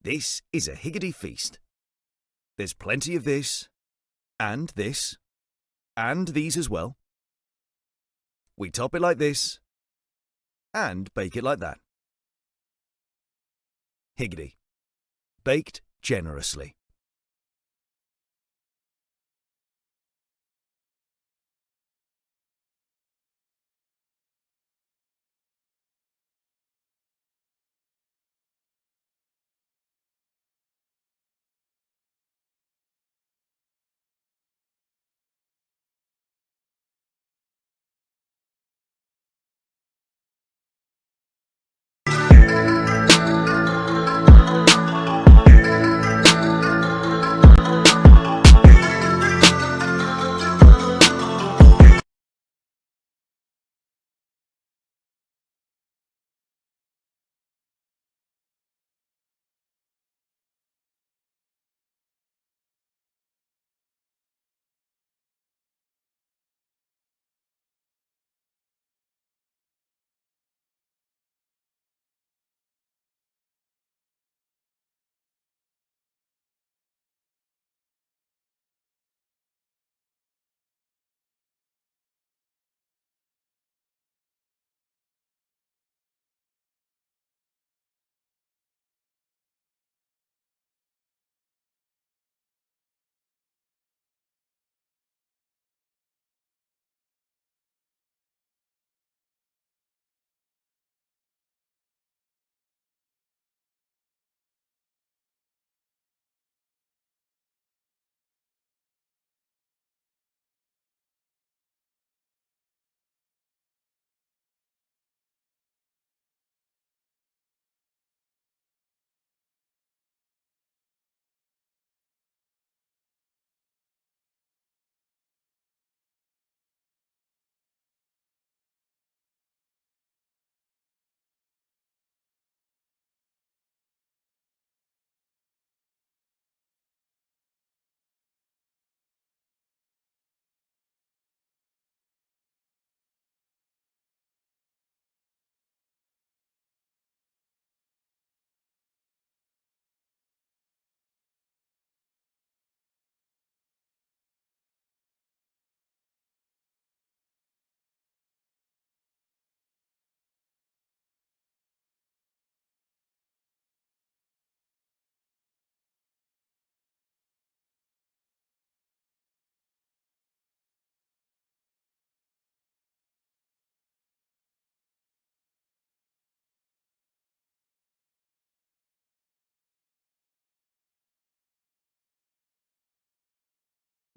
This is a higgity feast. There's plenty of this, and these as well. We top it like this, and bake it like that. Higgity. Baked generously.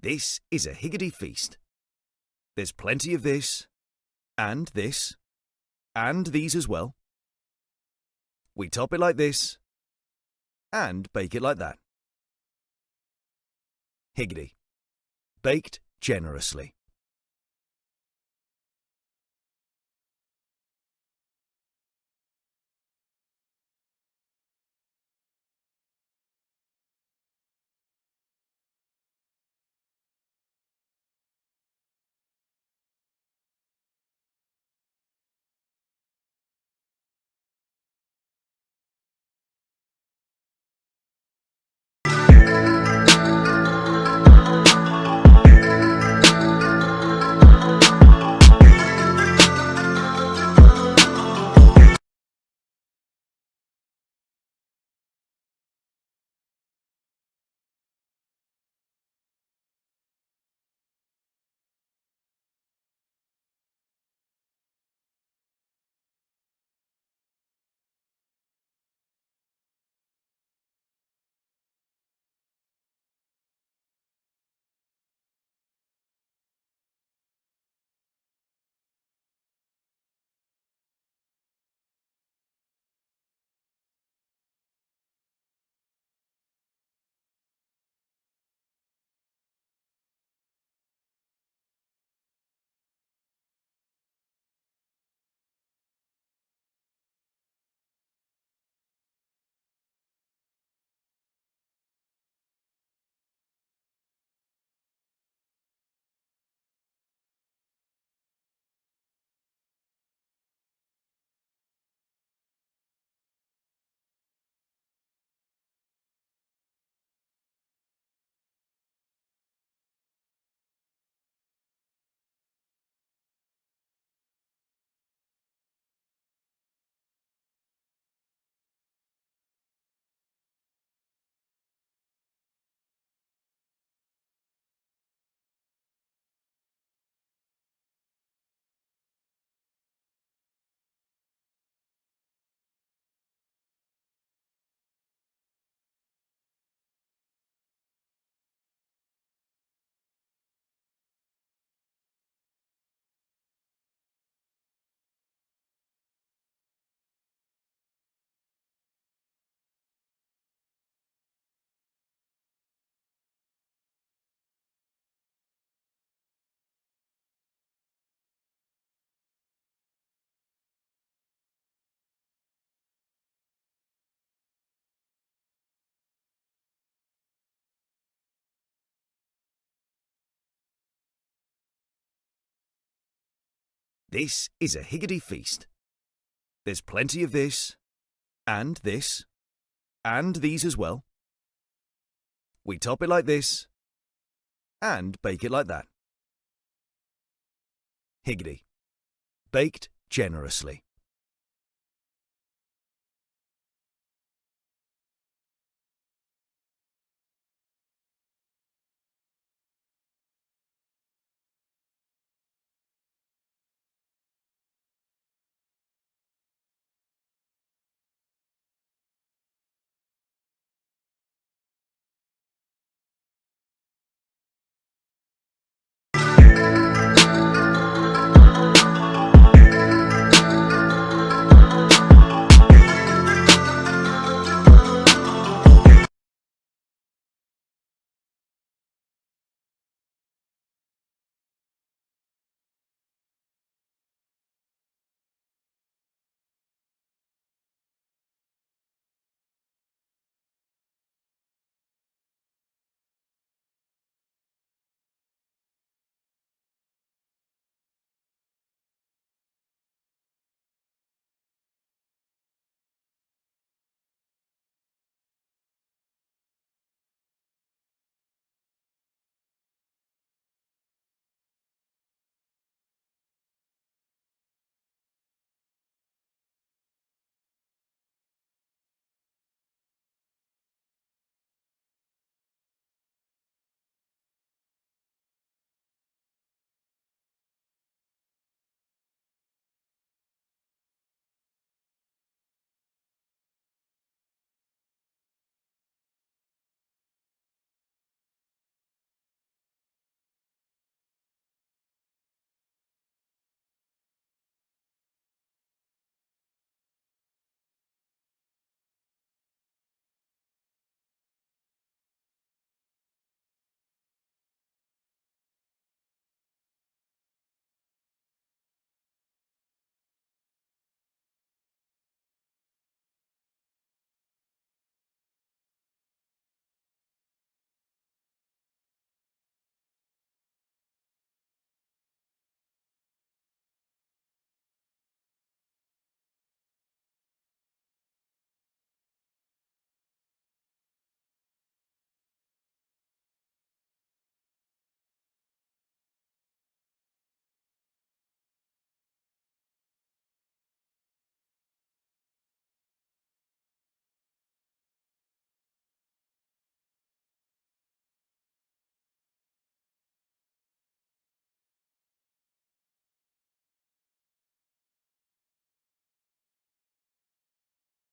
This is a higgity feast. There's plenty of this, and these as well. We top it like this, and bake it like that. Higgity. Baked generously. This is a higgity feast. There's plenty of this, and these as well. We top it like this, and bake it like that. Higgity. Baked generously.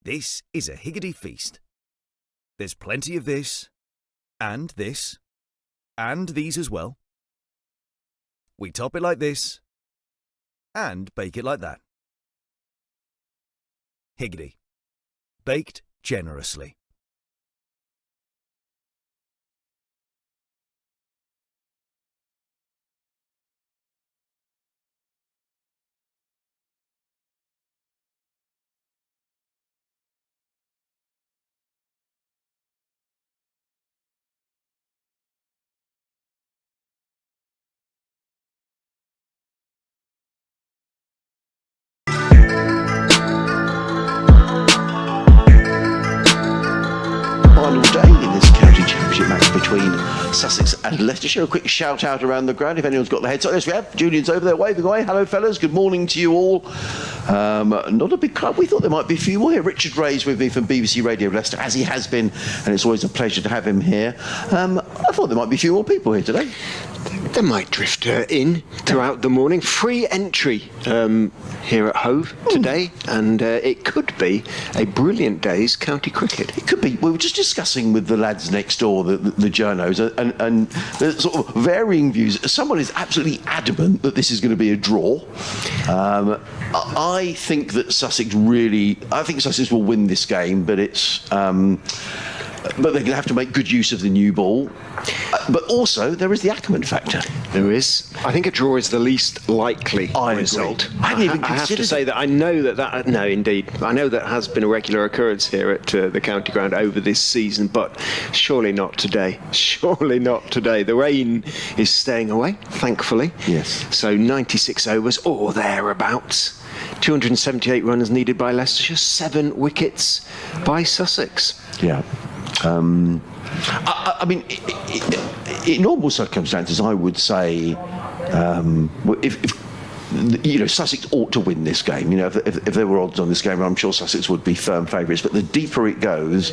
This is a higgity feast. There's plenty of this, and these as well. We top it like this, and bake it like that. Higgity. Baked generously. Final day in this county championship match between Sussex and Leicestershire. A quick shout out around the ground if anyone's got the headset. Yes, we have. Julian's over there waving away. Hello, fellas. Good morning to you all. Not a big crowd. We thought there might be a few more here. Richard Ray's with me from BBC Radio Leicester, as he has been, and it's always a pleasure to have him here. I thought there might be a few more people here today. They might drift in throughout the morning. Free entry here at Hove today, and it could be a brilliant day's county cricket. It could be. We were just discussing with the lads next door, the journos, and there's sort of varying views. Someone is absolutely adamant that this is going to be a draw. I think that Sussex will win this game, but it's but they're going to have to make good use of the new ball. But also, there is the Ackerman factor. There is. I think a draw is the least likely result. I hadn't even I have to considered say that I know that no, indeed, I know that has been a regular occurrence here at the county ground over this season, but surely not today. Surely not today. The rain is staying away, thankfully. Yes. So 96 overs or thereabouts. 278 runs needed by Leicestershire, 7 wickets by Sussex. Yeah. I mean, in normal circumstances, I would say if Sussex ought to win this game. If there were odds on this game, I'm sure Sussex would be firm favourites. But the deeper it goes,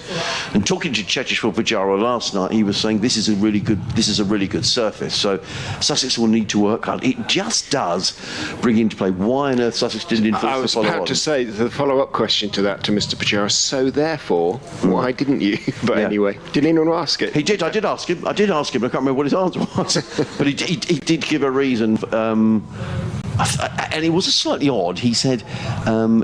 and talking to Cheteshwar Pujara last night, he was saying this is a really good surface. So Sussex will need to work hard. It just does bring into play why on earth Sussex didn't enforce the follow-on. I was about to say the follow-up question to that to Mr. Pujara. So therefore, why didn't you? But anyway, did anyone ask it? He did. I did ask him. I can't remember what his answer was, but he did give a reason. And it was slightly odd. He said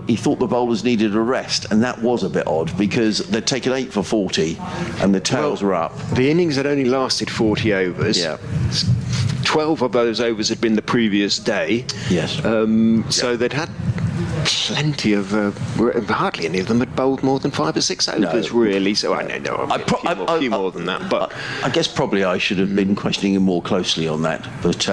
he thought the bowlers needed a rest, and that was a bit odd because they'd taken 8 for 40 and the tails were up. The innings had only lasted 40 overs. Yeah. 12 of those overs had been the previous day. Yes. So they'd had plenty of hardly any of them had bowled more than 5 or 6 overs, really. So I know a few more than that. But I guess probably I should have been questioning him more closely on that. But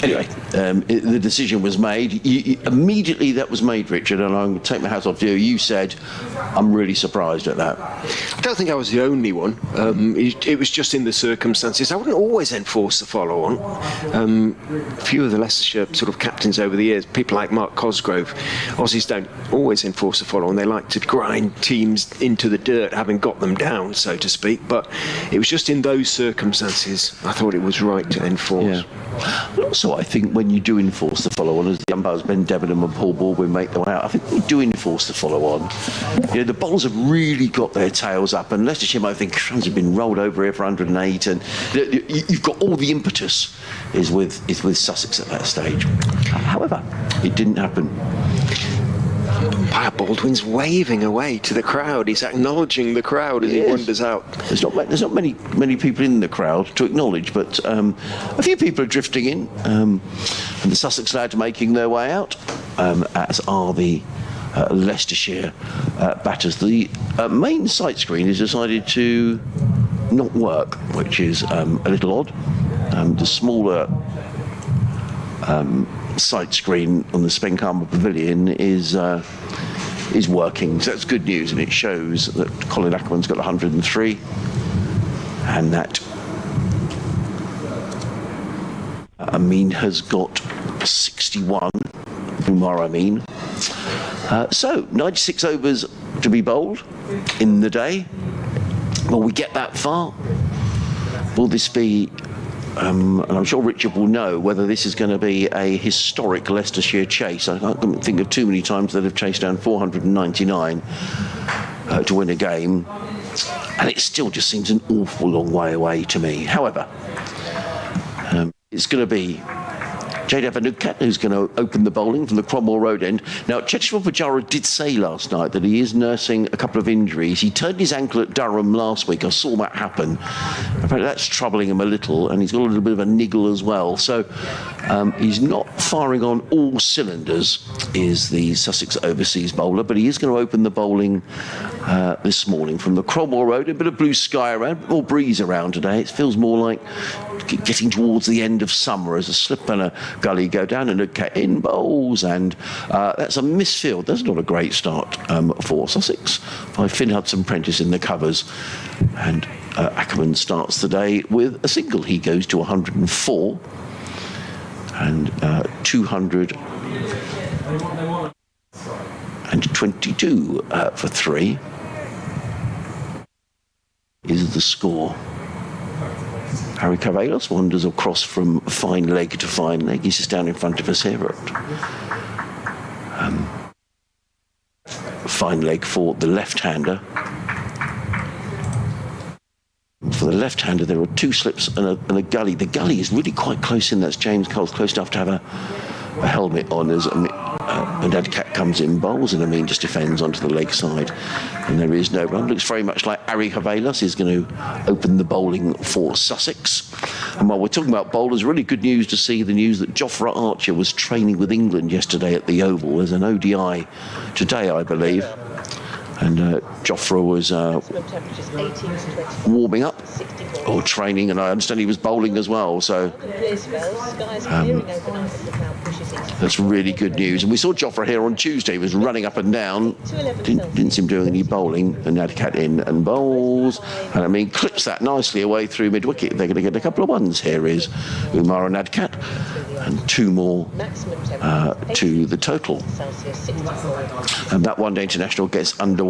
anyway, the decision was made. Immediately that was made, Richard, and I'm going to take my hat off to you. You said, I'm really surprised at that. I don't think I was the only one. It was just in the circumstances. I wouldn't always enforce the follow-on. A few of the Leicestershire sort of captains over the years, people like Mark Cosgrove, Aussies don't always enforce the follow-on. They like to grind teams into the dirt, having got them down, so to speak. But it was just in those circumstances I thought it was right to enforce. Yeah. And also, I think when you do enforce the follow-on, as the umpires Ben Debenham and Paul Baldwin make their way out, I think we do enforce the follow-on. The bowlers have really got their tails up, and Leicestershire might think runs have been rolled over here for 108, and you've got all the impetus is with Sussex at that stage. However, it didn't happen. Umpire Baldwin's waving away to the crowd. He's acknowledging the crowd as he wanders out. There's not many people in the crowd to acknowledge, but a few people are drifting in, and the Sussex lads making their way out, as are the Leicestershire batters. The main sight screen has decided to not work, which is a little odd. The smaller sight screen on the Spenkheimer Pavilion is working, so that's good news, and it shows that Colin Ackerman's got 103 and that Amin has got 61. Umar Amin. So 96 overs to be bowled in the day. Will we get that far? Will this be and I'm sure Richard will know whether this is going to be a historic Leicestershire chase. I can't think of too many times that have chased down 499 to win a game, and it still just seems an awful long way away to me. However, it's going to be Jaydev Anukat who's going to open the bowling from the Cromwell Road end. Now, Cheteshwar Pujara did say last night that he is nursing a couple of injuries. He turned his ankle at Durham last week. I saw that happen. Apparently that's troubling him a little, and he's got a little bit of a niggle as well. So he's not firing on all cylinders, is the Sussex overseas bowler, but he is going to open the bowling this morning from the Cromwell Road. A bit of blue sky around, a bit more breeze around today. It feels more like getting towards the end of summer as a slip and a gully go down and a in bowls, and that's a misfield. That's not a great start for Sussex by Finn Hudson-Prentice in the covers, and Ackerman starts the day with a single. He goes to 104 and 222 for 3 is the score. Harry Cavalos wanders across from fine leg to fine leg. He's just down in front of us here at fine leg for the left-hander. For the left-hander, there are 2 slips and a gully. The gully is really quite close in. That's James Cole's close enough to have a helmet on as Nadcat comes in, bowls, and Amin just defends onto the leg side. And there is no run. Looks very much like Ari Havelas is going to open the bowling for Sussex. And while we're talking about bowlers, really good news to see the news that Jofra Archer was training with England yesterday at the Oval. There's an ODI today, I believe. And Jofra was warming up or training, and I understand he was bowling as well. So that's really good news. And we saw Jofra here on Tuesday. He was running up and down. Didn't seem doing any bowling. And Nadcat in and bowls. And I mean, clips that nicely away through mid-wicket. They're going to get a couple of ones. Here is Umar and Nadcat. And 2 more to the total. And that one-day international gets underway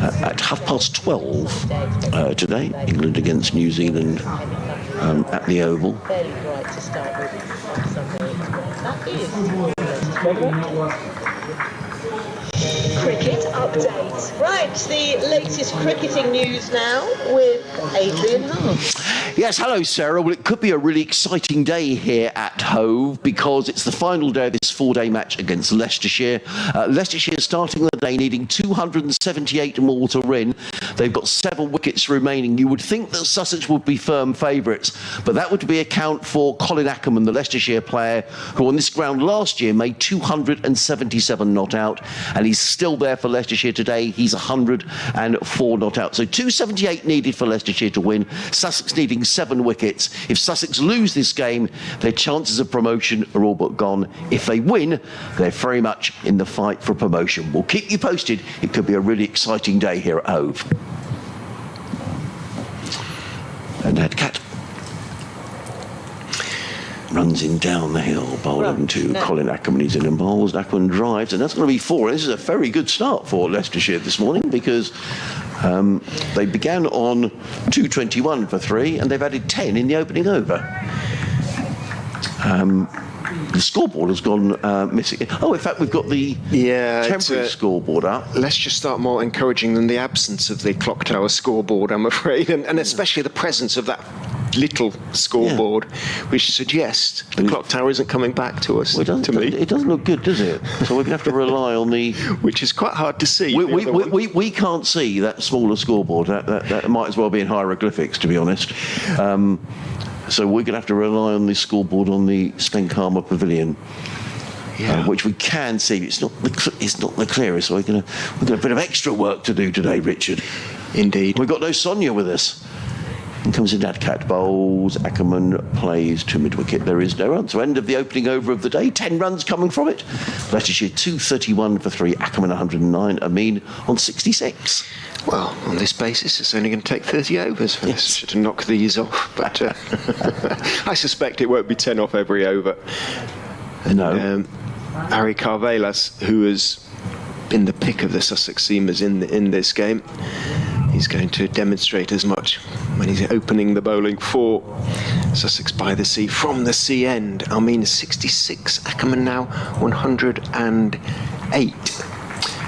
at 12:30 today. England against New Zealand at the Oval. Cricket update. Right, the latest cricketing news now with Adrian Hart. Yes, hello Sarah. Well, it could be a really exciting day here at Hove because it's the final day of this 4-day match against Leicestershire. Leicestershire starting the day needing 278 more to win. They've got 7 wickets remaining. You would think that Sussex would be firm favourites, but that would be account for Colin Ackerman, the Leicestershire player, who on this ground last year made 277 not out, and he's still there for Leicestershire today. He's 104 not out. So 278 needed for Leicestershire to win. Sussex needing 7 wickets. If Sussex lose this game, their chances of promotion are all but gone. If they win, they're very much in the fight for promotion. We'll keep you posted. It could be a really exciting day here at Hove. And Nadcat runs in down the hill, bowling to Colin Ackerman. He's in and bowls. Ackerman drives, and that's going to be 4. This is a very good start for Leicestershire this morning because they began on 221 for 3, and they've added 10 in the opening over. The scoreboard has gone missing. Oh, in fact, we've got the temporary scoreboard up. Let's just start more encouraging than the absence of the clock tower scoreboard, I'm afraid, and especially the presence of that little scoreboard, which suggests the clock tower isn't coming back to us. Well, it doesn't look good, does it? So we're going to have to rely on the... Which is quite hard to see. We can't see that smaller scoreboard. That might as well be in hieroglyphics, to be honest. So we're going to have to rely on the scoreboard on the Spenkama Pavilion. Which we can see. It's not the clearest, so we've got a bit of extra work to do today, Richard. Indeed. We've got no Sonia with us. In comes the Nadcat, bowls. Ackerman plays to mid-wicket. There is no run. So end of the opening over of the day. 10 runs coming from it. Leicestershire 231 for 3. Ackerman 109. Amin on 66. Well, on this basis, it's only going to take 30 overs for Leicestershire to knock these off. But I suspect it won't be 10 off every over. No. Ari Carvelas, who has been the pick of the Sussex seamers in this game, he's going to demonstrate as much when he's opening the bowling for Sussex by the Sea. From the sea end, I mean 66, Ackerman now 108.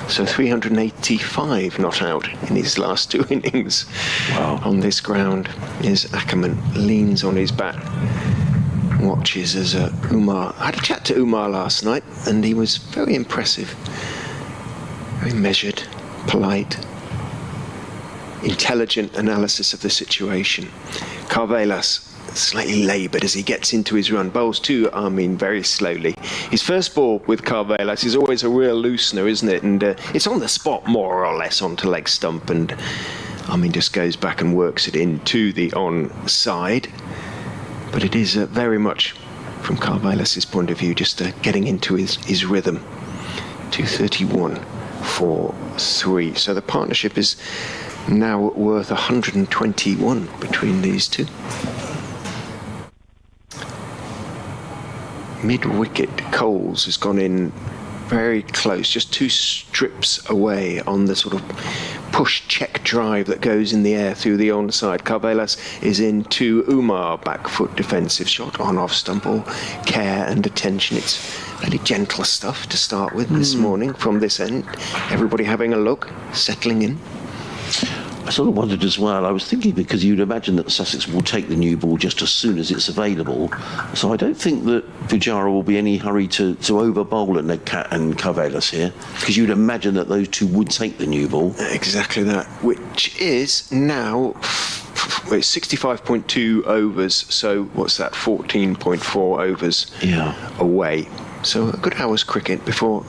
So 385 not out in his last 2 innings. Wow. On this ground is Ackerman, leans on his bat, watches as Umar... I had a chat to Umar last night, and he was very impressive. Very measured, polite, intelligent analysis of the situation. Carvelas slightly laboured as he gets into his run. Bowls to Amin very slowly. His first ball with Carvelas is always a real loosener, isn't it? And it's on the spot, more or less, onto leg stump, and Amin just goes back and works it into the on-side. But it is very much, from Carvelas' point of view, just getting into his rhythm. 231 for 3. So the partnership is now worth 121 between these two. Mid-wicket, Coles has gone in very close, just 2 strips away on the sort of push check drive that goes in the air through the onside. Carvelas is into Umar, back foot defensive shot on off stump. All care and attention. It's fairly gentle stuff to start with this morning from this end. Everybody having a look, settling in. I sort of wondered as well, I was thinking because you'd imagine that Sussex will take the new ball just as soon as it's available. So I don't think that Vijara will be any hurry to over-bowl at Nedcat and Carvelas here, because you'd imagine that those two would take the new ball. Exactly that, which is now... It's 65.2 overs, so what's that, 14.4 overs away. So a good hour's cricket before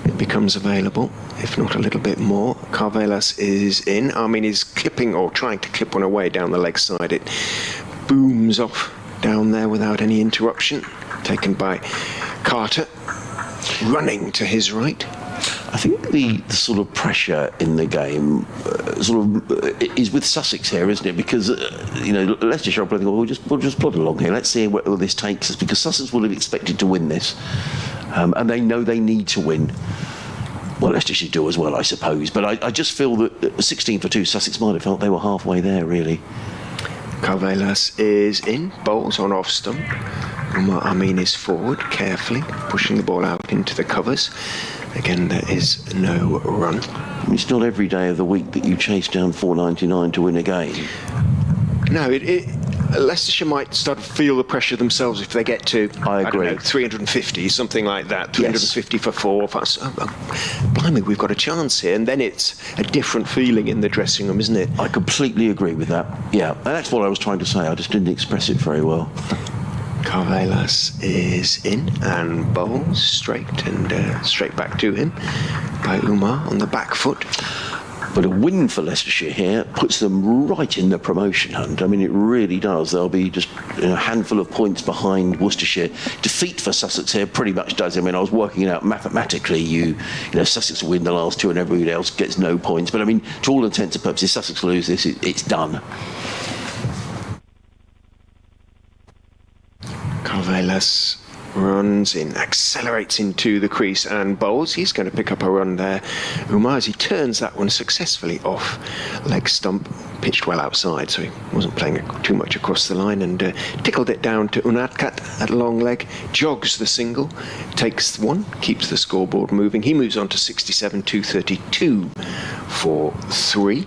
it becomes available, if not a little bit more. Carvelas is in. Armin is clipping or trying to clip one away down the leg side. It booms off down there without any interruption. Taken by Carter, running to his right. I think the sort of pressure in the game is with Sussex here, isn't it? Because Leicestershire are playing. We'll just plod along here. Let's see where this takes us. Because Sussex will have expected to win this, and they know they need to win. Well, Leicestershire do as well, I suppose. But I just feel that 16 for 2, Sussex might have felt they were halfway there, really. Carvelas is in, bowls on off stump. Umar Amin is forward, carefully pushing the ball out into the covers. Again, there is no run. It's not every day of the week that you chase down 499 to win a game. No, Leicestershire might start to feel the pressure themselves if they get to, I agree. don't know, 350, something like that. 350 for 4. Blimey, we've got a chance here. And then it's a different feeling in the dressing room, isn't it? I completely agree with that. Yeah, and that's what I was trying to say. I just didn't express it very well. Carvelas is in and bowls straight back to him by Umar on the back foot. But a win for Leicestershire here puts them right in the promotion hunt. I mean, it really does. They'll be just a handful of points behind Worcestershire. Defeat for Sussex here pretty much does. I mean, I was working it out mathematically. You know, Sussex will win the last two and everybody else gets no points. But I mean, to all intents and purposes, Sussex lose this, it's done. Carvelas runs in, accelerates into the crease and bowls. He's going to pick up a run there. Umar, as he turns that one successfully off leg stump, pitched well outside, so he wasn't playing it too much across the line, and tickled it down to Unadkat at long leg, jogs the single, takes one, keeps the scoreboard moving. He moves on to 67, 232 for 3.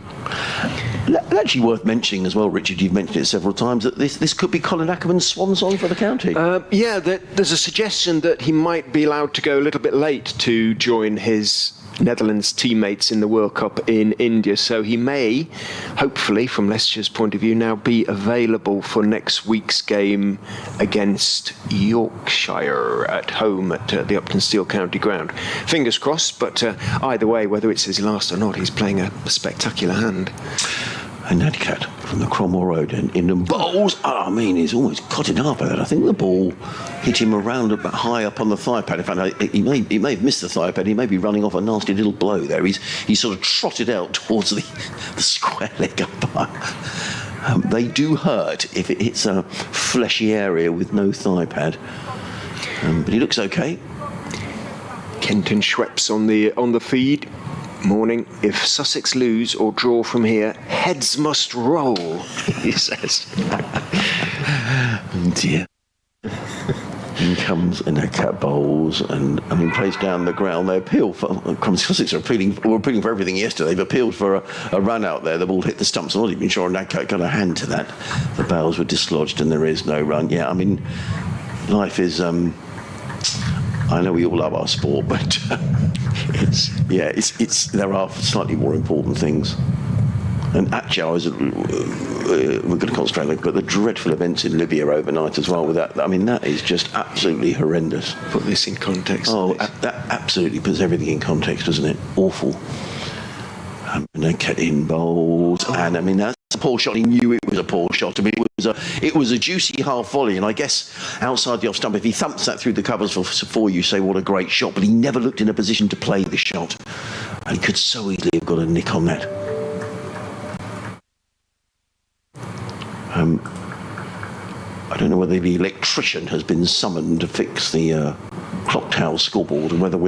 Actually worth mentioning as well, Richard, you've mentioned it several times, that this could be Colin Ackerman's swan song for the county. There's a suggestion that he might be allowed to go a little bit late to join his Netherlands teammates in the World Cup in India, so he may, hopefully, from Leicestershire's point of view, now be available for next week's game against Yorkshire at home at the Upton Steel County Ground. Fingers crossed, but either way, whether it's his last or not, he's playing a spectacular hand. And Nedcat from the Cromwell Road in the bowls. I mean, he's almost cut it up. I think the ball hit him around about high up on the thigh pad. In fact, he may have missed the thigh pad. He may be running off a nasty little blow there. He's sort of trotted out towards the square leg umpire. They do hurt if it hits a fleshy area with no thigh pad. But he looks okay. Kenton Schweppes on the feed. Morning. If Sussex lose or draw from here, heads must roll, he says. Oh dear. In comes Nedcat bowls and plays down the ground. They appeal for Sussex were appealing for everything yesterday. They've appealed for a run out there. The ball hit the stumps. I'm not even sure Nedcat got a hand to that. The bails were dislodged and there is no run. Yeah, I mean, life is. I know we all love our sport, but there are slightly more important things. And actually, we're going to concentrate on the dreadful events in Libya overnight as well. With that, I mean, that is just absolutely horrendous. Put this in context. Oh, that absolutely puts everything in context, doesn't it? Awful. And they kept in bowls, and I mean that's a poor shot. He knew it was a poor shot. I mean it was a juicy half volley, and I guess outside the off stump, if he thumps that through the covers for you, say what a great shot. But he never looked in a position to play the shot, and he could so easily have got a nick on that. I don't know whether the electrician has been summoned to fix the clock tower scoreboard and whether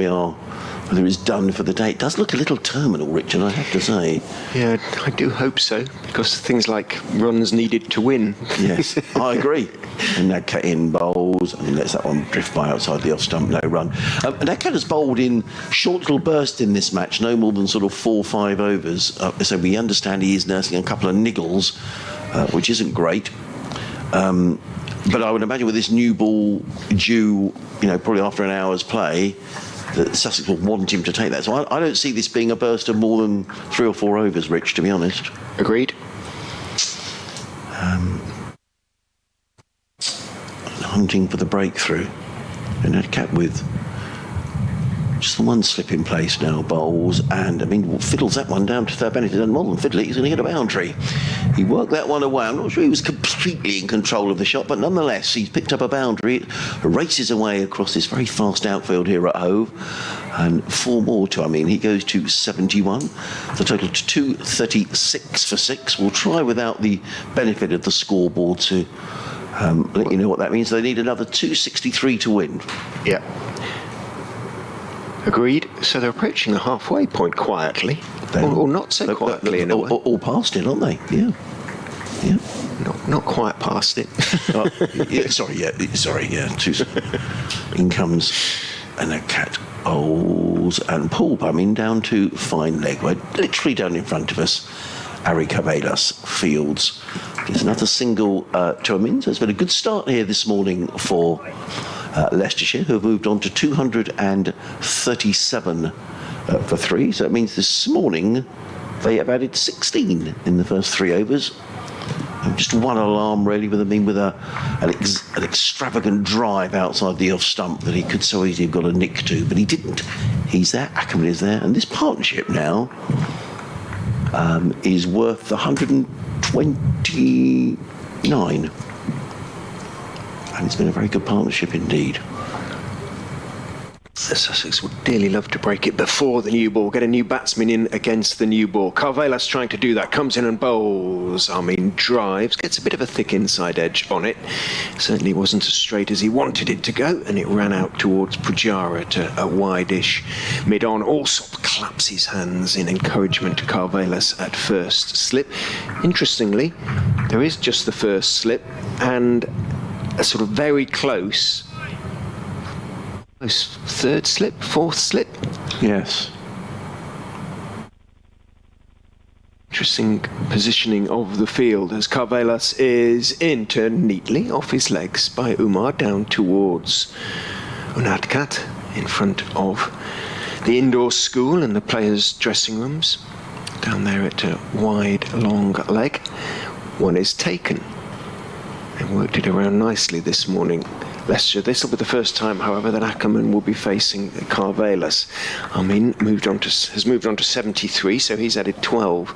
it's done for the day. It does look a little terminal, Richard, I have to say. Yeah, I do hope so, because things like runs needed to win. Yes, I agree. And Nadcat in bowls, and he lets that one drift by outside the off stump, no run. Nadcat has bowled in short little bursts in this match, no more than sort of 4 or 5 overs. So we understand he is nursing a couple of niggles, which isn't great. But I would imagine with this new ball due, probably after an hour's play, that Sussex will want him to take that. So I don't see this being a burst of more than 3 or 4 overs, Rich, to be honest. Agreed. Hunting for the breakthrough. And Nadcat with just the one slip in place now, bowls, and fiddles that one down to third benefit. And more than fiddle it, he's going to get a boundary. He worked that one away. I'm not sure he was completely in control of the shot, but nonetheless, he's picked up a boundary. It races away across this very fast outfield here at Hove. And 4 more to, he goes to 71. The total to 236 for 6. We'll try without the benefit of the scoreboard to let you know what that means. They need another 263 to win. Yeah. Agreed. So they're approaching the halfway point quietly, or not so quietly in a way. All past it, aren't they? Yeah. Yeah. Not quite past it. Sorry. In comes Nadcat, bowls and pull down to fine leg. We're literally down in front of us. Ari Cabelas fields. There's another single to Amin. So it's been a good start here this morning for Leicestershire, who have moved on to 237 for 3. So that means this morning they have added 16 in the first 3 overs. Just one alarm really with an extravagant drive outside the off stump that he could so easily have got a nick to, but he didn't. He's there, Ackerman is there, and this partnership now is worth 129. And it's been a very good partnership indeed. The Sussex would dearly love to break it before the new ball, get a new batsman in against the new ball. Carvelas trying to do that, comes in and bowls. Drives, gets a bit of a thick inside edge on it. Certainly wasn't as straight as he wanted it to go, and it ran out towards Pujara to a wide-ish mid-on. Also claps his hands in encouragement to Carvelas at first slip. Interestingly, there is just the first slip and a sort of very close third slip, fourth slip. Yes. Interesting positioning of the field as Carvelas is in, turned neatly off his legs by Umar down towards Nadcat in front of the indoor school and the players' dressing rooms. Down there at a wide, long leg. One is taken. They worked it around nicely this morning. Leicestershire. This will be the first time, however, that Ackerman will be facing Carvelas. Has moved on to 73, so he's added 12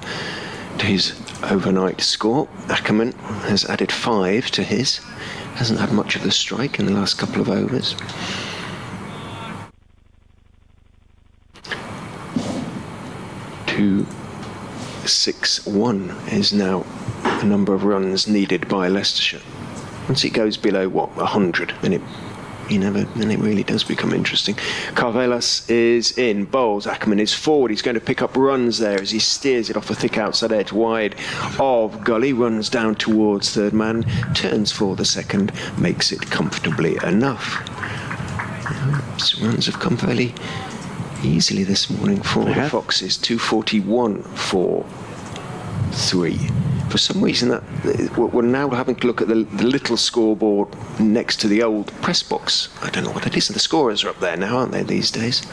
to his overnight score. Ackerman has added 5 to his. Hasn't had much of the strike in the last couple of overs. Two 6-1 is now the number of runs needed by Leicestershire. Once it goes below 100, then it really does become interesting. Carvelas is in, bowls. Ackerman is forward. He's going to pick up runs there as he steers it off a thick outside edge, wide of gully, runs down towards third man, turns for the second, makes it comfortably enough. Runs have come fairly easily this morning for the Foxes. 241 for 3. For some reason, that we're now having to look at the little scoreboard next to the old press box. I don't know what it is. The scorers are up there now, aren't they, these days?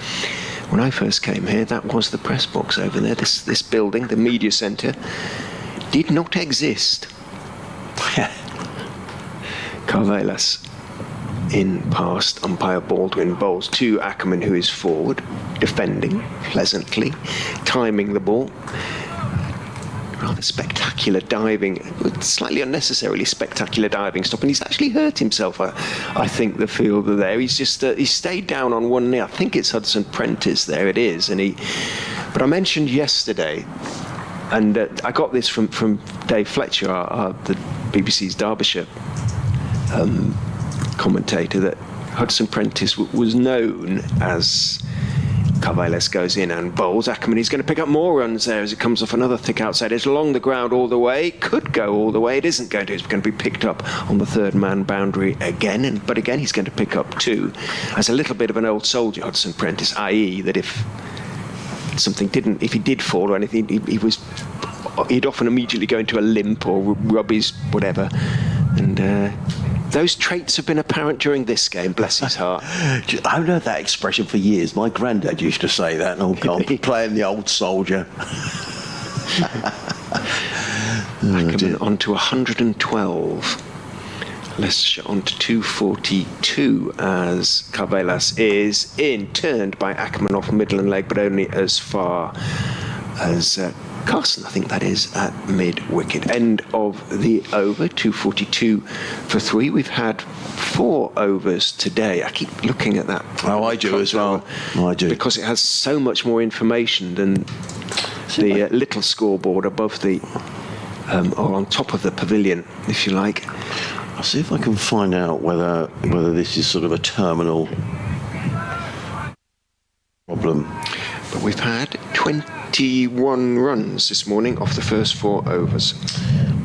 When I first came here, that was the press box over there. This building, the media centre, did not exist. Carvelas in past umpire Baldwin, bowls to Ackerman, who is forward, defending pleasantly, timing the ball. Rather spectacular diving, slightly unnecessarily spectacular diving stop, and he's actually hurt himself. I think the fielder there. He's just he stayed down on one knee. I think it's Hudson Prentice. There it is, and he. But I mentioned yesterday, and I got this from Dave Fletcher, the BBC's Derbyshire commentator, that Hudson Prentice was known as Carvelas goes in and bowls. Ackerman, he's going to pick up more runs there as it comes off another thick outside. It's along the ground all the way. Could go all the way. It isn't going to. It's going to be picked up on the third man boundary again. But again, he's going to pick up 2. As a little bit of an old soldier, Hudson Prentice, i.e. that if he did fall or anything, he'd often immediately go into a limp or rub his whatever. And those traits have been apparent during this game, bless his heart. I've heard that expression for years. My granddad used to say that, and I'm playing the old soldier. Ackerman on to 112. Leicestershire on to 242 as Carvelas is turned by Ackerman off Midland leg, but only as far as Carson, I think that is, at mid-wicket. End of the over, 242 for 3. We've had 4 overs today. I keep looking at that. Oh, I do as well. I do. Because it has so much more information than the little scoreboard above the, or on top of the pavilion, if you like. I'll see if I can find out whether this is sort of a terminal problem. But we've had 21 runs this morning off the first 4 overs.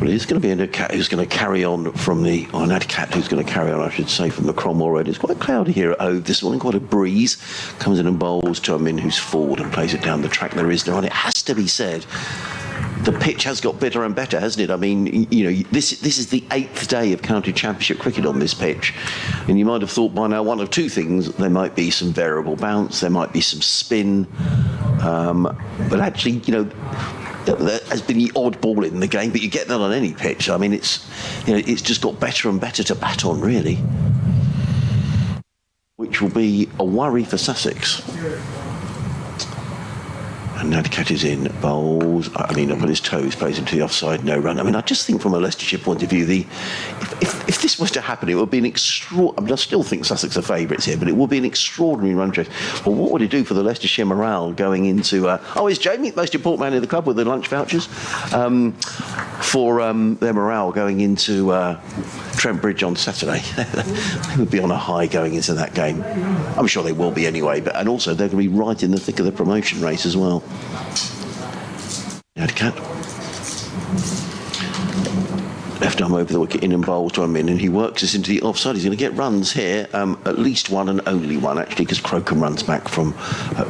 Well, it's going to be a cat who's going to carry on from the... Oh, an cat who's going to carry on, I should say, from the Cromwell Road. It's quite cloudy here at Hove this morning, quite a breeze. Comes in and bowls to a min who's forward and plays it down the track. There is no one. It has to be said, the pitch has got better and better, hasn't it? I mean, you know, this is the 8th day of county championship cricket on this pitch, and you might have thought by now one of 2 things: there might be some variable bounce, there might be some spin, but actually, you know, there has been the odd ball in the game, but you get that on any pitch. I mean, it's just got better and better to bat on, really, which will be a worry for Sussex. And Nadcat is in, bowls, up on his toes, plays into the offside, no run. I mean, I just think from a Leicestershire point of view, if this was to happen, it would be an extraordinary... I mean, I still think Sussex are favourites here, but it would be an extraordinary run chase. Well, what would it do for the Leicestershire morale going into... is Jamie the most important man in the club with the lunch vouchers? For their morale going into Trent Bridge on Saturday. They would be on a high going into that game. I'm sure they will be anyway, and also they're going to be right in the thick of the promotion race as well. Nadcat. Left arm over the wicket, in and bowls to a min, and he works us into the offside. He's going to get runs here, at least one and only one, actually, because Crocombe runs back from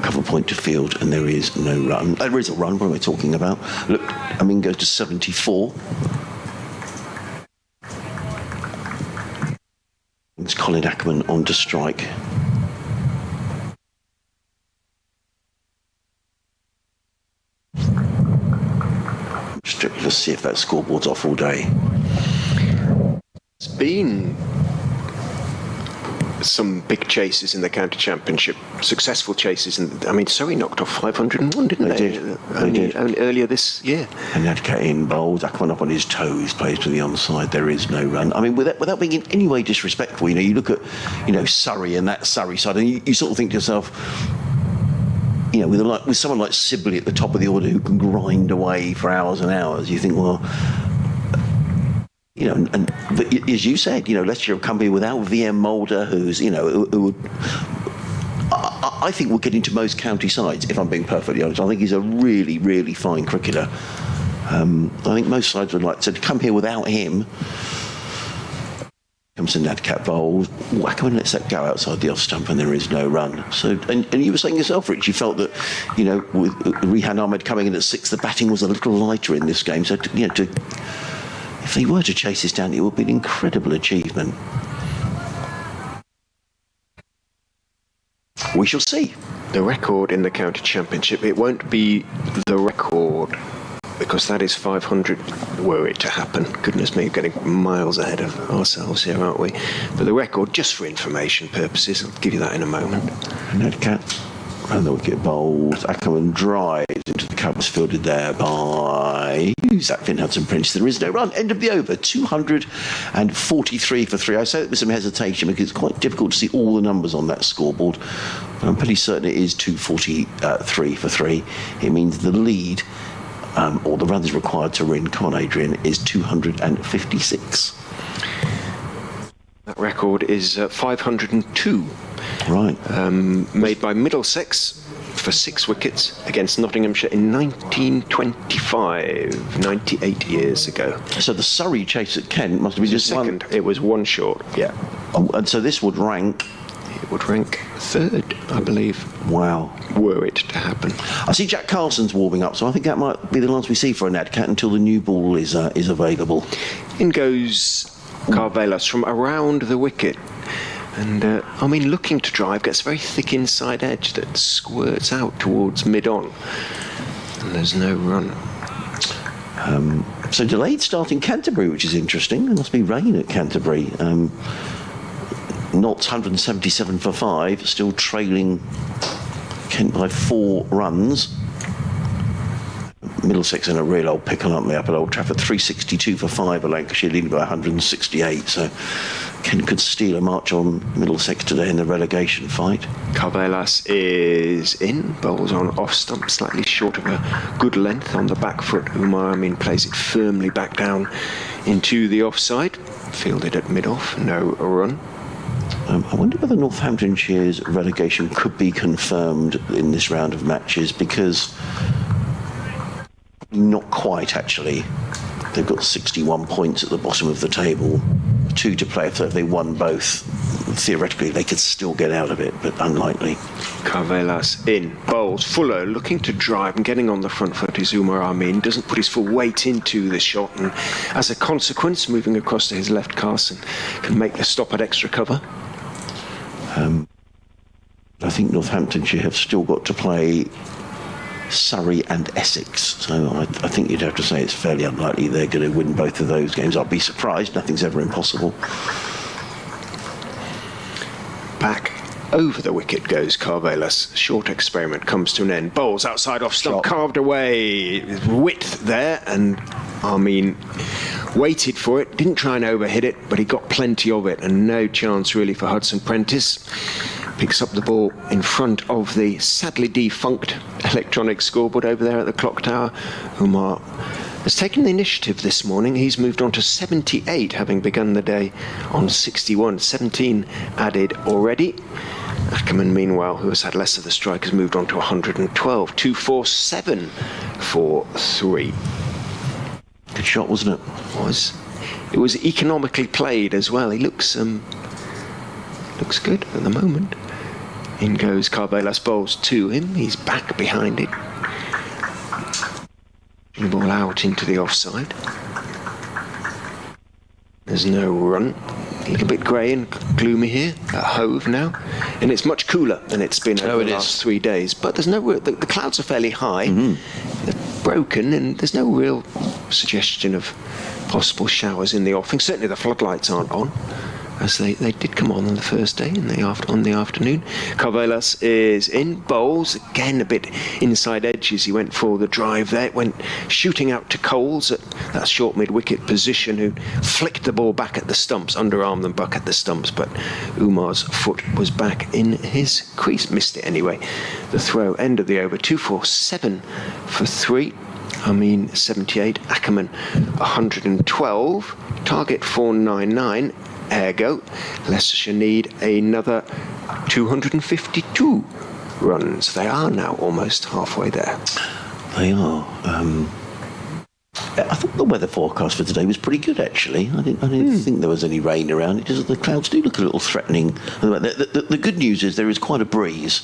cover point to field, and there is no run. There is a run, what am I talking about? Look, Amin goes to 74. It's Colin Ackerman on to strike. Let's see if that scoreboard's off all day. It's been some big chases in the county championship, successful chases. And I mean, Surrey knocked off 501, didn't they? They did. Only earlier this year. And Nadcat in bowls, Ackerman up on his toes, plays to the onside. There is no run. I mean, without being in any way disrespectful, you look at, Surrey and that Surrey side, and you sort of think to yourself, with someone like Sibley at the top of the order who can grind away for hours and hours, you think, well, but as you said, Leicestershire have come here without VM Mulder, who's, who would, I think will get into most county sides, if I'm being perfectly honest. I think he's a really, really fine cricketer. I think most sides would like to come here without him. Comes to Nadcat bowls. Ackerman lets that go outside the off stump, and there is no run. So, and you were saying yourself, Rich, you felt that, with Rehan Ahmed coming in at 6, the batting was a little lighter in this game. So, if they were to chase this down, it would be an incredible achievement. We shall see. The record in the county championship, it won't be the record, because that is 500 were it to happen. Goodness me, getting miles ahead of ourselves here, aren't we? But the record, just for information purposes, I'll give you that in a moment. Nadcat round the wicket, bowls. Ackerman drives into the covers, fielded there by Zach Finn Hudson Prince. There is no run. End of the over, 243 for 3. I say that with some hesitation because it's quite difficult to see all the numbers on that scoreboard. But I'm pretty certain it is 243 for 3. It means the lead, or the runs required to win, come on Adrian, is 256. That record is 502. Right. Made by Middlesex for 6 wickets against Nottinghamshire in 1925, 98 years ago. So the Surrey chase at Kent must have been just Second. one. It was one short, yeah. Oh, and so this would rank. It would rank 3rd, I believe. Wow. Were it to happen. I see Jack Carson's warming up, so I think that might be the last we see for an Adcat until the new ball is available. In goes Carvelas from around the wicket. And, looking to drive, gets a very thick inside edge that squirts out towards mid-on. And there's no run. So delayed start in Canterbury, which is interesting. There must be rain at Canterbury. Notts 177 for 5, still trailing Kent by 4 runs. Middlesex in a real old pickle, aren't they, up at Old Trafford? 362 for 5, Lancashire leading by 168. So Kent could steal a march on Middlesex today in the relegation fight. Carvelas is in, bowls on off stump, slightly short of a good length on the back foot. Umar Amin plays it firmly back down into the offside. Fielded at mid-off, no run. I wonder whether Northamptonshire's relegation could be confirmed in this round of matches, because not quite, actually. They've got 61 points at the bottom of the table, 2 to play. So if they won both, theoretically they could still get out of it, but unlikely. Carvelas in, bowls. Fuller looking to drive and getting on the front foot is Umar Amin. Doesn't put his full weight into the shot, and as a consequence, moving across to his left, Carson can make the stop at extra cover. I think Northamptonshire have still got to play Surrey and Essex, so I think you'd have to say it's fairly unlikely they're going to win both of those games. I'll be surprised. Nothing's ever impossible. Back over the wicket goes Carvelas. Short experiment comes to an end. Bowls outside off stump, carved away. Width there, and Amin waited for it. Didn't try and overhit it, but he got plenty of it, and no chance really for Hudson Prentice. Picks up the ball in front of the sadly defunct electronic scoreboard over there at the clock tower. Umar has taken the initiative this morning. He's moved on to 78, having begun the day on 61. 17 added already. Ackerman, meanwhile, who has had less of the strike, has moved on to 112. 247 for 3. Good shot, wasn't it? It was economically played as well. He looks good at the moment. In goes Carvelas, bowls to him. He's back behind it. The ball out into the offside. There's no run. A little bit grey and gloomy here at Hove now, and it's much cooler than it's been over the last 3 days. But there's no the clouds are fairly high. They're broken, and there's no real suggestion of possible showers in the offing. Certainly the floodlights aren't on, as they did come on the first day on the afternoon. Carvelas is in, bowls again a bit inside edge as he went for the drive there. It went shooting out to Coles at that short mid-wicket position, who flicked the ball back at the stumps, underarm them back at the stumps, but Umar's foot was back in his crease. Missed it anyway. The throw, end of the over. 247 for 3. 78. Ackerman 112. Target 499. Ergo, Leicestershire need another 252 runs. They are now almost halfway there. They are. I thought the weather forecast for today was pretty good, actually. I didn't think there was any rain around. It just, the clouds do look a little threatening. The good news is there is quite a breeze,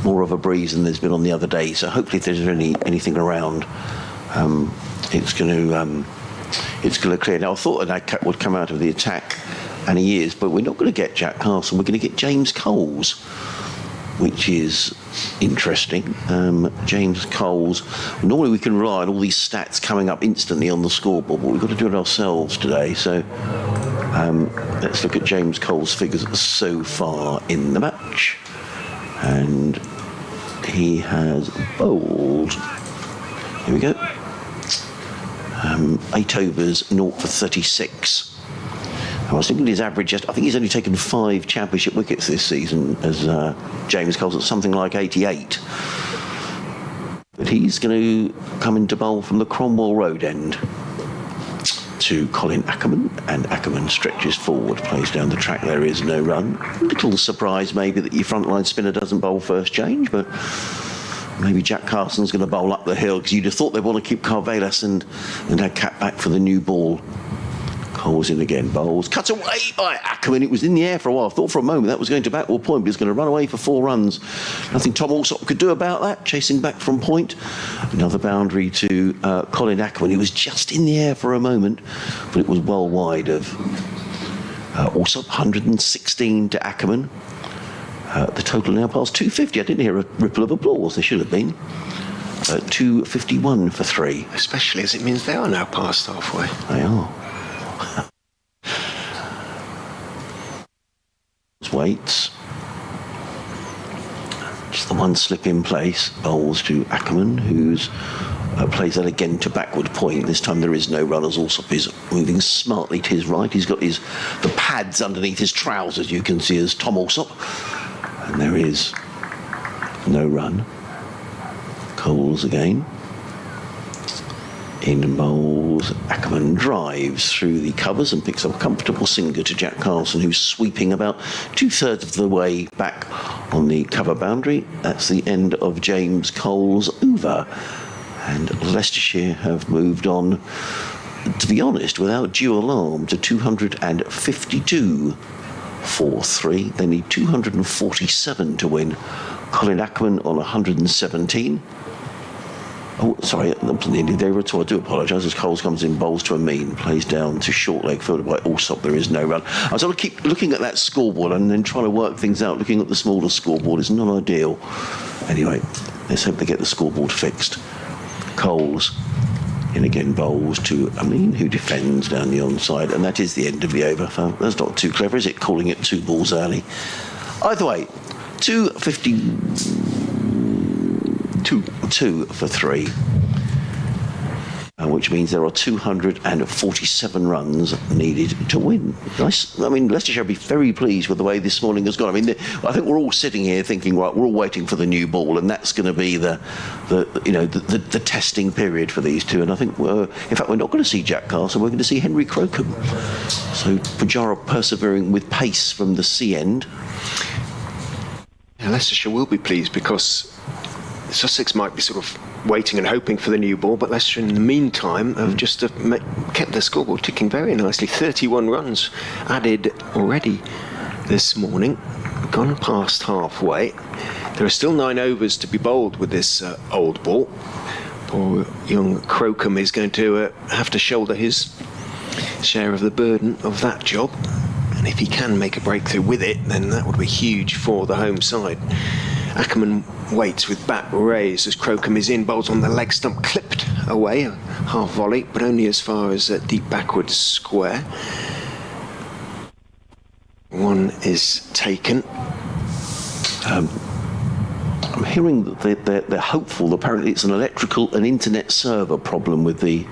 more of a breeze than there's been on the other day. So hopefully, if there's anything around, it's going to clear. Now, I thought an Adcat would come out of the attack, and he is, but we're not going to get Jack Carson. We're going to get James Coles, which is interesting. James Coles. Normally we can rely on all these stats coming up instantly on the scoreboard, but we've got to do it ourselves today. So let's look at James Coles' figures so far in the match. And he has bowled. Here we go. 8 overs, 0 for 36. I was thinking his average, I think he's only taken 5 championship wickets this season as James Coles, at something like 88. But he's going to come into bowl from the Cromwell Road end. to Colin Ackerman, and Ackerman stretches forward, plays down the track. There is no run. Little surprise maybe that your frontline spinner doesn't bowl first change, but maybe Jack Carson's going to bowl up the hill, because you'd have thought they'd want to keep Carvelas and had Cat back for the new ball. Cole's in again, bowls, cut away by Ackerman. It was in the air for a while. I thought for a moment that was going to backward point, but it's going to run away for 4 runs. Nothing Tom Alsop could do about that, chasing back from point. Another boundary to Colin Ackerman. He was just in the air for a moment, but it was well wide of Alsop. 116 to Ackerman. The total now past 250. I didn't hear a ripple of applause. There should have been. 251 for 3. Especially as it means they are now past halfway. They are. Waits. Just the one slip in place. Bowls to Ackerman, who's plays that again to backward point. This time there is no runners. Alsop is moving smartly to his right. He's got the pads underneath his trousers, you can see, as Tom Alsop. And there is no run. Coles again. In bowls, Ackerman drives through the covers and picks up a comfortable sinker to Jack Carson, who's sweeping about 2/3 of the way back on the cover boundary. That's the end of James Cole's over. And Leicestershire have moved on, to be honest, without due alarm, to 252 for 3. They need 247 to win. Colin Ackerman on 117. Oh, sorry, nearly there at all. I do apologise, as Coles comes in, bowls to Amin, plays down to short leg, fielded by Alsop. There is no run. I was going to keep looking at that scoreboard and then trying to work things out. Looking at the smaller scoreboard is not ideal. Anyway, let's hope they get the scoreboard fixed. Coles in again, bowls to Amin, who defends down the onside, and that is the end of the over. So that's not too clever, is it, calling it 2 balls early? Either way, 2 for 3, which means there are 247 runs needed to win. Nice. I mean, Leicestershire will be very pleased with the way this morning has gone. I mean, I think we're all sitting here thinking, right, we're all waiting for the new ball, and that's going to be the testing period for these two. And I think, in fact, we're not going to see Jack Carson. We're going to see Henry Crocombe. So Pujara persevering with pace from the C end. Yeah, Leicestershire will be pleased because Sussex might be sort of waiting and hoping for the new ball, but Leicester in the meantime have just kept their scoreboard ticking very nicely. 31 runs added already this morning, gone past halfway. There are still 9 overs to be bowled with this old ball. Poor young Crocombe is going to have to shoulder his share of the burden of that job, and if he can make a breakthrough with it, then that would be huge for the home side. Ackerman waits with bat raised as Crocombe is in, bowls on the leg stump, clipped away, a half volley, but only as far as deep backward square. 1 is taken. I'm hearing that they're hopeful. Apparently it's an internet server problem with the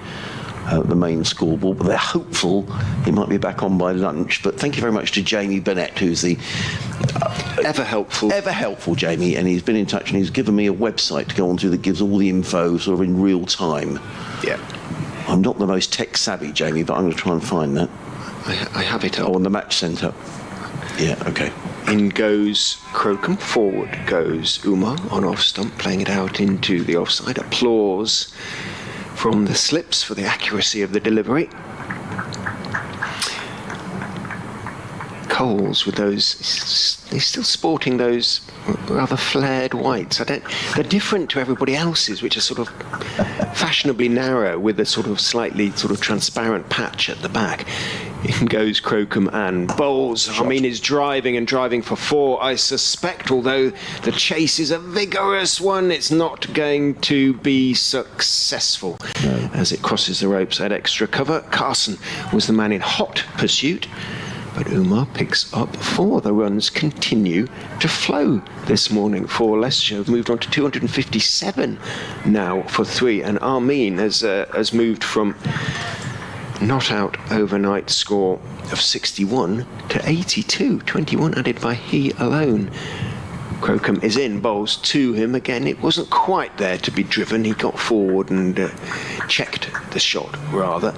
main scoreboard, but they're hopeful he might be back on by lunch. But thank you very much to Jamie Burnett, who's the ever helpful Jamie, and he's been in touch and he's given me a website to go onto that gives all the info sort of in real time. Yeah, I'm not the most tech savvy, Jamie, but I'm going to try and find that. I have it up. On the match centre. Yeah, okay. In goes Crocombe, forward goes Umar on off stump, playing it out into the offside. Applause from the slips for the accuracy of the delivery. Coles with those, he's still sporting those rather flared whites. They're different to everybody else's, which are sort of fashionably narrow with a sort of slightly sort of transparent patch at the back. In goes Crocombe and bowls. I mean, is driving for 4. I suspect, although the chase is a vigorous one, it's not going to be successful. No. As it crosses the ropes at extra cover. Carson was the man in hot pursuit, but Umar picks up 4. The runs continue to flow this morning for Leicestershire. Have moved on to 257 now for 3, and Armin has moved from not out overnight score of 61 to 82. 21 added by he alone. Crocombe is in, bowls to him again. It wasn't quite there to be driven. He got forward and checked the shot rather.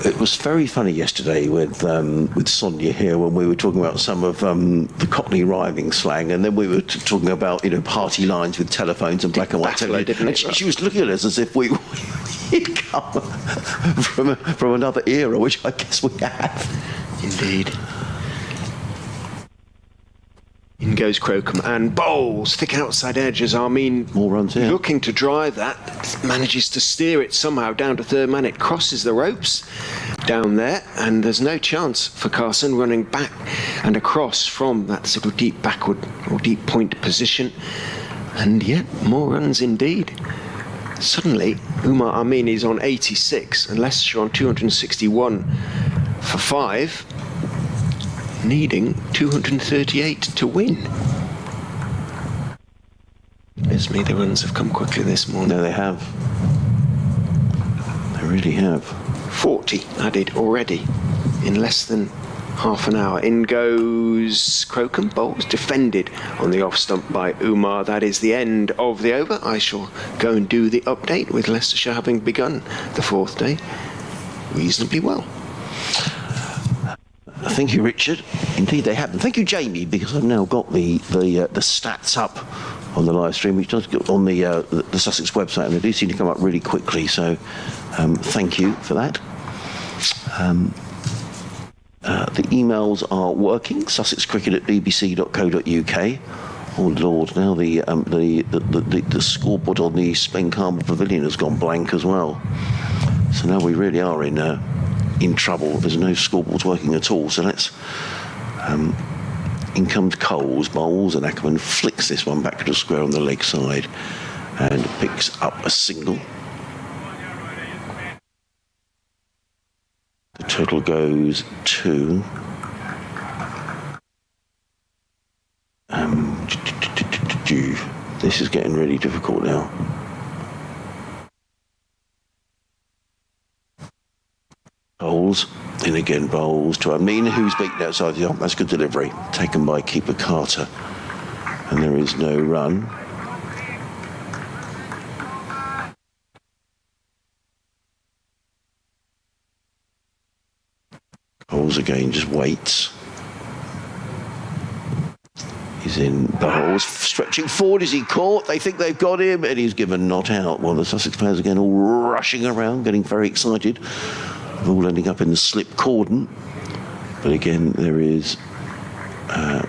It was very funny yesterday with Sonia here when we were talking about some of the Cockney rhyming slang, and then we were talking about party lines with telephones and black and white television. And she was looking at us as if we'd come from another era, which I guess we have. Indeed. In goes Crocombe and bowls, thick outside edge as Armin, more runs here, looking to drive that, manages to steer it somehow down to third man. It crosses the ropes down there, and there's no chance for Carson running back and across from that sort of deep backward or deep point position. And yet, more runs indeed. Suddenly, Umar Armin is on 86 and Leicestershire on 261 for 5. Needing 238 to win. Miss me, the runs have come quickly this morning. No, they have. They really have. 40 added already in less than half an hour. In goes Crocombe, bowls defended on the off stump by Umar. That is the end of the over. I shall go and do the update with Leicestershire having begun the 4th day reasonably well. Thank you, Richard. Indeed, they have. And thank you, Jamie, because I've now got the stats up on the live stream, which does get on the Sussex website, and they do seem to come up really quickly. So, thank you for that. The emails are working. sussexcricket@bbc.co.uk. Oh Lord! Now the scoreboard on the Spen-Carmel Pavilion has gone blank as well. So now we really are in trouble. There's no scoreboards working at all. So let's. In comes Coles, bowls, and Ackerman flicks this one back to the square on the leg side and picks up a single. The total goes to. This is getting really difficult now. Bowls, in again bowls to Amin, who's beaten outside the arm. That's good delivery, taken by keeper Carter. And there is no run. Bowls again, just waits. He's in bowls, stretching forward. Is he caught? They think they've got him, and he's given not out. Well, the Sussex players again all rushing around, getting very excited. All ending up in the slip cordon, but again there is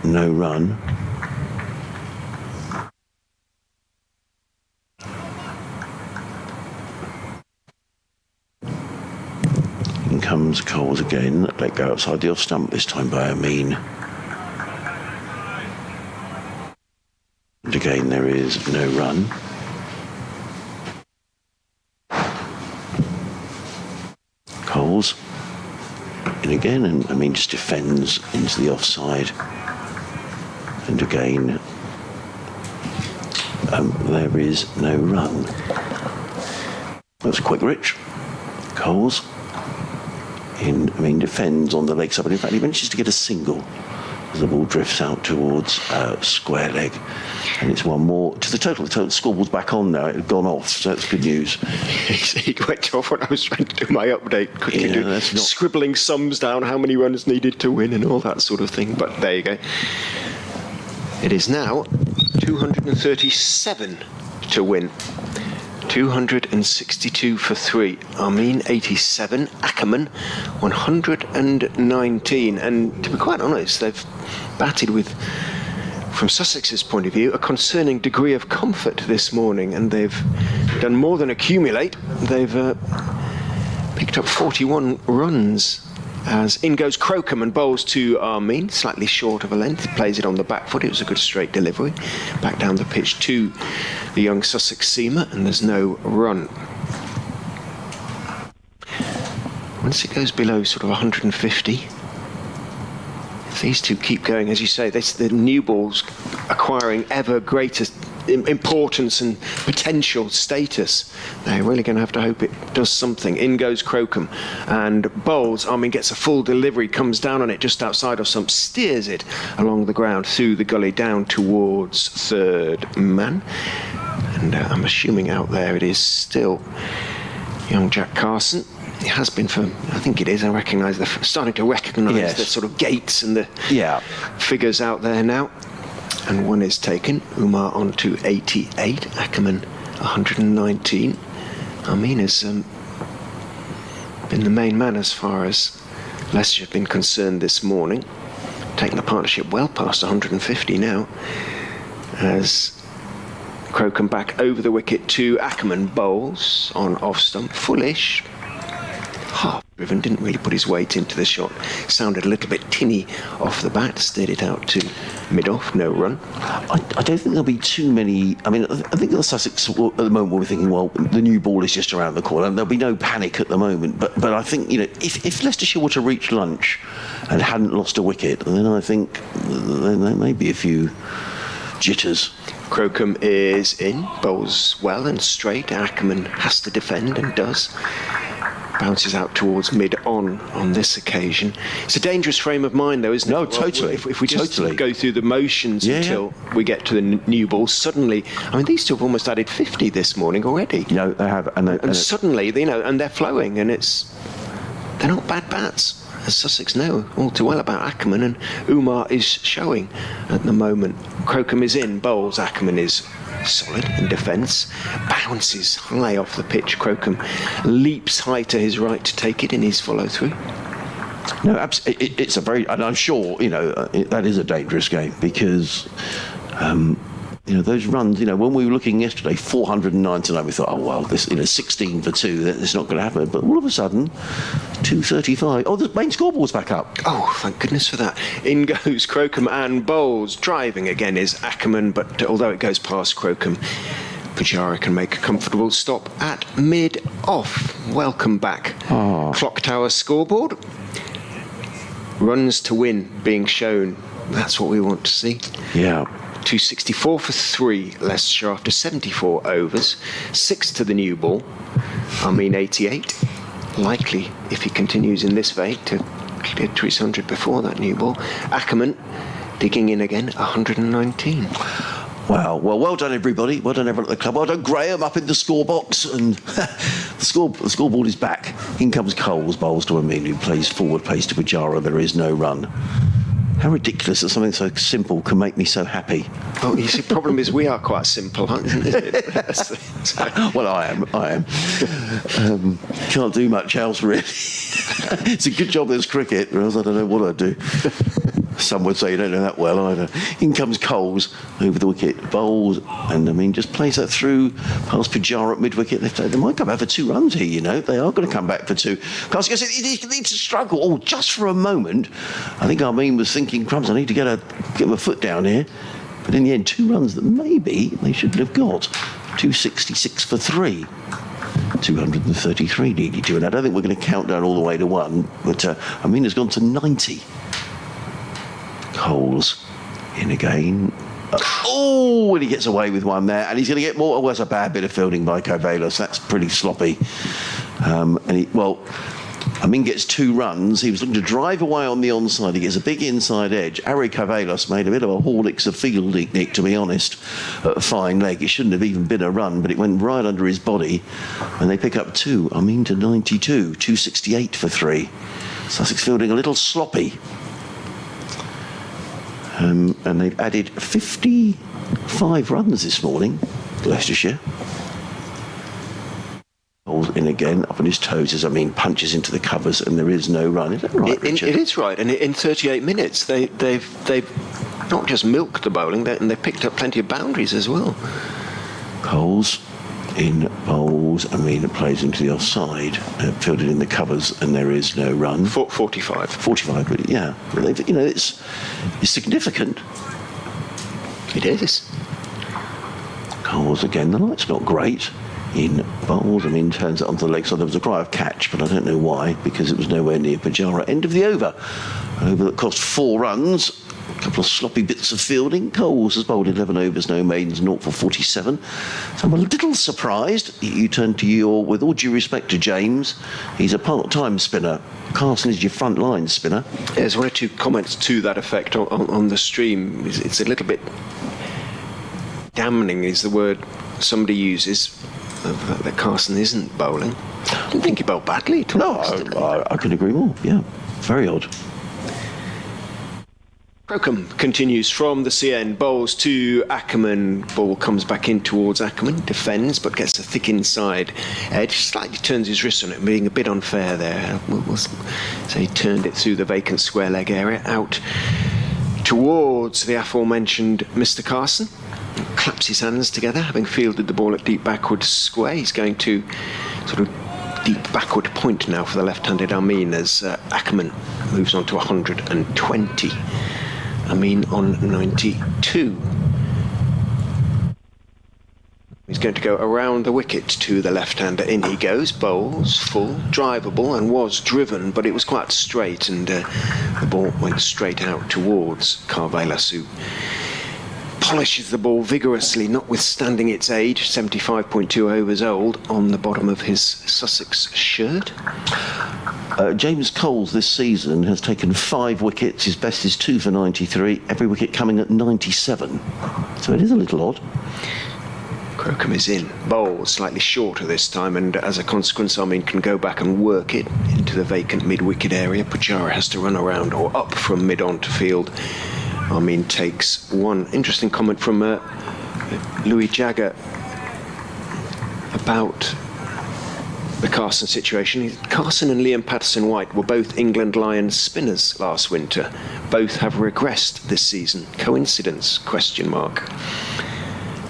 no run. In comes Coles again, let go outside the off stump, this time by Amin. And again there is no run. Coles in again, and I mean just defends into the offside, and again there is no run. That's quick, Rich. Coles in, I mean defends on the leg side, but in fact he manages to get a single as the ball drifts out towards square leg, and it's one more to the total. The total scoreboard's back on now. It had gone off, so that's good news. It went off when I was trying to do my update, quickly scribbling sums down, how many runs needed to win and all that sort of thing, but there you go. It is now 237 to win. 262 for 3. Armin 87, Ackerman 119, and to be quite honest, they've batted with, from Sussex's point of view, a concerning degree of comfort this morning, and they've done more than accumulate. They've picked up 41 runs. As in goes Crocombe and bowls to Armin, slightly short of a length, plays it on the back foot. It was a good straight delivery. Back down the pitch to the young Sussex seamer, and there's no run. Once it goes below sort of 150, if these two keep going, as you say, the new ball's acquiring ever greater importance and potential status. They're really going to have to hope it does something. In goes Crocombe and bowls. Armin gets a full delivery, comes down on it just outside of stump, steers it along the ground through the gully down towards third man. And I'm assuming out there it is still young Jack Carson It has been for, I think it is. I recognise starting to recognise Yes. the sort of gates and the Yeah. figures out there now. And one is taken. Umar on to 88. Ackerman 119. Amin has been the main man as far as Leicestershire have been concerned this morning. Taking the partnership well past 150 now. As Crocombe back over the wicket to Ackerman, bowls on off stump, fullish. Half driven, didn't really put his weight into the shot. Sounded a little bit tinny off the bat, steered it out to mid-off, no run. I don't think there'll be too many. I mean, I think the Sussex at the moment we're thinking, well, the new ball is just around the corner, and there'll be no panic at the moment. But I think, you know, if Leicestershire were to reach lunch and hadn't lost a wicket, then I think there may be a few jitters. Crocombe is in, bowls well and straight. Ackerman has to defend and does. Bounces out towards mid-on this occasion. It's a dangerous frame of mind, though, isn't it? No, totally. If we just Totally. go through the motions until we get to the new ball, suddenly, I mean, these two have almost added 50 this morning already. You know, they have, and Suddenly, you know, and they're flowing, and they're not bad bats, as Sussex know all too well about Ackerman, and Umar is showing at the moment. Crocombe is in, bowls. Ackerman is solid in defence, bounces high off the pitch. Crocombe leaps high to his right to take it in his follow-through. No, it's a very, and I'm sure, you know, that is a dangerous game because, you know, those runs, you know, when we were looking yesterday, 499, we thought, oh, well, this, you know, 16 for 2, that's not going to happen. But all of a sudden, 235. Oh, the main scoreboard's back up. Oh, thank goodness for that. In goes Crocombe and bowls. Driving again is Ackerman, but although it goes past Crocombe, Pujara can make a comfortable stop at mid-off. Welcome back. Clock Tower scoreboard. Runs to win being shown. That's what we want to see. Yeah. 264 for 3, Leicestershire after 74 overs. 6 to the new ball. Amin 88. Likely, if he continues in this vein, to clear 300 before that new ball. Ackerman digging in again, 119. Wow. Well done, everybody. Well done, everyone at the club. Well done, Graham, up in the score box. And the scoreboard is back. In comes Coles, bowls to Amin, who plays forward, plays to Pujara. There is no run. How ridiculous that something so simple can make me so happy. Oh, you see, the problem is we are quite simple, isn't it? Well, I am. Can't do much else, really. It's a good job there's cricket, or else I don't know what I'd do. Some would say you don't know that well either. In comes Coles over the wicket, bowls, and I mean, just plays that through past Pujara at mid-wicket. They might come back for 2 runs here, you know. They are going to come back for 2. Because it needs to struggle. Oh, just for a moment, I think Amin was thinking, crumbs, I need to get my foot down here. But in the end, 2 runs that maybe they shouldn't have got. 266 for 3. 233 needed to. And I don't think we're going to count down all the way to 1. But Amin has gone to 90. Coles in again. Oh, and he gets away with one there, and he's going to get more. Oh, that's a bad bit of fielding by Covalis. That's pretty sloppy. Amin gets 2 runs. He was looking to drive away on the onside. He gets a big inside edge. Ari Covalis made a bit of a Horlicks of fielding, Nick, to be honest, at a fine leg. It shouldn't have even been a run, but it went right under his body, and they pick up 2. Amin to 92, 268 for 3. Sussex fielding a little sloppy. And they've added 55 runs this morning, Leicestershire. Bowls in again, up on his toes as Amin punches into the covers, and there is no run. Is that right, Richard? It is right, and in 38 minutes they've not just milked the bowling, and they've picked up plenty of boundaries as well. Coles in bowls. Amin plays into the offside, fielded in the covers, and there is no run. 45. 45, but yeah, you know, it's significant. It is. Coles again. The light's not great. In bowls, Amin turns it onto the leg side. There was a cry of catch, but I don't know why, because it was nowhere near Pujara. End of the over. An over that cost 4 runs. A couple of sloppy bits of fielding. Coles has bowled 11 overs, no maidens, 0 for 47. So I'm a little surprised. You turn to with all due respect to James, he's a part-time spinner. Carson is your front line spinner. There's 1 or 2 comments to that effect on the stream. It's a little bit damning is the word somebody uses. that Carson isn't bowling. I didn't think he bowled badly. No, I could agree more. Yeah, very odd. Crocombe continues from the CN, bowls to Ackerman. Ball comes back in towards Ackerman, defends but gets a thick inside edge, slightly turns his wrist on it, being a bit unfair there. So he turned it through the vacant square leg area out towards the aforementioned Mr. Carson. Claps his hands together, having fielded the ball at deep backward square. He's going to sort of deep backward point now for the left-handed Amin as Ackerman moves on to 120. Amin on 92. He's going to go around the wicket to the left-hander. In he goes, bowls, full, drivable, and was driven, but it was quite straight, and the ball went straight out towards Carvelas, who polishes the ball vigorously, notwithstanding its age, 75.2 overs old, on the bottom of his Sussex shirt. James Coles this season has taken 5 wickets. His best is 2 for 93. Every wicket coming at 97. So it is a little odd. Crocombe is in. Bowl slightly shorter this time, and as a consequence, Amin can go back and work it into the vacant mid-wicket area. Pujara has to run around or up from mid-on to field. Amin takes one. Interesting comment from Louis Jagger about the Carson situation. Carson and Liam Patterson-White were both England Lions spinners last winter. Both have regressed this season. Coincidence? Question mark.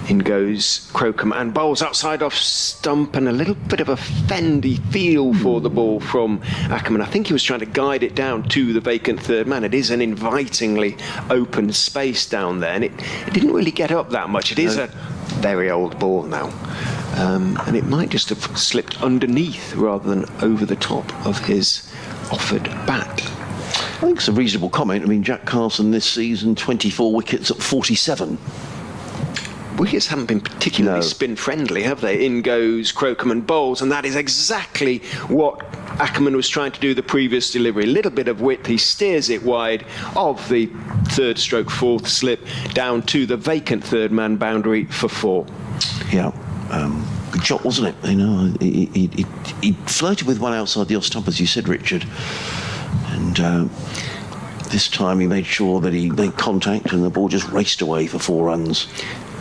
In goes Crocombe and bowls outside off stump, and a little bit of a fendy feel for the ball from Ackerman. I think he was trying to guide it down to the vacant third man. It is an invitingly open space down there, and it didn't really get up that much. It is a very old ball now. And it might just have slipped underneath rather than over the top of his offered bat. I think it's a reasonable comment. I mean, Jack Carson this season, 24 wickets at 47. Wickets haven't been particularly spin-friendly, have they? In goes Crocombe and bowls, and that is exactly what Ackerman was trying to do the previous delivery. A little bit of width, he steers it wide of the third stroke fourth slip down to the vacant third man boundary for 4. Yeah. Good shot, wasn't it? You know, he flirted with one outside the off stump, as you said, Richard. And this time he made sure that he made contact, and the ball just raced away for 4 runs.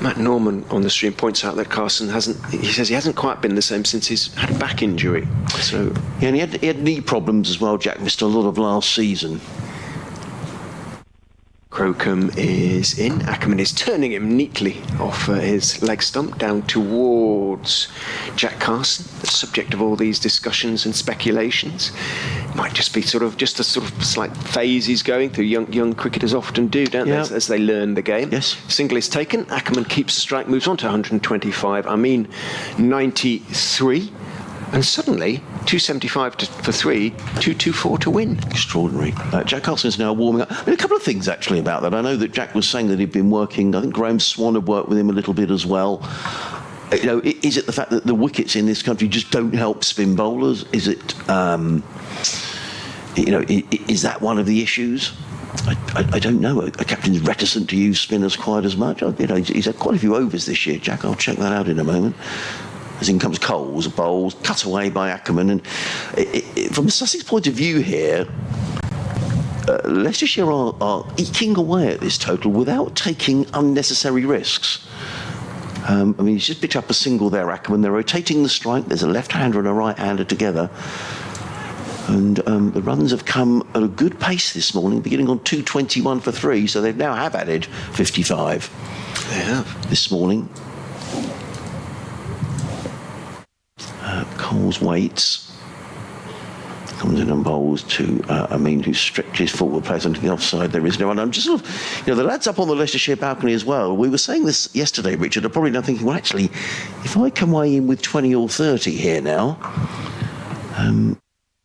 Matt Norman on the stream points out that Carson he says he hasn't quite been the same since he's had a back injury. So yeah, and he had knee problems as well. Jack missed a lot of last season. Crocombe is in. Ackerman is turning him neatly off his leg stump down towards Jack Carson, the subject of all these discussions and speculations. Might just be just a sort of slight phase he's going through. Young cricketers often do, don't they, as they learn the game. Yes. Single is taken. Ackerman keeps the strike, moves on to 125. 93. And suddenly, 275 for 3, 224 to win. Extraordinary. Jack Carson is now warming up. I mean, a couple of things actually about that. I know that Jack was saying that he'd been working, I think Graham Swan had worked with him a little bit as well. You know, is it the fact that the wickets in this country just don't help spin bowlers? Is it, is that one of the issues? I don't know. A captain's reticent to use spinners quite as much. He's had quite a few overs this year, Jack. I'll check that out in a moment. As in comes Coles, bowls, cut away by Ackerman. And from a Sussex point of view here, Leicestershire are eking away at this total without taking unnecessary risks. He's just picked up a single there, Ackerman. They're rotating the strike. There's a left-hander and a right-hander together. And the runs have come at a good pace this morning, beginning on 221 for 3, so they now have added 55. They have. This morning. Coles waits, comes in and bowls to Amin, who stretches forward, plays onto the offside. There is no one. I'm just sort of, the lads up on the Leicestershire balcony as well. We were saying this yesterday, Richard. Are probably now thinking, well, actually, if I come away in with 20 or 30 here now,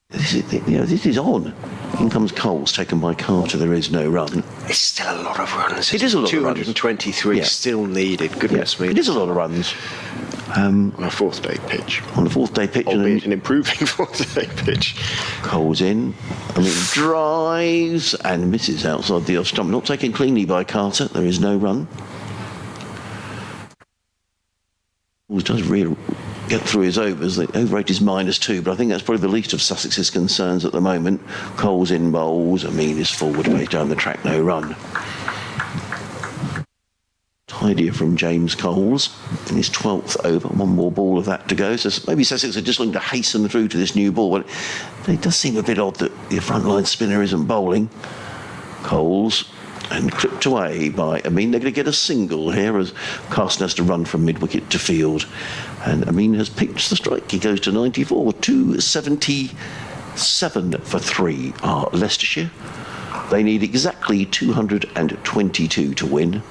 this is on. In comes Coles, taken by Carter. There is no run. It's still a lot of runs. It is a lot of runs. 223 still needed. Goodness me. It is a lot of runs. On a fourth-day pitch. On a fourth-day pitch. Albeit an improving fourth-day pitch. Coles in. Drives and misses outside the off stump. Not taken cleanly by Carter. There is no run. Coles does get through his overs. The over rate is -2, but I think that's probably the least of Sussex's concerns at the moment. Coles in bowls, Amin is forward, away down the track, no run. Tidier from James Coles in his 12th over, one more ball of that to go. So maybe Sussex are just looking to hasten through to this new ball, but it does seem a bit odd that the frontline spinner isn't bowling. Coles, and clipped away by Amin. They're going to get a single here as Carson has to run from mid-wicket to field. And Amin has picked the strike. He goes to 94. 277 for 3 are Leicestershire. They need exactly 222 to win.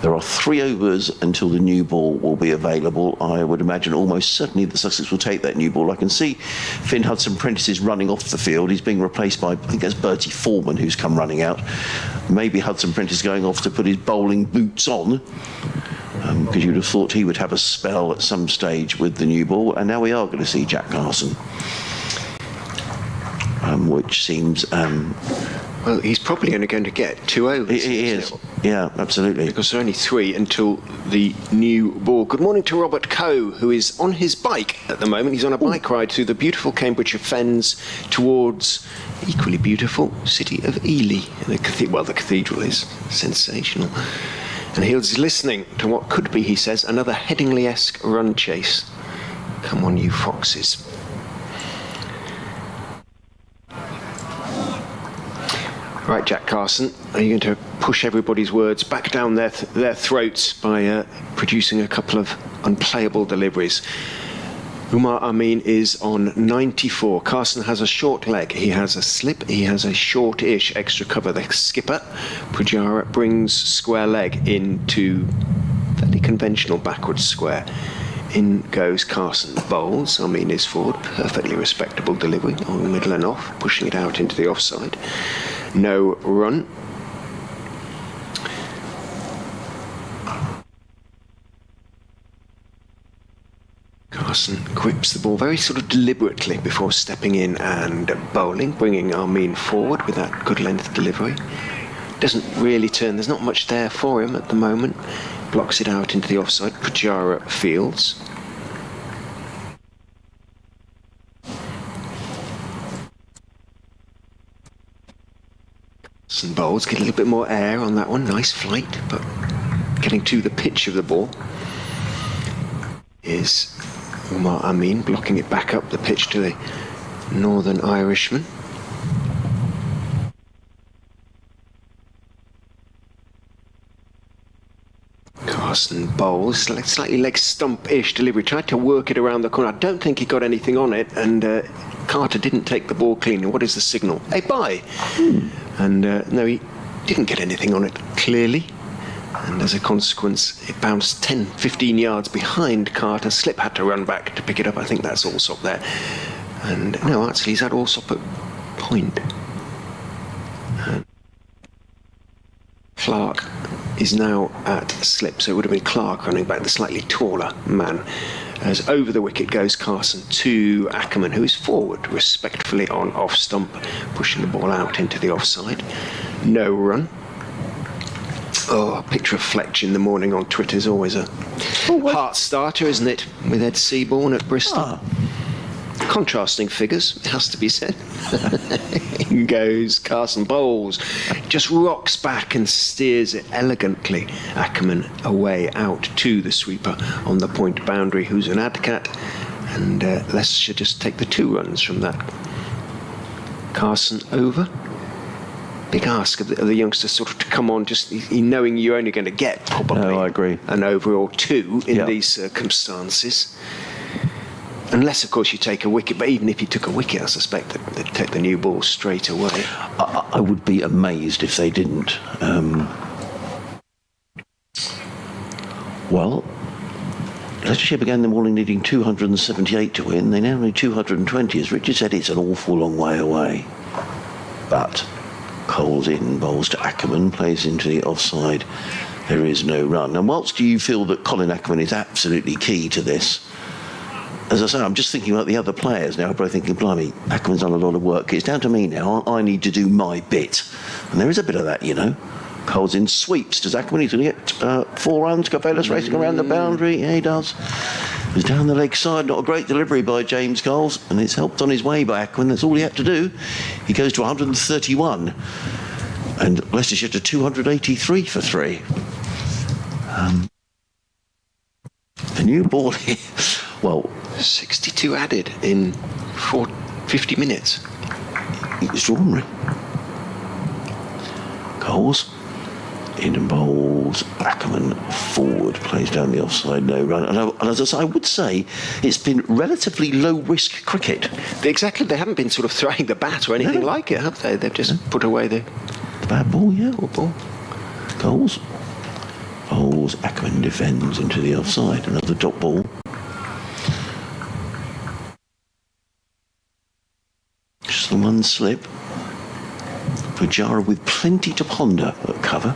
There are 3 overs until the new ball will be available. I would imagine almost certainly that Sussex will take that new ball. I can see Finn Hudson-Prentice is running off the field. He's being replaced by, I think that's Bertie Foreman, who's come running out. Maybe Hudson-Prentice going off to put his bowling boots on, because you'd have thought he would have a spell at some stage with the new ball. And now we are going to see Jack Carson, which seems... well, he's probably only going to get 2 overs. He is. Yeah, absolutely. Because there are only 3 until the new ball. Good morning to Robert Coe, who is on his bike at the moment. He's on a bike ride through the beautiful Cambridgeshire Fens towards equally beautiful city of Ely. The cathedral is sensational. And he's listening to what could be, he says, another Headingley-esque run chase. Come on, you foxes. Right, Jack Carson, are you going to push everybody's words back down their throats by producing a couple of unplayable deliveries? Umar Amin is on 94. Carson has a short leg. He has a slip. He has a short-ish extra cover. The skipper, Pujara, brings square leg into fairly conventional backwards square. In goes Carson. Bowls. Amin is forward. Perfectly respectable delivery on the middle and off, pushing it out into the offside. No run. Carson grips the ball very sort of deliberately before stepping in and bowling, bringing Amin forward with that good length delivery. Doesn't really turn, there's not much there for him at the moment. Blocks it out into the offside. Pujara fields. Some bowls get a little bit more air on that one. Nice flight, but getting to the pitch of the ball is Umar Amin, blocking it back up the pitch to the Northern Irishman. Carson bowls, slightly leg stump-ish delivery. Tried to work it around the corner. I don't think he got anything on it, and Carter didn't take the ball cleanly. What is the signal? A bye. And no, he didn't get anything on it, clearly. And as a consequence, it bounced 10, 15 yards behind Carter. Slip had to run back to pick it up. I think that's Allsop there. And no, actually, he's at Allsop at point. And Clark is now at slip, so it would have been Clark running back, the slightly taller man. As over the wicket goes Carson to Ackerman, who is forward respectfully on off stump, pushing the ball out into the offside. No run. Oh, a picture of Fletch in the morning on Twitter is always a heart starter, isn't it? With Ed Seaborn at Bristol. Contrasting figures, it has to be said. In goes Carson, bowls, just rocks back and steers it elegantly. Ackerman away out to the sweeper on the point boundary, who's an Adcat, and Leicestershire just take the 2 runs from that. Carson over. Big ask of the youngsters sort of to come on, just knowing you're only going to get probably I agree. an over or 2 in these circumstances. Unless, of course, you take a wicket. But even if you took a wicket, I suspect that they'd take the new ball straight away. I would be amazed if they didn't. Well, Leicestershire began the morning needing 278 to win. They now need 220. As Richard said, it's an awful long way away. But Coles in, bowls to Ackerman, plays into the offside. There is no run. And whilst you feel that Colin Ackerman is absolutely key to this, as I say, I'm just thinking about the other players now, but I'm thinking, blimey, Ackerman's done a lot of work. It's down to me now. I need to do my bit. And there is a bit of that, you know. Coles in sweeps. Does Ackerman, he's going to get 4 runs? Cafellas racing around the boundary. Yeah, he does. It was down the leg side, not a great delivery by James Coles, and it's helped on his way by Ackerman. That's all he had to do. He goes to 131, and Leicestershire to 283 for 3. The new ball here, well, 62 added in 50 minutes. Extraordinary. Coles in and bowls. Ackerman forward, plays down the offside, no run. And as I would say, it's been relatively low risk cricket. Exactly, they haven't been sort of throwing the bat or anything like it, have they? They've just put away the bad ball, yeah. Poor ball. Coles bowls. Ackerman defends into the offside. Another dot ball. Just the one slip. Pujara with plenty to ponder at cover.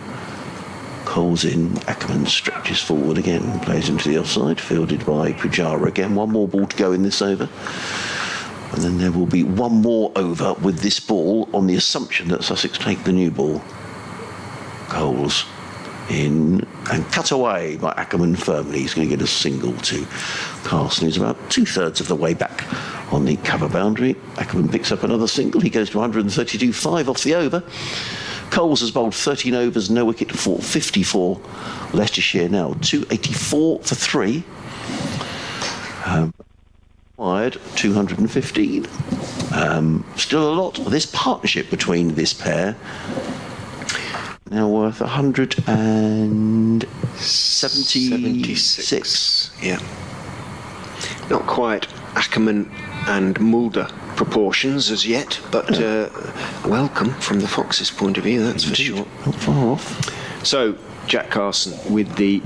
Coles in, Ackerman stretches forward again, plays into the offside, fielded by Pujara again. One more ball to go in this over. And then there will be one more over with this ball on the assumption that Sussex take the new ball. Coles in and cut away by Ackerman firmly. He's going to get a single to Carson, who's about 2/3 of the way back on the cover boundary. Ackerman picks up another single. He goes to 132, 5 off the over. Coles has bowled 13 overs, no wicket for 54. Leicestershire now 284 for 3. Wired 215. Still a lot. This partnership between this pair now worth 176. Yeah. Not quite Ackerman and Mulder proportions as yet, but welcome from the Foxes' point of view, that's for sure. Not far off. So, Jack Carson with the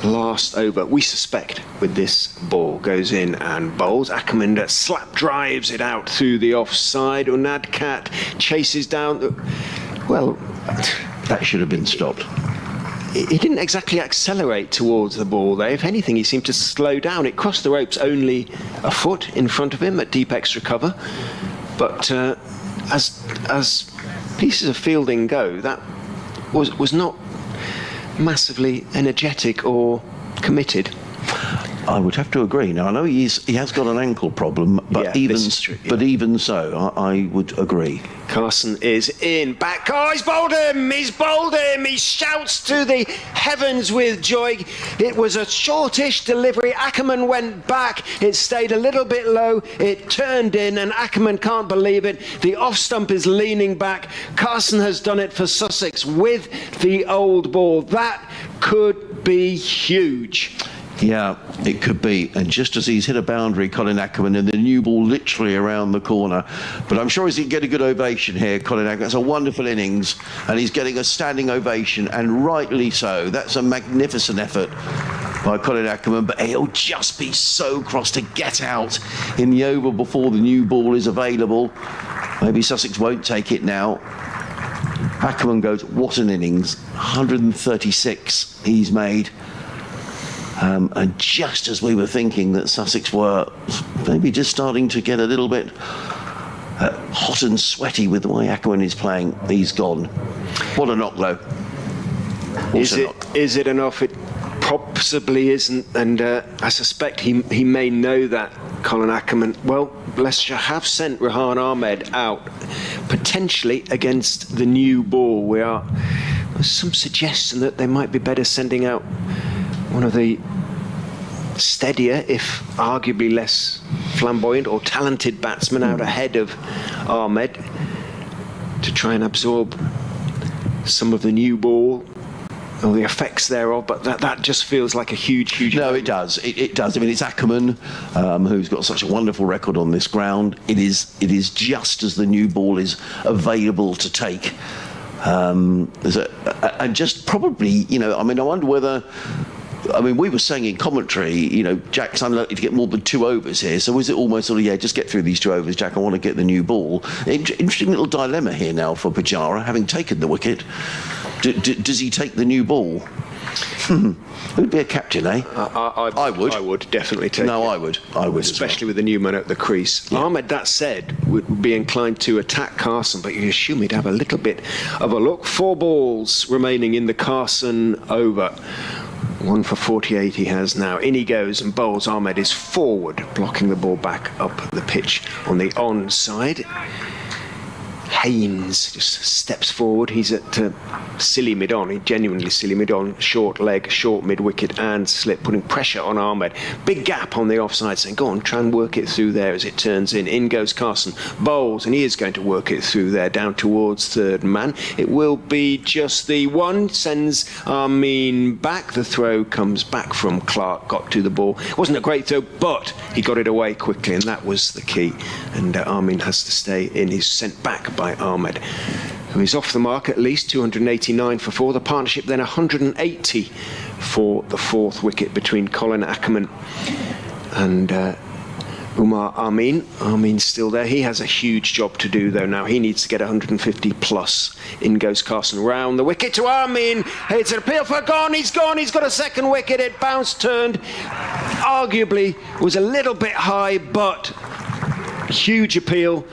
last over, we suspect, with this ball, goes in and bowls. Ackerman slap drives it out through the offside. Unadkat chases down. Well, that should have been stopped. He didn't exactly accelerate towards the ball there. If anything, he seemed to slow down. It crossed the ropes only a foot in front of him at deep extra cover. But as pieces of fielding go, that was not massively energetic or committed. I would have to agree. Now I know he has got an ankle problem, but even so, I would agree. Carson is in back. Oh, he's bowled him! He's bowled him! He shouts to the heavens with joy. It was a shortish delivery. Ackerman went back. It stayed a little bit low. It turned in, and Ackerman can't believe it. The off stump is leaning back. Carson has done it for Sussex with the old ball. That could be huge. Yeah, it could be. And just as he's hit a boundary, Colin Ackerman, and the new ball literally around the corner. But I'm sure he's going to get a good ovation here, Colin Ackerman. That's a wonderful innings, and he's getting a standing ovation, and rightly so. That's a magnificent effort by Colin Ackerman, but he'll just be so cross to get out in the over before the new ball is available. Maybe Sussex won't take it now. Ackerman goes, what an innings. 136 he's made. And just as we were thinking that Sussex were maybe just starting to get a little bit hot and sweaty with the way Ackerman is playing, he's gone. What a knock, though. Is it enough? It possibly isn't, and I suspect he may know that, Colin Ackerman. Well, Leicestershire have sent Rehan Ahmed out, potentially against the new ball. There's some suggestion that they might be better sending out one of the steadier, if arguably less flamboyant or talented batsmen out ahead of Ahmed to try and absorb some of the new ball or the effects thereof, but that just feels like a huge no, it does. It does. I mean, it's Ackerman who's got such a wonderful record on this ground. It is just as the new ball is available to take. And just probably, I wonder whether... we were saying in commentary, Jack's unlikely to get more than 2 overs here. So is it almost sort of, just get through these 2 overs, Jack, I want to get the new ball. Interesting little dilemma here now for Pujara, having taken the wicket. Does he take the new ball? Who'd be a captain, eh? I would. I would definitely take it. I would. Especially with the new man at the crease. Yeah. Ahmed, that said, would be inclined to attack Carson, but you assume he'd have a little bit of a look. 4 balls remaining in the Carson over. 1 for 48 he has now. In he goes and bowls. Ahmed is forward, blocking the ball back up the pitch on the onside. Haynes just steps forward. He's at silly mid-on. He genuinely silly mid-on. Short leg, short mid-wicket and slip, putting pressure on Ahmed. Big gap on the offside, saying, go on, try and work it through there as it turns in. In goes Carson. Bowls, and he is going to work it through there, down towards third man. It will be just the one. Sends Amin back. The throw comes back from Clark. Got to the ball. It wasn't a great throw, but he got it away quickly, and that was the key. And Amin has to stay in. He's sent back by Ahmed, who is off the mark at least. 289 for 4. The partnership then 180 for the fourth wicket between Colin Ackerman and Umar Amin. Amin's still there. He has a huge job to do though now. He needs to get 150 plus. In goes Carson round the wicket to Amin. It's an appeal for gone. He's gone. He's got a second wicket. It bounced, turned. Arguably was a little bit high, but huge appeal.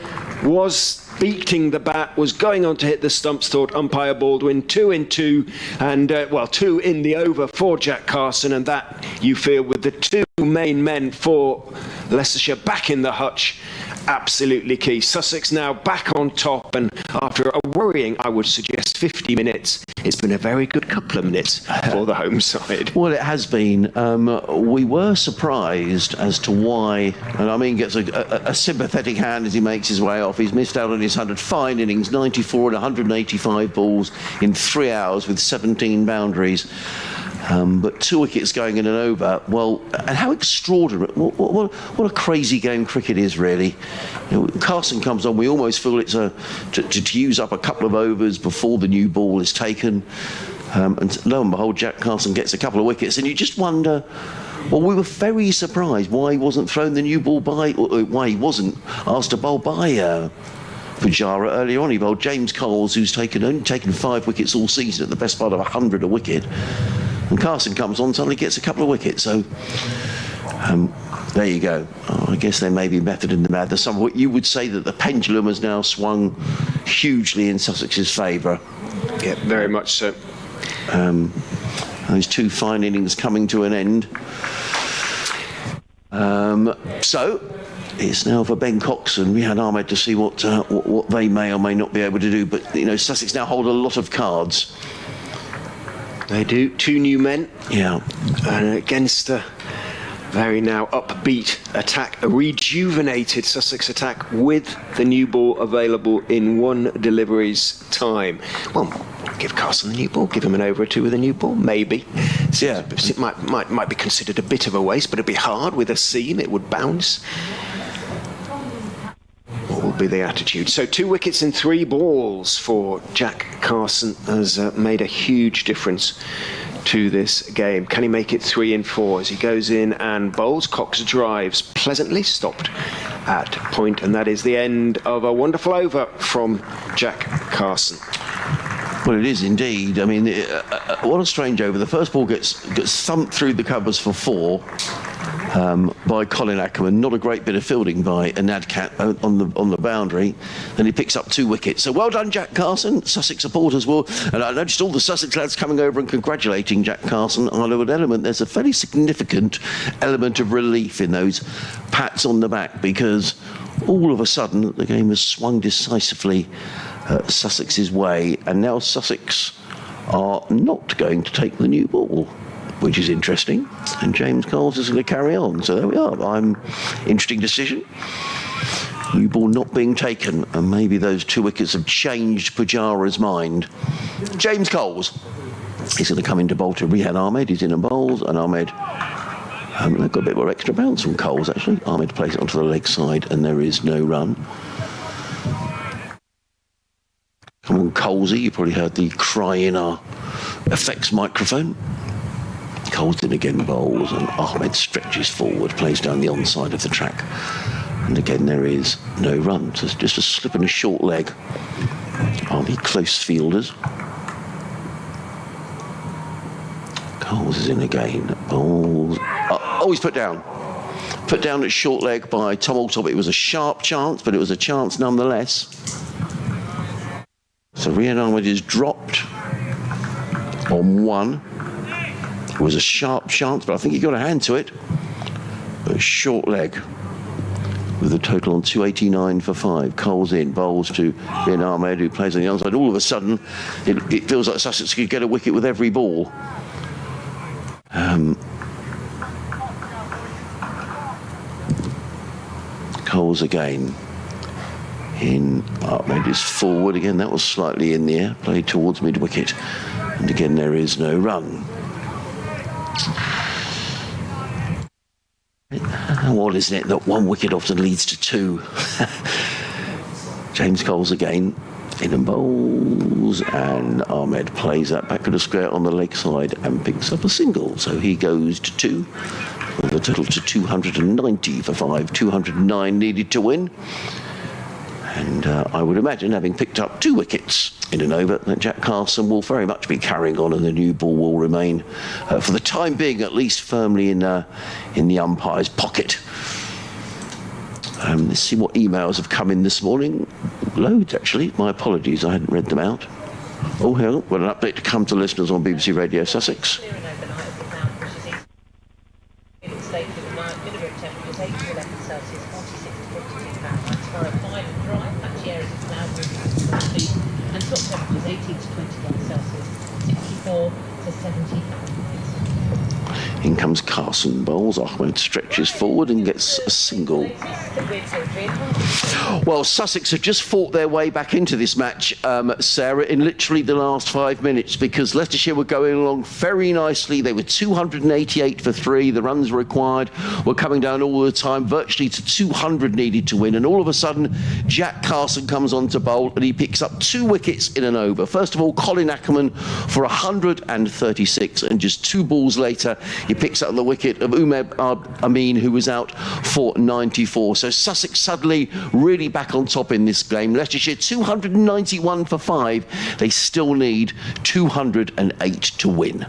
Was beating the bat, was going on to hit the stumps, thought umpire Baldwin. 2 in 2, and 2 in the over for Jack Carson, and that you feel with the two main men for Leicestershire back in the hutch, absolutely key. Sussex now back on top, and after a worrying, I would suggest, 50 minutes, it's been a very good couple of minutes for the home side. Well, it has been. We were surprised as to why, and I mean gets a sympathetic hand as he makes his way off. He's missed out on his 100 fine innings, 94 and 185 balls in 3 hours with 17 boundaries. But 2 wickets going in and over. Well, and how extraordinary, what a crazy game cricket is, really. You know, Carson comes on, we almost feel it's to use up a couple of overs before the new ball is taken. And lo and behold, Jack Carson gets a couple of wickets, and you just wonder, well, we were very surprised why he wasn't thrown the new ball by, or why he wasn't asked to bowl by Pujara earlier on. He bowled James Coles, who's only taken 5 wickets all season at the best part of 100 a wicket. And Carson comes on, suddenly gets a couple of wickets. So there you go. I guess there may be method in the madness. You would say that the pendulum has now swung hugely in Sussex's favour. Yeah, very much so. Those 2 fine innings coming to an end. So it's now for Ben Cox and Rihan Ahmed to see what they may or may not be able to do. But you know, Sussex now hold a lot of cards. They do. 2 new men. Yeah. And against a very now upbeat attack, a rejuvenated Sussex attack with the new ball available in 1 delivery's time. Well, give Carson the new ball, give him an over or 2 with a new ball, maybe. Yeah. It might be considered a bit of a waste, but it'd be hard with a seam, it would bounce. What will be the attitude? So 2 wickets in 3 balls for Jack Carson has made a huge difference to this game. Can he make it 3 in 4 as he goes in and bowls? Cox drives pleasantly, stopped at point, and that is the end of a wonderful over from Jack Carson. Well, it is indeed. I mean, what a strange over. The first ball gets thumped through the covers for 4 by Colin Ackerman. Not a great bit of fielding by Anadkat on the boundary. Then he picks up 2 wickets. So well done, Jack Carson. Sussex supporters will. And I noticed all the Sussex lads coming over and congratulating Jack Carson. Although there's a fairly significant element of relief in those pats on the back, because all of a sudden the game has swung decisively Sussex's way, and now Sussex are not going to take the new ball, which is interesting, and James Coles is going to carry on. So there we are. Interesting decision. New ball not being taken, and maybe those 2 wickets have changed Pujara's mind. James Coles is going to come into bowl to Rihan Ahmed. He's in and bowls, and Ahmed, they've got a bit more extra bounce from Coles actually. Ahmed plays it onto the leg side, and there is no run. Come on, Colesy, you probably heard the cry in our effects microphone. Coles in again, bowls, and Ahmed stretches forward, plays down the onside of the track. And again, there is no run. So it's just a slip and a short leg. Are the close fielders. Coles is in again, bowls. Oh, he's put down. Put down at short leg by Tom Alsop. It was a sharp chance, but it was a chance nonetheless. So Rihan Ahmed is dropped on 1. was a sharp chance, but I think he got a hand to it. A short leg with a total on 289 for 5. Cole's in, bowls to Ben Ahmed, who plays on the other side. All of a sudden, it feels like Sussex could get a wicket with every ball. Cole's again. In Ahmed is forward again. That was slightly in the air, played towards mid-wicket. And again, there is no run. Well, isn't it that one wicket often leads to two? James Cole's again. In and bowls, and Ahmed plays that back to the square on the leg side and picks up a single. So he goes to 2, with a total to 290 for 5. 209 needed to win. And I would imagine, having picked up 2 wickets in an over, that Jack Carson will very much be carrying on, and the new ball will remain, for the time being at least, firmly in the umpire's pocket. Let's see what emails have come in this morning. Loads, actually. My apologies, I hadn't read them out. Oh, hang on. Well, an update to come to listeners on BBC Radio Sussex. And top temperatures 18 to 21 Celsius, 64 to 70. In comes Carson, bowls. Ahmed stretches forward and gets a single. Well, Sussex have just fought their way back into this match, Sarah, in literally the last 5 minutes, because Leicestershire were going along very nicely. They were 288 for 3. The runs required were coming down all the time, virtually to 200 needed to win. And all of a sudden, Jack Carson comes on to bowl and he picks up 2 wickets in an over. First of all, Colin Ackerman for 136, and just 2 balls later, he picks up the wicket of Umed Amin, who was out for 94. So Sussex suddenly really back on top in this game. Leicestershire 291 for 5. They still need 208 to win.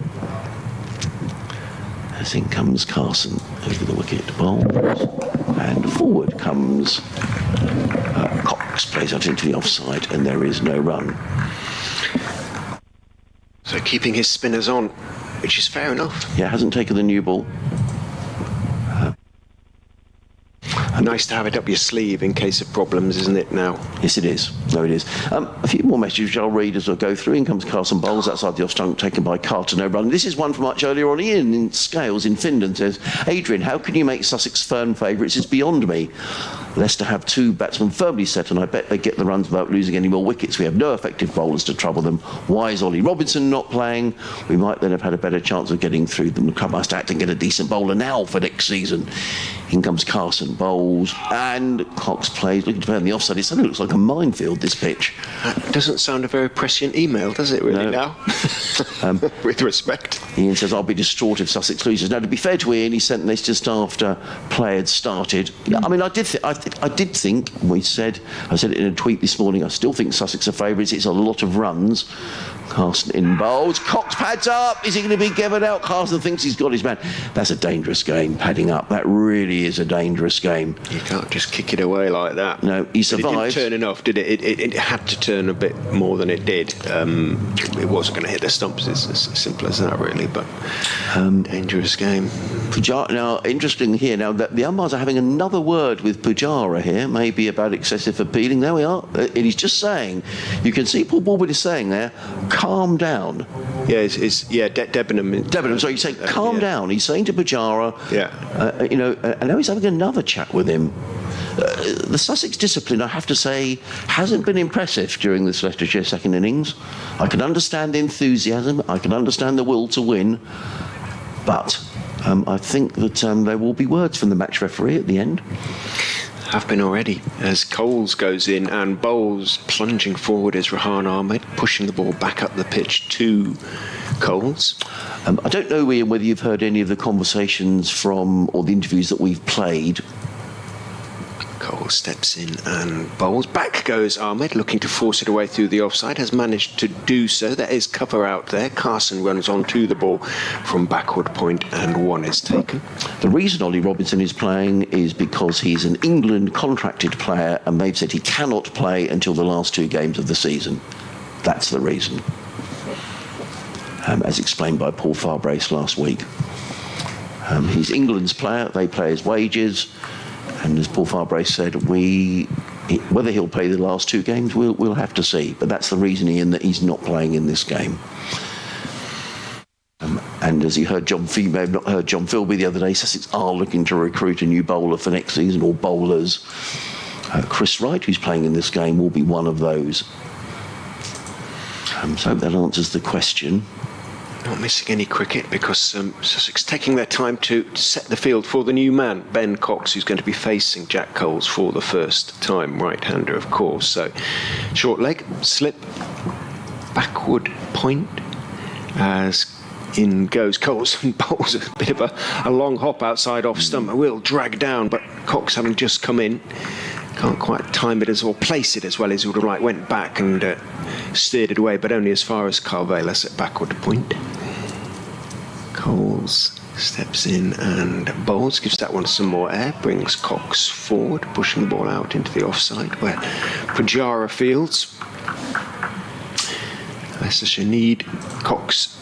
As in comes Carson over the wicket, bowls, and forward comes Cox, plays out into the offside, and there is no run. So keeping his spinners on, which is fair enough. Yeah, hasn't taken the new ball. Nice to have it up your sleeve in case of problems, isn't it, now? Yes, it is. No, it is. A few more messages I'll read as I go through. In comes Carson Bowles outside the off-stump, taken by Carter, no run. This is one from much earlier on. Ian in Scales in Finland says, Adrian, how can you make Sussex firm favourites? It's beyond me. Leicester have 2 batsmen firmly set, and I bet they get the runs without losing any more wickets. We have no effective bowlers to trouble them. Why is Ollie Robinson not playing? We might then have had a better chance of getting through them. The club must act and get a decent bowler now for next season. In comes Carson Bowles, and Cox plays, looking to play on the offside. It suddenly looks like a minefield, this pitch. That doesn't sound a very prescient email, does it, really, now? With respect. Ian says, I'll be distraught if Sussex loses. Now, to be fair to Ian, he sent this just after play had started. I mean, I did think, I said it in a tweet this morning, I still think Sussex are favourites. It's a lot of runs. Carson in bowls. Cox pads up. Is he going to be given out? Carson thinks he's got his man. That's a dangerous game, padding up. That really is a dangerous game. You can't just kick it away like that. No, he survived. It didn't turn enough, did it? It had to turn a bit more than it did. It wasn't going to hit the stumps. It's as simple as that, really. But dangerous game. Now, interesting here. Now, the umpires are having another word with Pujara here, maybe about excessive appealing. There we are. And he's just saying, you can see Paul Bulbert is saying there, calm down. Yeah, Debenham. Debenham, so he's saying, calm down. He's saying to Pujara, and now he's having another chat with him. The Sussex discipline, I have to say, hasn't been impressive during this Leicestershire second innings. I can understand the enthusiasm, I can understand the will to win, but I think that there will be words from the match referee at the end. Have been already, as Coles goes in and bowls plunging forward as Rehan Ahmed, pushing the ball back up the pitch to Coles. I don't know, Ian, whether you've heard any of the conversations from, or the interviews that we've played. Coles steps in and bowls. Back goes Ahmed, looking to force it away through the offside. Has managed to do so. There is cover out there. Carson runs onto the ball from backward point and 1 is taken. The reason Ollie Robinson is playing is because he's an England contracted player, and they've said he cannot play until the last 2 games of the season. That's the reason. as explained by Paul Farbrace last week. He's England's player, they play his wages, and as Paul Farbrace said, whether he'll play the last 2 games, we'll have to see, but that's the reasoning in that he's not playing in this game. And as you heard you may have not heard John Philby the other day, Sussex are looking to recruit a new bowler for next season, or bowlers. Chris Wright, who's playing in this game, will be one of those. So that answers the question. Not missing any cricket because Sussex taking their time to set the field for the new man, Ben Cox, who's going to be facing Jack Coles for the first time, right-hander, of course. So, short leg, slip, backward point, as in goes Coles and bowls a bit of a long hop outside off stump. Will drag down, but Cox, having just come in, can't quite time it or place it as well as he would have liked. Went back and steered it away, but only as far as Carvelas at backward point. Coles steps in and bowls, gives that one some more air, brings Cox forward, pushing the ball out into the offside where Pujara fields. Leicestershire need Cox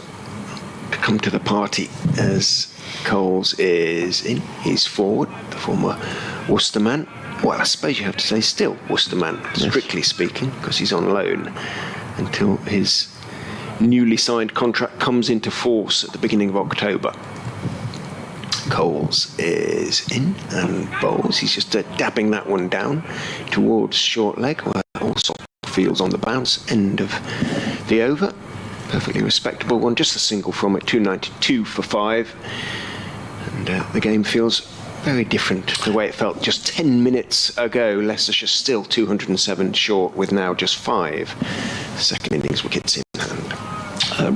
to come to the party as Coles is in. He's forward, the former Worcester man. Well, I suppose you have to say still Worcester man, strictly speaking, because he's on loan until his newly signed contract comes into force at the beginning of October. Coles is in and bowls. He's just dabbing that one down towards short leg, where also fields on the bounce. End of the over. Perfectly respectable one. Just a single from it. 292 for 5. And the game feels very different to the way it felt just 10 minutes ago. Leicestershire still 207 short with now just 5 second innings wickets in hand.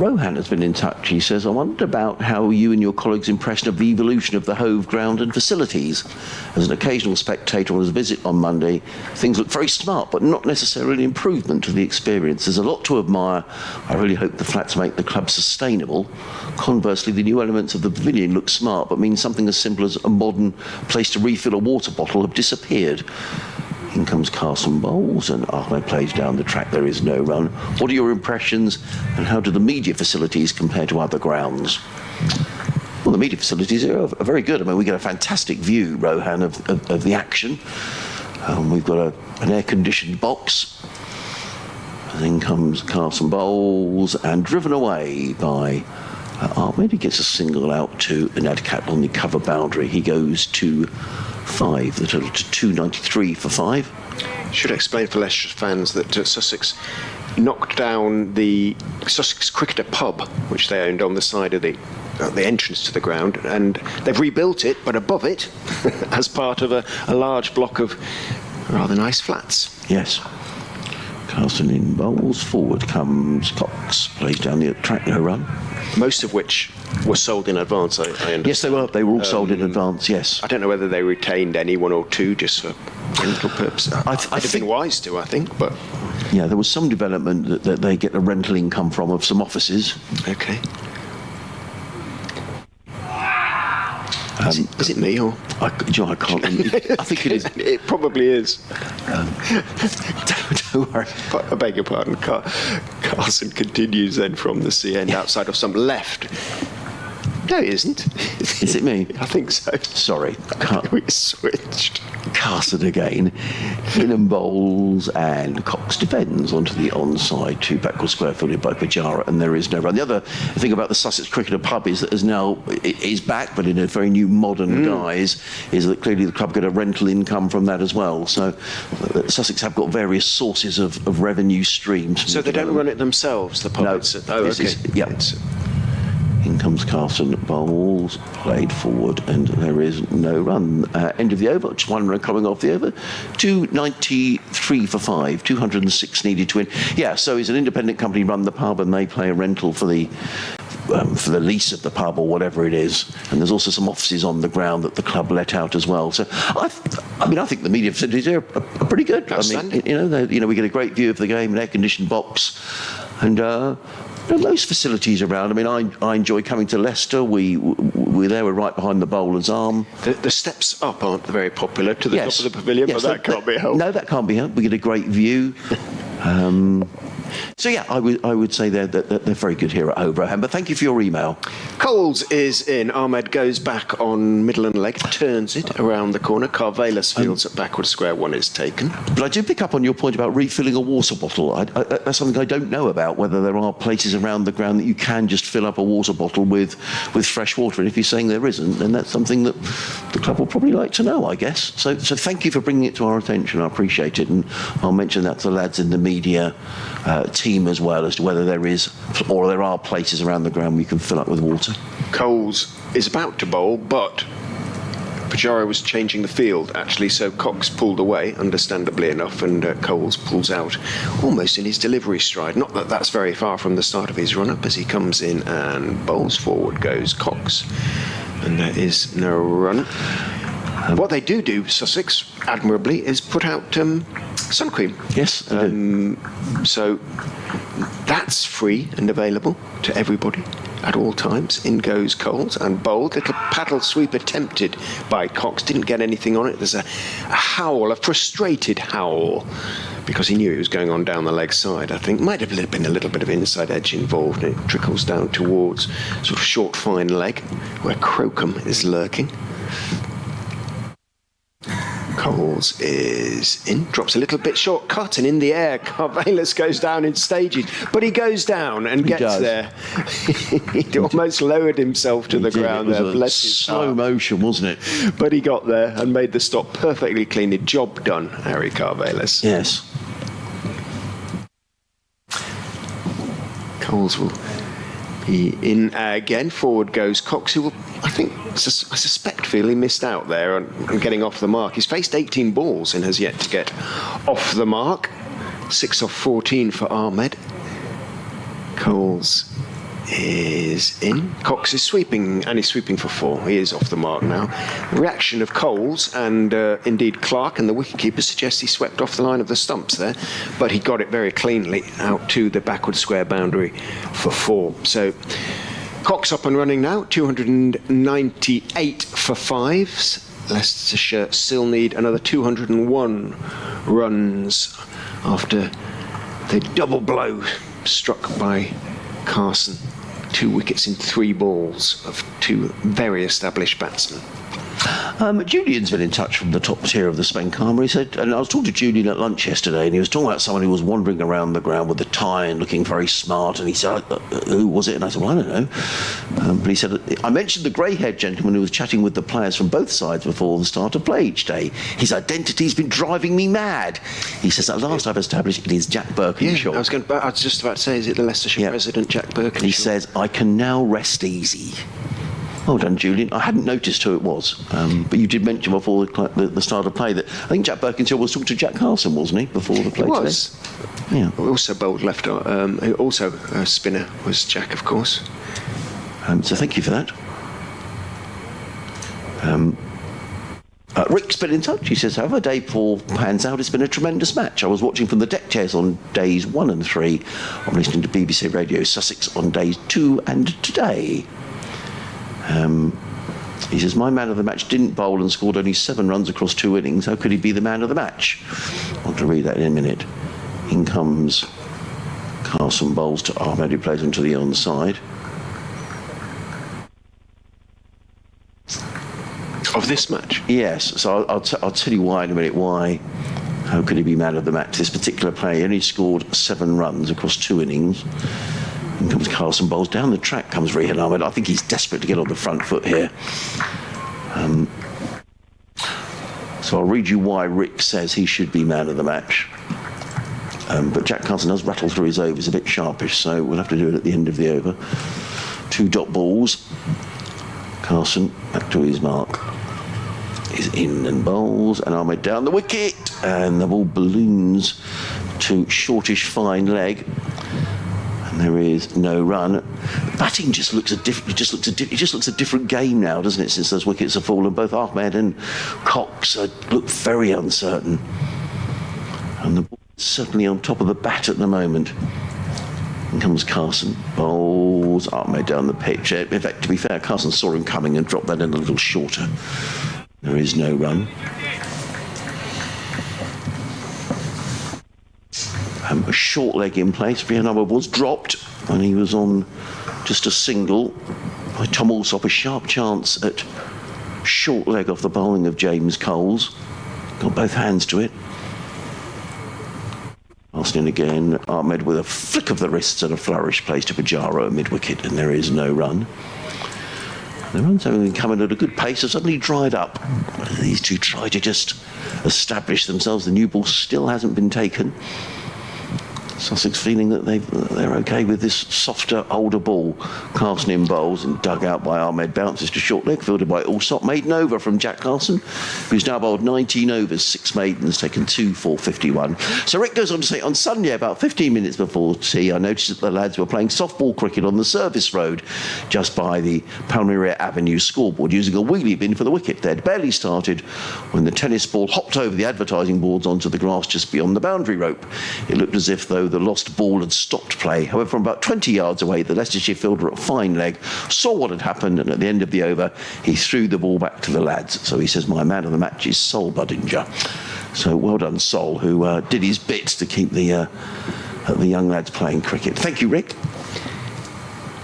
Rohan has been in touch. He says, I wondered about how you and your colleagues' impression of the evolution of the Hove ground and facilities. As an occasional spectator on his visit on Monday, things look very smart, but not necessarily an improvement to the experience. There's a lot to admire. I really hope the flats make the club sustainable. Conversely, the new elements of the pavilion look smart, but mean something as simple as a modern place to refill a water bottle have disappeared. In comes Carson Bowles, and Ahmed plays down the track. There is no run. What are your impressions, and how do the media facilities compare to other grounds? Well, the media facilities are very good. I mean, we get a fantastic view, Rohan, of the action. We've got an air-conditioned box. And then comes Carson Bowles, and driven away by Ahmed. He gets a single out to an Adcat on the cover boundary. He goes to 5, the total to 293 for 5. Should explain for Leicestershire fans that Sussex knocked down the Sussex Cricketer pub, which they owned on the side of the entrance to the ground, and they've rebuilt it, but above it, as part of a large block of rather nice flats. Yes. Carson in bowls. Forward comes Cox, plays down the track, no run. Most of which were sold in advance, I understand. Yes, they were. They were all sold in advance, yes. I don't know whether they retained any, 1 or 2, just for rental purposes. I'd have been wise to, I think, but... Yeah, there was some development that they get a rental income from of some offices. Okay. Is it me, or...? I can't... I think it is. It probably is. Don't worry. I beg your pardon. Carson continues then from the sea end outside of some left. No, it isn't. Is it me? I think so. Sorry. We switched. Carson again. In and bowls, and Cox defends onto the onside, 2 backward square footed by Pujara, and there is no run. The other thing about the Sussex Cricketer pub is that is back, but in a very new modern guise, is that clearly the club get a rental income from that as well. So Sussex have got various sources of revenue streams. So they don't run it themselves, the pub? No. Okay. In comes Carson Bowles, played forward, and there is no run. End of the over, just 1 run coming off the over. 293 for 5, 206 needed to win. Yeah, so it's an independent company run the pub, and they pay a rental for the lease of the pub or whatever it is. And there's also some offices on the ground that the club let out as well. So I think the media facilities are pretty good. Outstanding. I mean, we get a great view of the game, an air-conditioned box, and. Most facilities around. I mean, I enjoy coming to Leicester. We're there. We're right behind the bowler's arm. The steps up aren't very popular to the top of the pavilion, but that can't be helped. No, that can't be helped. We get a great view. So yeah, I would say they're very good here at Overham. But thank you for your email. Coles is in. Ahmed goes back on middle and leg, turns it around the corner. Carvelis fields at backward square one is taken. But I do pick up on your point about refilling a water bottle. That's something I don't know about, whether there are places around the ground that you can just fill up a water bottle with fresh water. And if you're saying there isn't, then that's something that the club will probably like to know, I guess. So thank you for bringing it to our attention. I appreciate it. And I'll mention that to the lads in the media team as well, as to whether there is or there are places around the ground where you can fill up with water. Coles is about to bowl, but Pajaro was changing the field, actually, so Cox pulled away, understandably enough, and Coles pulls out almost in his delivery stride. Not that that's very far from the start of his run-up as he comes in and bowls. Forward goes Cox, and there is no run. What they do, Sussex, admirably, is put out sun cream. Yes, they do. So that's free and available to everybody at all times. In goes Coles and bowled. Little paddle sweep attempted by Cox. Didn't get anything on it. There's a howl, a frustrated howl, because he knew he was going on down the leg side, I think. Might have been a little bit of inside edge involved, and it trickles down towards sort of short, fine leg, where Crocombe is lurking. Coles is in, drops a little bit short cut, and in the air, Carvelis goes down in stages, but he goes down and gets there. He almost lowered himself to the ground there. Bless his slow heart. motion, wasn't it? But he got there and made the stop perfectly clean. The job done, Harry Carvelis. Yes. Coles will be in again. Forward goes Cox, who will, I suspect, feel he missed out there on getting off the mark. He's faced 18 balls and has yet to get off the mark. 6 off 14 for Ahmed. Coles is in. Cox is sweeping, and he's sweeping for 4. He is off the mark now. Reaction of Coles and indeed Clark and the wicketkeeper suggests he swept off the line of the stumps there, but he got it very cleanly out to the backward square boundary for 4. So Cox up and running now, 298 for 5s. Leicestershire still need another 201 runs after the double blow struck by Carson. 2 wickets in 3 balls of 2 very established batsmen. Julian's been in touch from the top tier of the Spenkarma. He said, and I was talking to Julian at lunch yesterday, and he was talking about someone who was wandering around the ground with a tie and looking very smart. And he said, who was it? And I said, well, I don't know. But he said, I mentioned the grey-haired gentleman who was chatting with the players from both sides before the start of play each day. His identity's been driving me mad. He says, at last I've established it is Jack Birkinshaw. Yeah, I was just about to say, is it the Leicestershire president, Jack Birkinshaw? And he says, I can now rest easy. Well done, Julian. I hadn't noticed who it was, but you did mention before the start of play that I think Jack Birkinshaw was talking to Jack Carson, wasn't he, before the play? He was. Today? Yeah. Also bowled left. Also a spinner was Jack, of course. So thank you for that. Rick's been in touch. He says, however day Paul pans out, it's been a tremendous match. I was watching from the deck chairs on days 1 and 3. I'm listening to BBC Radio Sussex on days 2 and today. He says, my man of the match didn't bowl and scored only 7 runs across 2 innings. How could he be the man of the match? I want to read that in a minute. In comes Carson, bowls to Ahmed, who plays onto the onside. Of this match? Yes, so I'll tell you why in a minute. Why? How could he be man of the match? This particular player only scored 7 runs across 2 innings. In comes Carson, bowls down the track, comes Rehan Ahmed. I think he's desperate to get on the front foot here. So I'll read you why Rick says he should be man of the match. But Jack Carson does rattle through his overs a bit sharpish, so we'll have to do it at the end of the over. 2 dot balls. Carson back to his mark. He's in and bowls, and Ahmed down the wicket, and the ball balloons to shortish fine leg. And there is no run. Batting just looks a different game now, doesn't it? Since those wickets have fallen, both Ahmed and Cox look very uncertain. And the ball is certainly on top of the bat at the moment. In comes Carson, bowls Ahmed down the pitch. In fact, to be fair, Carson saw him coming and dropped that in a little shorter. There is no run. short leg in place. Brian Hubbard was dropped when he was on just a single by Tom Alsop. A sharp chance at short leg off the bowling of James Coles. Got both hands to it. Passing in again, Ahmed with a flick of the wrists and a flourish plays to Pujara at mid-wicket, and there is no run. The runs having been coming at a good pace have suddenly dried up. These two try to just establish themselves. The new ball still hasn't been taken. Sussex feeling that they're okay with this softer, older ball. Carson in bowls and dug out by Ahmed, bounces to short leg, fielded by Alsop. Maiden over from Jack Carson, who's now bowled 19 overs, 6 maidens, taken 2 for 51. So Rick goes on to say, on Sunday, about 15 minutes before tea, I noticed that the lads were playing softball cricket on the service road, just by the Palmyra Avenue scoreboard, using a wheelie bin for the wicket. They'd barely started when the tennis ball hopped over the advertising boards onto the grass just beyond the boundary rope. It looked as if, though, the lost ball had stopped play. However, from about 20 yards away, the Leicestershire fielder at fine leg saw what had happened, and at the end of the over, he threw the ball back to the lads. So he says, my man of the match is Sol Budinger. So well done, Sol, who did his bit to keep the young lads playing cricket. Thank you, Rick.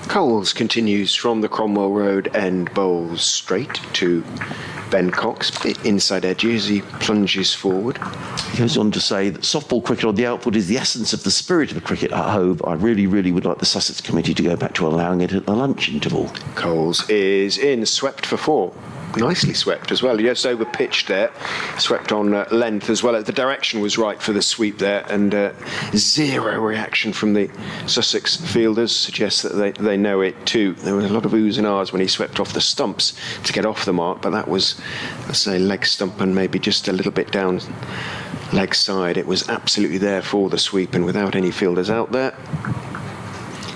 Coles continues from the Cromwell Road end, bowls straight to Ben Cox, bit inside edgy as he plunges forward. He goes on to say that softball cricket on the outfield is the essence of the spirit of cricket at Hove. I really, really would like the Sussex committee to go back to allowing it at the lunch interval. Coles is in, swept for 4. Nicely swept as well. He just over pitched there, swept on length as well. The direction was right for the sweep there, and zero reaction from the Sussex fielders suggests that they know it too. There was a lot of oohs and ahs when he swept off the stumps to get off the mark, but that was, let's say, leg stump and maybe just a little bit down leg side. It was absolutely there for the sweep, and without any fielders out there,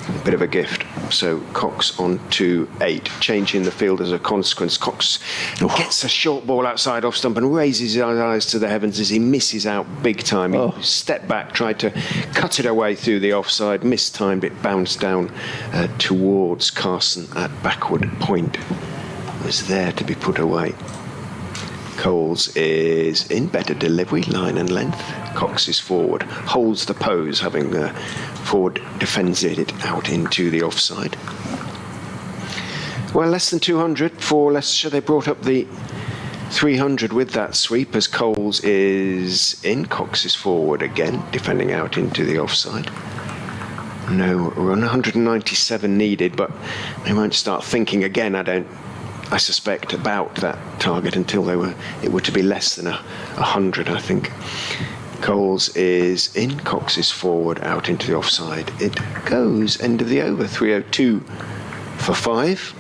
a bit of a gift. So Cox on to 8, changing the field as a consequence. Cox gets a short ball outside off stump and raises his eyes to the heavens as he misses out big time. He stepped back, tried to cut it away through the offside, mistimed it, bounced down towards Carson at backward point. It was there to be put away. Coles is in, better delivery, line and length. Cox is forward, holds the pose, having forward defends it out into the offside. Well, less than 200 for Leicestershire. They brought up the 300 with that sweep as Coles is in. Cox is forward again, defending out into the offside. No run, 197 needed, but they won't start thinking again, I suspect, about that target until it were to be less than 100, I think. Coles is in, Cox is forward, out into the offside. It goes, end of the over, 302 for 5.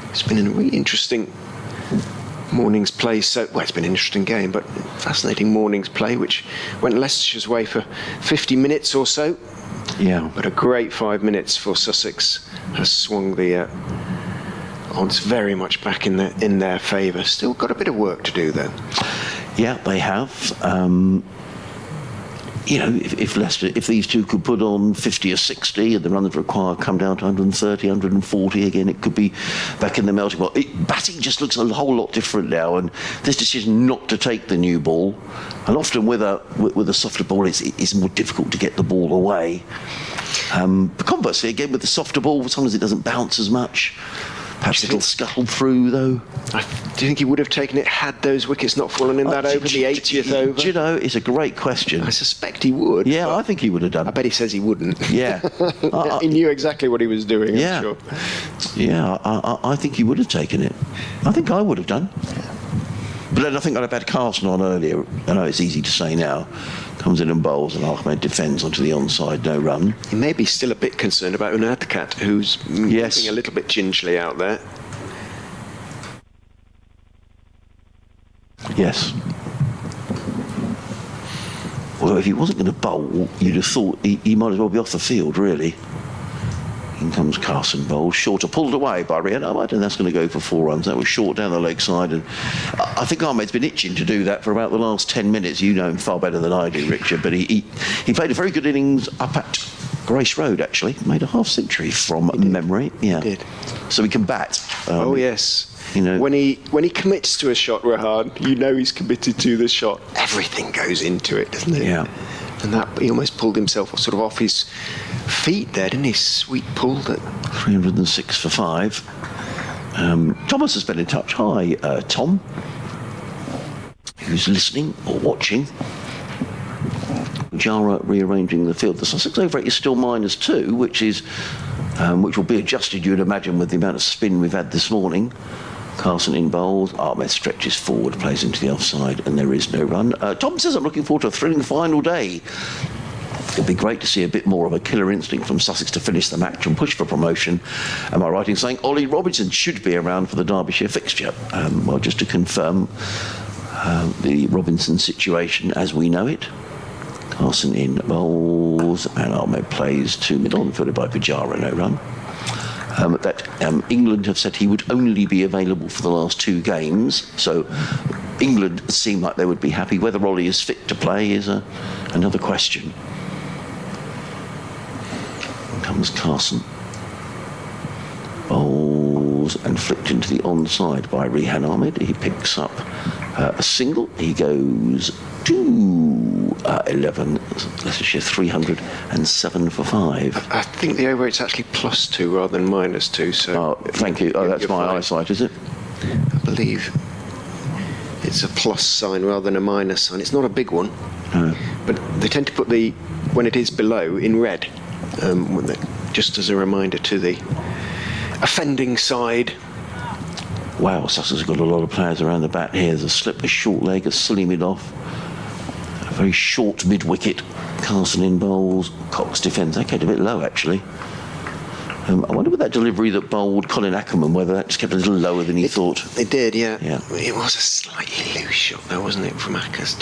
It's been a really interesting morning's play. It's been an interesting game, but fascinating morning's play, which went Leicestershire's way for 50 minutes or so. Yeah. But a great 5 minutes for Sussex has swung the odds very much back in their favour. Still got a bit of work to do, though. Yeah, they have. If these two could put on 50 or 60 and the runs required come down to 130, 140 again, it could be back in the melting pot. Batting just looks a whole lot different now, and this decision not to take the new ball, and often with a softer ball, it's more difficult to get the ball away. But conversely, again, with the softer ball, sometimes it doesn't bounce as much. Perhaps it'll scuttle through, though. Do you think he would have taken it had those wickets not fallen in that over, the 80th over? Do you know, it's a great question. I suspect he would. Yeah, I think he would have done. I bet he says he wouldn't. Yeah. He knew exactly what he was doing, yeah. I'm sure. Yeah, I think he would have taken it. I think I would have done. But then I think I'd have had Carson on earlier. I know it's easy to say now. Comes in and bowls, and Ahmed defends onto the onside, no run. He may be still a bit concerned about Unadkat, who's moving a little bit gingerly out there. Yes. Although if he wasn't going to bowl, you'd have thought he might as well be off the field, really. In comes Carson, bowls shorter, pulled away by Rian Ahmed, and that's going to go for 4 runs. That was short down the leg side, and I think Ahmed's been itching to do that for about the last 10 minutes. You know him far better than I do, Richard, but he played a very good innings up at Grace Road, actually. Made a half century from memory. Yeah. He did. So he can bat. Oh, yes. You know, when he commits to a shot, Rahan, you know he's committed to the shot. Everything goes into it, doesn't it? Yeah. And that he almost pulled himself sort of off his feet there, didn't he? Sweet pull. That 306 for 5. Thomas has been in touch. Hi, Tom, who's listening or watching. Jara rearranging the field. The Sussex over 8 is still -2, which will be adjusted, you'd imagine, with the amount of spin we've had this morning. Carson in bowls. Ahmed stretches forward, plays into the offside, and there is no run. Tom says, I'm looking forward to a thrilling final day. It'd be great to see a bit more of a killer instinct from Sussex to finish the match and push for promotion. Am I right in saying Ollie Robinson should be around for the Derbyshire fixture? Well, just to confirm the Robinson situation as we know it. Carson in bowls, and Ahmed plays to mid-on, fielded by Pujara, no run. England have said he would only be available for the last 2 games, so England seem like they would be happy. Whether Ollie is fit to play is another question. Comes Carson. Bowls and flicked into the onside by Rehan Ahmed. He picks up a single. He goes to 11. Leicestershire 307 for 5. I think the over 8's actually +2 rather than -2. So thank you. That's my eyesight, is it? I believe it's a plus sign rather than a minus sign. It's not a big one, but they tend to put when it is below in red, just as a reminder to the offending side. Wow, Sussex have got a lot of players around the bat here. There's a slip, a short leg, a silly mid-off, a very short mid-wicket. Carson in bowls, Cox defends. That came a bit low, actually. I wonder with that delivery that bowled Colin Ackerman, whether that just kept a little lower than he thought. It did, yeah. It was a slightly loose shot, though, wasn't it, from Ackers?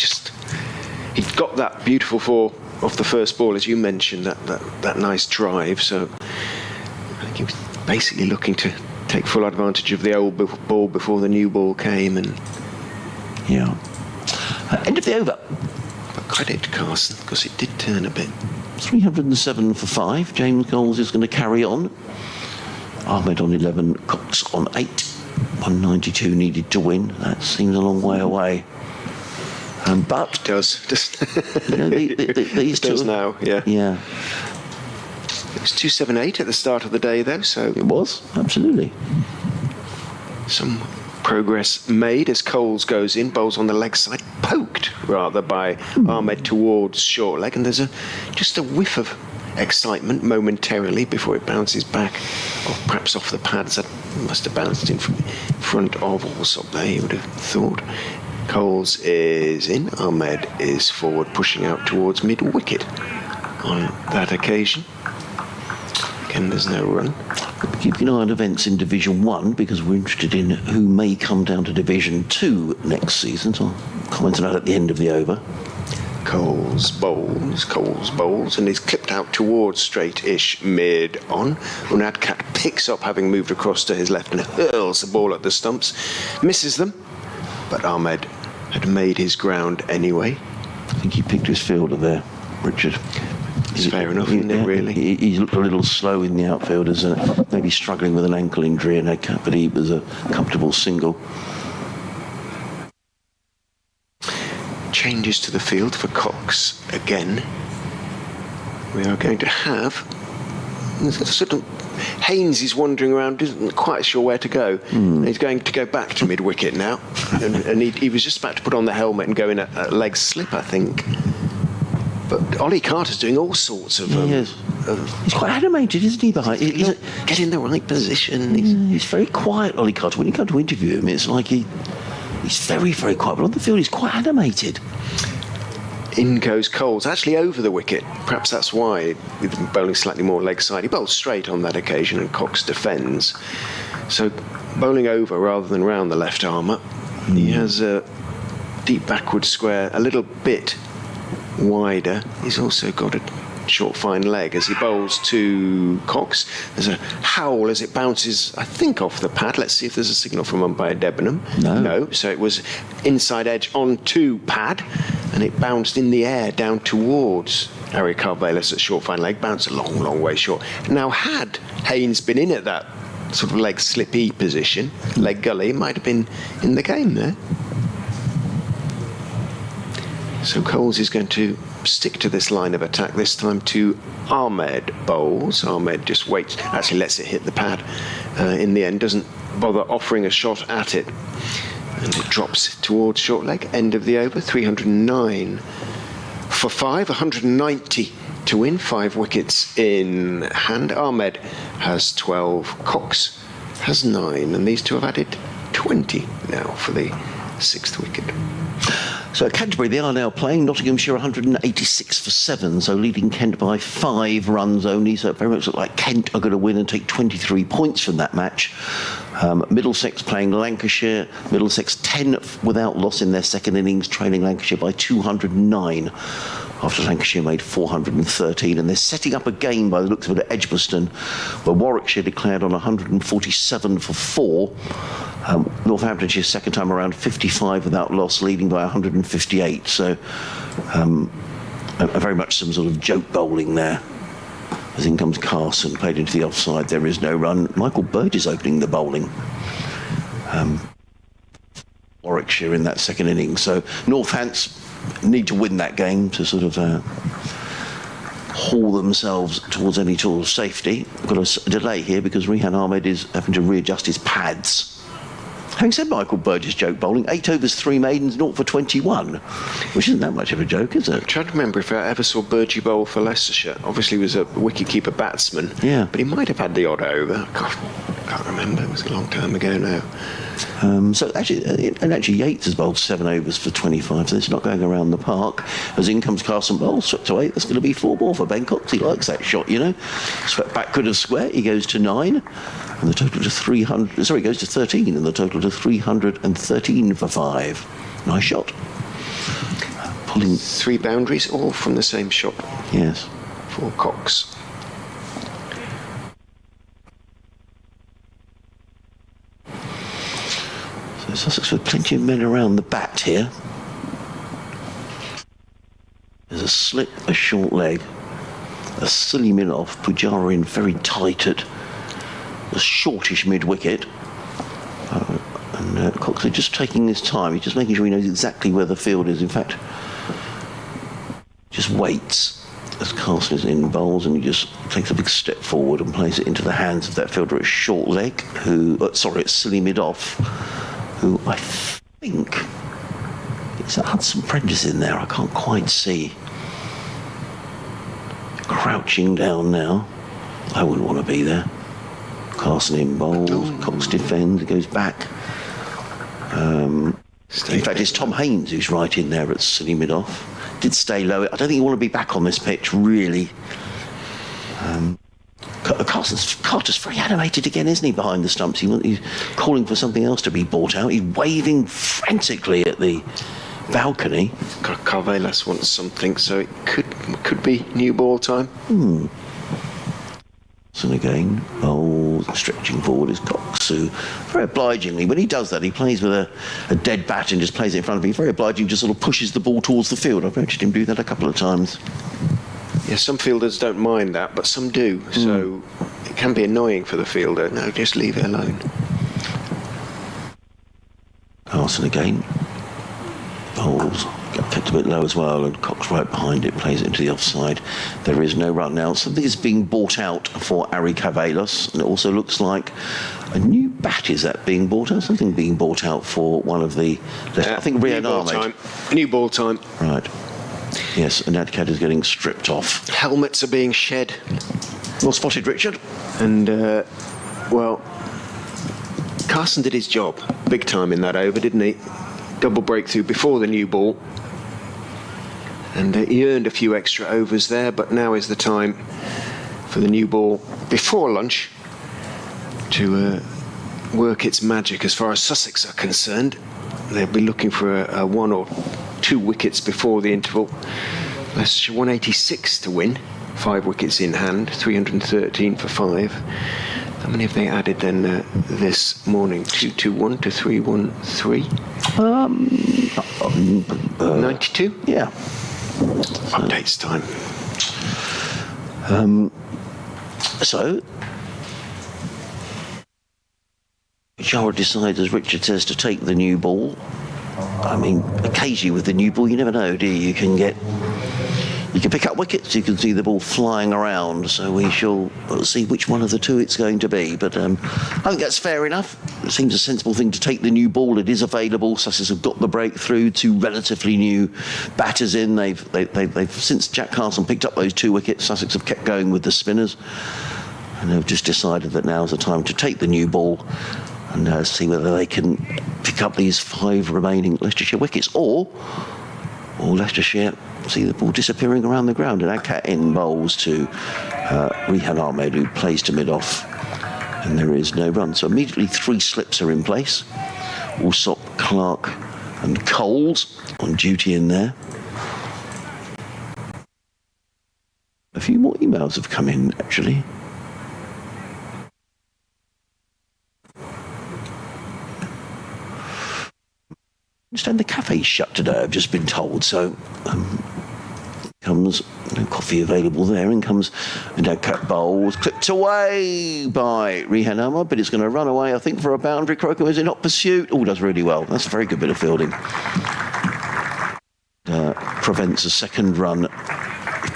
He'd got that beautiful 4 off the first ball, as you mentioned, that nice drive. So I think he was basically looking to take full advantage of the old ball before the new ball came. And end of the over. But credit to Carson, because it did turn a bit. 307 for 5. James Coles is going to carry on. Ahmed on 11, Cox on 8. 192 needed to win. That seems a long way away. But it does. These two does now, yeah. Yeah. It was 278 at the start of the day, though, so it was, absolutely. Some progress made as Coles goes in, bowls on the leg side, poked rather by Ahmed towards short leg, and there's just a whiff of excitement momentarily before it bounces back, or perhaps off the pads. That must have bounced in front of Alsop there, you would have thought. Coles is in, Ahmed is forward, pushing out towards mid-wicket on that occasion. Again, there's no run. Keep an eye on events in Division 1 because we're interested in who may come down to Division 2 next season, so I'll comment on that at the end of the over. Coles bowls, and he's clipped out towards straight-ish mid-on. Unadkat picks up, having moved across to his left, and hurls the ball at the stumps. Misses them, but Ahmed had made his ground anyway. I think he picked his fielder there, Richard. It's fair enough, isn't it, really? He looked a little slow in the outfielders, maybe struggling with an ankle injury, but he was a comfortable single. Changes to the field for Cox again. We are going to have sort of Haynes is wandering around, isn't quite sure where to go. He's going to go back to mid-wicket now, and he was just about to put on the helmet and go in a leg slip, I think. But Ollie Carter's doing all sorts of. He's quite animated, isn't he? He's get in the right position. He's very quiet, Ollie Carter. When you come to interview him, it's like he's very, very quiet. But on the field, he's quite animated. In goes Coles, actually over the wicket. Perhaps that's why, with bowling slightly more leg side. He bowls straight on that occasion, and Cox defends. So bowling over rather than round the left armour. He has a deep backward square, a little bit wider. He's also got a short fine leg as he bowls to Cox. There's a howl as it bounces, I think, off the pad. Let's see if there's a signal from umpire Debenham. No, so it was inside edge onto pad, and it bounced in the air down towards Harry Carvelis at short fine leg. Bounced a long, long way short. Now, had Haynes been in at that sort of leg slippy position, leg gully, it might have been in the game there. So Coles is going to stick to this line of attack, this time to Ahmed bowls. Ahmed just waits, actually lets it hit the pad in the end, doesn't bother offering a shot at it. And it drops towards short leg, end of the over, 309 for 5, 190 to win, 5 wickets in hand. Ahmed has 12, Cox has 9, and these two have added 20 now for the 6th wicket. So at Canterbury, they are now playing Nottinghamshire 186 for 7, so leading Kent by 5 runs only. So it very much looks like Kent are going to win and take 23 points from that match. Middlesex playing Lancashire. Middlesex 10 without loss in their second innings, trailing Lancashire by 209 after Lancashire made 413. And they're setting up a game by the looks of it at Edgbaston, where Warwickshire declared on 147 for 4. Northamptonshire second time around 55 without loss, leading by 158. So very much some sort of joke bowling there. As in comes Carson, played into the offside. There is no run. Michael Burgess opening the bowling. Warwickshire in that second innings. So Northants need to win that game to sort of haul themselves towards any sort of safety. We've got a delay here because Rehan Ahmed is having to readjust his pads. Having said Michael Burgess joke bowling, 8 overs, 3 maidens, 0 for 21, which isn't that much of a joke, is it? I'm trying to remember if I ever saw Burgess bowl for Leicestershire. Obviously, he was a wicket-keeper batsman. Yeah. But he might have had the odd over. God, I can't remember. It was a long time ago now. So actually Yates has bowled 7 overs for 25, so it's not going around the park. As in comes Carson Bowles, swept away. That's going to be 4 ball for Ben Cox. He likes that shot, you know. Swept back good of square. He goes to 9, and the total to 300. Sorry, goes to 13, and the total to 313 for 5. Nice shot. Pulling 3 boundaries, all from the same shot. Yes. For Cox. So Sussex with plenty of men around the bat here. There's a slip, a short leg, a silly mid-off, Pujara in very tight at the shortish mid-wicket. And Cox is just taking his time. He's just making sure he knows exactly where the field is. In fact, just waits as Carson is in bowls, and he just takes a big step forward and plays it into the hands of that fielder at short leg, it's silly mid-off, who I think it's Hudson Prentice in there. I can't quite see. Crouching down now. I wouldn't want to be there. Carson in bowls, Cox defends, he goes back. In fact, it's Tom Haynes who's right in there at silly mid-off. Did stay low. I don't think you want to be back on this pitch, really. Carter's very animated again, isn't he, behind the stumps? He's calling for something else to be brought out. He's waving frantically at the balcony. Carvelas wants something, so it could be new ball time. And again, stretching forward is Cox, who very obligingly, when he does that, he plays with a dead bat and just plays it in front of him. Very obliging, just sort of pushes the ball towards the field. I've noticed him do that a couple of times. Yeah, some fielders don't mind that, but some do. So it can be annoying for the fielder. No, just leave it alone. Carson again. Bowls. Kept a bit low as well, and Cox right behind it, plays it into the offside. There is no run now. Something is being bought out for Ari Carvelos, and it also looks like a new bat. Is that being bought out? Something being bought out for one of the... I think Rian Ahmed. New ball time. Right. Yes, and Adcat is getting stripped off. Helmets are being shed. Well spotted, Richard. And, Carson did his job big time in that over, didn't he? Double breakthrough before the new ball. And he earned a few extra overs there, but now is the time for the new ball before lunch to work its magic as far as Sussex are concerned. They'll be looking for a 1 or 2 wickets before the interval. Leicestershire 186 to win, 5 wickets in hand, 313 for 5. How many have they added then this morning? 221 to 313? 92? Yeah. Updates time. So Jara decides, as Richard says, to take the new ball. I mean, occasionally with the new ball, you never know, do you? You can get You can pick up wickets, you can see the ball flying around, so we shall see which one of the two it's going to be. But I think that's fair enough. It seems a sensible thing to take the new ball. It is available. Sussex have got the breakthrough, 2 relatively new batters in. They've since Jack Carson picked up those 2 wickets, Sussex have kept going with the spinners. And they've just decided that now's the time to take the new ball and see whether they can pick up these 5 remaining Leicestershire wickets, or Leicestershire see the ball disappearing around the ground. And Adcat in bowls to Rehan Ahmed, who plays to mid-off, and there is no run. So immediately 3 slips are in place. Alsop, Clark and Coles on duty in there. A few more emails have come in, actually. I understand the cafe's shut today, I've just been told, so comes no coffee available there, and comes and Adcat bowls, clipped away by Rehan Ahmed, but it's going to run away, I think, for a boundary. Croker is in hot pursuit. Oh, does really well. That's a very good bit of fielding. Prevents a second run,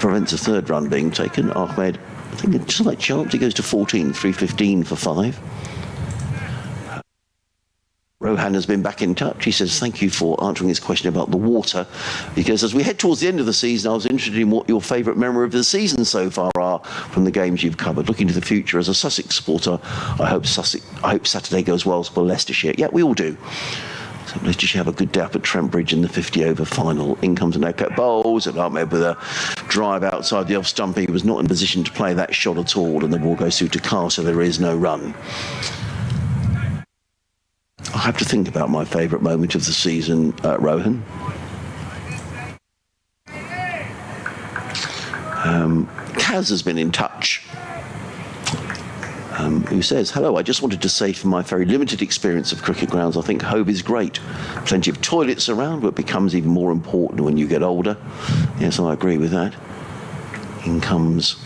prevents a third run being taken. Ahmed, I think it's just like chance, he goes to 14, 315 for 5. Rohan has been back in touch. He says, thank you for answering his question about the water, because as we head towards the end of the season, I was interested in what your favourite memory of the season so far are from the games you've covered. Looking to the future as a Sussex supporter, I hope Saturday goes well for Leicestershire. Yeah, we all do. So Leicestershire have a good day up at Trent Bridge in the 50-over final. In comes an Adcat bowls, and Ahmed with a drive outside the off stump. He was not in position to play that shot at all, and the ball goes through to Carr, so there is no run. I have to think about my favourite moment of the season, Rohan. Kaz has been in touch, who says, hello, I just wanted to say from my very limited experience of cricket grounds, I think Hove is great. Plenty of toilets around, but it becomes even more important when you get older. Yes, I agree with that. In comes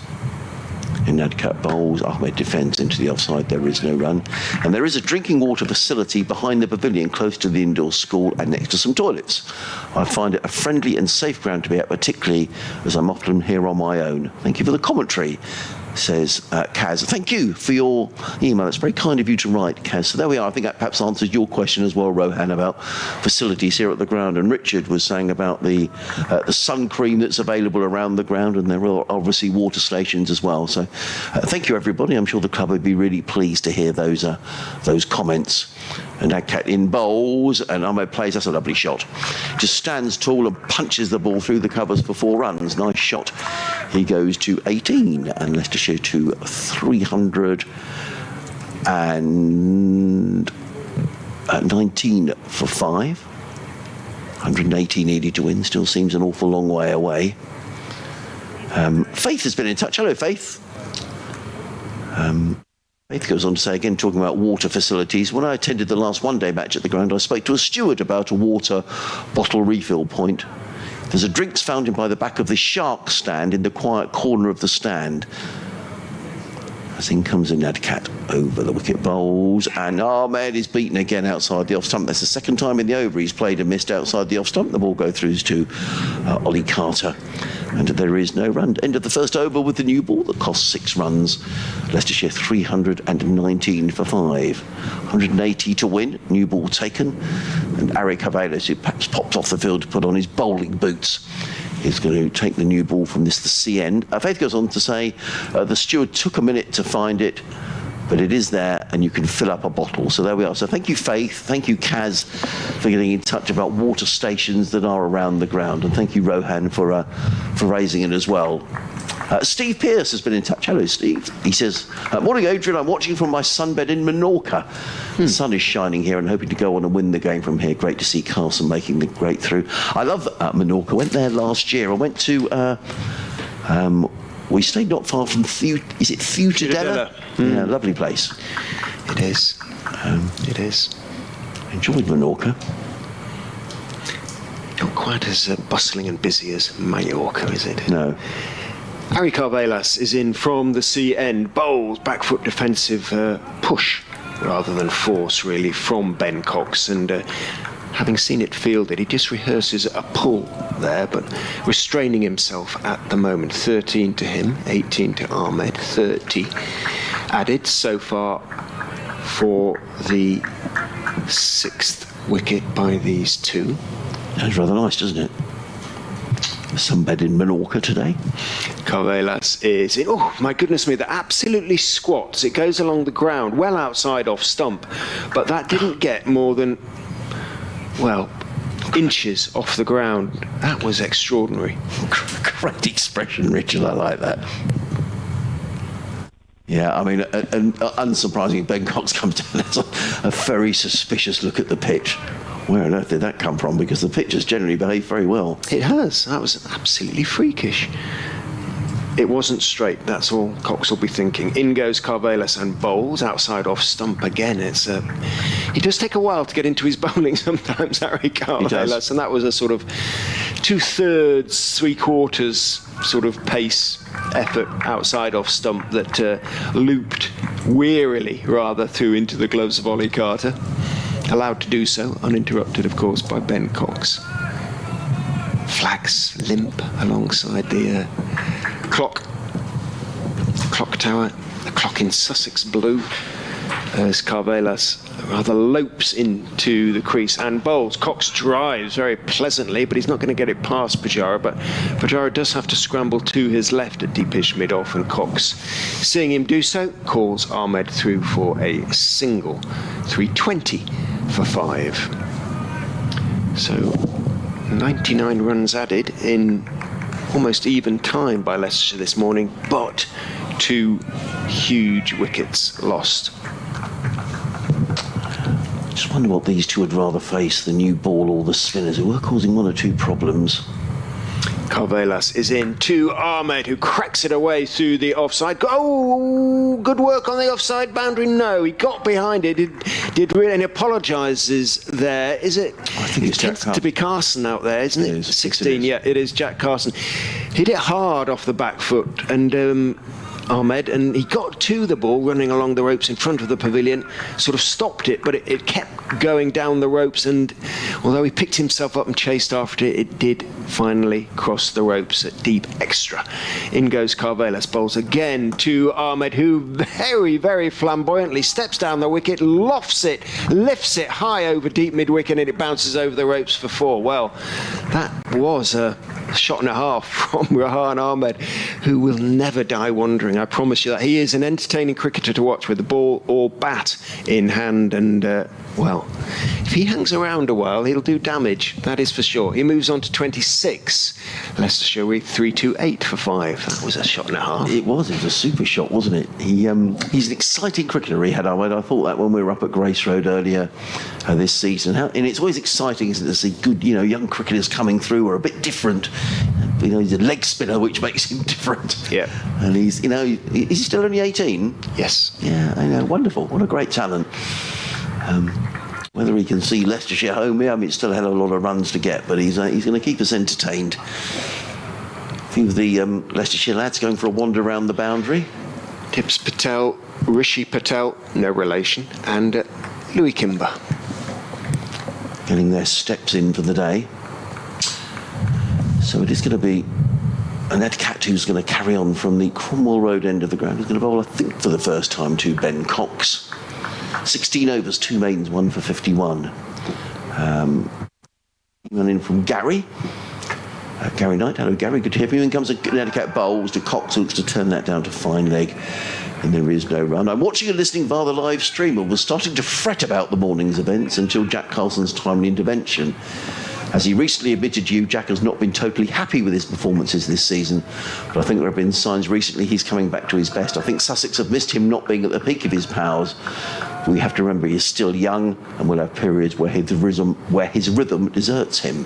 in Adcat bowls, Ahmed defends into the offside, there is no run. And there is a drinking water facility behind the pavilion close to the indoor school and next to some toilets. I find it a friendly and safe ground to be at, particularly as I'm often here on my own. Thank you for the commentary, says Kaz. Thank you for your email. It's very kind of you to write, Kaz. So there we are. I think that perhaps answers your question as well, Rohan, about facilities here at the ground. And Richard was saying about the sun cream that's available around the ground, and there are obviously water stations as well. So thank you, everybody. I'm sure the club would be really pleased to hear those comments. And Adcat in bowls, and Ahmed plays. That's a lovely shot. Just stands tall and punches the ball through the covers for 4 runs. Nice shot. He goes to 18, and Leicestershire to 319 for 5. 180 needed to win. Still seems an awful long way away. Faith has been in touch. Hello, Faith. Faith goes on to say, again, talking about water facilities, when I attended the last one-day match at the ground, I spoke to a steward about a water bottle refill point. There's a drinks fountain by the back of the shark stand in the quiet corner of the stand. As in comes an Adcat over the wicket bowls, and Ahmed is beaten again outside the off stump. That's the second time in the over he's played and missed outside the off stump. The ball goes through to Ollie Carter, and there is no run. End of the first over with the new ball that costs 6 runs. Leicestershire 319 for 5. 180 to win. New ball taken, and Ari Carvalhos, who perhaps popped off the field to put on his bowling boots, is going to take the new ball from this, the C end. Faith goes on to say the steward took a minute to find it, but it is there and you can fill up a bottle. So there we are. So thank you, Faith. Thank you, Kaz, for getting in touch about water stations that are around the ground. And thank you, Rohan, for raising it as well. Steve Pearce has been in touch. Hello, Steve. He says, morning, Adrian. I'm watching from my sunbed in Menorca. The sun is shining here and hoping to go on and win the game from here. Great to see Carson making the breakthrough. I love Menorca. Went there last year. I went to... we stayed not far from is it Ciutadella? Yeah, lovely place. It is. It is. Enjoyed Menorca. Not quite as bustling and busy as Mallorca, is it? No. Harry Carvalhos is in from the C end. Bowls, back foot defensive push rather than force, really, from Ben Cox. And having seen it fielded, he just rehearses a pull there, but restraining himself at the moment. 13 to him, 18 to Ahmed, 30 added so far for the 6th wicket by these two. That's rather nice, doesn't it? Sunbed in Menorca today. Carvelas is in, oh my goodness me, that absolutely squats. It goes along the ground, well outside off stump, but that didn't get more than, well, inches off the ground. That was extraordinary. Great expression, Richard. I like that. Yeah, I mean, and unsurprisingly, Ben Cox comes down. That's a very suspicious look at the pitch. Where on earth did that come from? Because the pitch has generally behaved very well. It has. That was absolutely freakish. It wasn't straight. That's all Cox will be thinking. In goes Carvelas and bowls outside off stump again. It's he does take a while to get into his bowling sometimes, Harry Carvelas, and that was a sort of 2/3, 3/4 sort of pace effort outside off stump that looped wearily rather through into the gloves of Ollie Carter. Allowed to do so, uninterrupted, of course, by Ben Cox. Flags limp alongside the clock tower, the clock in Sussex blue, as Carvelas rather lopes into the crease and bowls. Cox drives very pleasantly, but he's not going to get it past Pujara, but Pujara does have to scramble to his left at deepish mid-off, and Cox, seeing him do so, calls Ahmed through for a single. 320 for 5. So 99 runs added in almost even time by Leicestershire this morning, but 2 huge wickets lost. Just wonder what these two would rather face, the new ball or the spinners, who were causing 1 or 2 problems. Carvelas is in to Ahmed, who cracks it away through the offside. Oh, good work on the offside boundary. No, he got behind it. Did really, and he apologises there. Is it? I think it's Jack Carson. To be Carson out there, isn't it? 16, yeah, it is Jack Carson. Hit it hard off the back foot, and Ahmed, and he got to the ball running along the ropes in front of the pavilion, sort of stopped it, but it kept going down the ropes, and although he picked himself up and chased after it, it did finally cross the ropes at deep extra. In goes Carvelas, bowls again to Ahmed, who very, very flamboyantly steps down the wicket, lofts it, lifts it high over deep mid-wicket, and it bounces over the ropes for 4. Well, that was a shot and a half from Rahan Ahmed, who will never die wondering. I promise you that. He is an entertaining cricketer to watch with the ball or bat in hand, and well, if he hangs around a while, he'll do damage, that is for sure. He moves on to 26. Leicestershire with 328 for 5. That was a shot and a half. It was a super shot, wasn't it? He's an exciting cricketer, he had. I thought that when we were up at Grace Road earlier this season. And it's always exciting, isn't it, to see good, young cricketers coming through or a bit different. He's a leg spinner, which makes him different. Yeah. And he's, is he still only 18? Yes. Yeah, I know. Wonderful. What a great talent. Whether he can see Leicestershire home here, it's still a hell of a lot of runs to get, but he's going to keep us entertained. A few of the Leicestershire lads going for a wander around the boundary. Tips Patel, Rishi Patel, no relation, and Louis Kimber. Getting their steps in for the day. So it is going to be Ned Cat who's going to carry on from the Cromwell Road end of the ground. He's going to bowl, I think, for the first time to Ben Cox. 16 overs, 2 maidens, 1 for 51. Coming in from Gary. Gary Knight. Hello, Gary. Good to hear from you. In comes a Ned Cat bowls to Cox, who looks to turn that down to fine leg. And there is no run. I'm watching and listening via the live stream and was starting to fret about the morning's events until Jack Carlson's timely intervention. As he recently admitted to you, Jack has not been totally happy with his performances this season, but I think there have been signs recently he's coming back to his best. I think Sussex have missed him not being at the peak of his powers. We have to remember he is still young and will have periods where his rhythm deserts him.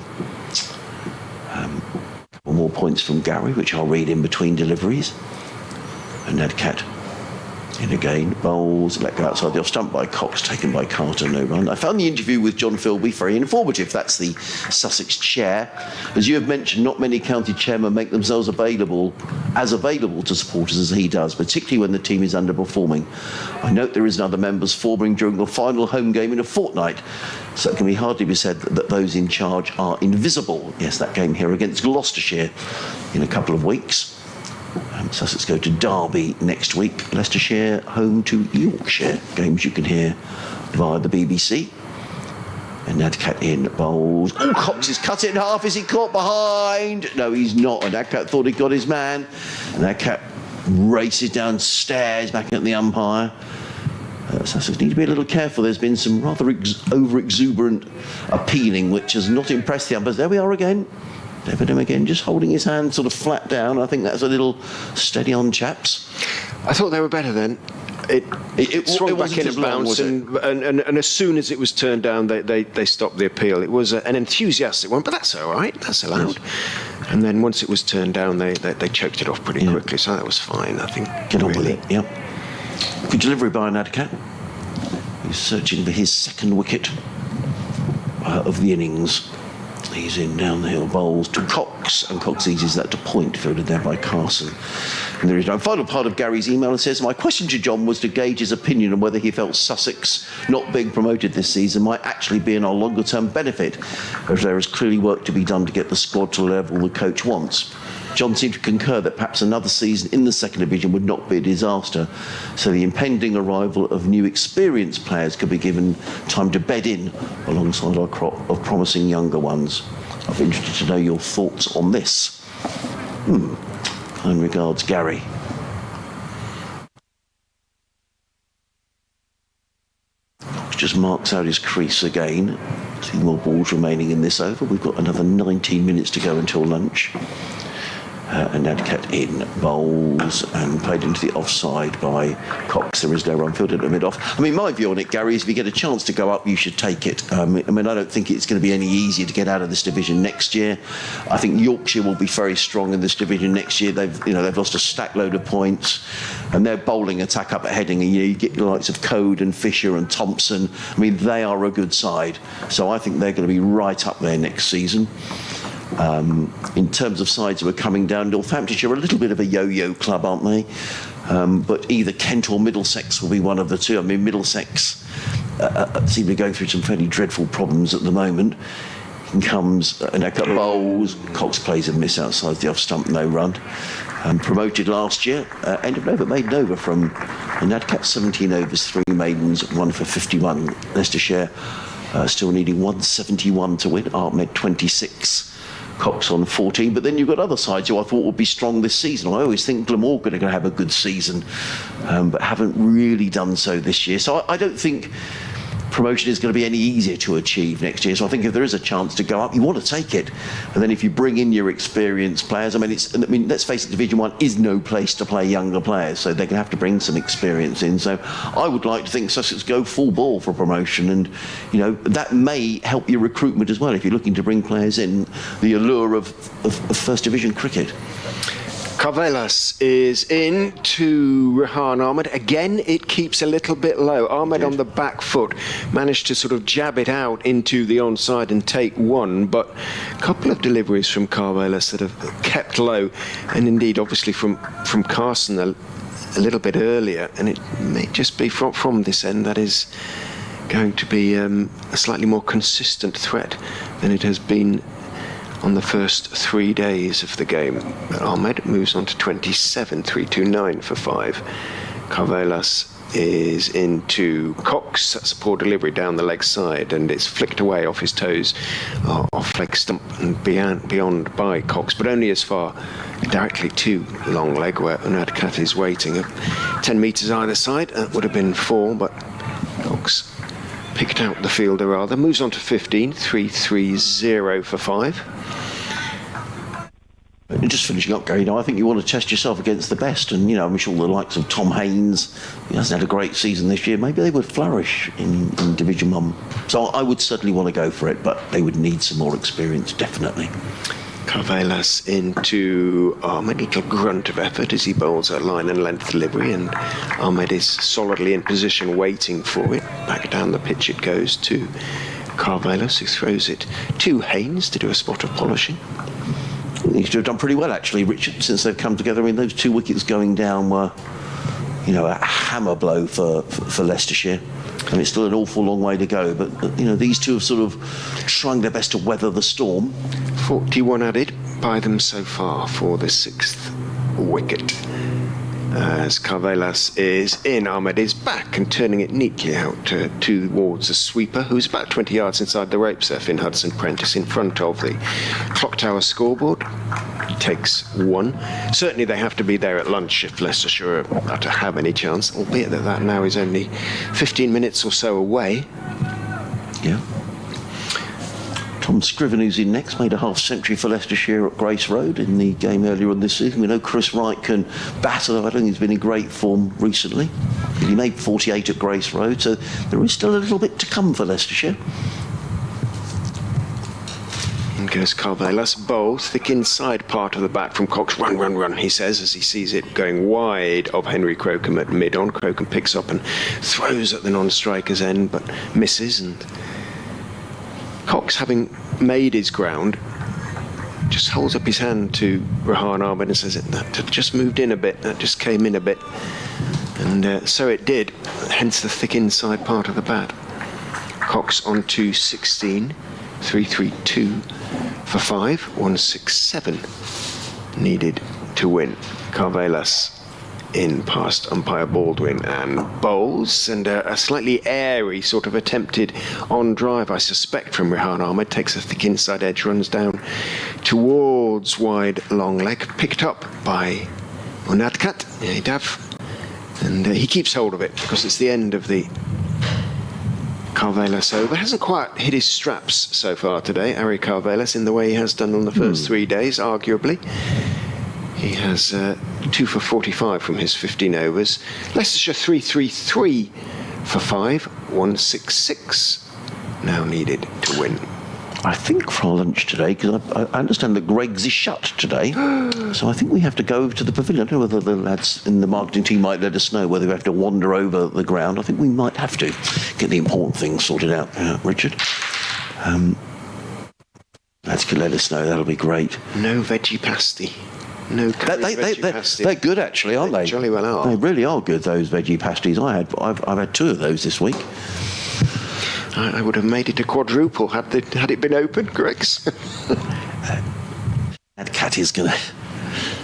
Couple more points from Gary, which I'll read in between deliveries. And Ned Cat In again, bowls, let go outside the off stump by Cox, taken by Carter, no run. I found the interview with John Philby very informative. That's the Sussex chair. As you have mentioned, not many county chairmen make themselves available to supporters as he does, particularly when the team is underperforming. I note there is another members forming during the final home game in a fortnight, so it can hardly be said that those in charge are invisible. Yes, that game here against Gloucestershire in a couple of weeks. Sussex go to Derby next week. Leicestershire home to Yorkshire. Games you can hear via the BBC. And Nadcat in bowls. Oh, Cox has cut it in half. Is he caught behind? No, he's not. And Nadcat thought he'd got his man. And Nadcat races downstairs back at the umpire. Sussex need to be a little careful. There's been some rather over-exuberant appealing, which has not impressed the umpires. There we are again. Debenham again, just holding his hand sort of flat down. I think that's a little steady on, chaps. I thought they were better then. It swung back in and bounced, and as soon as it was turned down, they stopped the appeal. It was an enthusiastic one, but that's all right. That's allowed. Yes. And then once it was turned down, they choked it off pretty quickly, so that was fine, I think. Get on with it, yeah. Good delivery by Nadcat. He's searching for his second wicket of the innings. He's in down the hill, bowls to Cox, and Cox eases that to point, fielded there by Carson. And there is no final part of Gary's email. It says, my question to John was to gauge his opinion on whether he felt Sussex not being promoted this season might actually be in our longer term benefit, as there is clearly work to be done to get the squad to the level the coach wants. John seemed to concur that perhaps another season in the second division would not be a disaster, so the impending arrival of new experienced players could be given time to bed in alongside our crop of promising younger ones. I'd be interested to know your thoughts on this. Kind regards, Gary. Just marks out his crease again. 2 more balls remaining in this over. We've got another 19 minutes to go until lunch. And Nadcat in bowls and played into the offside by Cox. There is no run fielded at mid-off. I mean, my view on it, Gary, is if you get a chance to go up, you should take it. I mean, I don't think it's going to be any easier to get out of this division next year. I think Yorkshire will be very strong in this division next year. They've lost a stack load of points, and their bowling attack up at Heading, and you get the likes of Code and Fisher and Thompson. I mean, they are a good side. So I think they're going to be right up there next season. In terms of sides who are coming down, Northamptonshire are a little bit of a yo-yo club, aren't they? But either Kent or Middlesex will be one of the two. I mean, Middlesex seem to be going through some fairly dreadful problems at the moment. In comes Nadcat bowls. Cox plays a miss outside the off stump, no run. Promoted last year, end of over, made over from Nadcat, 17 overs, 3 maidens, 1 for 51. Leicestershire still needing 171 to win. Ahmed 26. Cox on 14, but then you've got other sides who I thought would be strong this season. I always think Glamorgan are going to have a good season, but haven't really done so this year. So I don't think promotion is going to be any easier to achieve next year. So I think if there is a chance to go up, you want to take it. And then if you bring in your experienced players, I mean, let's face it, Division 1 is no place to play younger players, so they're going to have to bring some experience in. So I would like to think Sussex go full ball for promotion, and that may help your recruitment as well if you're looking to bring players in. The allure of First Division cricket. Carvelas is in to Rehan Ahmed. Again, it keeps a little bit low. Ahmed on the back foot managed to sort of jab it out into the onside and take one, but a couple of deliveries from Carvelas that have kept low, and indeed, obviously, from Carson a little bit earlier, and it may just be from this end that is going to be a slightly more consistent threat than it has been on the first 3 days of the game. Ahmed moves on to 27, 329 for 5. Carvelas is into Cox. That's a poor delivery down the leg side, and it's flicked away off his toes, off leg stump and beyond by Cox, but only as far directly to long leg where Nadcat is waiting. 10 metres either side. That would have been 4, but Cox picked out the fielder rather. Moves on to 15, 330 for 5. And just finishing up, Gary, I think you want to test yourself against the best, and I'm sure the likes of Tom Haynes, he hasn't had a great season this year, maybe they would flourish in Division 1. So I would certainly want to go for it, but they would need some more experience, definitely. Carvelas into Ahmed, a little grunt of effort as he bowls a line and length delivery, and Ahmed is solidly in position waiting for it. Back down the pitch it goes to Carvelas, who throws it to Haynes to do a spot of polishing. He should have done pretty well, actually, Richard, since they've come together. I mean, those 2 wickets going down were, a hammer blow for Leicestershire. And it's still an awful long way to go, but these two have sort of trying their best to weather the storm. 41 added by them so far for the 6th wicket. As Carvelas is in, Ahmed is back and turning it neatly out towards the sweeper, who's about 20 yards inside the ropes there, Finn Hudson Prentice, in front of the clock tower scoreboard. Takes 1. Certainly they have to be there at lunch if Leicestershire are to have any chance, albeit that now is only 15 minutes or so away. Yeah. Tom Scriven, who's in next, made a half-century for Leicestershire at Grace Road in the game earlier on this season. We know Chris Wright can batter. I don't think he's been in great form recently. He made 48 at Grace Road, so there is still a little bit to come for Leicestershire. And goes Carvelas, bowls, thick inside part of the bat from Cox. Run, run, run, he says, as he sees it going wide of Henry Crocombe at mid-on. Crocombe picks up and throws at the non-striker's end, but misses, and Cox, having made his ground, just holds up his hand to Rehan Ahmed and says, that just moved in a bit, that just came in a bit. And so it did, hence the thick inside part of the bat. Cox on to 16, 3-3-2 for 5, 167 needed to win. Carvelas in past umpire Baldwin and bowls, and a slightly airy sort of attempted on drive, I suspect, from Rehan Ahmed. Takes a thick inside edge, runs down towards wide long leg, picked up by Unadkat Dav, and he keeps hold of it because it's the end of the Carvelas over. Hasn't quite hit his straps so far today, Ari Carvelas, in the way he has done on the first 3 days, arguably. He has 2 for 45 from his 15 overs. Leicestershire 3-3-3 for 5, 166 now needed to win. I think for our lunch today, because I understand that Greg's is shut today, so I think we have to go over to the pavilion. I don't know whether the lads in the marketing team might let us know whether we have to wander over the ground. I think we might have to get the important things sorted out, Richard. Lads can let us know, that'll be great. No veggie pasty. No veggie pasty. They're good, actually, aren't they? Jolly well are. They really are good, those veggie pasties. I've had 2 of those this week. I would have made it a quadruple had it been open, Greg's. That cat is going to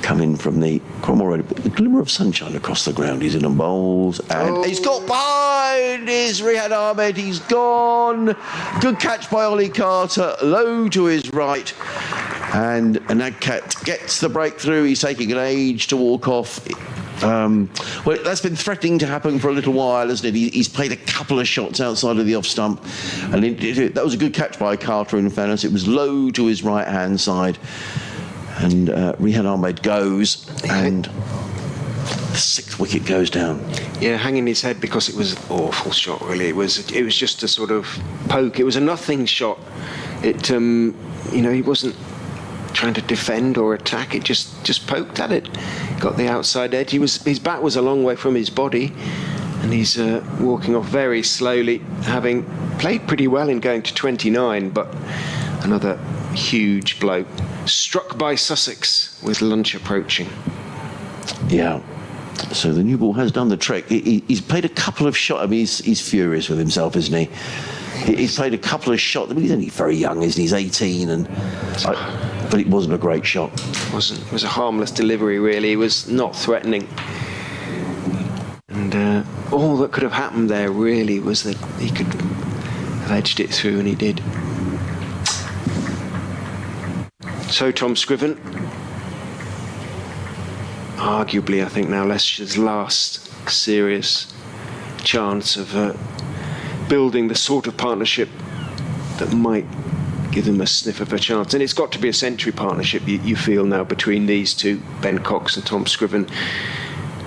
come in from the Cromwell Road. The glimmer of sunshine across the ground. He's in and bowls, and he's got behind his Rehan Ahmed. He's gone. Good catch by Ollie Carter, low to his right. And Nagcat gets the breakthrough. He's taking an age to walk off. Well, that's been threatening to happen for a little while, hasn't it? He's played a couple of shots outside of the off stump, and that was a good catch by Carter, in fairness. It was low to his right-hand side, and Rehan Ahmed goes, and the 6th wicket goes down. Yeah, hanging his head because it was an awful shot, really. It was just a sort of poke. It was a nothing shot. It, he wasn't trying to defend or attack. It just poked at it, got the outside edge. His bat was a long way from his body, and he's walking off very slowly, having played pretty well in going to 29, but another huge blow struck by Sussex with lunch approaching. Yeah, so the new ball has done the trick. He's played a couple of shots. I mean, he's furious with himself, isn't he? He's played a couple of shots. I mean, he's only very young, isn't he? He's 18, but it wasn't a great shot. It wasn't. It was a harmless delivery, really. It was not threatening. And all that could have happened there, really, was that he could have edged it through, and he did. So Tom Scriven, arguably, I think now Leicestershire's last serious chance of building the sort of partnership that might give them a sniff of a chance. And it's got to be a century partnership, you feel now, between these two, Ben Cox and Tom Scriven.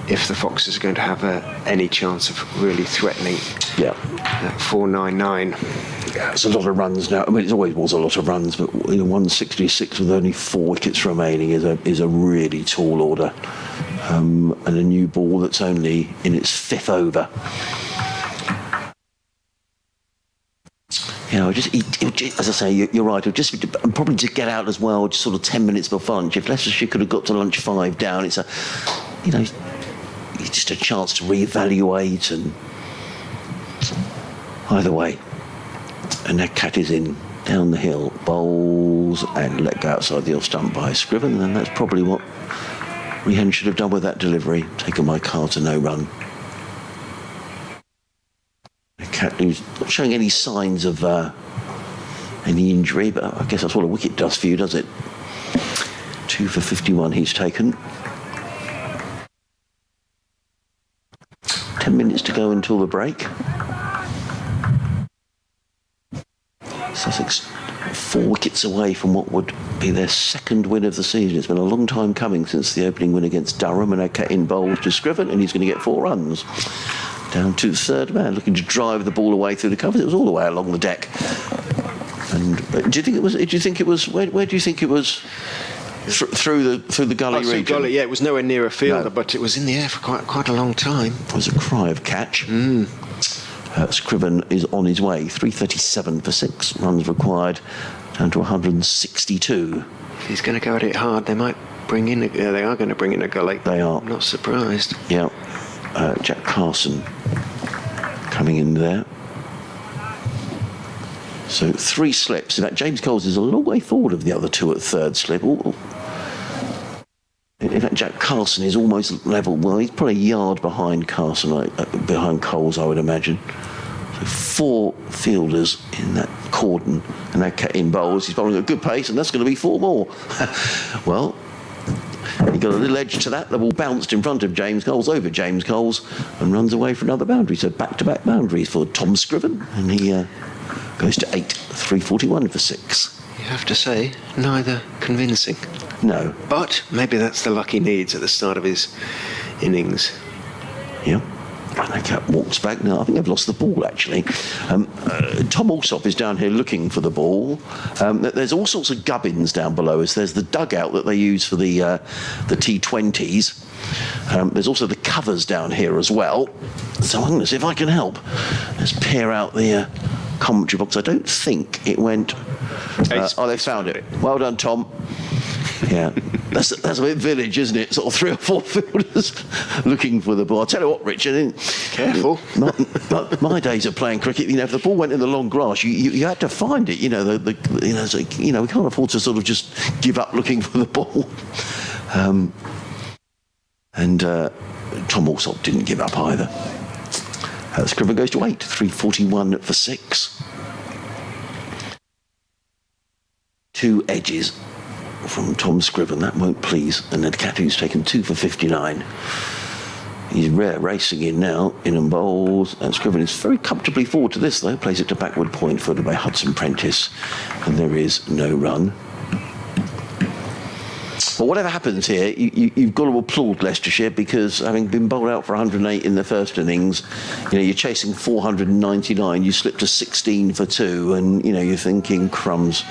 if the Foxes are going to have any chance of really threatening Yeah. that 499. It's a lot of runs now. I mean, it always was a lot of runs, but 166 with only 4 wickets remaining is a really tall order. And a new ball that's only in its 5th over. You know, as I say, you're right. Just probably to get out as well, just sort of 10 minutes before lunch. If Leicestershire could have got to lunch 5 down, it's just a chance to reevaluate. And either way, and that cat is in down the hill, bowls and let go outside the off stump by Scriven, and that's probably what Rehan should have done with that delivery. Taken my car to no run. Cat who's not showing any signs of any injury, but I guess that's what a wicket does for you, does it? 2 for 51 he's taken. 10 minutes to go until the break. Sussex 4 wickets away from what would be their 2nd win of the season. It's been a long time coming since the opening win against Durham, and Cat in bowls to Scriven, and he's going to get 4 runs. Down to the 3rd man, looking to drive the ball away through the covers. It was all the way along the deck. And do you think it was? Where do you think it was? Through the gully region. Gully, yeah, it was nowhere near a fielder, but it was in the air for quite a long time. It was a cry of catch. Scriven is on his way. 337 for 6 runs required, down to 162. If he's going to go at it hard, they might bring in. They are going to bring in a gully. They are. I'm not surprised. Yeah. Jack Carson coming in there. So 3 slips. In fact, James Coles is a long way forward of the other 2 at 3rd slip. In fact, Jack Carson is almost level. Well, he's probably a yard behind Carson, behind Coles, I would imagine. So 4 fielders in that cordon, and that cat in bowls. He's bowling at a good pace, and that's going to be 4 more. Well, he got a little edge to that. The ball bounced in front of James Coles, over James Coles, and runs away for another boundary. So back-to-back boundaries for Tom Scriven, and he goes to 8, 341 for 6. You have to say, neither convincing. No. But maybe that's the luck he needs at the start of his innings. Yeah. And the cat walks back now. I think they've lost the ball, actually. Tom Alsop is down here looking for the ball. There's all sorts of gubbins down below us. There's the dugout that they use for the T20s. There's also the covers down here as well. So I'm going to see if I can help. Let's peer out the commentary box. I don't think it went... they found it. Well done, Tom. Yeah, that's a bit village, isn't it? Sort of 3 or 4 fielders looking for the ball. I'll tell you what, Richard. Careful. My days of playing cricket, if the ball went in the long grass, you had to find it. We can't afford to sort of just give up looking for the ball. Tom Alsop didn't give up either. Scriven goes to 8, 341 for 6. 2 edges from Tom Scriven, that won't please. And then Catu's taken 2 for 59. He's racing in now, in and bowls, and Scriven is very comfortably forward to this though, plays it to backward point further by Hudson Prentice, and there is no run. But whatever happens here, you've got to applaud Leicestershire, because having been bowled out for 108 in the first innings, you're chasing 499, you slip to 16 for 2, and you're thinking, crumbs.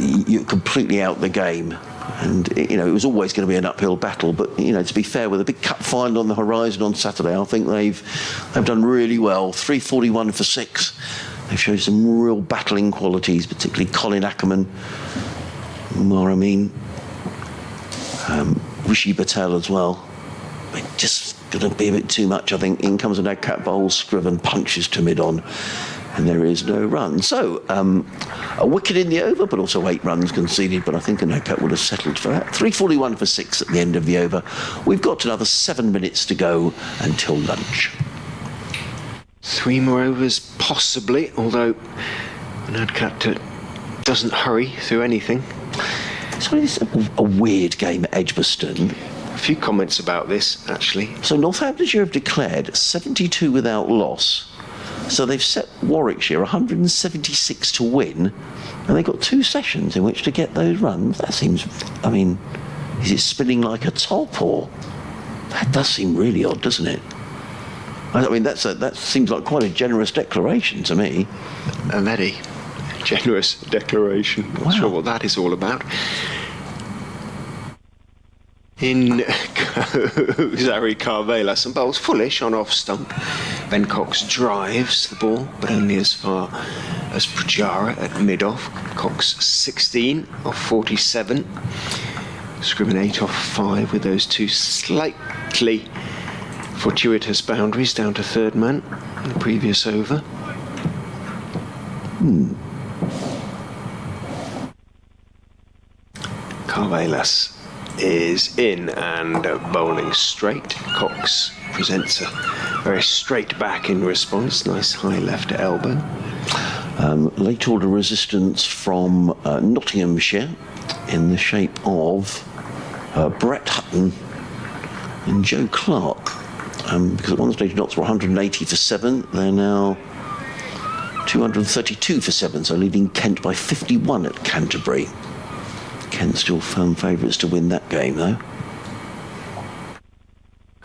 You're completely out the game, and it was always going to be an uphill battle. But to be fair, with a big cup final on the horizon on Saturday, I think they've done really well. 341 for 6. They've shown some real battling qualities, particularly Colin Ackerman, Umar Amin, Rishi Patel as well. But just going to be a bit too much, I think. In comes an cat bowl, Scriven punches to mid-on, and there is no run. So, a wicket in the over, but also 8 runs conceded, but I think an cat would have settled for that. 341 for 6 at the end of the over. We've got another 7 minutes to go until lunch. 3 more overs, possibly, although an cat doesn't hurry through anything. So it's a weird game at Edgbaston. A few comments about this, actually. So Northamptonshire have declared 72 without loss. So they've set Warwickshire 176 to win, and they've got 2 sessions in which to get those runs. That seems, Is it spinning like a top, or that does seem really odd, doesn't it? I mean, that seems like quite a generous declaration to me. A very generous declaration. Not sure what that is all about. In goes Harry Carvelas and bowls fullish on off stump. Ben Cox drives the ball, but only as far as Pujara at mid-off. Cox 16 off 47. Scriven 8 off 5 with those two slightly fortuitous boundaries down to third man in the previous over. Carvelas is in and bowling straight. Cox presents a very straight back in response. Nice high left elbow. Late order resistance from Nottinghamshire in the shape of Brett Hutton and Joe Clark. Because at one stage Notts were 180 for 7, they're now 232 for 7, so leading Kent by 51 at Canterbury. Kent still firm favourites to win that game, though.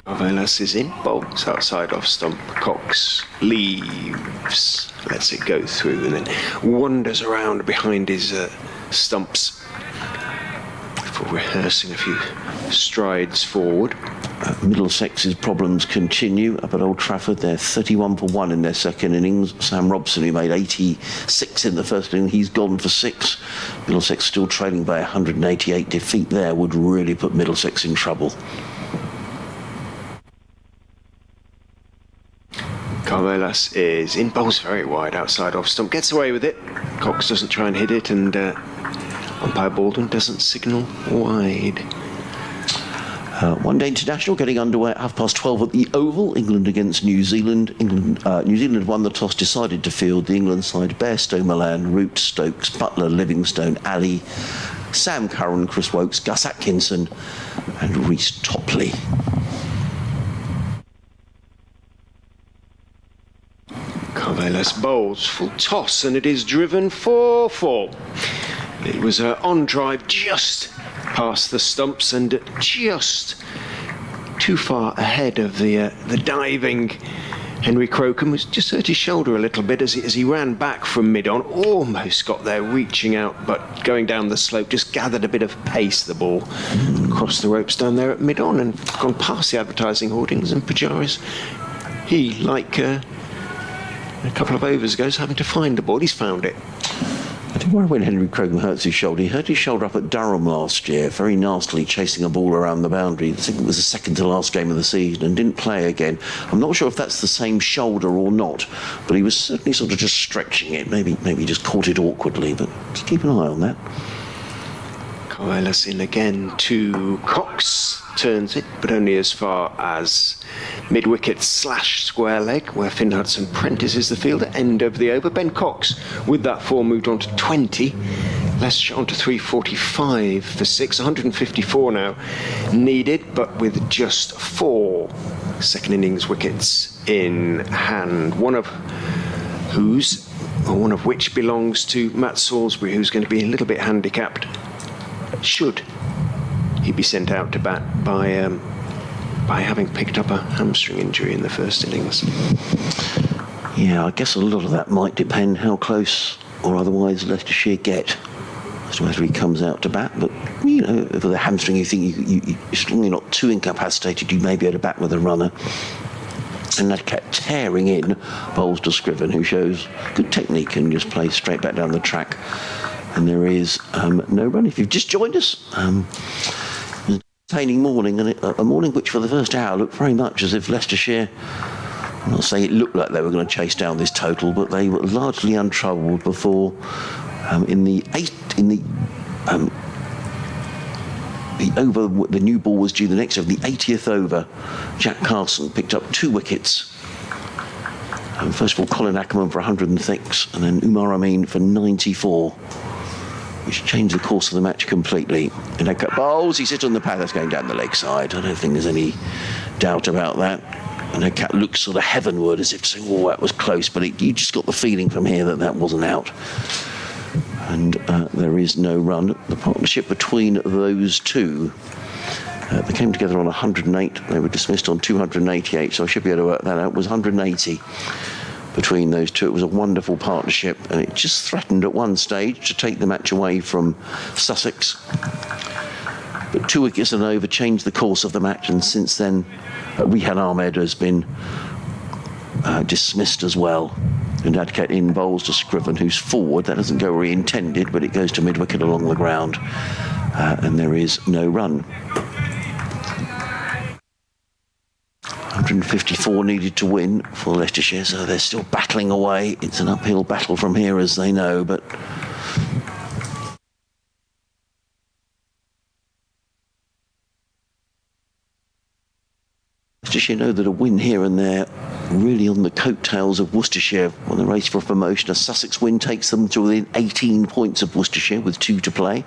Carvelas is in, bowls outside off stump. Cox leaves, lets it go through, and then wanders around behind his stumps before rehearsing a few strides forward. Middlesex's problems continue up at Old Trafford. They're 31 for 1 in their second innings. Sam Robson, who made 86 in the first inning, he's gone for 6. Middlesex still trailing by 188. Defeat there would really put Middlesex in trouble. Carvelas is in, bowls very wide outside off stump, gets away with it. Cox doesn't try and hit it, and umpire Baldwin doesn't signal wide. One day international getting underway at 12:30 at the Oval. England against New Zealand. New Zealand had won the toss, decided to field. The England side: Bairstow, Milan, Root, Stokes, Butler, Livingstone, Ali, Sam Curran, Chris Wokes, Gus Atkinson, and Reece Topley. Carvelas bowls full toss, and it is driven 4-4. It was on drive just past the stumps and just too far ahead of the diving Henry Crocombe. Was just hurt his shoulder a little bit as he ran back from mid-on. Almost got there, reaching out, but going down the slope, just gathered a bit of pace, the ball. Across the ropes down there at mid-on and gone past the advertising hoardings, and Pujara's, he, like a couple of overs ago, is having to find the ball. He's found it. I do worry when Henry Crocombe hurts his shoulder. He hurt his shoulder up at Durham last year, very nastily, chasing a ball around the boundary. I think it was the second to last game of the season, and didn't play again. I'm not sure if that's the same shoulder or not, but he was certainly sort of just stretching it. Maybe just caught it awkwardly, but just keep an eye on that. Carvelas in again to Cox. Turns it, but only as far as mid-wicket / square leg, where Finn Hudson-Prentice is the fielder. End of the over. Ben Cox, with that 4, moved on to 20. Leicestershire on to 345 for 6. 154 now needed, but with just 4 second innings wickets in hand. One of which belongs to Matt Salisbury, who's going to be a little bit handicapped. Should he'd be sent out to bat by having picked up a hamstring injury in the first innings. Yeah, I guess a lot of that might depend how close or otherwise Leicestershire get as to whether he comes out to bat. But, you know, if with a hamstring you think you're strongly not too incapacitated, you may be able to bat with a runner. And that kept tearing in, bowls to Scriven, who shows good technique and just plays straight back down the track. And there is no run. If you've just joined us, entertaining morning, and a morning which for the first hour looked very much as if Leicestershire, I'm not saying it looked like they were going to chase down this total, but they were largely untroubled before the new ball was due the next over, the 80th over. Jack Carson picked up 2 wickets. First of all, Colin Ackerman for 106, and then Umar Amin for 94. Which changed the course of the match completely. And Edgar bowls, he's hit on the pad, that's going down the leg side. I don't think there's any doubt about that. And Edgar looks sort of heavenward as if saying, oh, that was close, but you just got the feeling from here that wasn't out. And there is no run. The partnership between those two They came together on 108. They were dismissed on 288, so I should be able to work that out. It was 180 between those two. It was a wonderful partnership, and it just threatened at one stage to take the match away from Sussex. But 2 wickets and over changed the course of the match, and since then, Rihan Ahmed has been dismissed as well. And Adcat in bowls to Scriven, who's forward. That doesn't go where he intended, but it goes to mid-wicket along the ground, and there is no run. 154 needed to win for Leicestershire, so they're still battling away. It's an uphill battle from here, as they know, but Leicestershire know that a win here and there, really on the coattails of Worcestershire on the race for promotion. A Sussex win takes them to within 18 points of Worcestershire with 2 to play.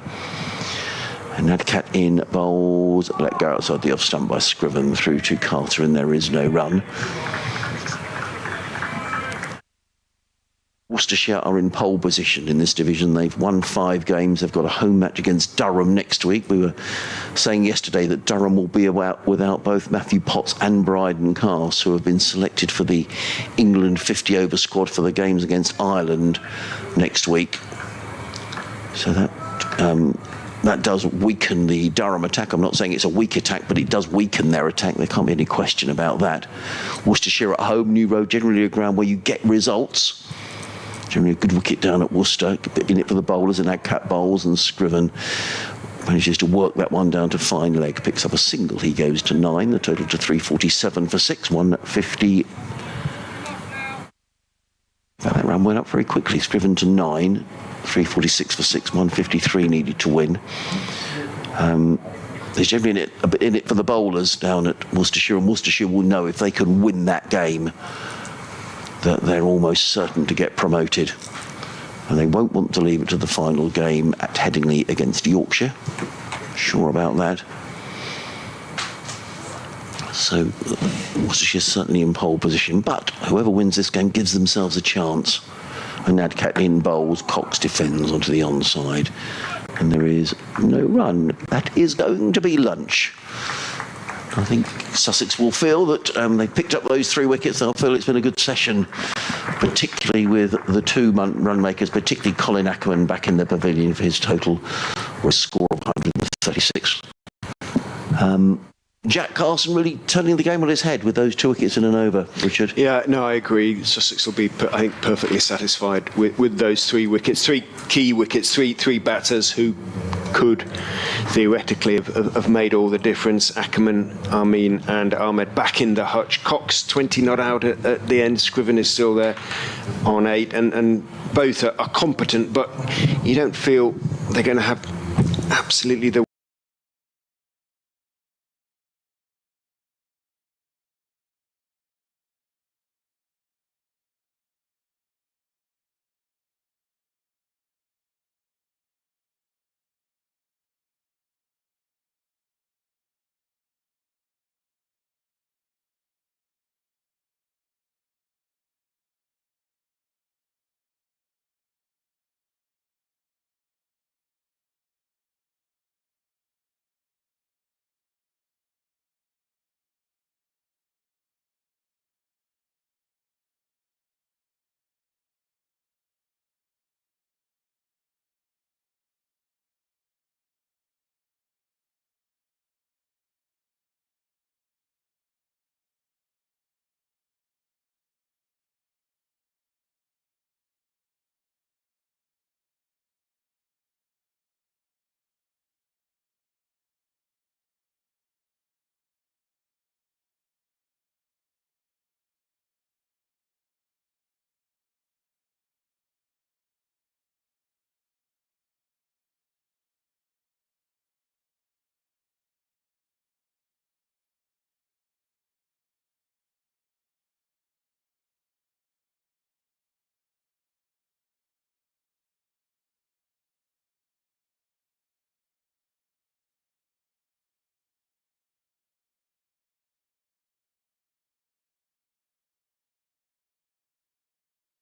And Adcat in bowls, let go outside the off stump by Scriven through to Carter, and there is no run. Worcestershire are in pole position in this division. They've won 5 games. They've got a home match against Durham next week. We were saying yesterday that Durham will be without both Matthew Potts and Bryden Cass, who have been selected for the England 50-over squad for the games against Ireland next week. So that does weaken the Durham attack. I'm not saying it's a weak attack, but it does weaken their attack. There can't be any question about that. Worcestershire at home, New Road, generally a ground where you get results. Generally a good wicket down at Worcester, in it for the bowlers, and Adcat bowls, and Scriven manages to work that one down to fine leg, picks up a single. He goes to 9, the total to 347 for 6, 150. That run went up very quickly. Scriven to 9, 346 for 6, 153 needed to win. There's generally in it for the bowlers down at Worcestershire, and Worcestershire will know if they can win that game that they're almost certain to get promoted. And they won't want to leave it to the final game at Headingley against Yorkshire. Sure about that. So Worcestershire's certainly in pole position, but whoever wins this game gives themselves a chance. And Adcat in bowls, Cox defends onto the onside, and there is no run. That is going to be lunch. I think Sussex will feel that they picked up those 3 wickets. They'll feel it's been a good session, particularly with the 2 run makers, particularly Colin Ackerman back in the pavilion for his total, or a score of 136. Jack Carson really turning the game on his head with those 2 wickets in an over, Richard. Yeah, no, I agree. Sussex will be, I think, perfectly satisfied with those 3 wickets, 3 key wickets, three batters who could theoretically have made all the difference. Ackerman, Amin and Ahmed back in the hutch. Cox 20 not out at the end. Scriven is still there on 8, and both are competent, but you don't feel they're going to have absolutely the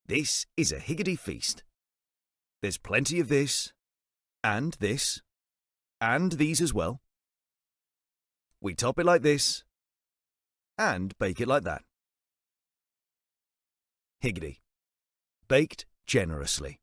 This is a higgity feast. There's plenty of this, and these as well. We top it like this and bake it like that. Higgity. Baked generously.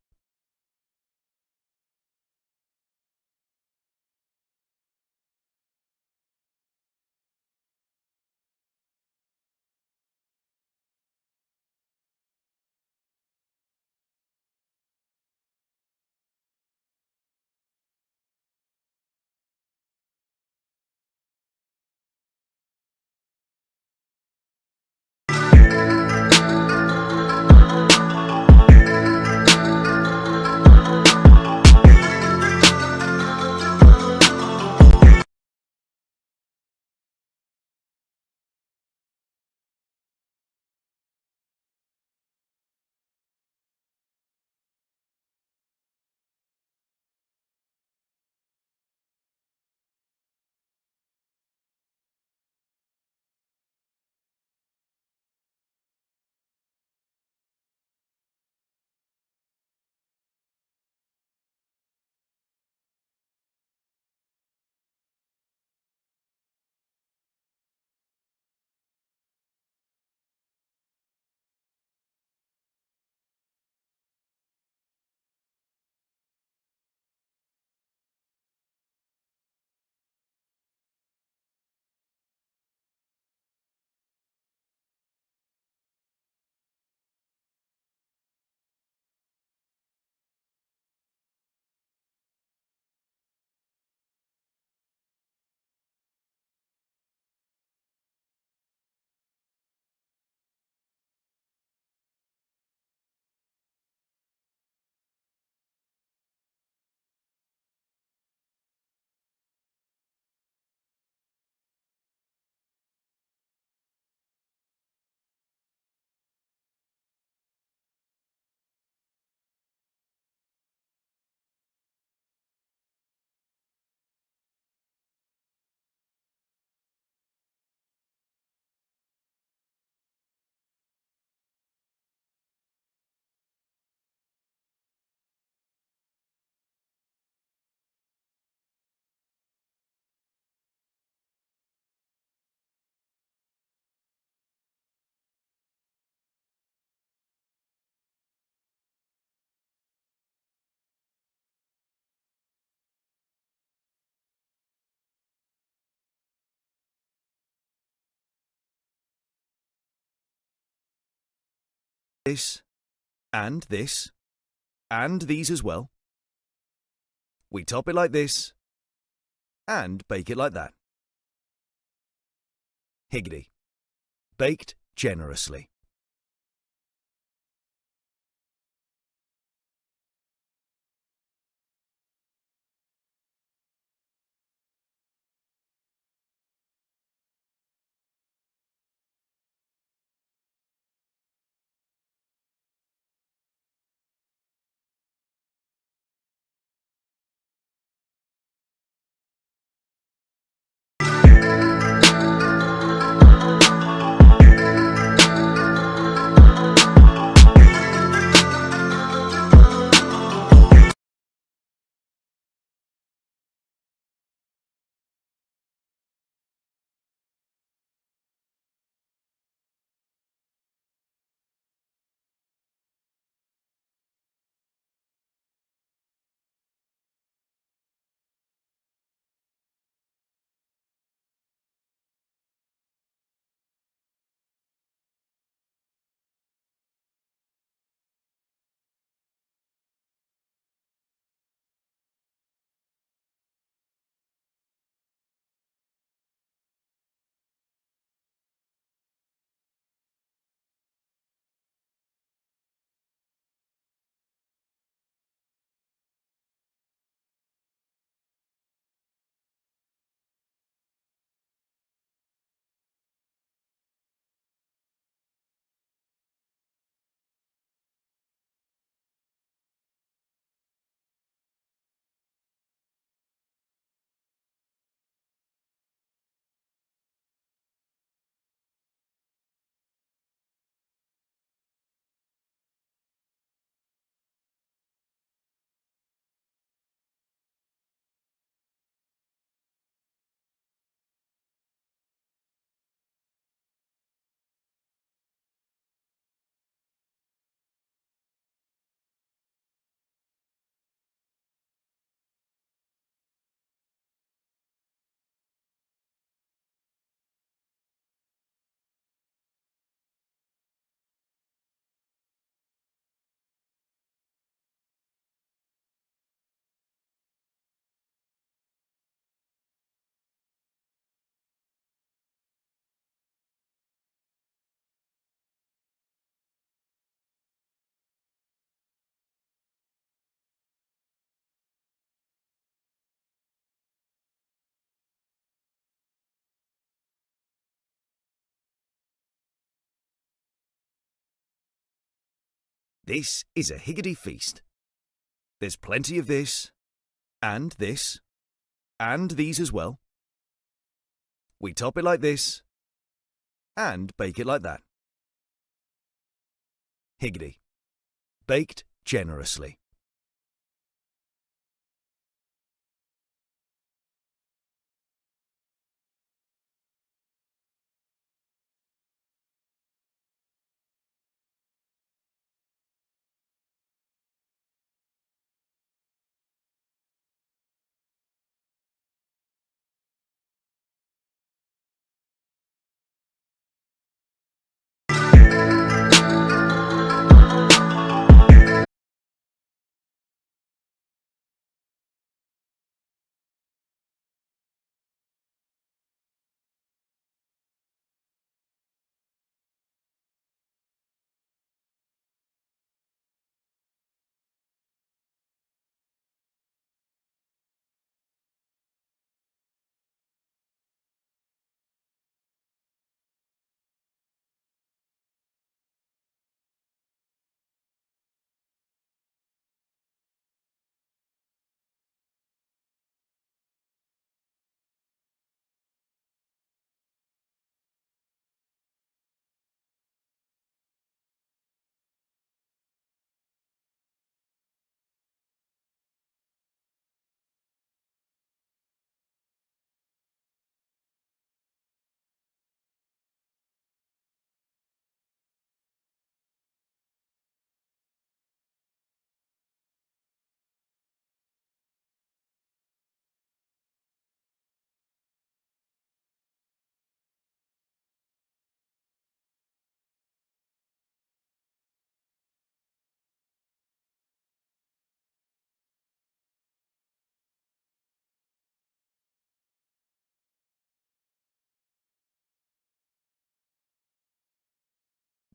This and this and these as well. We top it like this and bake it like that. Higgity. Baked generously. This is a higgity feast. There's plenty of this, and these as well. We top it like this, and bake it like that. Higgity. Baked generously.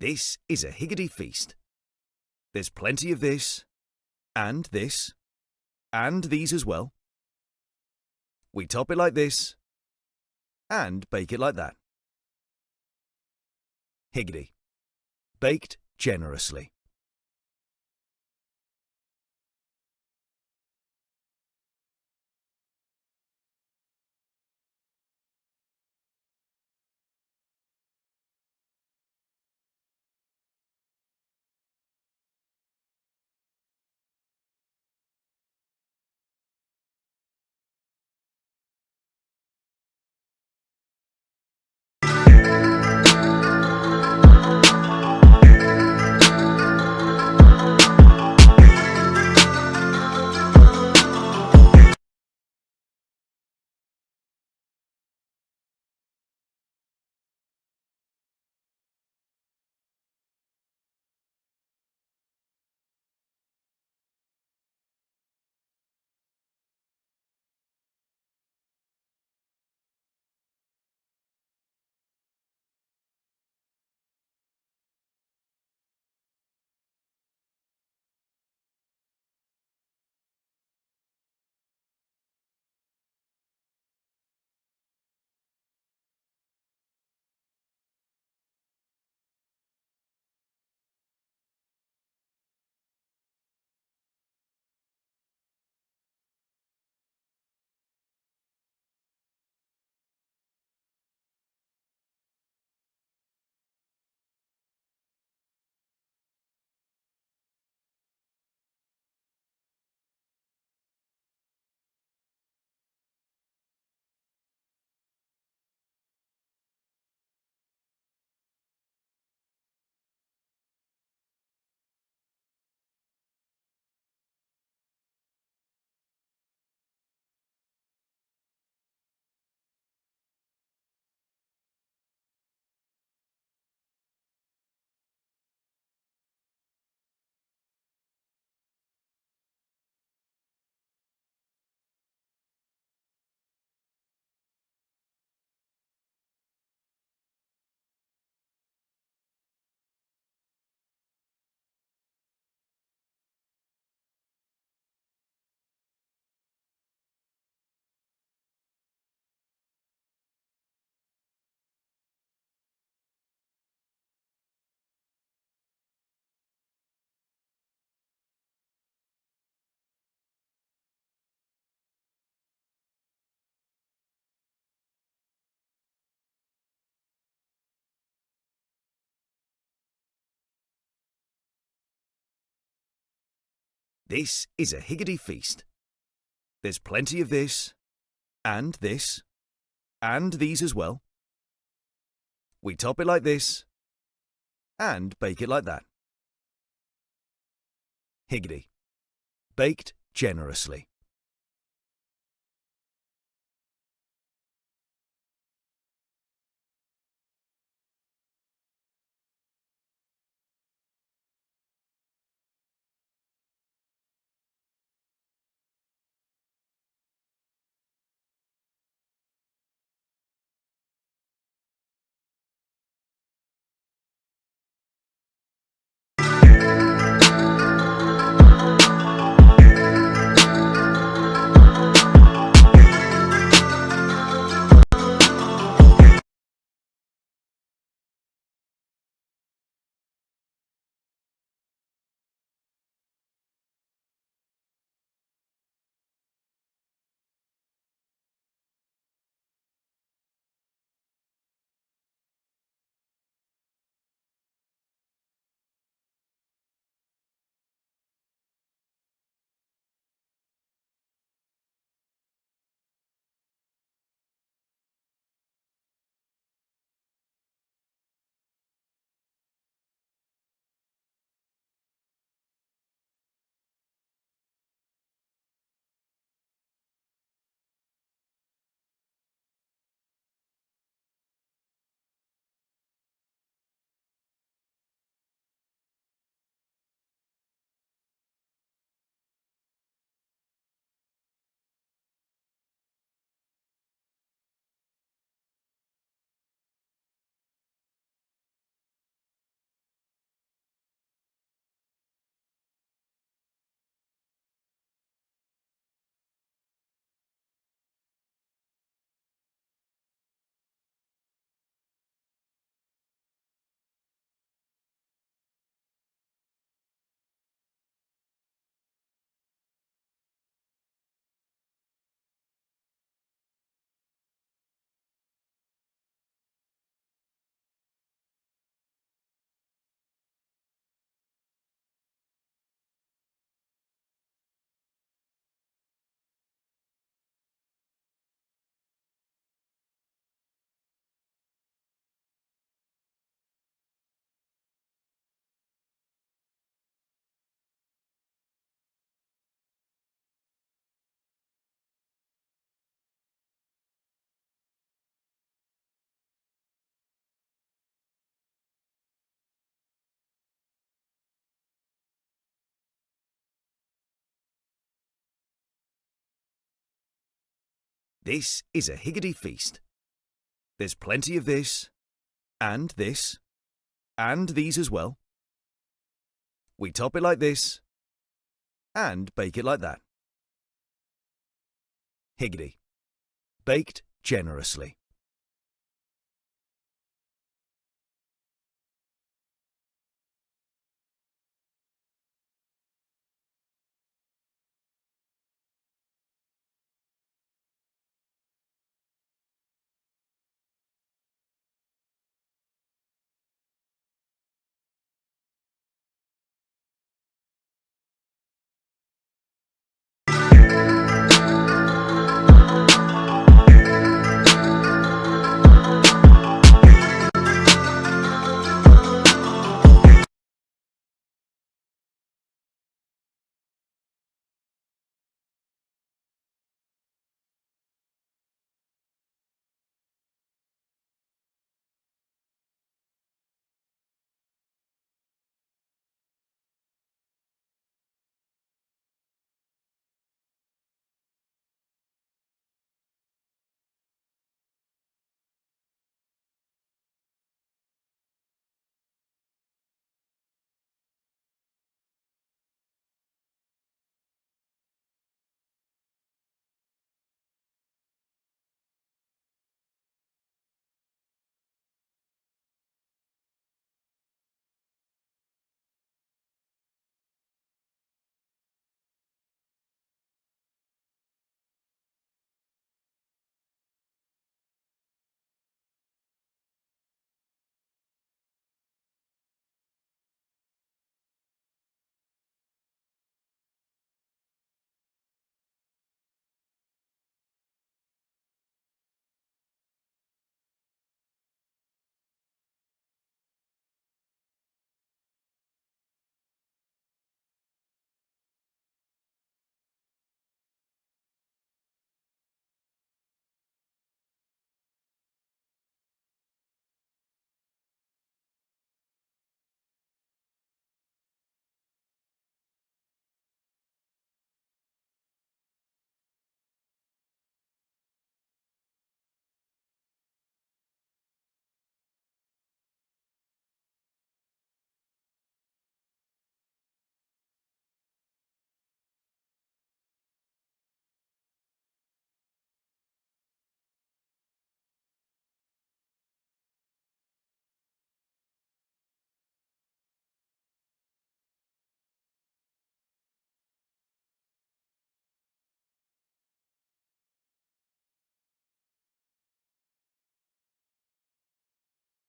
This is a higgity feast. There's plenty of this, and these as well. We top it like this, and bake it like that. Higgity. Baked generously. This is a higgity feast. There's plenty of this, and these as well. We top it like this, and bake it like that. Higgity. Baked generously. This is a higgity feast. There's plenty of this, and these as well. We top it like this, and bake it like that. Higgity. Baked generously.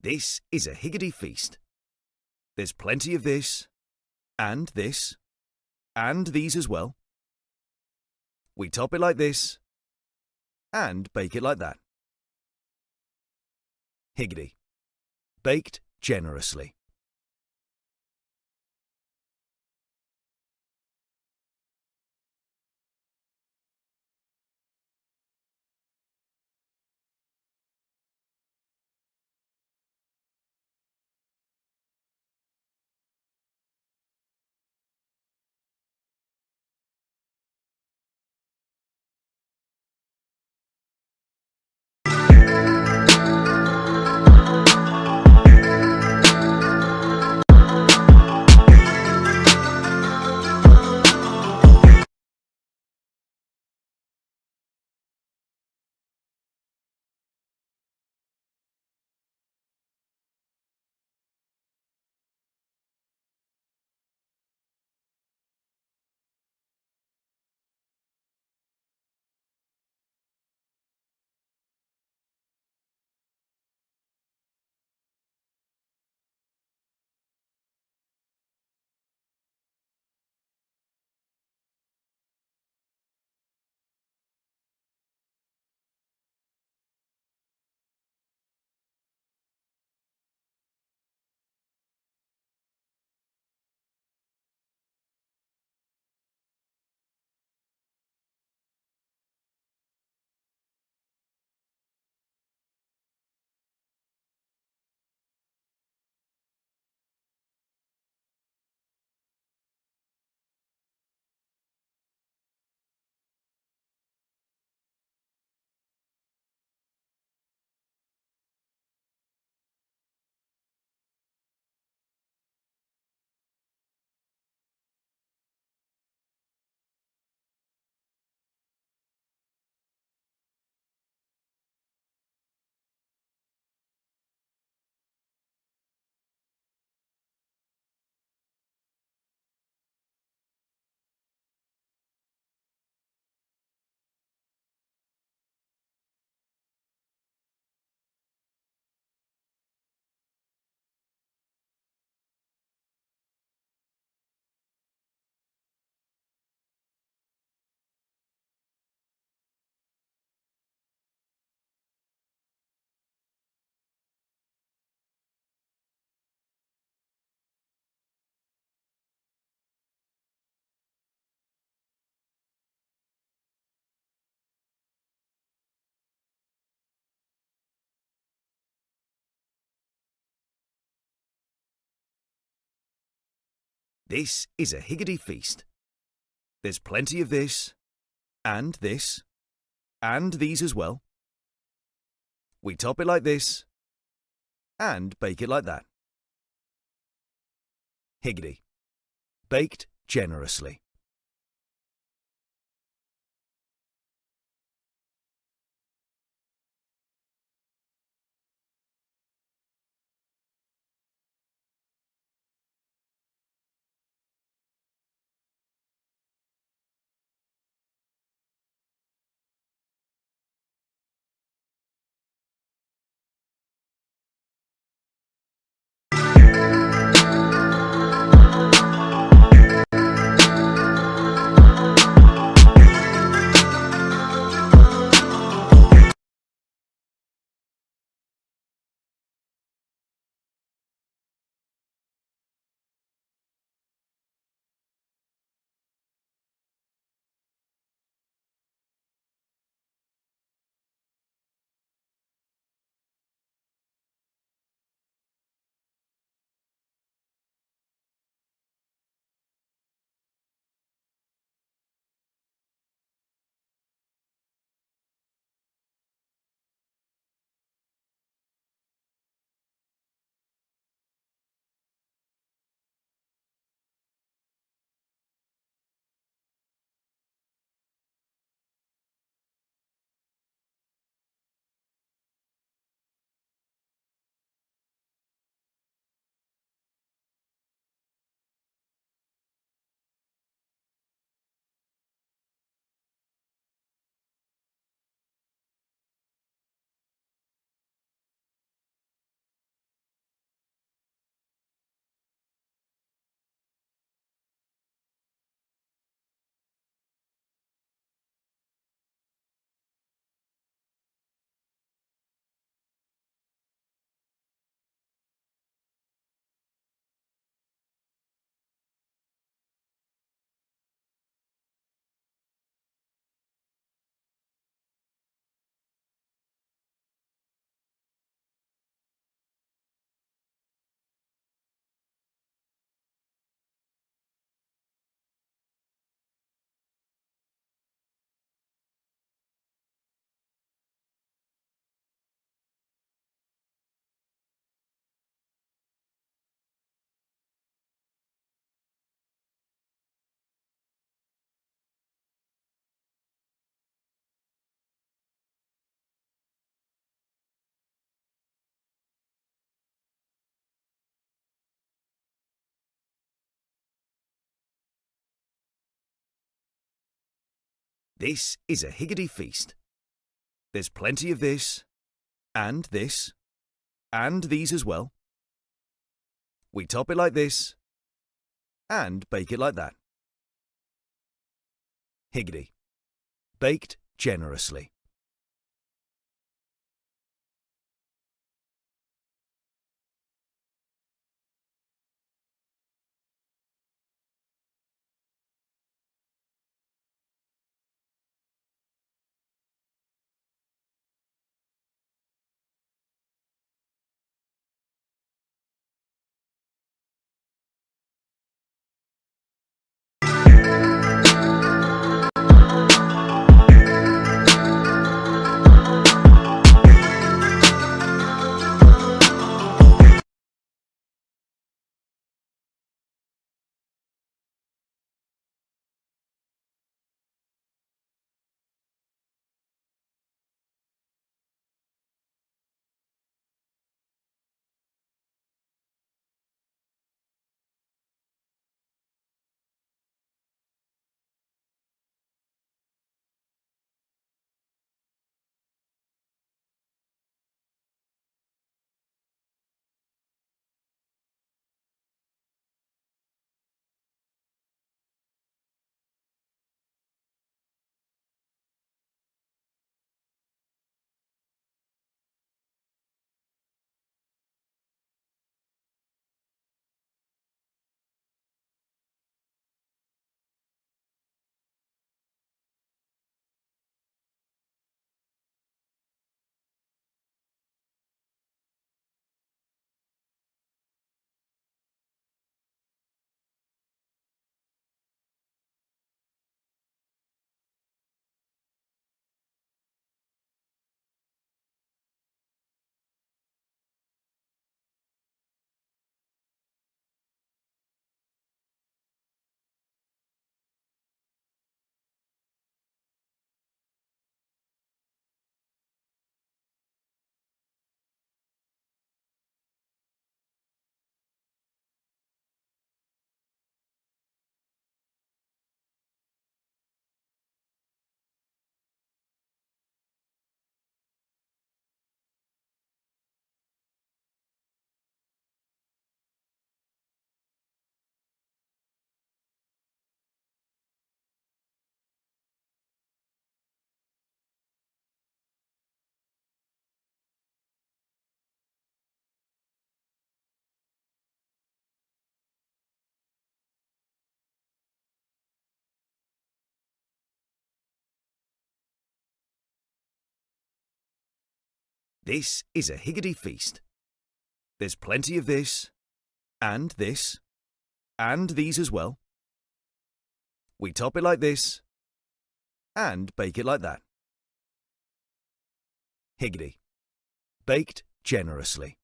This is a higgity feast. There's plenty of this, and these as well. We top it like this, and bake it like that. Higgity. Baked generously. This is a higgity feast. There's plenty of this, and these as well. We top it like this, and bake it like that. Higgity. Baked generously. This is a higgity feast. There's plenty of this, and these as well. We top it like this, and bake it like that. Higgity. Baked generously. This is a higgity feast. There's plenty of this, and these as well. We top it like this, and bake it like that. Higgity. Baked generously.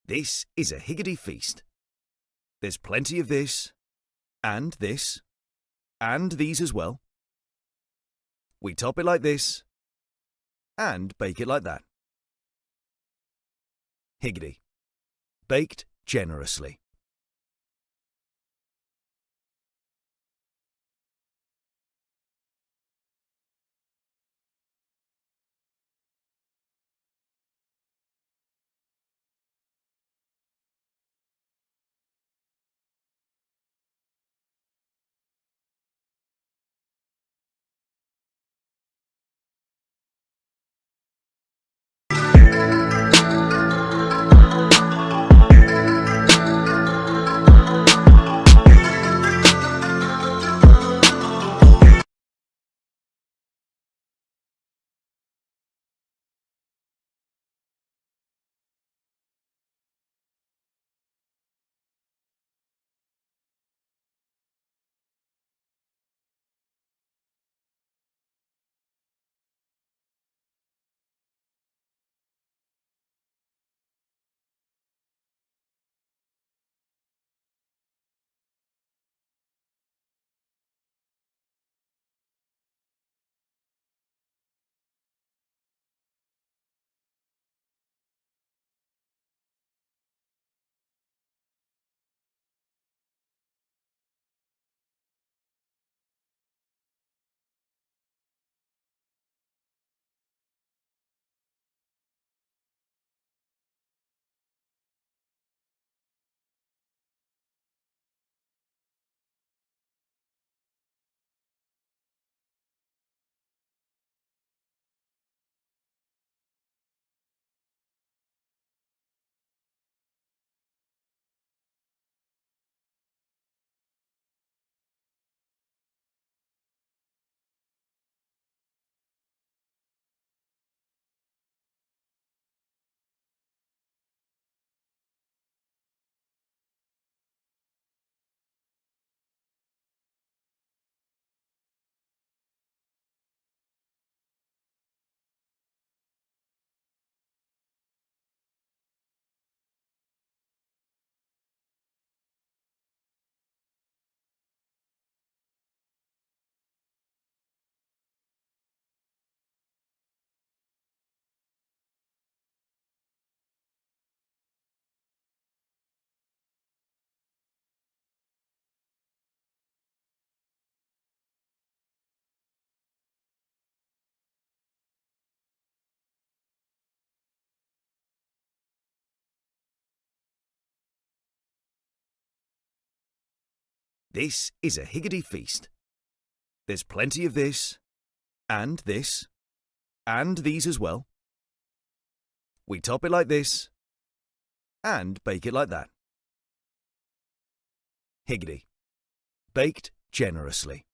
This is a higgity feast. There's plenty of this, and these as well. We top it like this, and bake it like that. Higgity. Baked generously. This is a higgity feast. There's plenty of this, and these as well. We top it like this, and bake it like that. Higgity. Baked generously.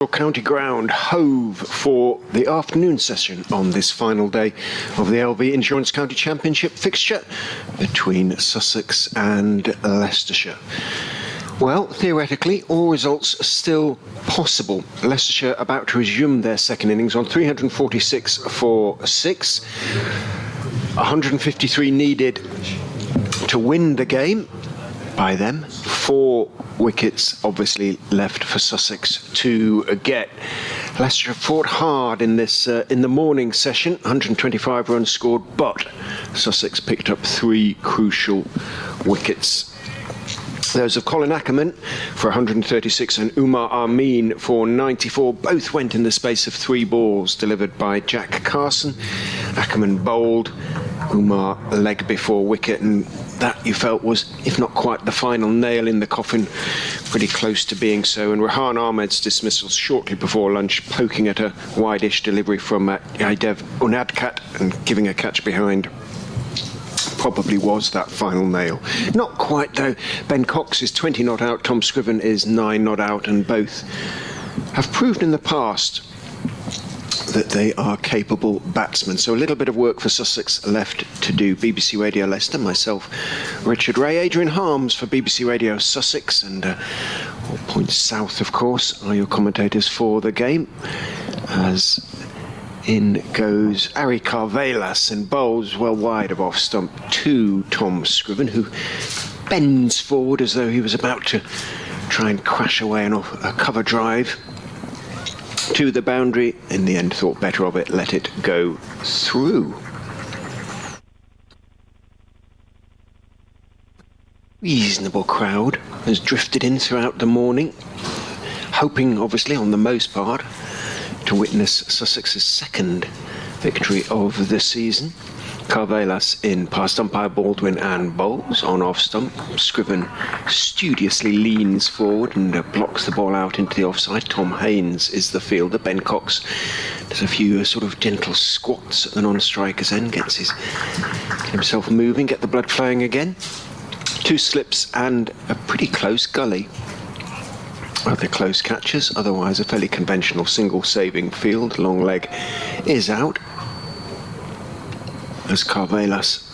County Ground, Hove, for the afternoon session on this final day of the LV Insurance County Championship fixture between Sussex and Leicestershire. Well, theoretically, all results are still possible. Leicestershire about to resume their second innings on 346 for 6. 153 needed to win the game by them. 4 wickets obviously left for Sussex to get. Leicestershire fought hard in this in the morning session. 125 runs scored, but Sussex picked up 3 crucial wickets. Those of Colin Ackerman for 136 and Umar Amin for 94 both went in the space of 3 balls delivered by Jack Carson. Ackerman bowled, Umar leg before wicket, and that you felt was, if not quite the final nail in the coffin, pretty close to being so. And Rehan Ahmed's dismissal shortly before lunch, poking at a wide-ish delivery from Idev Unadkat and giving a catch behind, probably was that final nail. Not quite though. Ben Cox is 20 not out, Tom Scriven is 9 not out, and both have proved in the past that they are capable batsmen. So a little bit of work for Sussex left to do. BBC Radio Leicester, myself, Richard Ray, Adrian Harms for BBC Radio Sussex, and all points south, of course, are your commentators for the game. As in goes Ari Carvelas and bowls well wide of off stump to Tom Scriven, who bends forward as though he was about to try and crash away on a cover drive to the boundary. In the end, thought better of it, let it go through. Reasonable crowd has drifted in throughout the morning, hoping, obviously, on the most part, to witness Sussex's second victory of the season. Carvelas in past umpire Baldwin and bowls on off stump. Scriven studiously leans forward and blocks the ball out into the offside. Tom Haynes is the fielder. Ben Cox does a few sort of gentle squats at the non-striker's end, get himself moving, get the blood flowing again. 2 slips and a pretty close gully. Other close catches, otherwise a fairly conventional single saving field. Long leg is out. As Carvelas,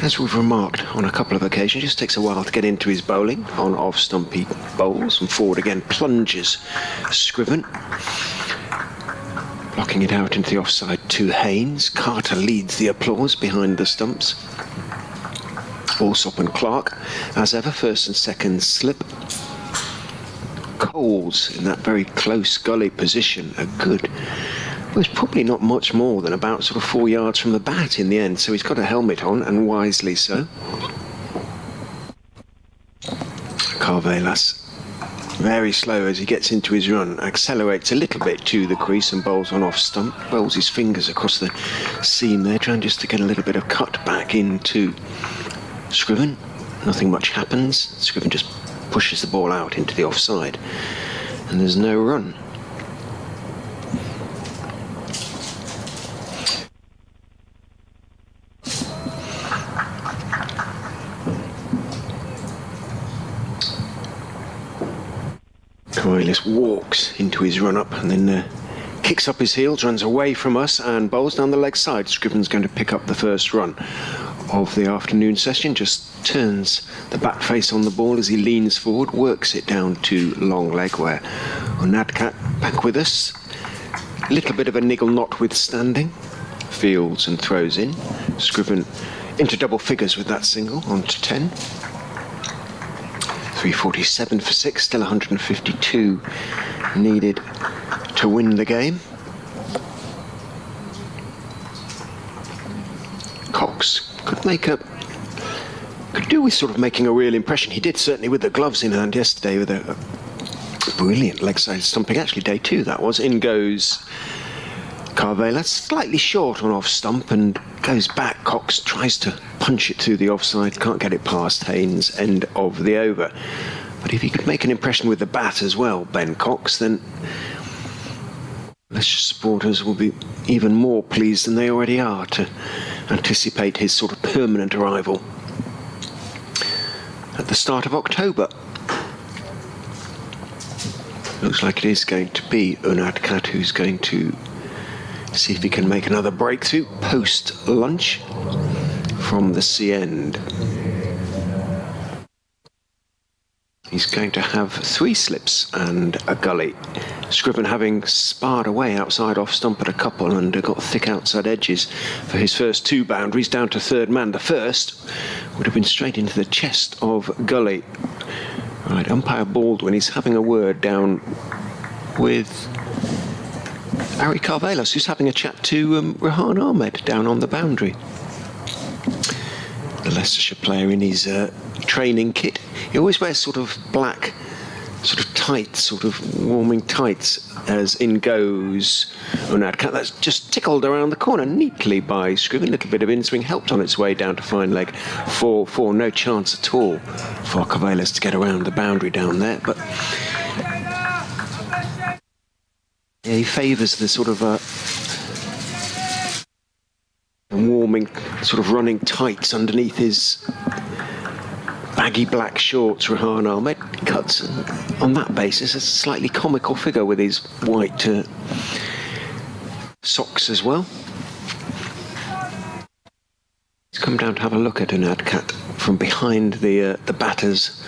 as we've remarked on a couple of occasions, just takes a while to get into his bowling. On off stumpy bowls and forward again plunges Scriven, blocking it out into the offside to Haynes. Carter leads the applause behind the stumps. Alsop and Clark, as ever, first and second slip. Coles in that very close gully position, a good, well, it's probably not much more than about sort of 4 yards from the bat in the end, so he's got a helmet on, and wisely so. Carvelas, very slow as he gets into his run, accelerates a little bit to the crease and bowls on off stump, rolls his fingers across the seam there, trying just to get a little bit of cut back into Scriven. Nothing much happens. Scriven just pushes the ball out into the offside, and there's no run. Coriolis walks into his run-up and then kicks up his heels, runs away from us and bowls down the leg side. Scriven's going to pick up the first run of the afternoon session, just turns the bat face on the ball as he leans forward, works it down to long leg, where Unadkat back with us. A little bit of a niggle notwithstanding, fields and throws in. Scriven into double figures with that single, on to 10. 347 for 6, still 152 needed to win the game. Cox could do with sort of making a real impression. He did certainly with the gloves in hand yesterday, with a brilliant leg side stumping. Actually, day 2 that was. In goes Carvelas, slightly short on off stump and goes back. Cox tries to punch it through the offside, can't get it past Haynes, end of the over. But if he could make an impression with the bat as well, Ben Cox, then Leicestershire supporters will be even more pleased than they already are to anticipate his sort of permanent arrival at the start of October. Looks like it is going to be Unadkat who's going to see if he can make another breakthrough post-lunch from the sea end. He's going to have 3 slips and a gully. Scriven having sparred away outside off stump at a couple and got thick outside edges for his first 2 boundaries down to third man. The first would have been straight into the chest of gully. Right, umpire Baldwin, he's having a word down with Ari Carvelos, who's having a chat to Rehan Ahmed down on the boundary. The Leicestershire player in his training kit. He always wears sort of black, sort of tights, sort of warming tights as in goes Unadkat. That's just tickled around the corner neatly by Scriven. A little bit of inswing helped on its way down to fine leg. 4-4, no chance at all for Carvelos to get around the boundary down there. But yeah, he favours the sort of warming, sort of running tights underneath his baggy black shorts. Rehan Ahmed cuts on that basis a slightly comical figure with his white socks as well. He's come down to have a look at Unadkat from behind the batter's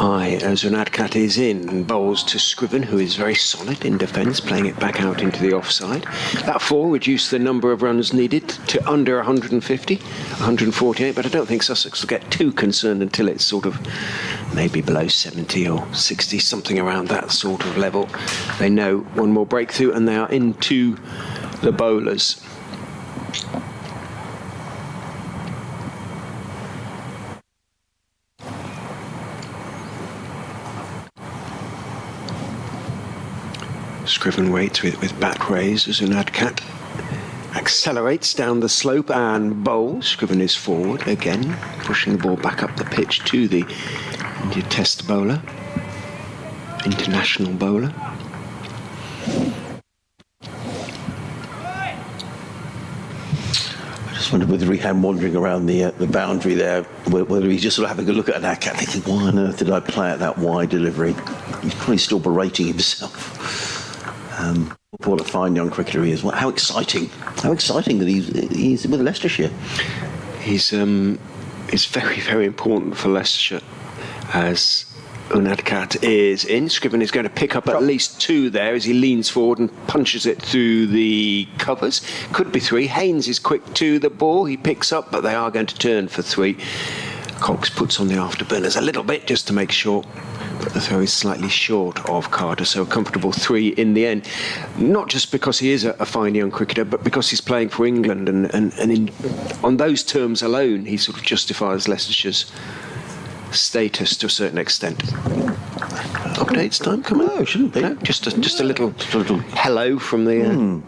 eye as Unadkat is in and bowls to Scriven, who is very solid in defence, playing it back out into the offside. That 4 reduced the number of runs needed to under 150, 148, but I don't think Sussex will get too concerned until it's sort of maybe below 70 or 60, something around that sort of level. They know one more breakthrough and they are into the bowlers. Scriven waits with bat raised as Unadkat accelerates down the slope and bowls. Scriven is forward again, pushing the ball back up the pitch to the India Test bowler, international bowler. I just wondered whether Rehan wandering around the boundary there, whether he's just sort of having a look at Unadkat thinking, why on earth did I play at that wide delivery? He's probably still berating himself. What a fine young cricketer he is. How exciting that he's with Leicestershire. He's very, very important for Leicestershire as Unadkat is in. Scriven is going to pick up at least 2 there as he leans forward and punches it through the covers. Could be 3. Haynes is quick to the ball. He picks up, but they are going to turn for 3. Cox puts on the afterburners a little bit just to make sure. But the throw is slightly short of Carter, so a comfortable 3 in the end. Not just because he is a fine young cricketer, but because he's playing for England, and on those terms alone, he sort of justifies Leicestershire's status to a certain extent. Updates time coming? No, shouldn't be. No, just a little hello from the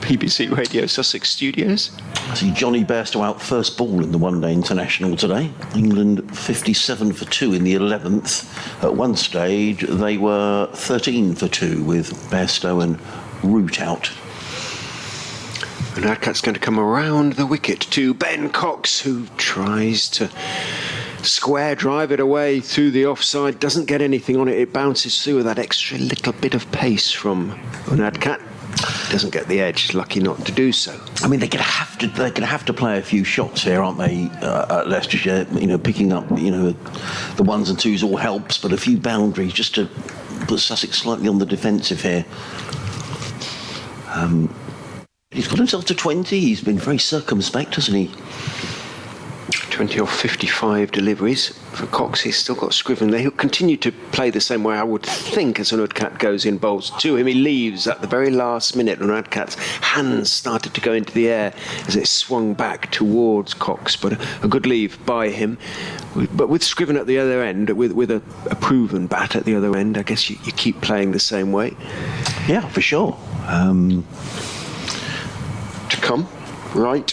BBC Radio Sussex studios. I see Johnny Bairstow out first ball in the one-day international today. England 57 for 2 in the 11th. At one stage, they were 13 for 2 with Bairstow and Root out. And Unadkat's going to come around the wicket to Ben Cox, who tries to square drive it away through the offside. Doesn't get anything on it. It bounces through with that extra little bit of pace from Unadkat. Doesn't get the edge. Lucky not to do so. I mean, they're going to have to play a few shots here, aren't they? At Leicestershire, picking up, the 1s and 2s all helps, but a few boundaries just to put Sussex slightly on the defensive here. He's got himself to 20. He's been very circumspect, hasn't he? 20 or 55 deliveries for Cox. He's still got Scriven there. He'll continue to play the same way, I would think, as Unadkat goes in bowls to him. He leaves at the very last minute. Unadkat's hands started to go into the air as it swung back towards Cox, but a good leave by him. But with Scriven at the other end, with a proven bat at the other end, I guess you keep playing the same way. Yeah, for sure. To come, right,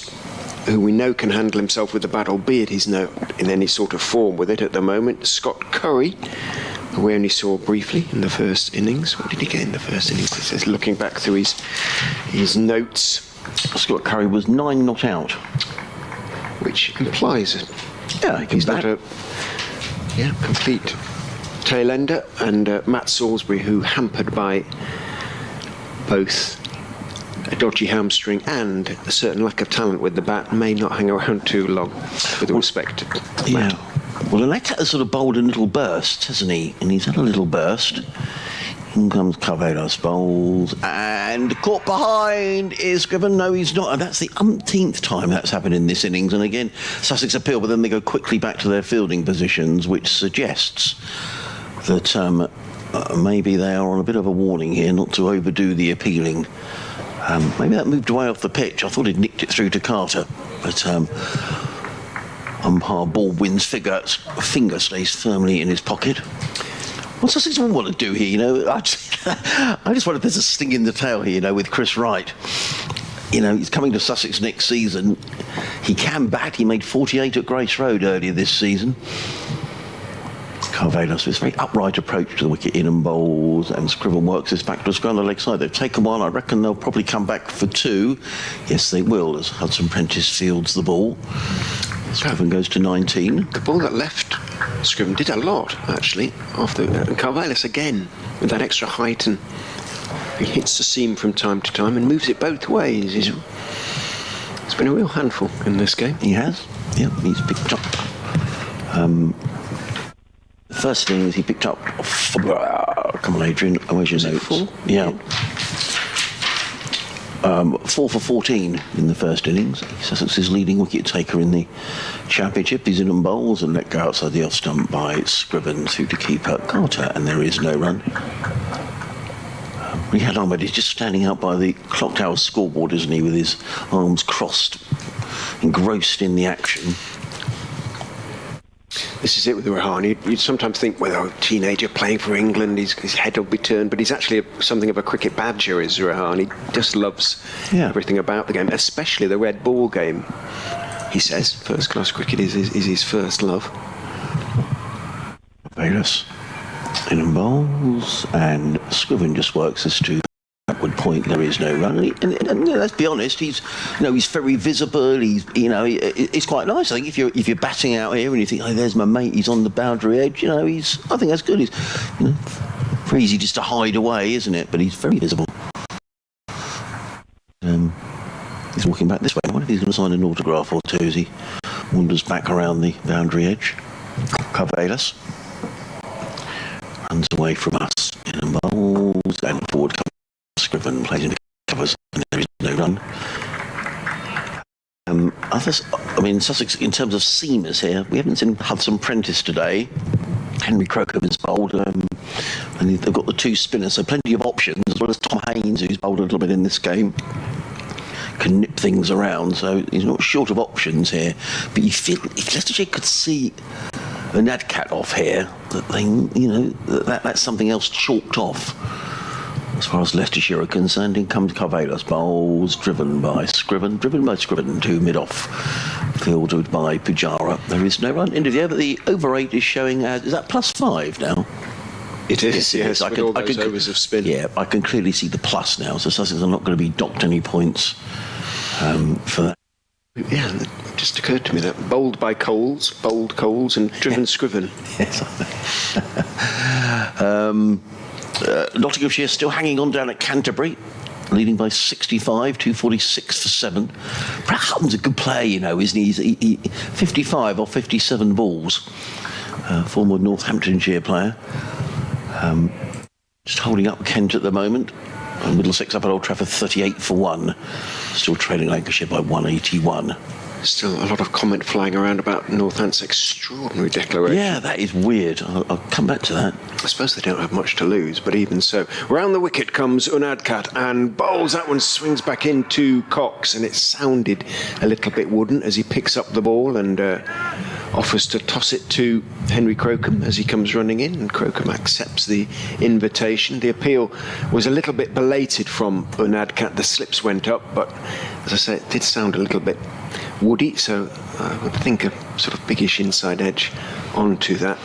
who we know can handle himself with the bat, albeit he's not in any sort of form with it at the moment. Scott Curry, who we only saw briefly in the first innings. What did he get in the first innings? He says, looking back through his notes. Scott Curry was 9 not out. Which implies he's not a complete Clay Lender and Matt Salisbury, who, hampered by both a dodgy hamstring and a certain lack of talent with the bat, may not hang around too long, with respect to Matt. Yeah. Well, Aleka has sort of bowled in little bursts, hasn't he? And he's had a little burst. In comes Carvelos, bowls, and caught behind is Scriven. No, he's not. And that's the umpteenth time that's happened in this innings. And again, Sussex appeal, but then they go quickly back to their fielding positions, which suggests that maybe they are on a bit of a warning here not to overdo the appealing. Maybe that moved away off the pitch. I thought he'd nicked it through to Carter, but umpire Baldwin's finger stays firmly in his pocket. What Sussex will want to do here, you know, I just wonder if there's a sting in the tail here, you know, with Chris Wright. You know, he's coming to Sussex next season. He can bat. He made 48 at Grace Road earlier this season. Carvelos with a very upright approach to the wicket, in and bowls, and Scriven works this back to the scrum on the leg side. They've taken one. I reckon they'll probably come back for two. Yes, they will, as Hudson Prentice fields the ball. Scriven goes to 19. The ball that left Scriven did a lot, actually, after and Carvelos again, with that extra height, and he hits the seam from time to time and moves it both ways. It's been a real handful in this game. He has. Yeah, he's picked up. The first innings he picked up. Come on, Adrian. Where's your notes? 4? Yeah. 4 for 14 in the first innings. Sussex's leading wicket taker in the championship. He's in and bowls and let go outside the off stump by Scriven through to keeper Carter, and there is no run. Riyad Ahmed is just standing out by the clock tower scoreboard, isn't he, with his arms crossed, engrossed in the action. This is it with Rahane. You'd sometimes think, well, a teenager playing for England, his head will be turned, but he's actually something of a cricket badger, is Rahane. He just loves everything about the game, especially the red ball game. He says first-class cricket is his first love. Bayless in and bowls, and Scriven just works us to backward point. There is no run, and let's be honest, he's very visible. It's quite nice. I think if you're batting out here and you think, oh, there's my mate, he's on the boundary edge. I think that's good. He's very easy just to hide away, isn't it? But he's very visible. He's walking back this way. I wonder if he's going to sign an autograph or two as he wanders back around the boundary edge. Carvelos runs away from us in and bowls, and forward comes Scriven, plays into covers, and there is no run. Sussex, in terms of seamers here, we haven't seen Hudson Prentice today. Henry Crocombe is bowled, and they've got the two spinners, so plenty of options, as well as Tom Haynes, who's bowled a little bit in this game. Can nip things around, so he's not short of options here. But you feel if Leicestershire could see a Nadcat off here, that that's something else chalked off. As far as Leicestershire are concerned, in comes Carvelos, bowls, driven by Scriven to mid-off, fielded by Pujara. There is no run into the over. The over 8 is showing as, is that +5 now? It is, yes, I with can, all I those can, overs of spin. Yeah, I can clearly see the plus now, so Sussex are not going to be docked any points for that. Yeah, it just occurred to me that bowled by Coles, and driven Scriven. Yes. Nottinghamshire still hanging on down at Canterbury, leading by 65, 246 for 7. Brad Hutton's a good player, isn't he? He 55 or 57 balls. Former Northamptonshire player. Just holding up Kent at the moment. Middlesex up at Old Trafford 38 for 1. Still trailing Lancashire by 181. Still a lot of comment flying around about Northant's extraordinary declaration. Yeah, that is weird. I'll come back to that. I suppose they don't have much to lose, but even so. Round the wicket comes Unadkat and bowls. That one swings back into Cox, and it sounded a little bit wooden as he picks up the ball and offers to toss it to Henry Crocombe as he comes running in, and Crocombe accepts the invitation. The appeal was a little bit belated from Unadkat. The slips went up, but as I say, it did sound a little bit woody, so I would think a sort of biggish inside edge onto that,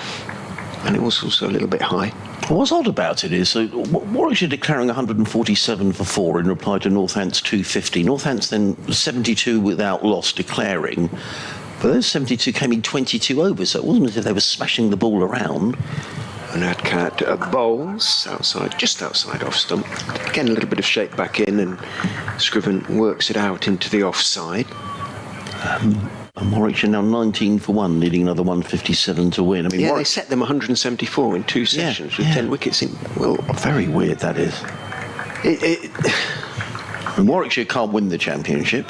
and it was also a little bit high. What's odd about it is, so Warwickshire declaring 147 for 4 in reply to Northants 250. Northants then 72 without loss declaring, but those 72 came in 22 overs, so it wasn't as if they were smashing the ball around. Unadcat bowls outside, just outside off stump. Again, a little bit of shape back in, and Scriven works it out into the offside. And Warwickshire now 19 for 1, needing another 157 to win. I mean, Yeah, Warwick... they set them 174 in 2 sessions with 10 wickets in. Well, very weird that is. And Warwickshire can't win the championship.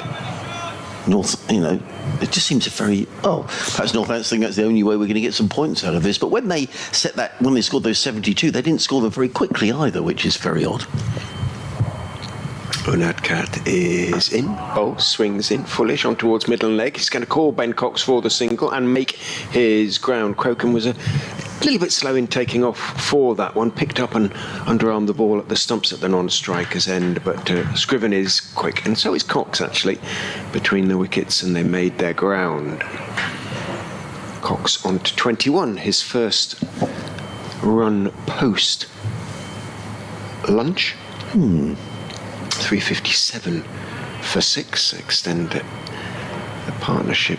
It just seems a very... perhaps Northants think that's the only way we're going to get some points out of this. But when they scored those 72, they didn't score them very quickly either, which is very odd. Unadcat is in, bowl swings in, fullish on towards middle leg. He's going to call Ben Cox for the single and make his ground. Crocombe was a little bit slow in taking off for that one, picked up and underarmed the ball at the stumps at the non-striker's end, but Scriven is quick, and so is Cox actually, between the wickets, and they made their ground. Cox on to 21, his first run post lunch. 357 for 6, extend the partnership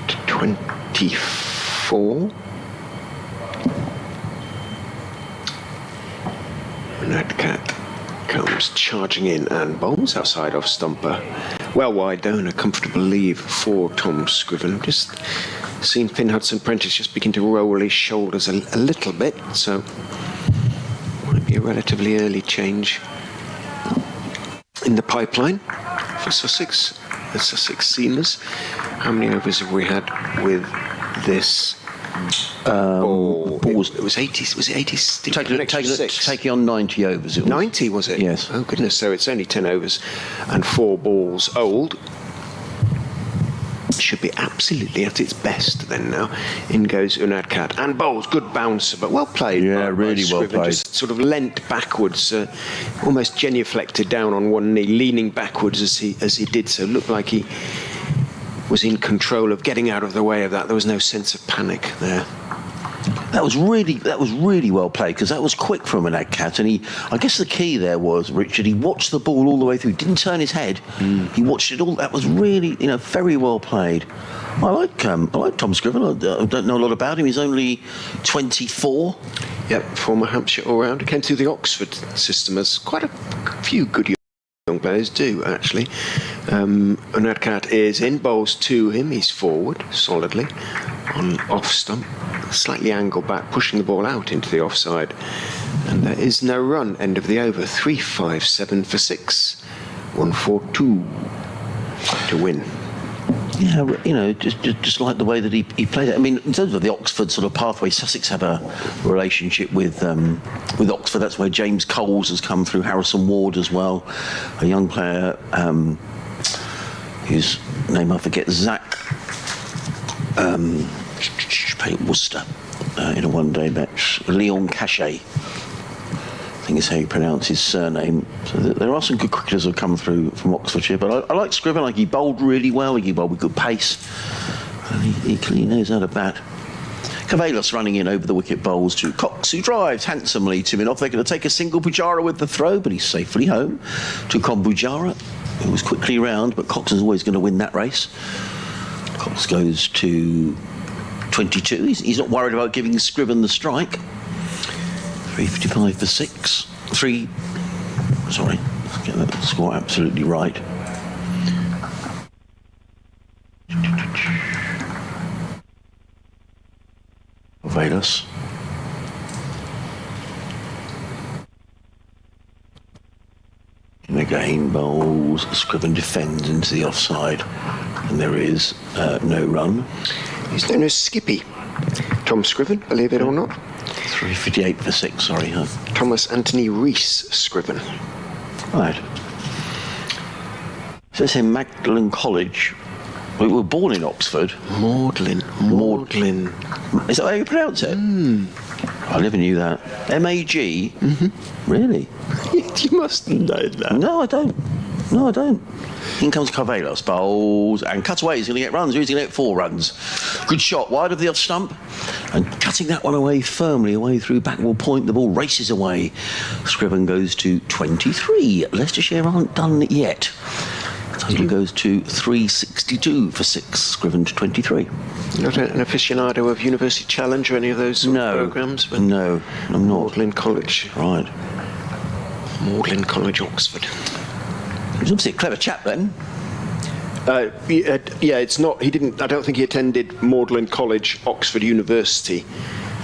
to 24. Unadcat comes charging in and bowls outside off stumper. Well wide down, a comfortable leave for Tom Scriven. Just seen Finn Hudson-Prentice just begin to roll his shoulders a little bit, so might be a relatively early change in the pipeline for Sussex, the Sussex Seamers. How many overs have we had with this ball? It was 80. Was it 80? Taking on 90 overs. It was. 90 was it? Yes. Oh goodness! So it's only 10 overs and 4 balls old. Should be absolutely at its best then now. In goes Unadcat and bowls, good bouncer, but well played. Yeah, really well Scriven, played. just sort of leant backwards, almost genuflected down on one knee, leaning backwards as he did so. Looked like he was in control of getting out of the way of that. There was no sense of panic there. That was really well played, because that was quick from Unadcat, and I guess the key there was, Richard, he watched the ball all the way through, didn't turn his head. He watched it all. That was really, very well played. I like Tom Scriven. I don't know a lot about him. He's only 24. Yep, former Hampshire all-rounder. Came through the Oxford system, as quite a few good young players do, actually. Unadcat is in, bowls to him. He's forward solidly on off stump, slightly angled back, pushing the ball out into the offside, and there is no run. End of the over. 357 for 6, 142 to win. Yeah, just like the way that he played it. I mean, in terms of the Oxford sort of pathway, Sussex have a relationship with Oxford. That's where James Coles has come through, Harrison Ward as well, a young player whose name I forget, Zach, played at Worcester in a one-day match. Leon Cachet, I think is how you pronounce his surname. So there are some good cricketers who have come through from Oxfordshire, but I like Scriven. Like, he bowled really well. He bowled with good pace, and he clearly knows how to bat. Cavalos running in over the wicket bowls to Cox, who drives handsomely to him off. They're going to take a single. Pujara with the throw, but he's safely home. To Pujara, who was quickly round, but Cox is always going to win that race. Cox goes to 22. He's not worried about giving Scriven the strike. 355 for 6. Sorry, let's get that score absolutely right. Velas. And again, bowls. Scriven defends into the offside, and there is no run. He's known as Skippy. Tom Scriven, believe it or not. 358 for 6, sorry. Thomas Anthony Rees Scriven. Right. So it's in Magdalen College. We were born in Oxford. Magdalen. Is that how you pronounce it? I never knew that. M-A-G? Mm-hmm. Really? You must know that. No, I don't. In comes Carvelos, bowls, and cuts away. He's going to get runs. He's going to get 4 runs. Good shot, wide of the off stump, and cutting that one away firmly, away through backward point. The ball races away. Scriven goes to 23. Leicestershire aren't done yet. Total goes to 362 for 6, Scriven to 23. Not an aficionado of University Challenge or any of those sort of programmes? No, I'm not. Magdalen College. Right. Magdalen College, Oxford. He's obviously a clever chap then. Yeah, it's not. He didn't. I don't think he attended Magdalen College, Oxford University.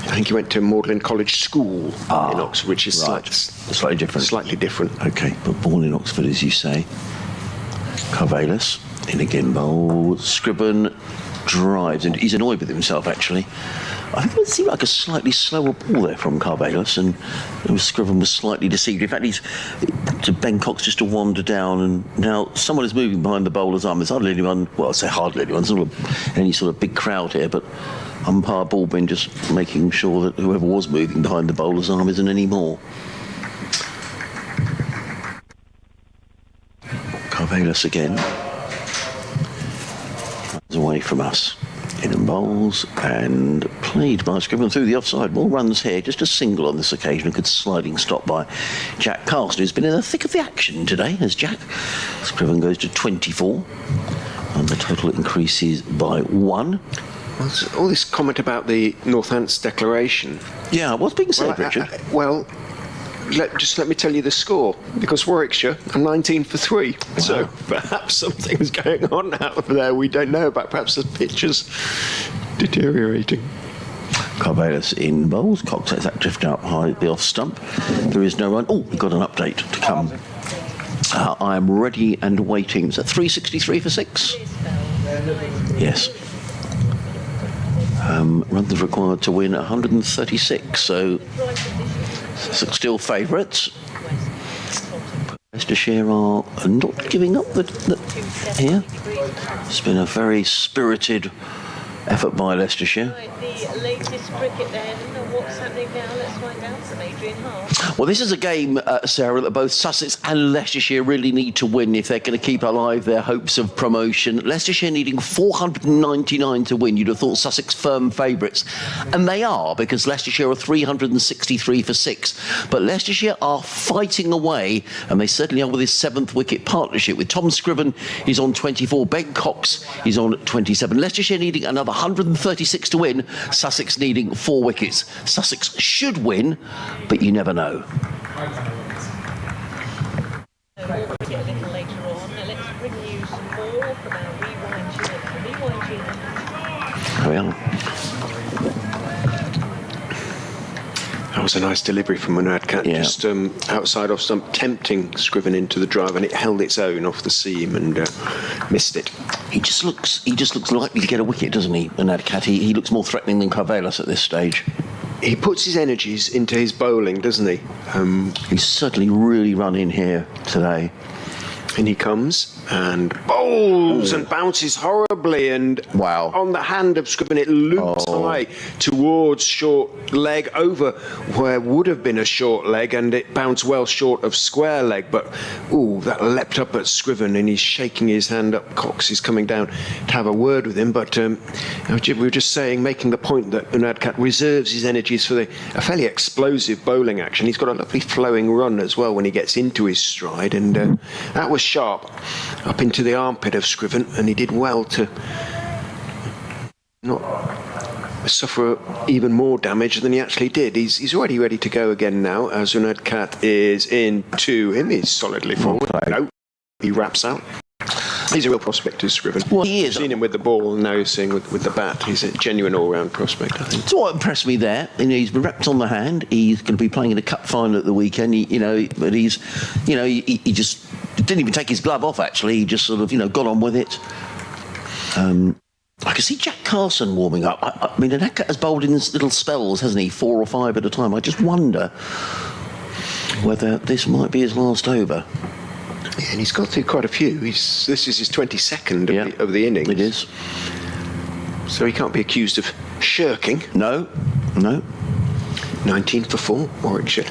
I think he went to Magdalen College School in Oxford, which is slightly different. Slightly different. Okay, but born in Oxford, as you say. Carvalus in a gimbal. Scriven drives, and he's annoyed with himself actually. I think it seemed like a slightly slower ball there from Carvalus, and Scriven was slightly deceived. In fact, he's to Ben Cox just to wander down, and now someone is moving behind the bowler's arm. There's hardly anyone, well, I say hardly anyone, there's not any sort of big crowd here, but umpire Baldwin just making sure that whoever was moving behind the bowler's arm isn't any more. Carvalus again. Runs away from us. In and bowls, and played by Scriven through the offside. More runs here, just a single on this occasion. A good sliding stop by Jack Carson, who's been in the thick of the action today, as Jack. Scriven goes to 24, and the total increases by 1. Well, all this comment about the Northants declaration. Yeah, what's being said, Richard? Let me tell you the score, because Warwickshire are 19 for 3. Wow. So perhaps something's going on out there we don't know about. Perhaps the pitcher's deteriorating. Carvalus in bowls. Cox lets that drift out high the off stump. There is no run. Oh, we've got an update to come. I am ready and waiting. Is that 363 for 6? Yes. Runs required to win 136, so Sussex still favourites. Leicestershire are not giving up here. It's been a very spirited effort by Leicestershire. The latest cricket then, what's happening now? Let's find out from Adrian Hart. Well, this is a game, Sarah, that both Sussex and Leicestershire really need to win if they're going to keep alive their hopes of promotion. Leicestershire needing 499 to win. You'd have thought Sussex firm favourites. And they are, because Leicestershire are 363 for 6. But Leicestershire are fighting away, and they certainly are with his 7th wicket partnership. With Tom Scriven, he's on 24. Ben Cox is on 27. Leicestershire needing another 136 to win. Sussex needing 4 wickets. Sussex should win, but you never know. A little later on, let's bring you some more from our rewind unit. That was a nice delivery from Munadkat, just outside off stump, tempting Scriven into the drive, and it held its own off the seam and missed it. He just looks likely to get a wicket, doesn't he, Munadkat? He looks more threatening than Carvalus at this stage. He puts his energies into his bowling, doesn't he? He's certainly really run in here today. And he comes and bowls and bounces horribly, and on the hand of Scriven it looped high towards short leg, over where would have been a short leg, and it bounced well short of square leg, but that leapt up at Scriven, and he's shaking his hand up. Cox is coming down to have a word with him, but we were just saying, making the point that Munadkat reserves his energies for a fairly explosive bowling action. He's got a lovely flowing run as well when he gets into his stride, and that was sharp up into the armpit of Scriven, and he did well to not suffer even more damage than he actually did. He's already ready to go again now, as Munadkat is into him. He's solidly forward. No, he wraps out. He's a real prospect, is Scriven. Well, he is. I've seen him with the ball, and now you're seeing with the bat. He's a genuine all-round prospect, I think. So what impressed me there, he's been wrapped on the hand. He's going to be playing in a cup final at the weekend. But he just didn't even take his glove off. Actually, he just sort of got on with it. I can see Jack Carson warming up. I mean, Anaka has bowled in little spells, hasn't he? 4 or 5 at a time. I just wonder whether this might be his last over. Yeah, and he's got through quite a few. This is his 22nd of the innings. It is. So he can't be accused of shirking. No. 19 for 4, Warwickshire.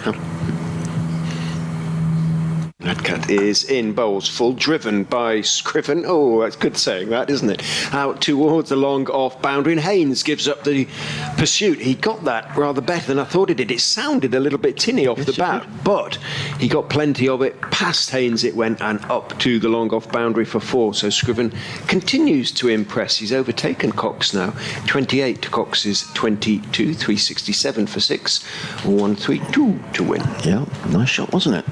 That Cat is in, bowls full, driven by Scriven. Oh, that's good saying that, isn't it? Out towards the long off boundary, and Haynes gives up the pursuit. He got that rather better than I thought he did. It sounded a little bit tinny off the bat, but he got plenty of it. Past Haynes it went, and up to the long off boundary for 4. So Scriven continues to impress. He's overtaken Cox now. 28 to Cox's 22, 367 for 6, 132 to win. Yeah, nice shot, wasn't it?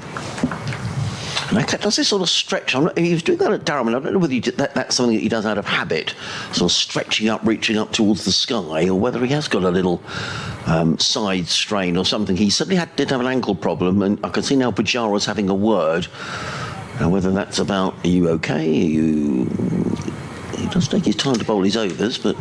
And that does this sort of stretch. He was doing that at Durham, and I don't know whether that's something that he does out of habit, sort of stretching up, reaching up towards the sky, or whether he has got a little side strain or something. He certainly did have an ankle problem, and I can see now Bajara's having a word. Now, whether that's about, are you okay? He does take his time to bowl his overs, but...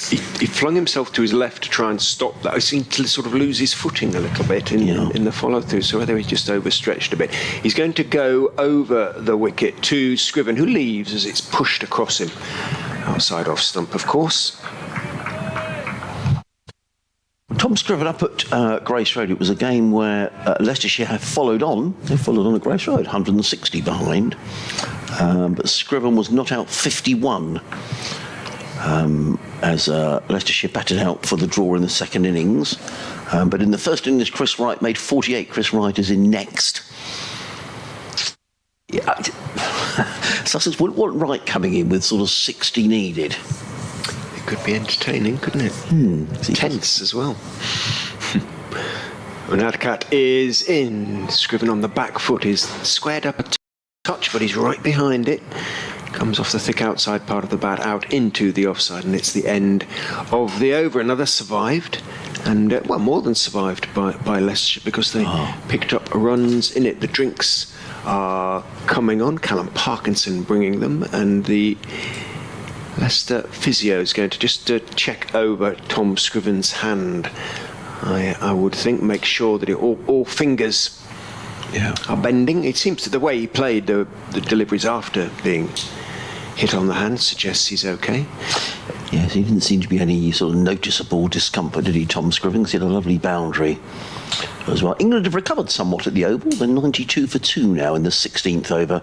He flung himself to his left to try and stop that. He seemed to sort of lose his footing a little bit in the follow-through, so whether he just overstretched a bit. He's going to go over the wicket to Scriven, who leaves as it's pushed across him. Outside off stump, of course. Tom Scriven up at Grace Road. It was a game where Leicestershire have followed on. They followed on at Grace Road, 160 behind. But Scriven was not out 51. As Leicestershire batted out for the draw in the second innings. But in the first innings, Chris Wright made 48. Chris Wright is in next. Yeah, Sussex wouldn't want Wright coming in with sort of 60 needed. It could be entertaining, couldn't it? Tense as well. Cat is in. Scriven on the back foot is squared up a touch, but he's right behind it. Comes off the thick outside part of the bat out into the offside, and it's the end of the over. Another survived, and well, more than survived by Leicestershire, because they picked up runs in it. The drinks are coming on. Callum Parkinson bringing them, and the Leicester physio is going to just check over Tom Scriven's hand. I would think, make sure that all fingers are bending. It seems that the way he played the deliveries after being hit on the hand suggests he's okay. Yes, he didn't seem to be any sort of noticeable discomfort, did he, Tom Scriven? He had a lovely boundary as well. England have recovered somewhat at the Oval. They're 92 for 2 now in the 16th over.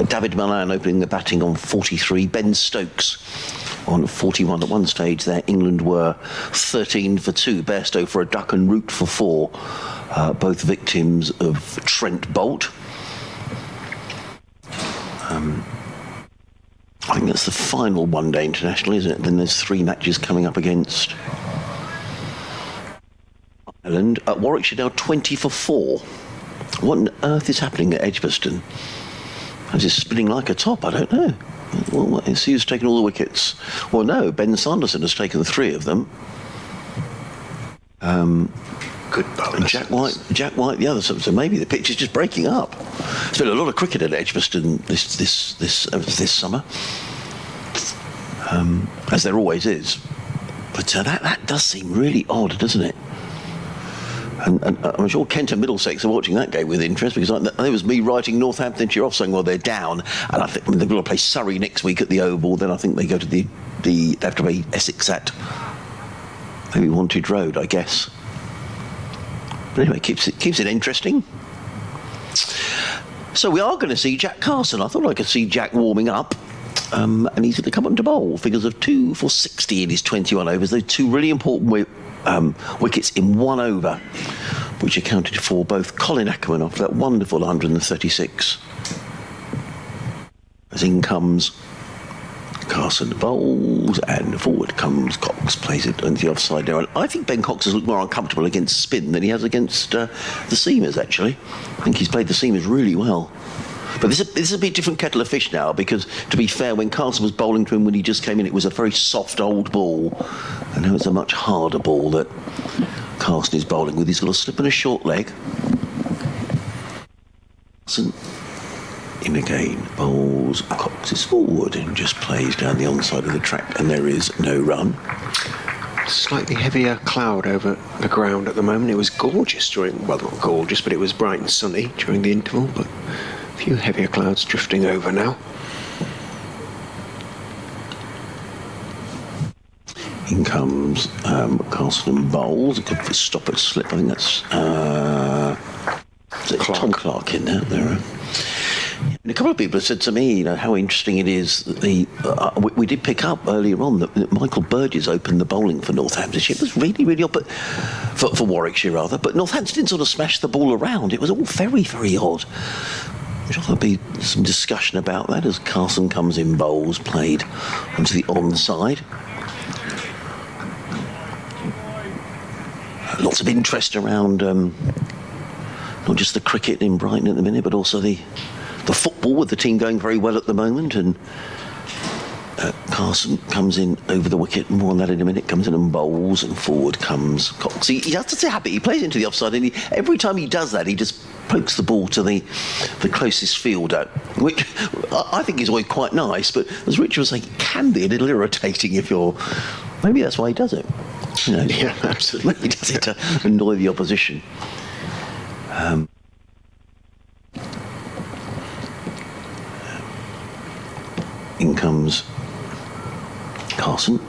David Malan opening the batting on 43. Ben Stokes on 41. At one stage there, England were 13 for 2. Bairstow for a duck and Root for 4. Both victims of Trent Bolt. I think that's the final one-day international, isn't it? Then there's 3 matches coming up against Ireland. Warwickshire now 20 for 4. What on earth is happening at Edgbaston? Is it spinning like a top? I don't know. Well, let's see who's taken all the wickets. Well, no, Ben Sanderson has taken 3 of them. Good bowler. And Jack White the other. So maybe the pitch is just breaking up. There's been a lot of cricket at Edgbaston this summer, as there always is. But that does seem really odd, doesn't it? And I'm sure Kent and Middlesex are watching that game with interest, because that was me writing Northamptonshire off, saying, well, they're down, and I think they're going to play Surrey next week at the Oval. Then I think they go to they have to play Essex at maybe Wantage Road, I guess. But anyway, keeps it interesting. So we are going to see Jack Carson. I thought I could see Jack warming up. And he's going to come on to bowl. Figures of 2 for 60 in his 21 overs. Those 2 really important wickets in 1 over, which accounted for both Colin Ackerman after that wonderful 136. As in comes Carson bowls, and forward comes Cox, plays it into the offside there. And I think Ben Cox has looked more uncomfortable against spin than he has against the seamers, actually. I think he's played the seamers really well. But this is a bit different kettle of fish now, because, to be fair, when Carson was bowling to him when he just came in, it was a very soft old ball. And now it's a much harder ball that Carson is bowling with. He's got a slip and a short leg. Carson in again, bowls, Cox is forward and just plays down the onside of the track, and there is no run. Slightly heavier cloud over the ground at the moment. It was gorgeous well, not gorgeous, but it was bright and sunny during the interval, but a few heavier clouds drifting over now. In comes Carson and bowls. A good stop at slip. I think that's Tom Clark in there. And a couple of people have said to me, how interesting it is that we did pick up earlier on that Michael Burgess opened the bowling for Northamptonshire. It was really, really odd, but for Warwickshire rather. But Northampton didn't sort of smash the ball around. It was all very, very odd. Which I thought there'd be some discussion about that as Carson comes in, bowls played onto the onside. Lots of interest around not just the cricket in Brighton at the minute, but also the football, with the team going very well at the moment. And Carson comes in over the wicket, more on that in a minute, comes in and bowls, and forward comes Cox. He has to habit, he plays into the offside, and every time he does that, he just pokes the ball to the closest fielder, which I think is always quite nice, but as Richard was saying, it can be a little irritating if you're... Maybe that's why he does it. Yeah, absolutely. He does it to annoy the opposition. In comes Carson,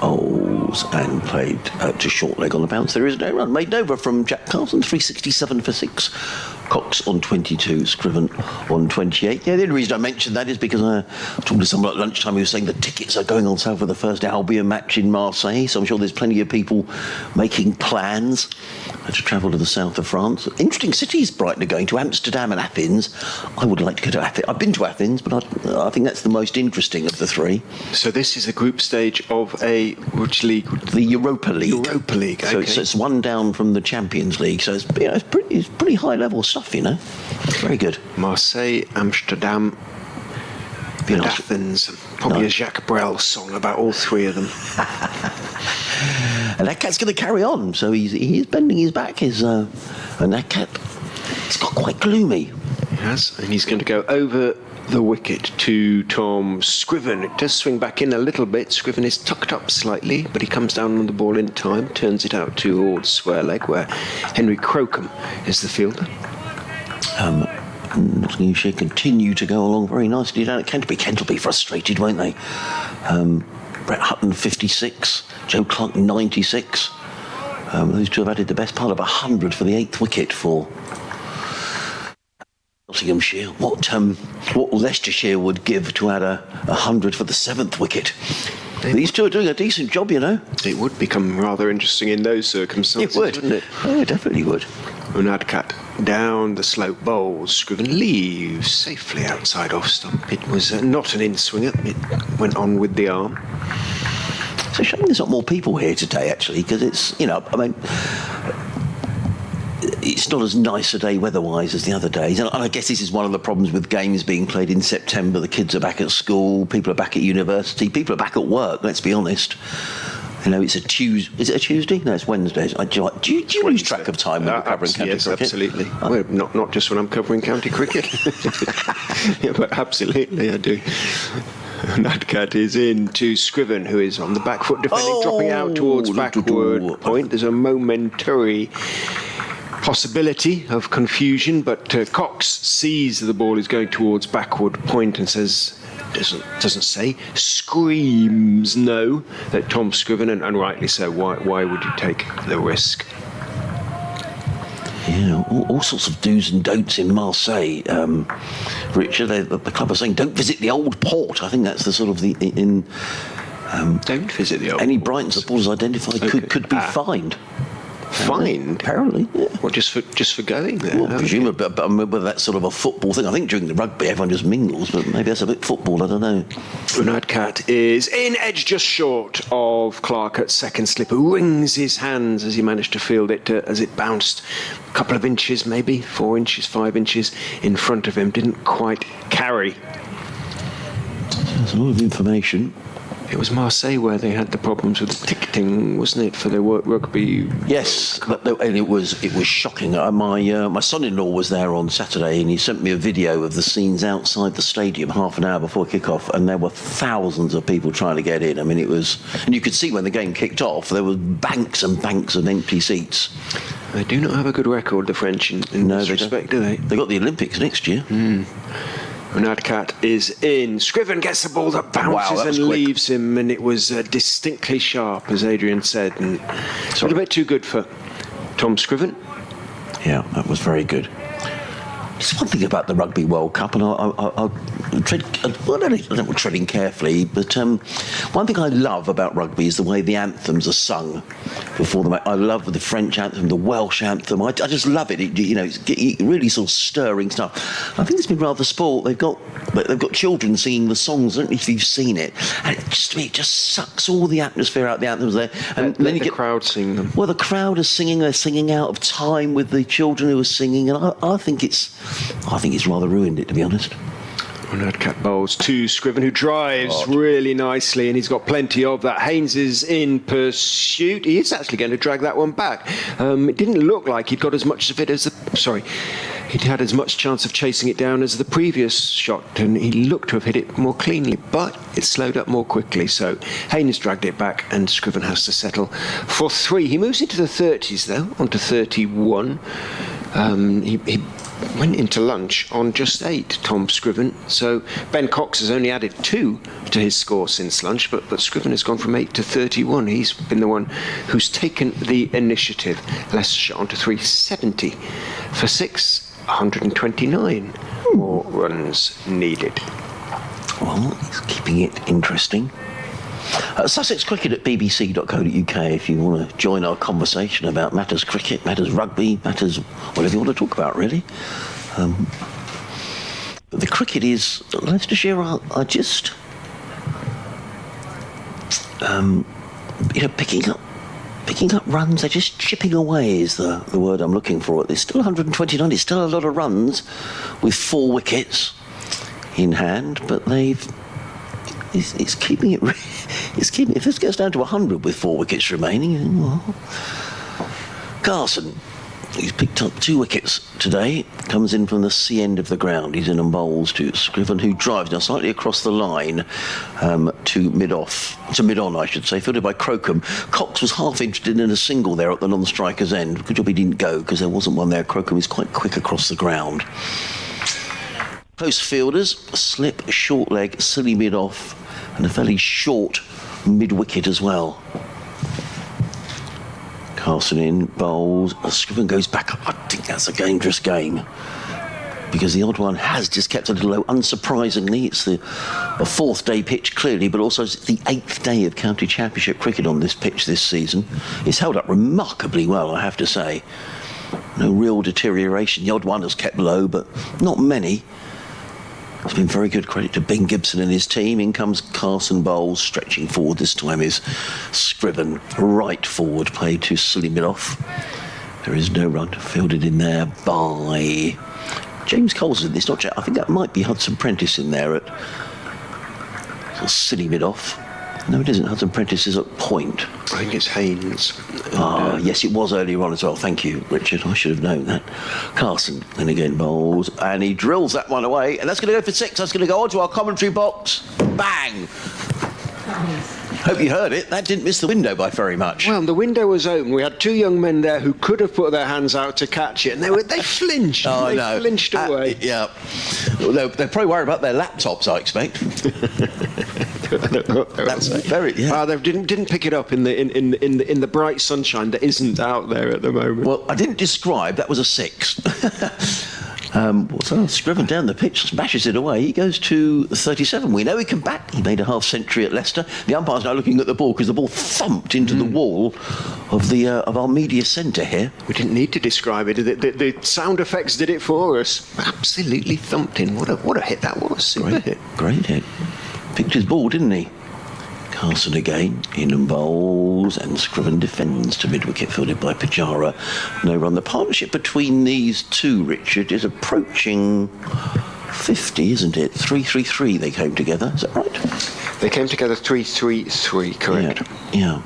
bowls and played to short leg on the bounce. There is no run. Made over from Jack Carson, 367 for 6. Cox on 22, Scriven on 28. Yeah, the only reason I mentioned that is because I was talking to someone at lunchtime who was saying the tickets are going on sale for the first Albion match in Marseille, so I'm sure there's plenty of people making plans to travel to the south of France. Interesting cities Brighton are going to, Amsterdam and Athens. I would like to go to Athens. I've been to Athens, but I think that's the most interesting of the three. So this is the group stage of which league? The Europa League. Europa League, okay. So it's one down from the Champions League, so it's pretty high level stuff. Very good. Marseille, Amsterdam, and Athens. Probably a Jacques Brel song about all three of them. And that cat's going to carry on. So he's bending his back. And that cat, it's got quite gloomy. He has, and he's going to go over the wicket to Tom Scriven. It does swing back in a little bit. Scriven is tucked up slightly, but he comes down on the ball in time, turns it out towards square leg, where Henry Crocombe is the fielder. Nottinghamshire continue to go along very nicely down at Canterbury. Kent will be frustrated, won't they? Brett Hutton 56, Joe Clark 96. Those two have added the best part of 100 for the 8th wicket for Nottinghamshire. What Leicestershire would give to add 100 for the 7th wicket. These two are doing a decent job, It would become rather interesting in those circumstances, wouldn't it? Oh, it definitely would. Unadkat down the slope bowls. Scriven leaves safely outside off stump. It was not an in-swinger. It went on with the arm. It's a shame there's not more people here today, actually, because it's, it's not as nice a day weather-wise as the other days. And I guess this is one of the problems with games being played in September. The kids are back at school, people are back at university, people are back at work, let's be honest. It's a Tuesday. Is it a Tuesday? No, it's Wednesday. Do you lose track of time when you're covering county cricket? Absolutely. Well, not just when I'm covering county cricket. Yeah, but absolutely I do. Nadcat is in to Scriven, who is on the back foot defending, dropping out towards backward point. There's a momentary possibility of confusion, but Cox sees the ball is going towards backward point and says, doesn't say, screams no, that Tom Scriven, and rightly so. Why would you take the risk? Yeah, all sorts of do's and don'ts in Marseille. Richard, the club are saying, don't visit the old port. I think that's the sort of don't visit the old any port. Brighton supporters identified could be fined. Fined? Apparently, yeah. What, just for going there? Well, presumably, but whether that's sort of a football thing. I think during the rugby everyone just mingles, but maybe that's a bit football, I don't know. Nadcat is in, edge just short of Clark at second slip, who wrings his hands as he managed to field it as it bounced a couple of inches, maybe 4 inches, 5 inches in front of him. Didn't quite carry. There's a lot of information. It was Marseille where they had the problems with the ticketing, wasn't it, for their rugby? Yes, and it was shocking. My son-in-law was there on Saturday, and he sent me a video of the scenes outside the stadium half an hour before kick-off, and there were thousands of people trying to get in. I mean, it was, and you could see when the game kicked off, there were banks and banks of empty seats. They do not have a good record, the French, in this respect, do they? They got the Olympics next year. Nadcat is in. Scriven gets the ball that bounces and leaves him, and it was distinctly sharp, as Adrian said, and a little bit too good for Tom Scriven. Yeah, that was very good. There's one thing about the Rugby World Cup, and I'll tread, well, I don't know, treading carefully, but one thing I love about rugby is the way the anthems are sung before the match. I love the French anthem, the Welsh anthem. I just love it. It's really sort of stirring stuff. I think it's been rather sport. They've got children singing the songs. I don't know if you've seen it, and it just sucks all the atmosphere out the anthems there. And then you get the crowd sing them. Well, the crowd is singing. They're singing out of time with the children who are singing, and I think it's rather ruined it, to be honest. Cat bowls to Scriven, who drives really nicely, and he's got plenty of that. Haynes is in pursuit. He is actually going to drag that one back. It didn't look like he'd got as much of it as he'd had as much chance of chasing it down as the previous shot, and he looked to have hit it more cleanly, but it slowed up more quickly. So Haynes dragged it back, and Scriven has to settle for 3. He moves into the 30s, though, onto 31. He went into lunch on just 8, Tom Scriven. So Ben Cox has only added 2 to his score since lunch, but Scriven has gone from 8 to 31. He's been the one who's taken the initiative. Leicestershire onto 370 for 6, 129 more runs needed. Well, he's keeping it interesting. Sussex Cricket at bbc.co.uk if you want to join our conversation about matters cricket, matters rugby, matters whatever you want to talk about, really. But the cricket is... Leicestershire are just... picking up runs. They're just chipping away is the word I'm looking for. There's still 129. It's still a lot of runs with 4 wickets in hand, but it's keeping it... If this gets down to 100 with 4 wickets remaining, well... Carson, he's picked up 2 wickets today, comes in from the C end of the ground. He's in and bowls to Scriven, who drives now slightly across the line to mid-on, I should say, fielded by Crocombe. Cox was half interested in a single there at the non-striker's end. Good job he didn't go, because there wasn't one there. Crocombe is quite quick across the ground. Close fielders, slip, short leg, silly mid-off, and a fairly short mid-wicket as well. Carson in, bowls, Scriven goes back up. I think that's a dangerous game, because the odd one has just kept a little low. Unsurprisingly, it's a 4th day pitch, clearly, but also it's the 8th day of county championship cricket on this pitch this season. It's held up remarkably well, I have to say. No real deterioration. The odd one has kept low, but not many. It's been very good. Credit to Ben Gibson and his team. In comes Carson Bowles, stretching forward. This time is Scriven right forward, played to silly mid-off. There is no run, fielded in there by James Colson. It's not. I think that might be Hudson Prentice in there at silly mid-off. No, it isn't. Hudson Prentice is at point. I think it's Haynes. Yes, it was earlier on as well. Thank you, Richard. I should have known that. Carson, and again, bowls, and he drills that one away, and that's going to go for 6. That's going to go onto our commentary box. Bang! Hope you heard it. That didn't miss the window by very much. Well, the window was open. We had 2 young men there who could have put their hands out to catch it, and they flinched. They flinched away. Yeah. Well, they're probably worried about their laptops, I expect. That's very. Yeah. They didn't pick it up in the bright sunshine that isn't out there at the moment. Well, I didn't describe. That was a 6. Scriven down the pitch, smashes it away. He goes to 37. We know he can bat. He made a half century at Leicester. The umpire's now looking at the ball because the ball thumped into the wall of our media centre here. We didn't need to describe it. The sound effects did it for us. Absolutely thumped in. What a hit that was. Super hit. Great hit. Picked his ball, didn't he? Carson again, in and bowls, and Scriven defends to mid-wicket, fielded by Pajara. No run. The partnership between these two, Richard, is approaching 50, isn't it? 3-3-3 they came together, is that right? They came together 3-3-3, correct. Yeah.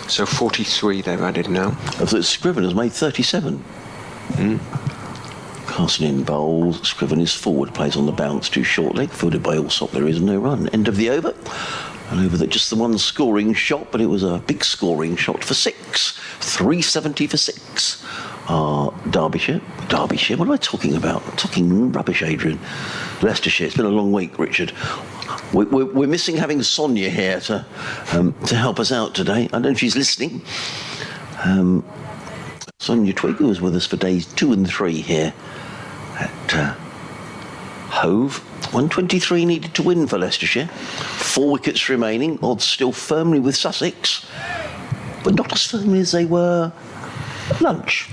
So 43 they've added now. I thought Scriven has made 37. Carson in bowls, Scriven is forward, plays on the bounce to short leg, fielded by Allsop. There is no run. End of the over. An over that just the one scoring shot, but it was a big scoring shot for 6. 370 for 6. Derbyshire, what am I talking about? I'm talking rubbish, Adrian. Leicestershire, it's been a long week, Richard. We're missing having Sonia here to help us out today. I don't know if she's listening. Sonia Twigg was with us for days 2 and 3 here at Hove. 123 needed to win for Leicestershire. 4 wickets remaining. Odds still firmly with Sussex, but not as firmly as they were at lunch.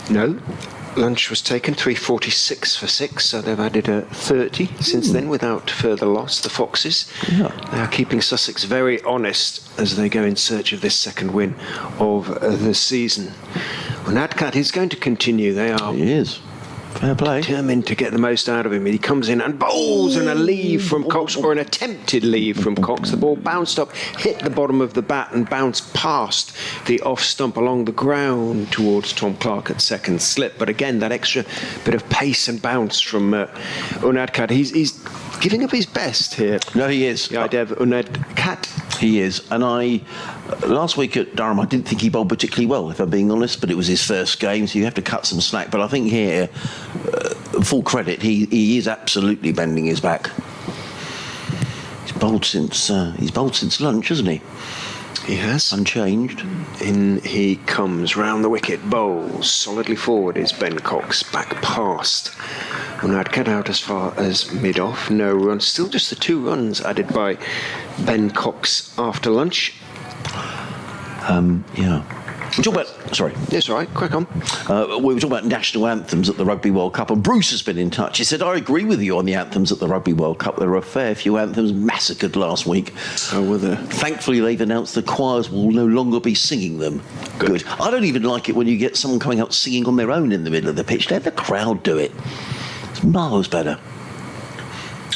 No. Lunch was taken 346 for 6, so they've added a 30 since then without further loss. The Foxes, they are keeping Sussex very honest as they go in search of this second win of the season. Well, Nadkat is going to continue. They are. He is. Fair play. Determined to get the most out of him. He comes in and bowls, and a leave from Cox, or an attempted leave from Cox. The ball bounced up, hit the bottom of the bat, and bounced past the off stump along the ground towards Tom Clark at second slip. But again, that extra bit of pace and bounce from Unadkat. He's giving up his best here. No, he is. The idea of Unadkat. He is. And last week at Durham, I didn't think he bowled particularly well, if I'm being honest, but it was his first game, so you have to cut some slack. But I think here, full credit, he is absolutely bending his back. He's bowled since lunch, hasn't he? He has. Unchanged. In he comes, round the wicket, bowls, solidly forward is Ben Cox, back past. And I'd get out as far as mid-off, no runs. Still just the 2 runs added by Ben Cox after lunch. Yeah. We talk about, sorry. Yes, all right, crack on. We were talking about national anthems at the Rugby World Cup, and Bruce has been in touch. He said, I agree with you on the anthems at the Rugby World Cup. There were a fair few anthems massacred last week. Oh, were there? Thankfully, they've announced the choirs will no longer be singing them. Good. I don't even like it when you get someone coming out singing on their own in the middle of the pitch. Let the crowd do it. It's miles better.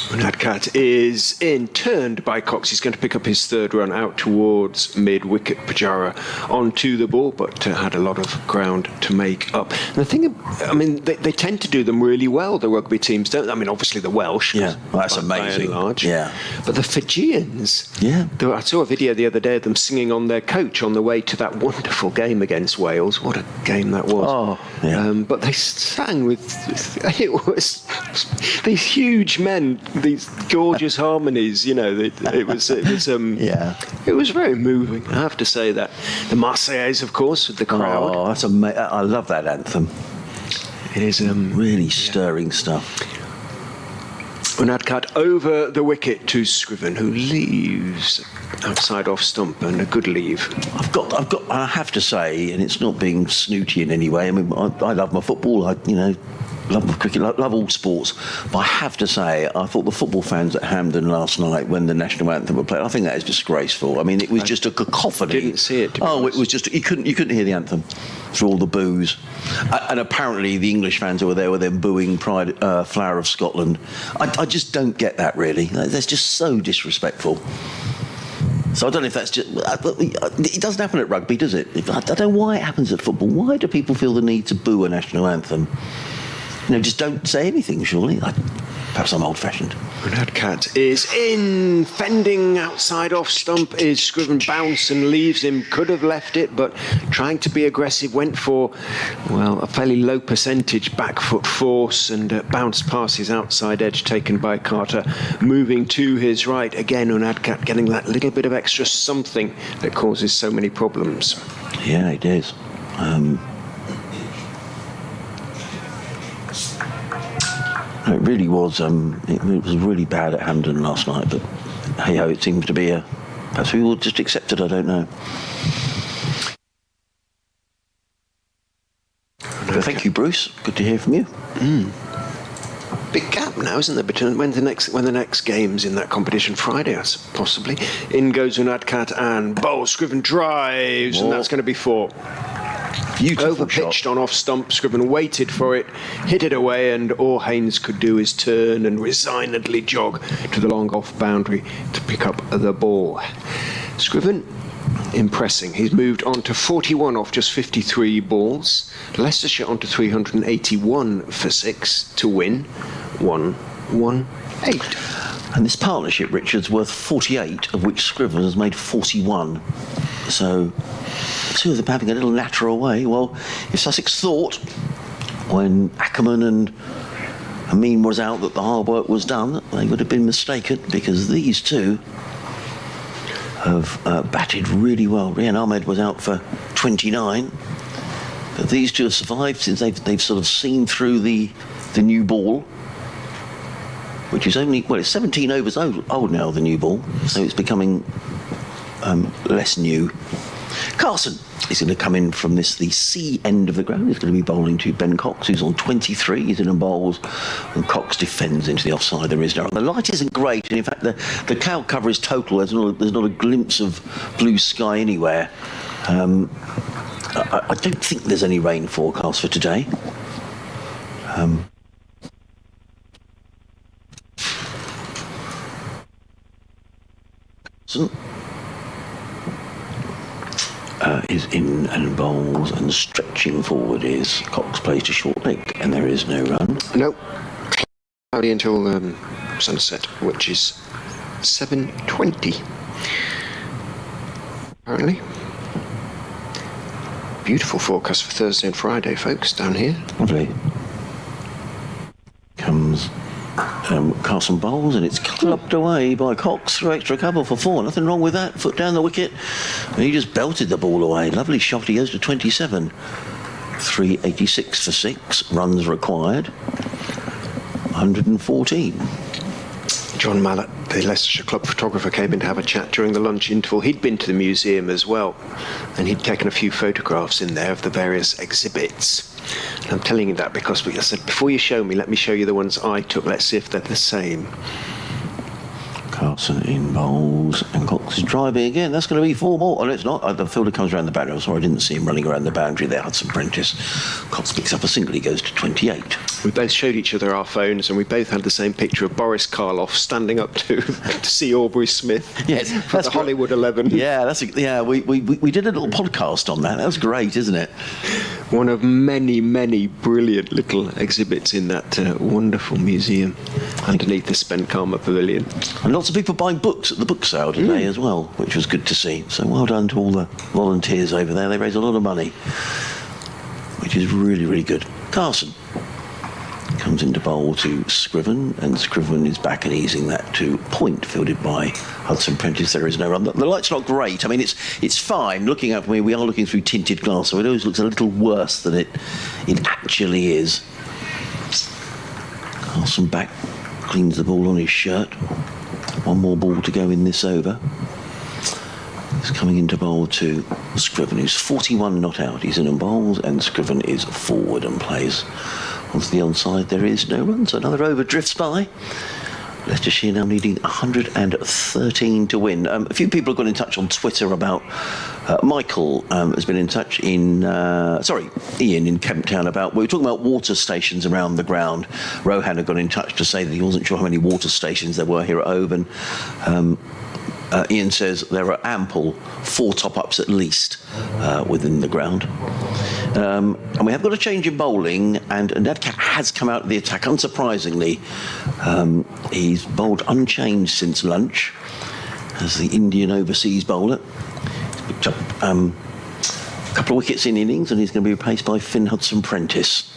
Nadkat is in, turned by Cox. He's going to pick up his 3rd run out towards mid-wicket. Pujara onto the ball, but had a lot of ground to make up. And the thing, I mean, they tend to do them really well, the rugby teams, don't they? I mean, obviously the Welsh. Yeah, well, that's amazing. Large. Yeah. But the Fijians, yeah. I saw a video the other day of them singing on their coach on the way to that wonderful game against Wales. What a game that was. Oh, yeah. But they sang with, it was these huge men, these gorgeous harmonies, you know. It was yeah. It was very moving, I have to say that. The Marseillaise, of course, with the crowd. Oh, that's amazing. I love that anthem. It is really stirring stuff. Unadkat over the wicket to Scriven, who leaves outside off stump, and a good leave. I have to say, and it's not being snooty in any way. I mean, I love my football. Love my cricket, love all sports. But I have to say, I thought the football fans at Hampden last night, when the national anthem were played, I think that is disgraceful. I mean, it was just a cacophony. Didn't see it. It was just you couldn't hear the anthem through all the boos, and apparently the English fans who were there were then booing Pride, Flower of Scotland. I just don't get that really. That's just so disrespectful. So I don't know if that's just... It doesn't happen at rugby, does it? I don't know why it happens at football. Why do people feel the need to boo a national anthem? Just don't say anything, surely. Perhaps I'm old-fashioned. Unadkat is in, fending outside off stump is Scriven, bounce and leaves him. Could have left it, but trying to be aggressive, went for, well, a fairly low percentage back foot force, and bounced past his outside edge, taken by Carter, moving to his right. Again, Unadkat getting that little bit of extra something that causes so many problems. Yeah, it is. It really was. It was really bad at Hampden last night, but hey ho, it seems to be perhaps we will just accept it. I don't know. But thank you, Bruce. Good to hear from you. Big gap now, isn't there, between when the next game's in that competition? Friday, possibly. In goes Unadkat and bowls. Scriven drives, and that's going to be 4. Beautiful Overpitched shot. on off stump. Scriven waited for it, hit it away, and all Haynes could do is turn and resignedly jog to the long off boundary to pick up the ball. Scriven impressing. He's moved on to 41 off just 53 balls. Leicestershire on to 381 for 6 to win 118. And this partnership, Richard's worth 48, of which Scriven has made 41. So 2 of them having a little natter away. Well, if Sussex thought when Ackerman and Amin was out that the hard work was done, they would have been mistaken, because these 2 have batted really well. Rian Ahmed was out for 29, but these 2 have survived since they've sort of seen through the the new ball, which is only, well, it's 17 overs old now, the new ball, so it's becoming less new. Carson is going to come in from the C end of the ground. He's going to be bowling to Ben Cox, who's on 23. He's in and bowls, and Cox defends into the offside. There is no. The light isn't great, and in fact, the cloud cover is total. There's not a glimpse of blue sky anywhere. I don't think there's any rain forecast for today. Is in and bowls, and stretching forward is Cox plays to short leg, and there is no run. No, cloudy until sunset, which is 7:20. Apparently, beautiful forecast for Thursday and Friday, folks, down here. Lovely. Comes Carson bowls, and it's clubbed away by Cox through extra cover for 4. Nothing wrong with that. Foot down the wicket, and he just belted the ball away. Lovely shot. He goes to 27. 386 for 6. Runs required. 114. John Mallett, the Leicestershire Club photographer, came in to have a chat during the lunch interval. He'd been to the museum as well, and he'd taken a few photographs in there of the various exhibits. And I'm telling you that because I said, before you show me, let me show you the ones I took. Let's see if they're the same. Carson in bowls, and Cox is driving again. That's going to be 4 more. Oh, no, it's not. The fielder comes around the boundary. I'm sorry, I didn't see him running around the boundary there. Hudson Prentice. Cox picks up a single. He goes to 28. We both showed each other our phones, and we both had the same picture of Boris Karloff standing up to see Aubrey Smith. Yes, for the Hollywood 11. Yeah, we did a little podcast on that. That was great, isn't it? One of many, many brilliant little exhibits in that wonderful museum underneath the Spent Karma Pavilion. And lots of people buying books at the book sale today as well, which was good to see. So well done to all the volunteers over there. They raised a lot of money, which is really, really good. Carson comes into bowl to Scriven, and Scriven is back and easing that to point, fielded by Hudson Prentice. There is no run. The light's not great. I mean, it's fine. Looking at me, we are looking through tinted glass, so it always looks a little worse than it actually is. Carson back, cleans the ball on his shirt. 1 more ball to go in this over. He's coming into bowl to Scriven, who's 41 not out. He's in and bowls, and Scriven is forward and plays onto the onside. There is no run, so another over drifts by. Leicestershire now needing 113 to win. A few people have got in touch on Twitter about Michael has been in touch Ian in Kemp Town about, we were talking about water stations around the ground. Rohan had got in touch to say that he wasn't sure how many water stations there were here at Oban. Ian says there are ample 4 top-ups at least within the ground. And we have got a change in bowling, and Nadkat has come out of the attack. Unsurprisingly, he's bowled unchanged since lunch as the Indian overseas bowler. He's picked up a couple of wickets in innings, and he's going to be replaced by Finn Hudson Prentice.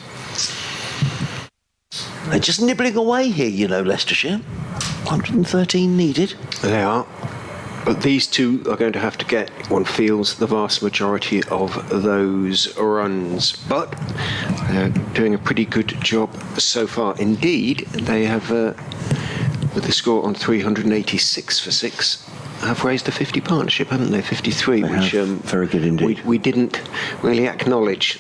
They're just nibbling away here, you know, Leicestershire. 113 needed. They are. But these two are going to have to get, one feels, the vast majority of those runs. But they're doing a pretty good job so far. Indeed, they have, with the score on 386 for 6, have raised a 50 partnership, haven't they? 53, they which very good indeed. We didn't really acknowledge.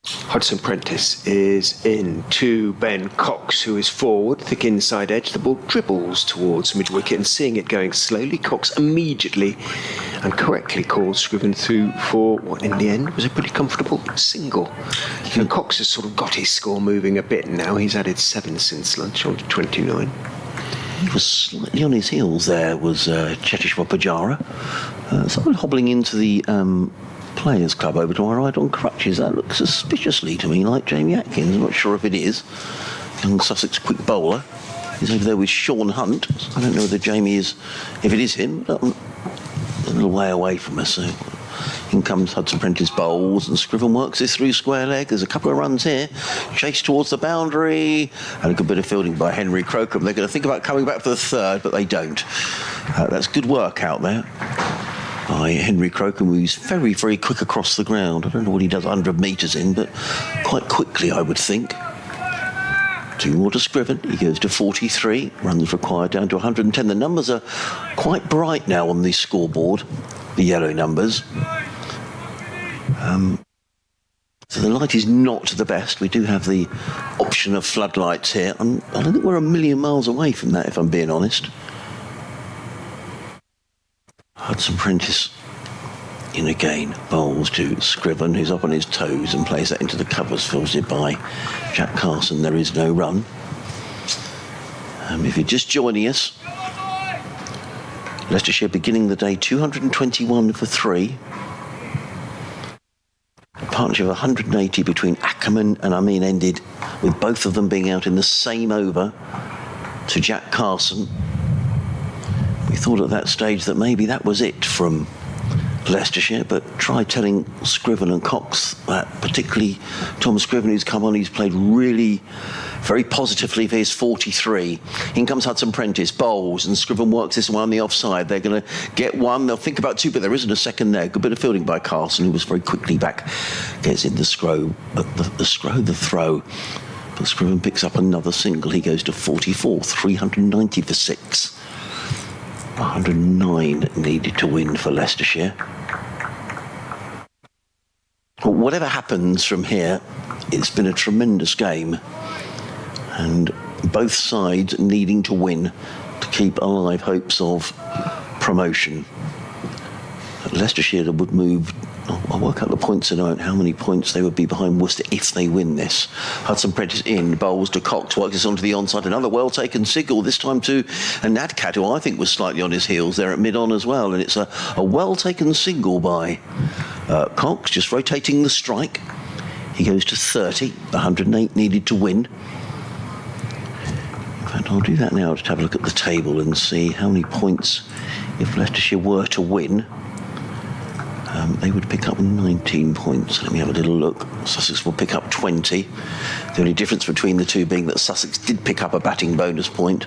Hudson Prentice is in to Ben Cox, who is forward, thick inside edge. The ball dribbles towards mid-wicket, and seeing it going slowly, Cox immediately and correctly called Scriven through for what in the end was a pretty comfortable single. And Cox has sort of got his score moving a bit now. He's added 7 since lunch, on to 29. He was slightly on his heels there, was Chetishwar Pujara. Someone hobbling into the Players Club over to our right on crutches. That looks suspiciously to me like Jamie Atkins. I'm not sure if it is. Young Sussex quick bowler. He's over there with Sean Hunt. I don't know whether Jamie is, if it is him, a little way away from us. So in comes Hudson Prentice bowls, and Scriven works this through square leg. There's a couple of runs here. Chase towards the boundary, and a good bit of fielding by Henry Crocombe. They're going to think about coming back for the 3rd, but they don't. That's good work out there by Henry Crocombe, who's very, very quick across the ground. I don't know what he does 100 metres in, but quite quickly, I would think. 2 more to Scriven. He goes to 43. Runs required down to 110. The numbers are quite bright now on the scoreboard, the yellow numbers. So the light is not the best. We do have the option of floodlights here. I don't think we're a million miles away from that, if I'm being honest. Hudson Prentice in again. Bowls to Scriven, who's up on his toes and plays that into the covers. Fills it by Jack Carson. There is no run. If you're just joining us, Leicestershire beginning the day 221 for 3. Partnership of 180 between Ackerman and Amin ended with both of them being out in the same over to Jack Carson. We thought at that stage that maybe that was it from Leicestershire, but try telling Scriven and Cox that, particularly Tom Scriven, who's come on, he's played really very positively for his 43. In comes Hudson Prentice, bowls, and Scriven works this one on the offside. They're going to get one. They'll think about 2, but there isn't a second there. Good bit of fielding by Carson, who was very quickly back. Gets in the the throw. But Scriven picks up another single. He goes to 44, 390 for 6. 109 needed to win for Leicestershire. Well, whatever happens from here, it's been a tremendous game. And both sides needing to win to keep alive hopes of promotion. Leicestershire would move, I'll work out the points in a moment, how many points they would be behind Worcester if they win this. Hudson Prentice in, bowls to Cox, works this onto the onside, another well-taken single, this time to Nadcat, who I think was slightly on his heels there at mid-on as well, and it's a well-taken single by Cox, just rotating the strike. He goes to 30, 108 needed to win. In fact, I'll do that now to have a look at the table and see how many points, if Leicestershire were to win, they would pick up 19 points. Let me have a little look. Sussex will pick up 20. The only difference between the two being that Sussex did pick up a batting bonus point,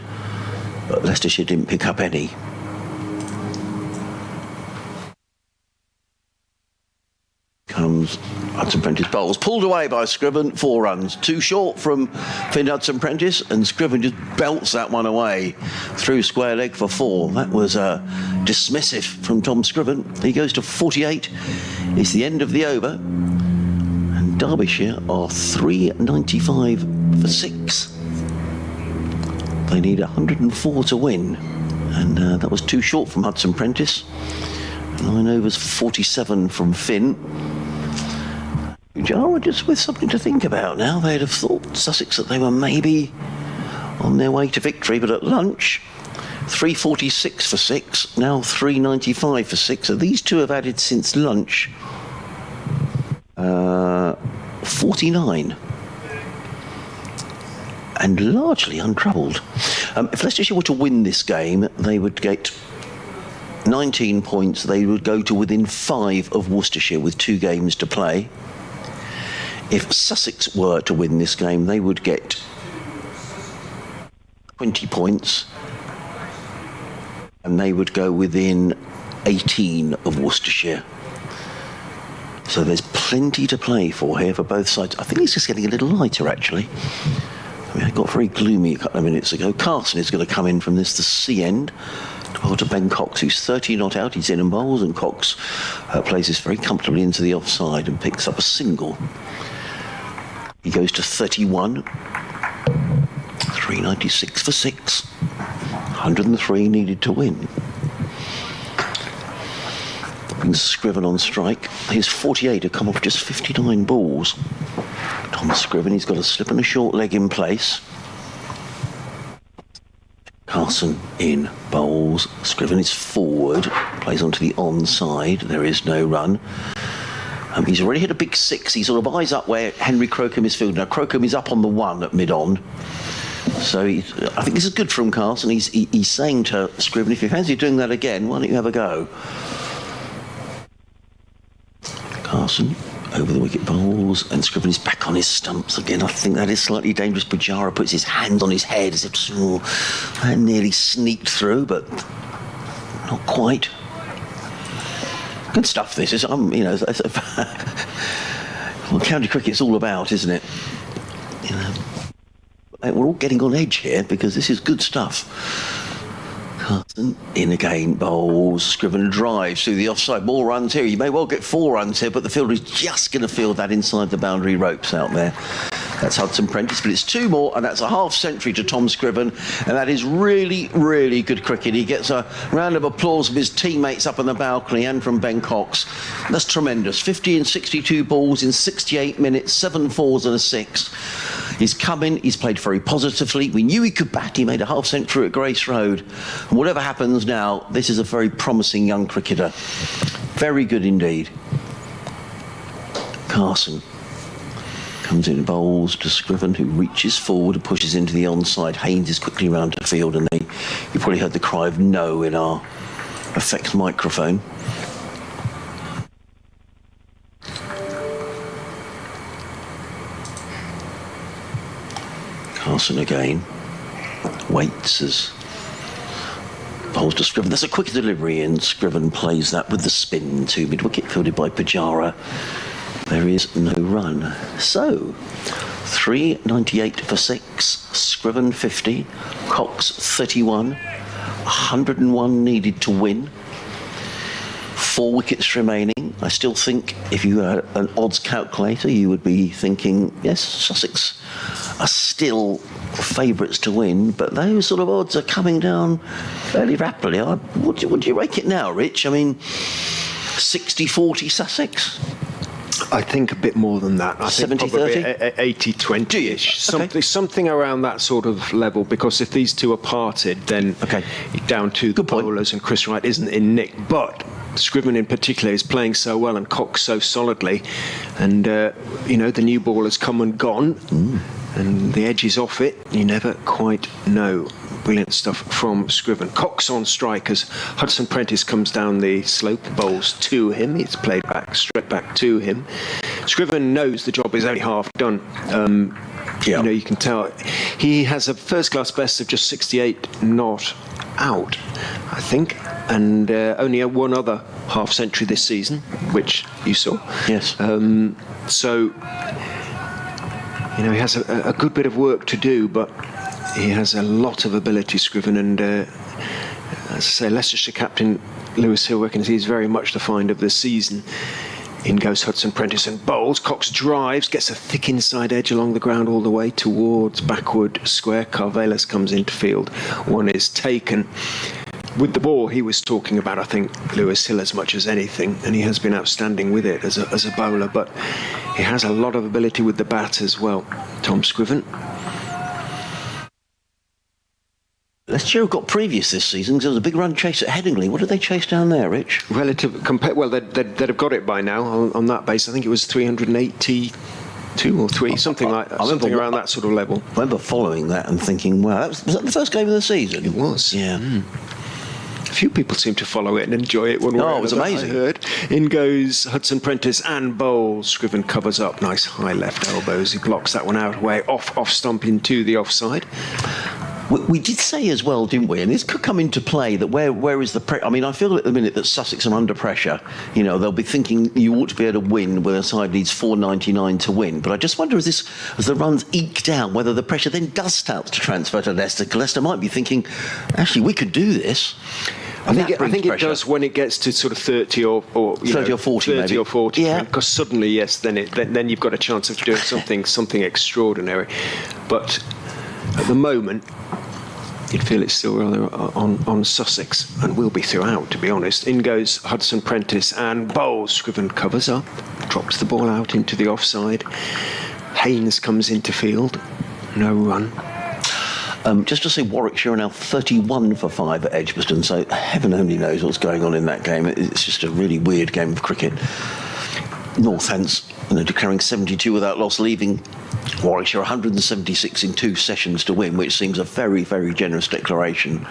but Leicestershire didn't pick up any. Comes Hudson Prentice, bowls, pulled away by Scriven, 4 runs. Too short from Finn Hudson Prentice, and Scriven just belts that one away through square leg for 4. That was dismissive from Tom Scriven. He goes to 48. It's the end of the over. And Derbyshire are 395 for 6. They need 104 to win. And that was too short from Hudson Prentice. 9 overs, 47 from Finn. Jara just with something to think about now. They'd have thought, Sussex, that they were maybe on their way to victory, but at lunch, 346 for 6, now 395 for 6. So these two have added since lunch 49. And largely untroubled. If Leicestershire were to win this game, they would get 19 points. They would go to within 5 of Worcestershire with 2 games to play. If Sussex were to win this game, they would get 20 points and they would go within 18 of Worcestershire. So there's plenty to play for here for both sides. I think it's just getting a little lighter, actually. I mean, it got very gloomy a couple of minutes ago. Carson is going to come in from this, the C end. To Ben Cox, who's 30 not out. He's in and bowls, and Cox plays this very comfortably into the offside and picks up a single. He goes to 31. 396 for 6. 103 needed to win. Brings Scriven on strike. His 48 have come off just 59 balls. Tom Scriven, he's got a slip and a short leg in place. Carson in, bowls. Scriven is forward, plays onto the onside. There is no run. He's already hit a big 6. He sort of eyes up where Henry Crocombe is fielding. Now Crocombe is up on the 1 at mid-on. So I think this is good from Carson. He's saying to Scriven, if you fancy doing that again, why don't you have a go? Carson over the wicket, bowls, and Scriven is back on his stumps again. I think that is slightly dangerous. Pujara puts his hands on his head as if that nearly sneaked through, but not quite. Good stuff. This is, you know, well, county cricket's all about, isn't it? You know, we're all getting on edge here because this is good stuff. Carson in again, bowls, Scriven drives through the offside ball, runs here. You may well get 4 runs here, but the fielder is just going to field that inside the boundary ropes out there. That's Hudson Prentice, but it's 2 more, and that's a half century to Tom Scriven, and that is really, really good cricket. He gets a round of applause from his teammates up on the balcony and from Ben Cox. That's tremendous. 50 and 62 balls in 68 minutes, 7 fours and a 6. He's come in, he's played very positively. We knew he could bat. He made a half century at Grace Road. And whatever happens now, this is a very promising young cricketer. Very good indeed. Carson comes in, bowls to Scriven, who reaches forward and pushes into the onside. Haynes is quickly round to field, and you probably heard the cry of no in our effects microphone. Carson again waits as bowls to Scriven. That's a quick delivery, and Scriven plays that with the spin to mid-wicket, fielded by Pujara. There is no run. So, 398 for 6, Scriven 50, Cox 31, 101 needed to win. 4 wickets remaining. I still think if you had an odds calculator, you would be thinking, yes, Sussex are still favourites to win, but those sort of odds are coming down fairly rapidly. What do you rate it now, Rich? I mean, 60-40 Sussex? I think a bit more than that. I think 70-30? 80-20-ish. Something around that sort of level, because if these two are parted, then down to the bowlers, and Chris Wright isn't in nick. But Scriven in particular is playing so well, and Cox so solidly. And, you know, the new ball has come and gone, and the edge is off it. You never quite know. Brilliant stuff from Scriven. Cox on strike as Hudson Prentice comes down the slope, bowls to him. It's played back, straight back to him. Scriven knows the job is only half done. You know, you can tell. He has a first-class best of just 68 not out, I think, and only one other half-century this season, which you saw. Yes. So, you know, he has a good bit of work to do, but he has a lot of ability, Scriven, and as I say, Leicestershire captain Lewis Hill reckons he's very much the find of the season. In goes Hudson Prentice and bowls. Cox drives, gets a thick inside edge along the ground all the way towards backward square. Carvelis comes into field. One is taken. With the ball, he was talking about, I think, Lewis Hill as much as anything, and he has been outstanding with it as a bowler, but he has a lot of ability with the bat as well. Tom Scriven. Leicestershire have got previous this season because there was a big run chase at Headingley. What did they chase down there, Rich? Well, they'd have got it by now on that base. I think it was 382 or 3, something like that. Something around that sort of level. I remember following that and thinking, wow, was that the first game of the season? It was. Yeah. A few people seem to follow it and enjoy it. It was amazing. I heard. In goes Hudson Prentice and bowls. Scriven covers up. Nice high left elbows. He blocks that one out away. Off stump into the offside. We did say as well, didn't we? And this could come into play that where is the pressure? I mean, I feel at the minute that Sussex are under pressure. You know, they'll be thinking you ought to be able to win when a side needs 499 to win. But I just wonder as the runs eke down, whether the pressure then does start to transfer to Leicester. Because Leicester might be thinking, actually, we could do this. I think it does when it gets to sort of 30 or 30 or 40, 30 maybe. or 40. Yeah. Because suddenly, yes, then you've got a chance of doing something extraordinary. But at the moment, you'd feel it's still rather on Sussex, and will be throughout, to be honest. In goes Hudson Prentice and bowls. Scriven covers up, drops the ball out into the offside. Haynes comes into field. No run. Just to say, Warwickshire are now 31 for 5 at Edgbaston, so heaven only knows what's going on in that game. It's just a really weird game of cricket. Northants, declaring 72 without loss, leaving Warwickshire 176 in 2 sessions to win, which seems a very, very generous declaration.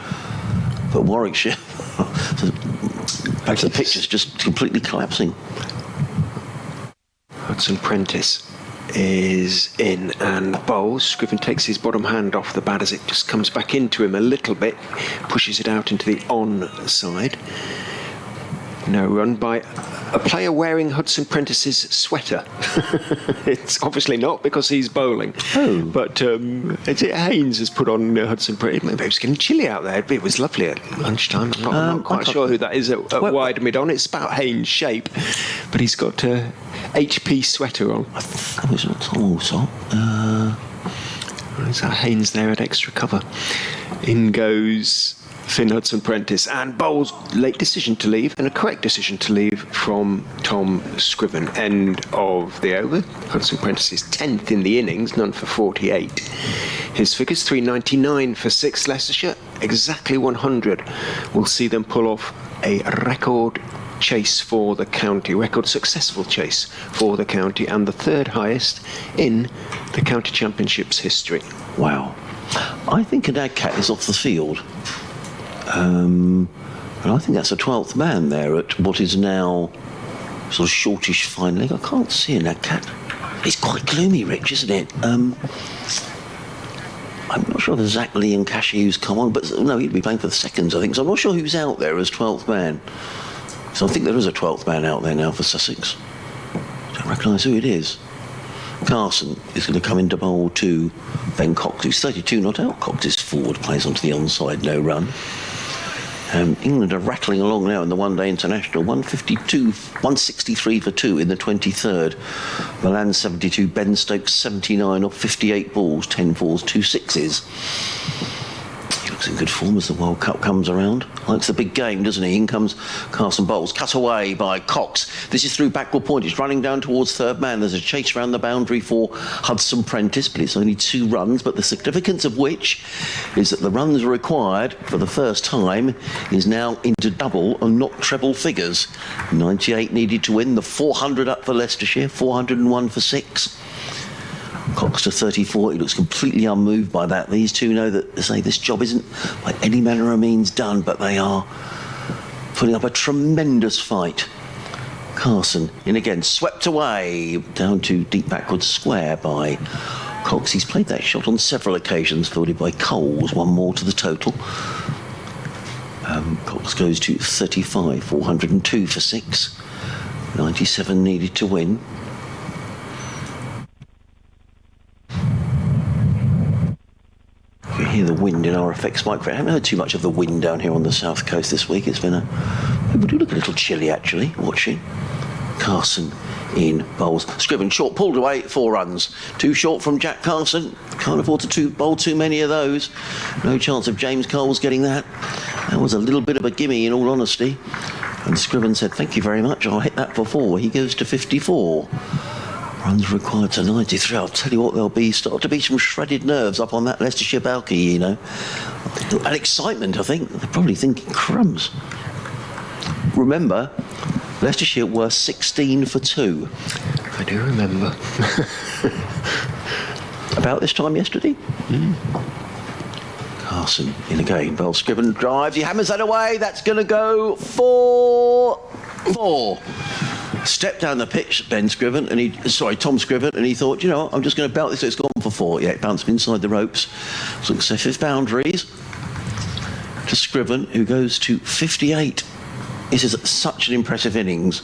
But Warwickshire, the picture's just completely collapsing. Hudson Prentice is in and bowls. Scriven takes his bottom hand off the bat as it just comes back into him a little bit, pushes it out into the on side. No run by a player wearing Hudson Prentice's sweater. It's obviously not because he's bowling. Oh. But Haynes has put on Hudson Prentice. Maybe it was getting chilly out there. It was lovely at lunchtime. I'm not quite sure who that is at wide mid on. It's about Haynes' shape. But he's got a HP sweater on. I think it was a Tom also. Is that Haynes there at extra cover? In goes Finn Hudson Prentice and bowls late decision to leave and a correct decision to leave from Tom Scriven. End of the over. Hudson Prentice is 10th in the innings, none for 48. His figures 399 for 6 Leicestershire, exactly 100. We'll see them pull off a record chase for the county, record successful chase for the county, and the third highest in the county championship's history. Wow. I think an cat is off the field. And I think that's a 12th man there at what is now sort of shortish fine leg. I can't see an cat. It's quite gloomy, Rich, isn't it? I'm not sure if Zach Lee and Cashew's come on, but no, he'd be playing for the seconds, I think. So I'm not sure who's out there as 12th man. So I think there is a 12th man out there now for Sussex. Don't recognise who it is. Carson is going to come into bowl to Ben Cox, who's 32 not out. Cox is forward, plays onto the onside, no run. England are rattling along now in the one-day international. 163 for 2 in the 23rd. Milan 72, Ben Stokes 79 off 58 balls, 10 fours, 2 sixes. He looks in good form as the World Cup comes around. Likes the big game, doesn't he? In comes Carson Bowles, cut away by Cox. This is through backward point. It's running down towards third man. There's a chase around the boundary for Hudson Prentice, but it's only 2 runs. But the significance of which is that the runs required for the first time is now into double and not treble figures. 98 needed to win. The 400 up for Leicestershire, 401 for 6. Cox to 34, he looks completely unmoved by that. These two know that, they say, this job isn't by any manner of means done, but they are putting up a tremendous fight. Carson in again, swept away down to deep backward square by Cox. He's played that shot on several occasions, fielded by Coles, one more to the total. Cox goes to 35, 402 for 6. 97 needed to win. You hear the wind in our effects microphone. I haven't heard too much of the wind down here on the south coast this week. It's been it do look a little chilly actually, watching. Carson in bowls. Scriven short, pulled away, 4 runs. 2 short from Jack Carson. Can't afford to bowl too many of those. No chance of James Coles getting that. That was a little bit of a gimme in all honesty. And Scriven said, thank you very much, I'll hit that for 4. He goes to 54. Runs required to 93. I'll tell you what, there'll start to be some shredded nerves up on that Leicestershire balcony, you know. And excitement, I think. They're probably thinking, crumbs. Remember, Leicestershire were 16 for 2. I do remember. About this time yesterday? Carson in again. Bell Scriven drives. He hammers that away. That's going to go 4. Stepped down the pitch, Tom Scriven, and he thought, you know, I'm just going to belt this. So it's gone for 4. Yeah, it bounced inside the ropes. Successive boundaries to Scriven, who goes to 58. This is such an impressive innings.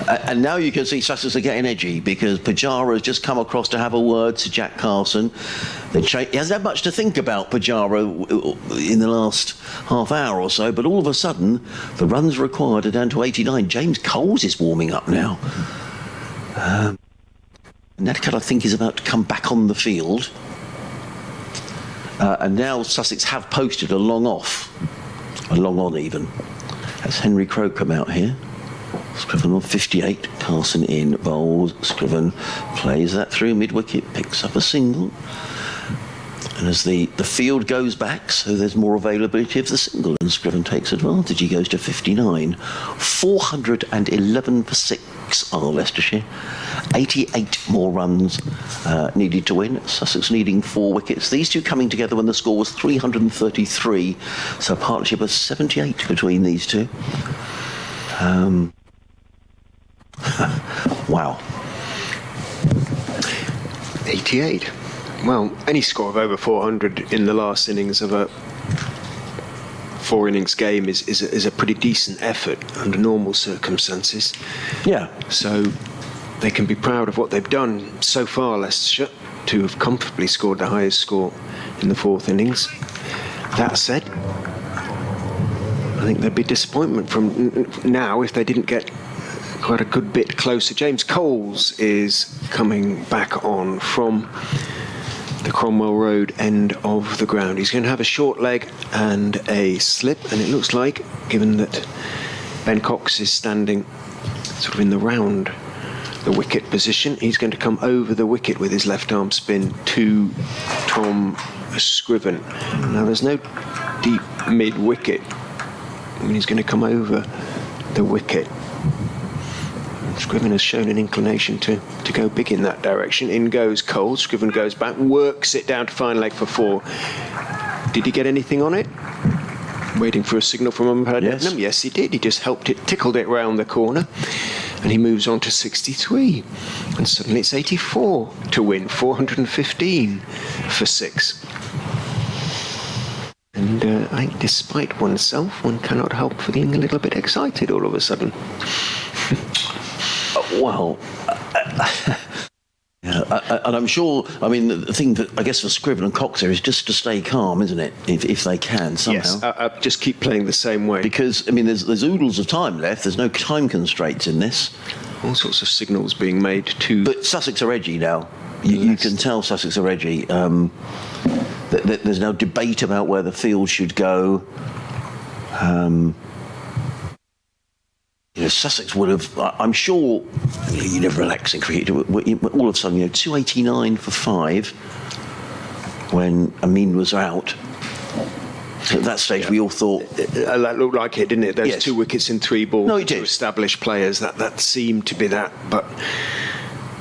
And now you can see Sussex are getting edgy because Pajara has just come across to have a word to Jack Carson. He hasn't had much to think about, Pajara, in the last half hour or so, but all of a sudden the runs required are down to 89. James Coles is warming up now. Netcut, I think, is about to come back on the field. And now Sussex have posted a long off, a long on even. That's Henry Crocombe out here. Scriven on 58, Carson in bowls. Scriven plays that through mid-wicket, picks up a single. And as the field goes back, so there's more availability of the single, and Scriven takes advantage. He goes to 59. 411 for 6 are Leicestershire. 88 more runs needed to win. Sussex needing 4 wickets. These two coming together when the score was 333. So a partnership of 78 between these two. Wow. 88. Well, any score of over 400 in the last innings of a 4 innings game is a pretty decent effort under normal circumstances. Yeah. So they can be proud of what they've done so far, Leicestershire, to have comfortably scored the highest score in the 4th innings. That said, I think there'd be disappointment from now if they didn't get quite a good bit closer. James Coles is coming back on from the Cromwell Road end of the ground. He's going to have a short leg and a slip, and it looks like, given that Ben Cox is standing sort of in the round the wicket position, he's going to come over the wicket with his left arm spin to Tom Scriven. Now there's no deep mid wicket. I mean, he's going to come over the wicket. Scriven has shown an inclination to go big in that direction. In goes Cole. Scriven goes back, works it down to fine leg for 4. Did he get anything on it? Waiting for a signal from umpire Debenham. Yes, he did. He just helped it, tickled it round the corner, and he moves on to 63. And suddenly it's 84 to win, 415 for 6. And I think despite oneself, one cannot help feeling a little bit excited all of a sudden. Well, and I'm sure, I mean, the thing that I guess for Scriven and Cox there is just to stay calm, isn't it? If they can somehow. Yes, just keep playing the same way. Because, I mean, there's oodles of time left. There's no time constraints in this. All sorts of signals being made to... But Sussex are edgy now. You can tell Sussex are edgy. There's no debate about where the field should go. Sussex would have, I'm sure, you never relax in cricket. All of a sudden, 289 for 5 when Amin was out. At that stage, we all thought... that looked like it, didn't it? Those 2 wickets in 3 balls. No, it did. To establish players. That seemed to be that. But...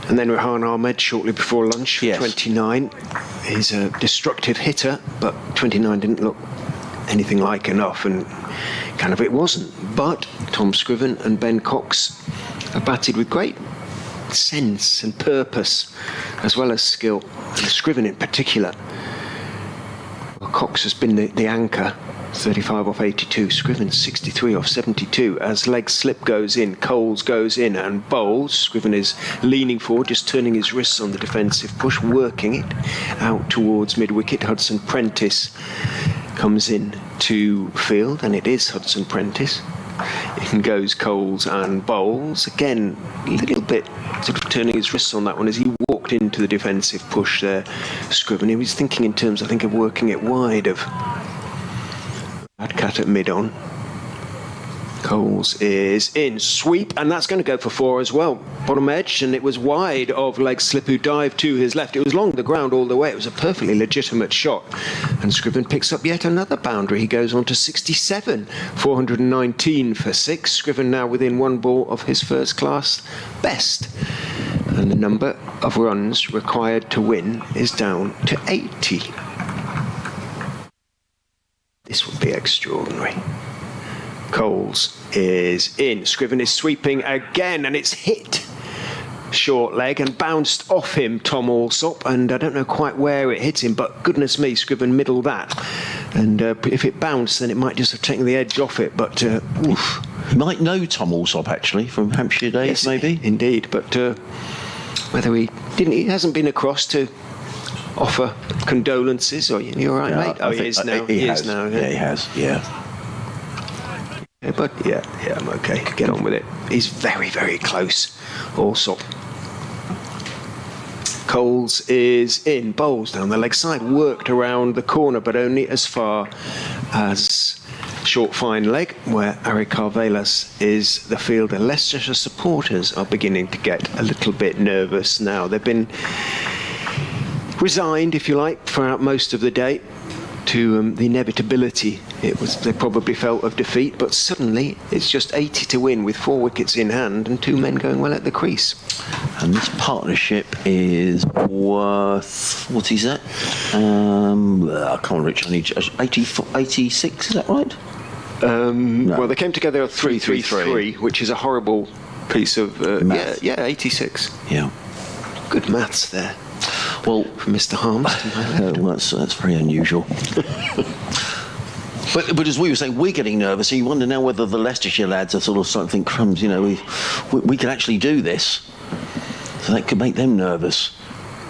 And then Rehan Ahmed shortly before lunch, 29. He's a destructive hitter, but 29 didn't look anything like enough, and kind of it wasn't. But Tom Scriven and Ben Cox are batted with great sense and purpose, as well as skill, and Scriven in particular. Well, Cox has been the anchor, 35 off 82, Scriven 63 off 72. As leg slip goes in, Coles goes in and bowls. Scriven is leaning forward, just turning his wrists on the defensive push, working it out towards mid-wicket. Hudson Prentice comes in to field, and it is Hudson Prentice. In goes Coles and bowls. Again, a little bit sort of turning his wrists on that one as he walked into the defensive push there. Scriven, he was thinking in terms, I think, of working it wide of Bad cat at mid-on. Coles is in. Sweep, and that's going to go for 4 as well. Bottom edge, and it was wide of leg slip, who dived to his left. It was along the ground all the way. It was a perfectly legitimate shot. And Scriven picks up yet another boundary. He goes on to 67. 419 for 6. Scriven now within 1 ball of his first-class best. And the number of runs required to win is down to 80. This would be extraordinary. Coles is in. Scriven is sweeping again, and it's hit short leg and bounced off him, Tom Alsop, and I don't know quite where it hit him, but goodness me, Scriven middled that. And if it bounced, then it might just have taken the edge off it, but oof. You might know Tom Alsop, actually, from Hampshire days, Yes, maybe. Indeed, but whether he hasn't been across to offer condolences, or you all right, mate? Oh, he is now. He is now. Yeah, he has. Yeah. But yeah, I'm okay. Get on with it. He's very, very close. Alsop. Coles is in. Bowls down the leg side. Worked around the corner, but only as far as short fine leg, where Ari Carvelas is the fielder. Leicestershire supporters are beginning to get a little bit nervous now. They've been resigned, if you like, throughout most of the day to the inevitability they probably felt of defeat, but suddenly it's just 80 to win with 4 wickets in hand and 2 men going well at the crease. And this partnership is worth, what is that? I can't reach, I need 86, is that right? No. Well, they came together at 3-3-3, which is a horrible piece of 86. Yeah. Good maths there. Well, from Mr. Harms to my left. Well, that's very unusual. But as we were saying, we're getting nervous. And you wonder now whether the Leicestershire lads are sort of starting to think, crumbs, you know, we can actually do this. So that could make them nervous.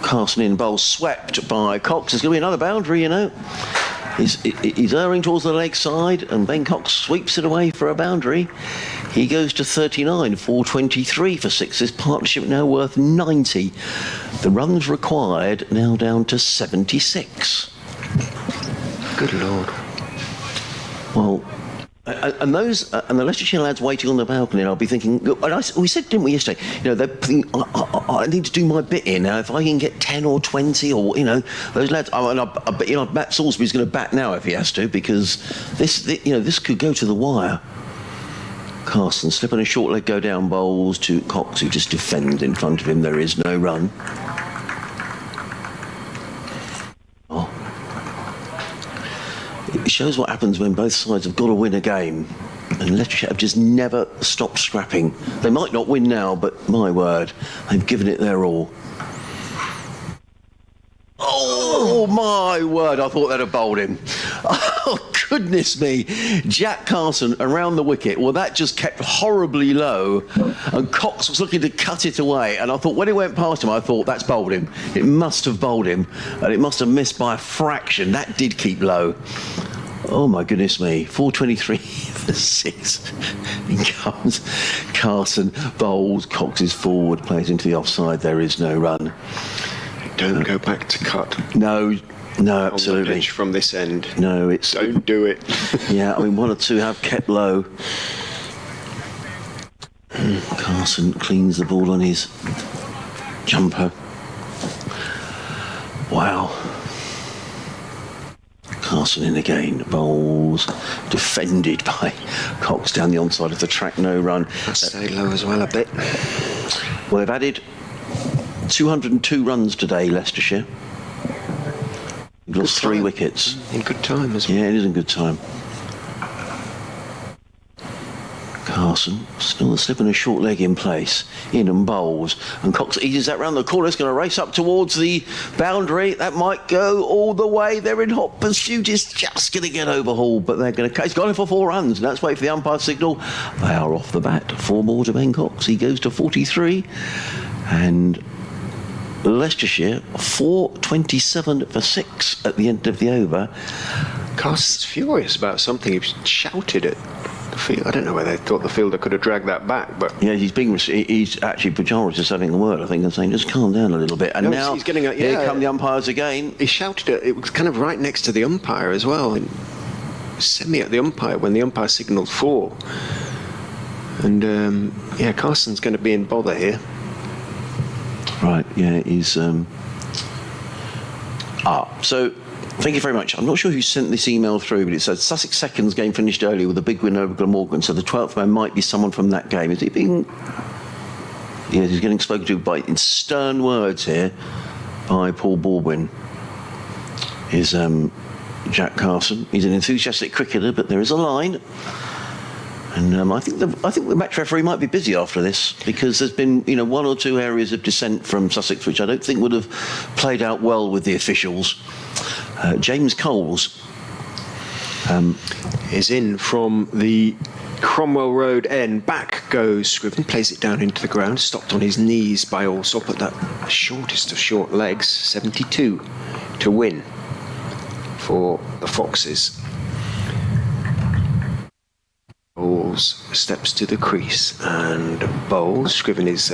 Carson in bowl, swept by Cox. There's going to be another boundary, you know. He's erring towards the leg side, and Ben Cox sweeps it away for a boundary. He goes to 39, 423 for 6. This partnership now worth 90. The runs required now down to 76. Good Lord. Well, and the Leicestershire lads waiting on the balcony, and I'll be thinking, we said, didn't we, yesterday, you know, they're thinking, I need to do my bit here now. If I can get 10 or 20 or, you know, those lads, you know, Matt Salisbury's going to bat now if he has to, because this could go to the wire. Carson slipping a short leg go down bowls to Cox, who just defends in front of him. There is no run. It shows what happens when both sides have got to win a game. And Leicestershire have just never stopped scrapping. They might not win now, but my word, they've given it their all. Oh, my word, I thought they'd have bowled him. Oh, goodness me. Jack Carson around the wicket. Well, that just kept horribly low. And Cox was looking to cut it away. And I thought, when it went past him, I thought, that's bowled him. It must have bowled him. And it must have missed by a fraction. That did keep low. Oh, my goodness me. 423 for 6. In comes Carson, bowls, Cox is forward, plays into the offside. There is no run. Don't go back to cut. No, absolutely. On the pitch from this end. No, it's... Don't do it. Yeah, I mean, one or two have kept low. Carson cleans the ball on his jumper. Wow. Carson in again, bowls, defended by Cox down the onside of the track, no run. Stay low as well a bit. Well, they've added 202 runs today, Leicestershire. They've lost 3 wickets. In good time as well. Yeah, it is in good time. Carson still slipping a short leg in place, in and bowls, and Cox eases that round the corner. It's going to race up towards the boundary. That might go all the way. They're in hot pursuit. It's just going to get overhauled, but they're going to... He's got it for 4 runs. Let's wait for the umpire signal. They are off the bat. 4 more to Ben Cox. He goes to 43, and Leicestershire 427 for 6 at the end of the over. Carson's furious about something. He shouted at the field. I don't know whether they thought the fielder could have dragged that back, but yeah, he's actually pejorative having a word, I think, and saying just calm down a little bit. And now he's getting here come the umpires again. He shouted it. It was kind of right next to the umpire as well, and semi at the umpire when the umpire signalled 4. And yeah, Carson's going to be in bother here. Right, yeah, he's... So, thank you very much. I'm not sure who sent this email through, but it said Sussex Seconds game finished early with a big win over Glamorgan, so the 12th man might be someone from that game. Is he being... Yeah, he's getting spoken to in stern words here by Paul Baldwin. Is Jack Carson. He's an enthusiastic cricketer, but there is a line. And I think the match referee might be busy after this, because there's been 1 or 2 areas of dissent from Sussex which I don't think would have played out well with the officials. James Coles is in from the Cromwell Road end. Back goes Scriven, plays it down into the ground, stopped on his knees by Allsop at that shortest of short legs. 72 to win for the Foxes. Bowles steps to the crease and bowls. Scriven is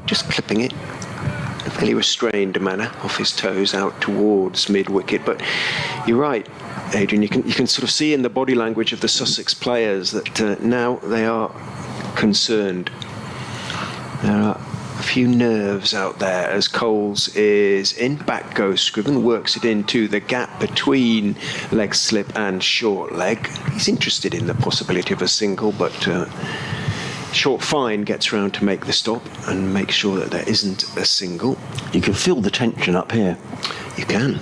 just clipping it in a fairly restrained manner off his toes out towards mid-wicket. But you're right, Adrian, you can sort of see in the body language of the Sussex players that now they are concerned. There are a few nerves out there as Coles is in. Back goes Scriven, works it into the gap between leg slip and short leg. He's interested in the possibility of a single, but Short Fine gets round to make the stop and make sure that there isn't a single. You can feel the tension up here. You can.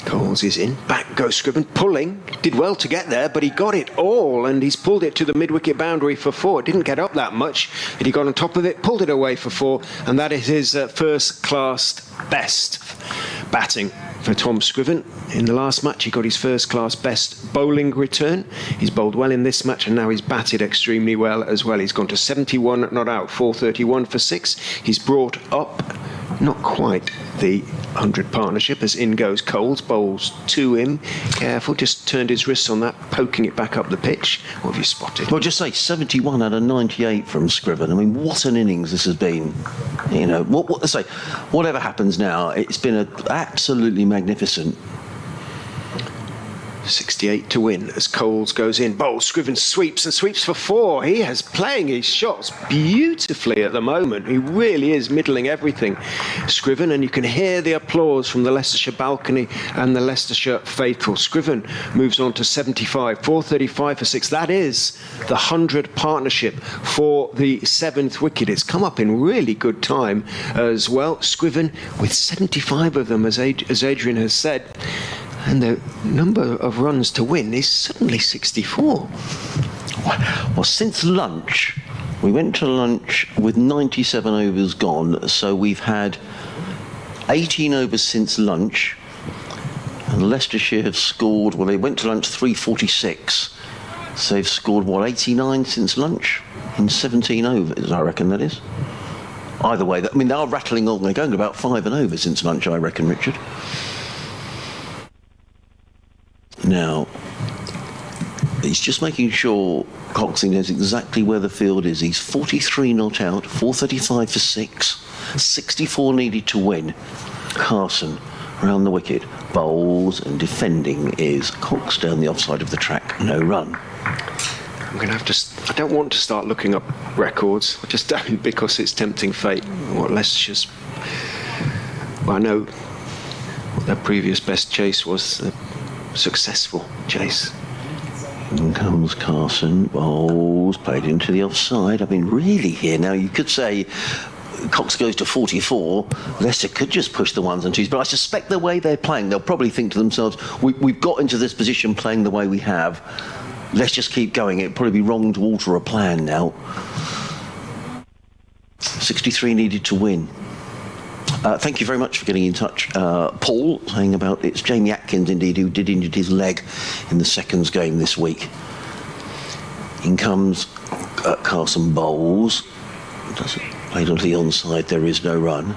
Coles is in. Back goes Scriven, pulling. Did well to get there, but he got it all, and he's pulled it to the mid-wicket boundary for 4. It didn't get up that much, but he got on top of it, pulled it away for 4, and that is his first-class best batting for Tom Scriven. In the last match, he got his first-class best bowling return. He's bowled well in this match, and now he's batted extremely well as well. He's gone to 71 not out, 431 for 6. He's brought up, not quite, the 100 partnership as in goes Coles, bowls to him. Careful, just turned his wrists on that, poking it back up the pitch. What have you spotted? Well, just say 71 out of 98 from Scriven. I mean, what an innings this has been. You know, whatever happens now, it's been absolutely magnificent. 68 to win as Coles goes in. Bowls, Scriven sweeps and sweeps for 4. He is playing his shots beautifully at the moment. He really is middling everything. Scriven, and you can hear the applause from the Leicestershire balcony and the Leicestershire faithful. Scriven moves on to 75, 435 for 6. That is the 100 partnership for the 7th wicket. It's come up in really good time as well. Scriven with 75 of them, as Adrian has said. And the number of runs to win is suddenly 64. Well, since lunch, we went to lunch with 97 overs gone, so we've had 18 overs since lunch, and Leicestershire have scored, well, they went to lunch 3:46, so they've scored, 89 since lunch in 17 overs, I reckon that is. Either way, I mean, they are rattling on, they're going to about 5 and over since lunch, I reckon, Richard. Now, he's just making sure Coxing knows exactly where the field is. He's 43 not out, 435 for 6, 64 needed to win. Carson round the wicket, bowls, and defending is Cox down the offside of the track, no run. I'm going to have to... I don't want to start looking up records. I just don't, because it's tempting fate. What Leicestershire's... Well, I know what their previous best chase was. Successful chase. In comes Carson, bowls, played into the offside. I mean, really here now, you could say Cox goes to 44, Leicester could just push the ones and twos, but I suspect the way they're playing, they'll probably think to themselves, we've got into this position playing the way we have, let's just keep going. It'd probably be wrong to alter a plan now. 63 needed to win. Thank you very much for getting in touch. Paul saying about it's Jamie Atkins indeed who did injure his leg in the seconds game this week. In comes Carson bowls. Does it played onto the onside, there is no run.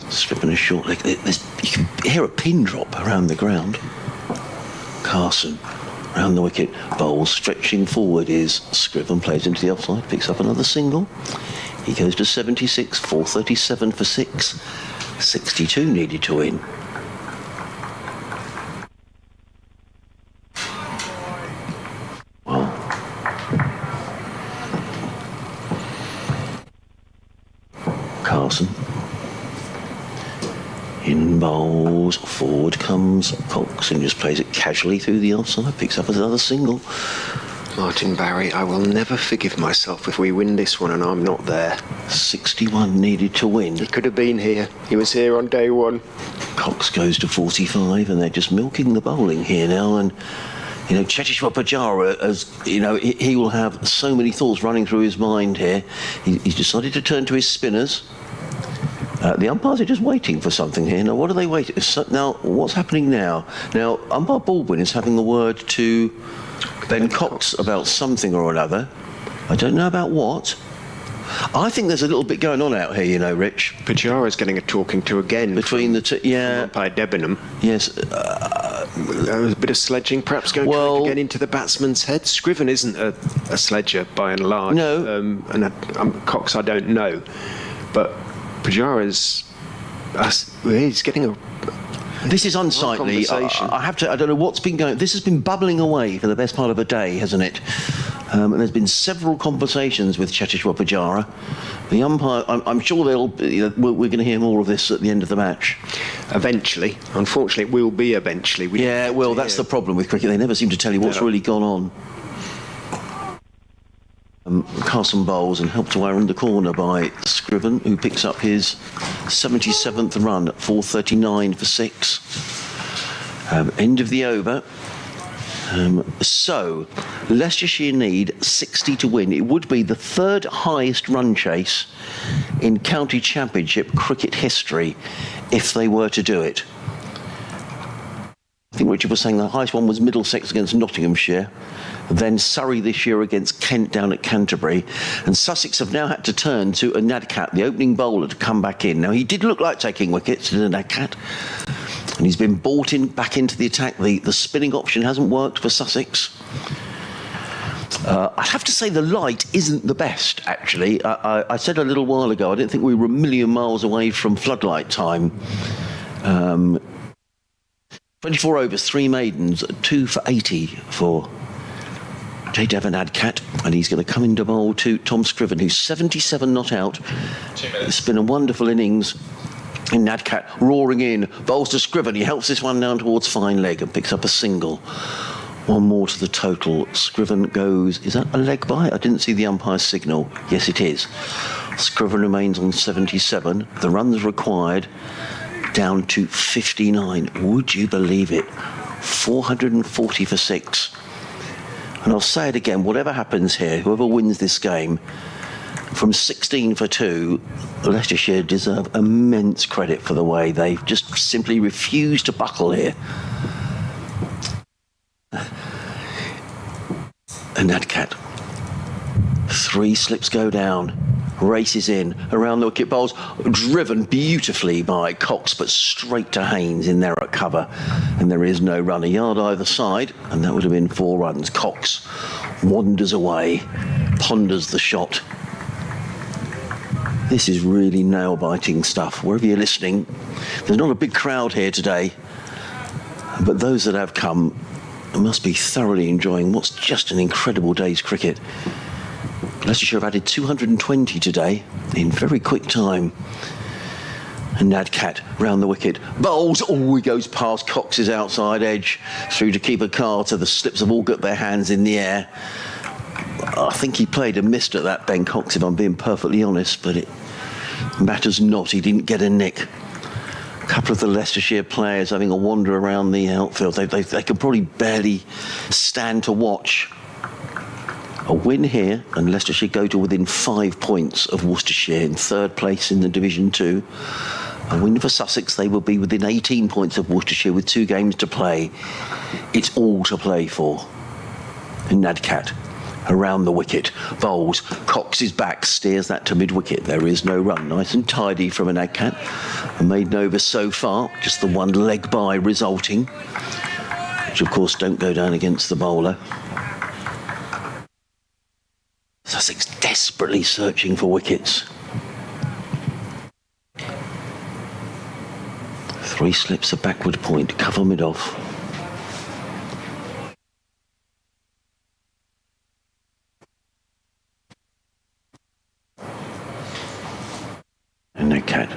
Stripping a short leg. You can hear a pin drop around the ground. Carson round the wicket, bowls, stretching forward is Scriven, plays into the offside, picks up another single. He goes to 76, 437 for 6, 62 needed to win. Well, Carson. In bowls, forward comes Cox and just plays it casually through the offside, picks up another single. Martin Barry, I will never forgive myself if we win this one and I'm not there. 61 needed to win. He could have been here. He was here on day one. Cox goes to 45 and they're just milking the bowling here now. And, you know, Chetishwar Pujara, as you know, he will have so many thoughts running through his mind here. He's decided to turn to his spinners. The umpires are just waiting for something here. Now, what are they waiting? Now, what's happening now? Now, umpire Baldwin is having a word to Ben Cox about something or another. I don't know about what. I think there's a little bit going on out here, you know, Rich. Pujara's getting a talking to again. Between the two, yeah. Umpire Debenham. Yes. A bit of sledging, perhaps going to get into the batsman's head. Scriven isn't a sledger by and large. No. Cox, I don't know. But Pujara's he's getting a... This is unsightly. I don't know what's been going... This has been bubbling away for the best part of a day, hasn't it? And there's been several conversations with Chetishwar Pujara. The umpire... I'm sure we're going to hear more of this at the end of the match. Eventually. Unfortunately, it will be eventually. That's the problem with cricket. They never seem to tell you what's really gone on. Carson bowls and helped away in the corner by Scriven, who picks up his 77th run at 439 for 6. End of the over. So, Leicestershire need 60 to win. It would be the third highest run chase in county championship cricket history if they were to do it. I think Richard was saying the highest one was Middlesex against Nottinghamshire, then Surrey this year against Kent down at Canterbury, and Sussex have now had to turn to a Nadcat, the opening bowler, to come back in. Now, he did look like taking wickets in a Nadcat, and he's been brought in back into the attack. The spinning option hasn't worked for Sussex. I'd have to say the light isn't the best, actually. I said a little while ago, I didn't think we were a million miles away from floodlight time. 24 overs, 3 maidens, 2 for 80 for J. Devon Adcat, and he's going to come into bowl to Tom Scriven, who's 77 not out. It's been a wonderful innings. And Nadcat roaring in, bowls to Scriven. He helps this one down towards fine leg and picks up a single. One more to the total. Scriven goes, is that a leg by? I didn't see the umpire's signal. Yes, it is. Scriven remains on 77. The runs required down to 59. Would you believe it? 440 for 6. And I'll say it again, whatever happens here, whoever wins this game, from 16 for 2, Leicestershire deserve immense credit for the way they've just simply refused to buckle here. And Nadcat. 3 slips go down. Races in around the wicket, bowls driven beautifully by Cox, but straight to Haynes in there at cover, and there is no run. A yard either side, and that would have been 4 runs. Cox wanders away, ponders the shot. This is really nail-biting stuff. Wherever you're listening, there's not a big crowd here today, but those that have come must be thoroughly enjoying what's just an incredible day's cricket. Leicestershire have added 220 today in very quick time. And Nadcat round the wicket. Bowls. Oh, he goes past Cox's outside edge through to keeper Carter. The slips have all got their hands in the air. I think he played and missed at that, Ben Cox, if I'm being perfectly honest, but it matters not. He didn't get a nick. A couple of the Leicestershire players having a wander around the outfield. They can probably barely stand to watch. A win here, and Leicestershire go to within 5 points of Worcestershire in 3rd place in the Division 2. A win for Sussex, they will be within 18 points of Worcestershire with 2 games to play. It's all to play for. And Nadcat around the wicket, bowls. Cox is back, steers that to mid-wicket. There is no run. Nice and tidy from a Nadcat. A maiden over so far, just the 1 leg by resulting, which of course don't go down against the bowler. Sussex desperately searching for wickets. 3 slips a backward point, cover mid-off. And Nadcat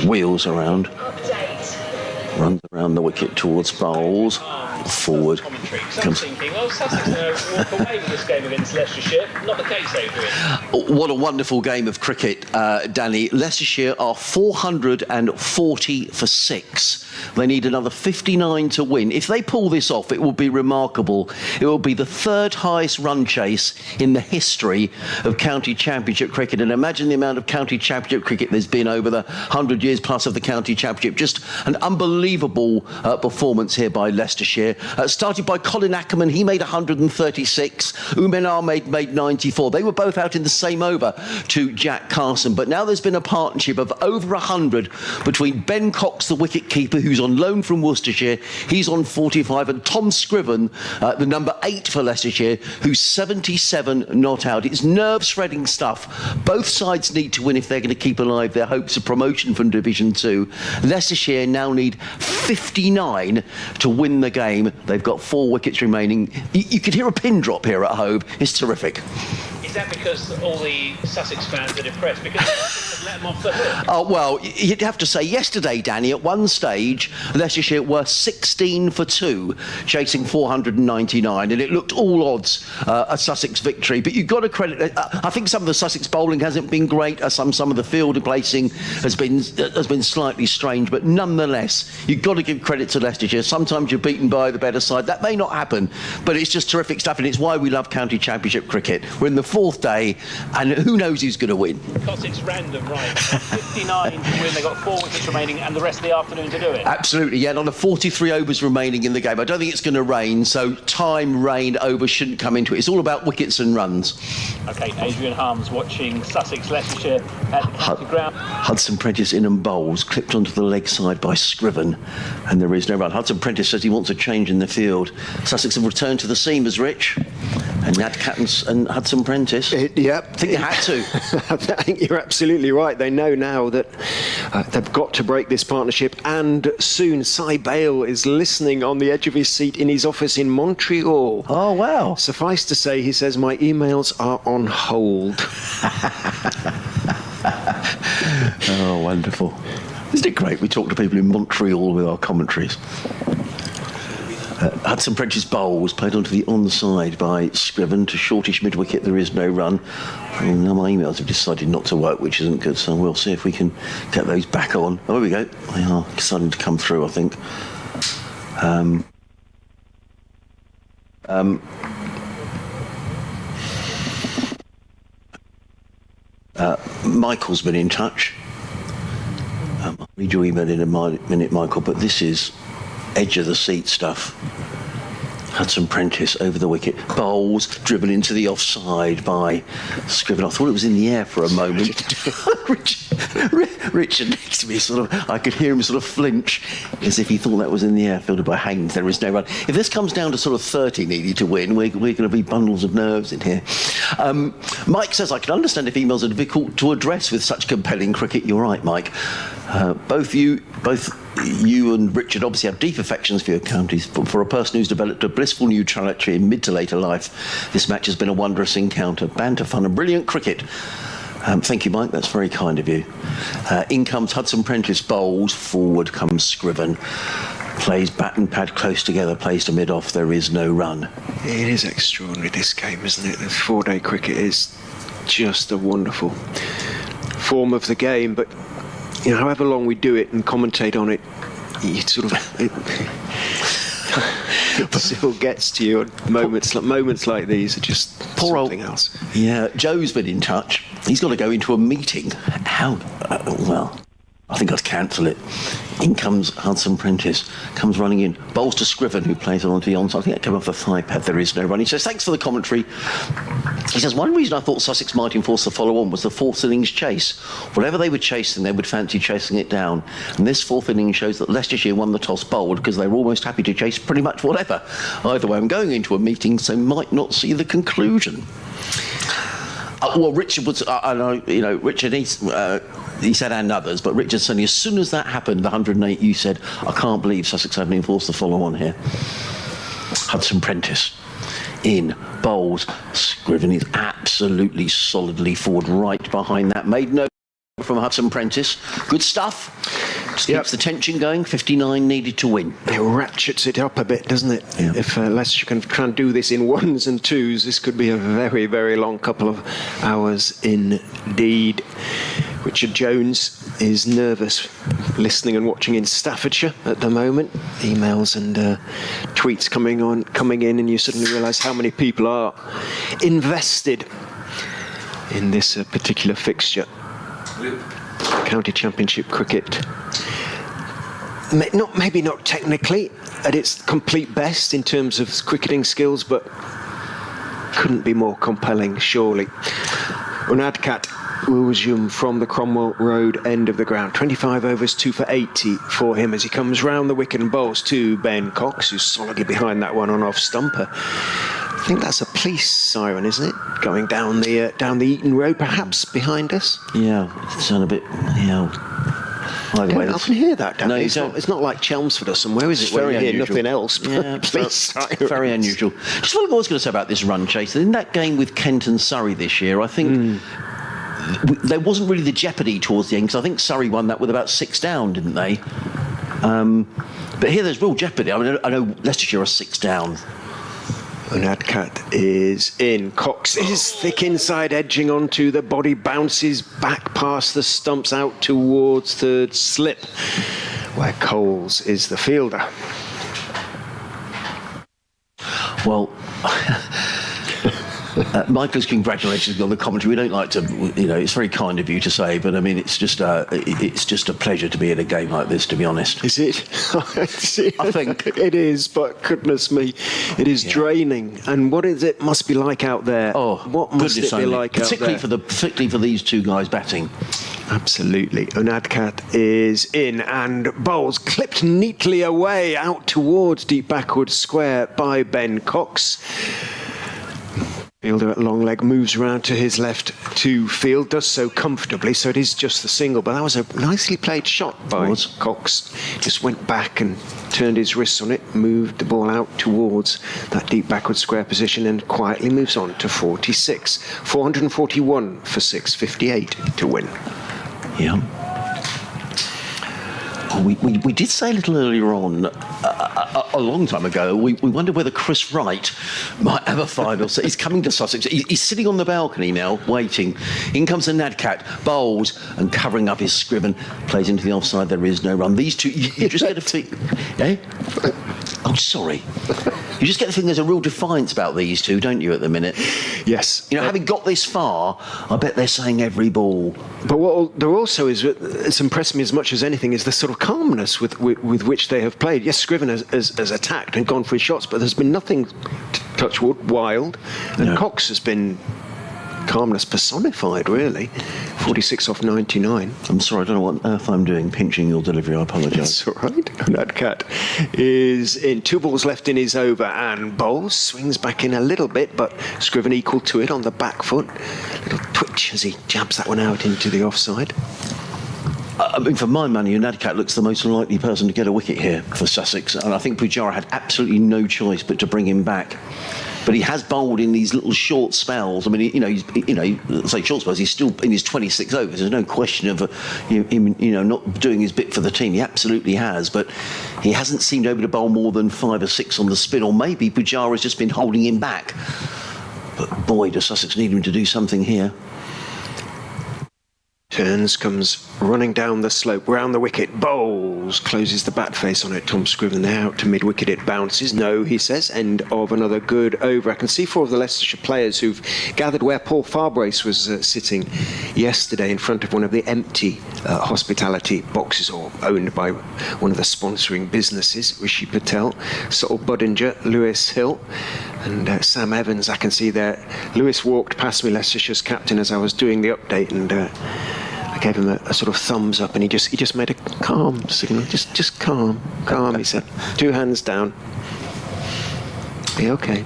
wheels around, runs around the wicket towards bowls. Forward. Comes. Thinking, well, Sussex walk away with this game against Leicestershire. Not the case, Adrian. What a wonderful game of cricket, Danny. Leicestershire are 440 for 6. They need another 59 to win. If they pull this off, it will be remarkable. It will be the 3rd highest run chase in the history of county championship cricket. And imagine the amount of county championship cricket there's been over the 100 years plus of the county championship. Just an unbelievable performance here by Leicestershire. Started by Colin Ackerman, he made 136. Umenar made 94. They were both out in the same over to Jack Carson. But now there's been a partnership of over 100 between Ben Cox, the wicket-keeper, who's on loan from Worcestershire. He's on 45. And Tom Scriven, the number 8 for Leicestershire, who's 77 not out. It's nerve-shredding stuff. Both sides need to win if they're going to keep alive their hopes of promotion from Division 2. Leicestershire now need 59 to win the game. They've got 4 wickets remaining. You could hear a pin drop here at home. It's terrific. It's that because all the Sussex fans are depressed? Because Sussex have let them off the hook? Oh, well, you'd have to say yesterday, Danny, at one stage, Leicestershire were 16 for 2, chasing 499, and it looked all odds a Sussex victory. But you've got to credit, I think some of the Sussex bowling hasn't been great, some of the field placing has been slightly strange, but nonetheless, you've got to give credit to Leicestershire. Sometimes you're beaten by the better side. That may not happen, but it's just terrific stuff, and it's why we love County Championship cricket. We're in the 4th day, and who knows who's going to win. Because it's random, right? 59 to win, they've got 4 wickets remaining and the rest of the afternoon to do it. Absolutely, yeah, on the 43 overs remaining in the game. I don't think it's going to rain, so time, rain, over shouldn't come into it. It's all about wickets and runs. OK, Adrian Harms watching Sussex Leicestershire at the county ground. Hudson Prentice in and bowls, clipped onto the leg side by Scriven, and there is no run. Hudson Prentice says he wants a change in the field. Sussex have returned to the seamers, Rich, and Nat Cattons and Hudson Prentice. Yep. I think they had to. I think you're absolutely right. They know now that they've got to break this partnership, and soon Cy Bale is listening on the edge of his seat in his office in Montreal. Oh, wow. Suffice to say, he says, my emails are on hold. Oh, wonderful. Isn't it great? We talk to people in Montreal with our commentaries. Hudson Prentice bowls, played onto the onside by Scriven to shortish mid-wicket. There is no run. And now my emails have decided not to work, which isn't good, so we'll see if we can get those back on. Oh, here we go. They are starting to come through, I think. Michael's been in touch. I'll read your email in a minute, Michael, but this is edge of the seat stuff. Hudson Prentice over the wicket, bowls, driven into the offside by Scriven. I thought it was in the air for a moment. Richard next to me, I could hear him flinch as if he thought that was in the air, fielded by Haynes. There is no run. If this comes down to 30 needed to win, we're going to be bundles of nerves in here. Mike says, I can understand if emails are difficult to address with such compelling cricket. You're right, Mike. Both you and Richard obviously have deep affections for your counties, but for a person who's developed a blissful neutrality in mid to later life, this match has been a wondrous encounter. Banter, fun and brilliant cricket. Thank you, Mike. That's very kind of you. In comes Hudson Prentice, bowls. Forward comes Scriven. Plays bat and pad close together, plays to mid-off. There is no run. It is extraordinary, this game, isn't it? The 4-day cricket is just a wonderful form of the game, but however long we do it and commentate on it, it still gets to you. Moments like these are just something else. Yeah, Joe's been in touch. He's got to go into a meeting. How? Well, I think I'd cancel it. In comes Hudson Prentice, comes running in, bowls to Scriven, who plays it onto the onside. I think that came off the thigh pad. There is no run. He says, thanks for the commentary. He says, one reason I thought Sussex might enforce the follow-on was the 4th innings chase. Whatever they were chasing, they would fancy chasing it down. And this 4th inning shows that Leicestershire won the toss bowled because they were almost happy to chase pretty much whatever. Either way, I'm going into a meeting, so might not see the conclusion. Well, Richard was, Richard, he said and others, but Richard said as soon as that happened, the 108, you said, I can't believe Sussex haven't enforced the follow-on here. Hudson Prentice in, bowls. Scriven is absolutely solidly forward, right behind that. Made no from Hudson Prentice. Good stuff. Just keeps the tension going. 59 needed to win. It ratchets it up a bit, doesn't it? Yeah. If Leicester can try and do this in 1s and 2s, this could be a very, very long couple of hours indeed. Richard Jones is nervous, listening and watching in Staffordshire at the moment. Emails and tweets coming in, and you suddenly realise how many people are invested in this particular fixture. County Championship cricket. Maybe not technically at its complete best in terms of cricketing skills, but couldn't be more compelling, surely. Unadkat will resume from the Cromwell Road end of the ground. 25 overs, 2 for 80 for him as he comes round the wicket and bowls to Ben Cox, who's solidly behind that one on off stumper. I think that's a police siren, isn't it? Going down the Eton Road, perhaps behind us. Yeah, it's a bit. Either way, Don't often hear that, Dan. No, you it's don't. Not, it's not like Chelmsford or somewhere, is it? It's Where very you hear unusual. nothing else. Yeah, Police very unusual. Just what I was going to say about this run chase. In that game with Kent and Surrey this year, I think there wasn't really the jeopardy towards the end, because I think Surrey won that with about 6 down, didn't they? But here there's real jeopardy. I mean, I know Leicestershire are 6 down. Unadkat is in. Cox is thick inside, edging onto the body, bounces back past the stumps out towards third slip, where Coles is the fielder. Well, Michael's congratulations on the commentary. We don't like to, it's very kind of you to say, but I mean, it's just a pleasure to be at a game like this, to be honest. Is it? I think it is, but goodness me, it is draining. And what is it must be like out there? Oh, what must it be like out there? Particularly for these two guys batting. Absolutely. Unadkat is in and bowls clipped neatly away out towards deep backward square by Ben Cox. Fielder at long leg moves around to his left to field, does so comfortably, so it is just the single, but that was a nicely played shot by Cox. Just went back and turned his wrists on it, moved the ball out towards that deep backward square position and quietly moves on to 46. 441 for 658 to win. Yeah. We did say a little earlier on, a long time ago, we wondered whether Chris Wright might have a final. So he's coming to Sussex. He's sitting on the balcony now, waiting. In comes the Nadcat, bowls, and covering up his scriven, plays into the offside. There is no run. These two, you just get a feeling. Eh? Oh, sorry. You just get the feeling there's a real defiance about these two, don't you, at the minute? Yes. Having got this far, I bet they're saying every ball. But what there also is, it's impressed me as much as anything, is the sort of calmness with which they have played. Yes, Scriven has attacked and gone for his shots, but there's been nothing, touch wood, wild. And No. Cox has been calmness personified, really. 46 off 99. I'm sorry, I don't know what on earth I'm doing, pinching your delivery. I apologise. That's all right. That cat is in. 2 balls left in his over and bowls. Swings back in a little bit, but Scriven equal to it on the back foot. Little twitch as he jabs that one out into the offside. I mean, for my money, Nadcat looks the most likely person to get a wicket here for Sussex, and I think Pujara had absolutely no choice but to bring him back. But he has bowled in these little short spells. I mean, say short spells. He's still in his 26 overs. There's no question of him, not doing his bit for the team. He absolutely has, but he hasn't seemed able to bowl more than 5 or 6 on the spin. Or maybe Pujara's just been holding him back. But boy, does Sussex need him to do something here. Turns, comes running down the slope, round the wicket, bowls, closes the bat face on it. Tom Scriven there out to mid-wicket, it bounces. No, he says, end of another good over. I can see 4 of the Leicestershire players who've gathered where Paul Farbrace was sitting yesterday in front of one of the empty hospitality boxes, or owned by one of the sponsoring businesses, Rishi Patel, Sottle Budinger, Lewis Hill, and Sam Evans. I can see there. Lewis walked past me, Leicestershire's captain, as I was doing the update, and I gave him a sort of thumbs up, and he just made a calm signal. Just calm, he said. 2 hands down. Be okay.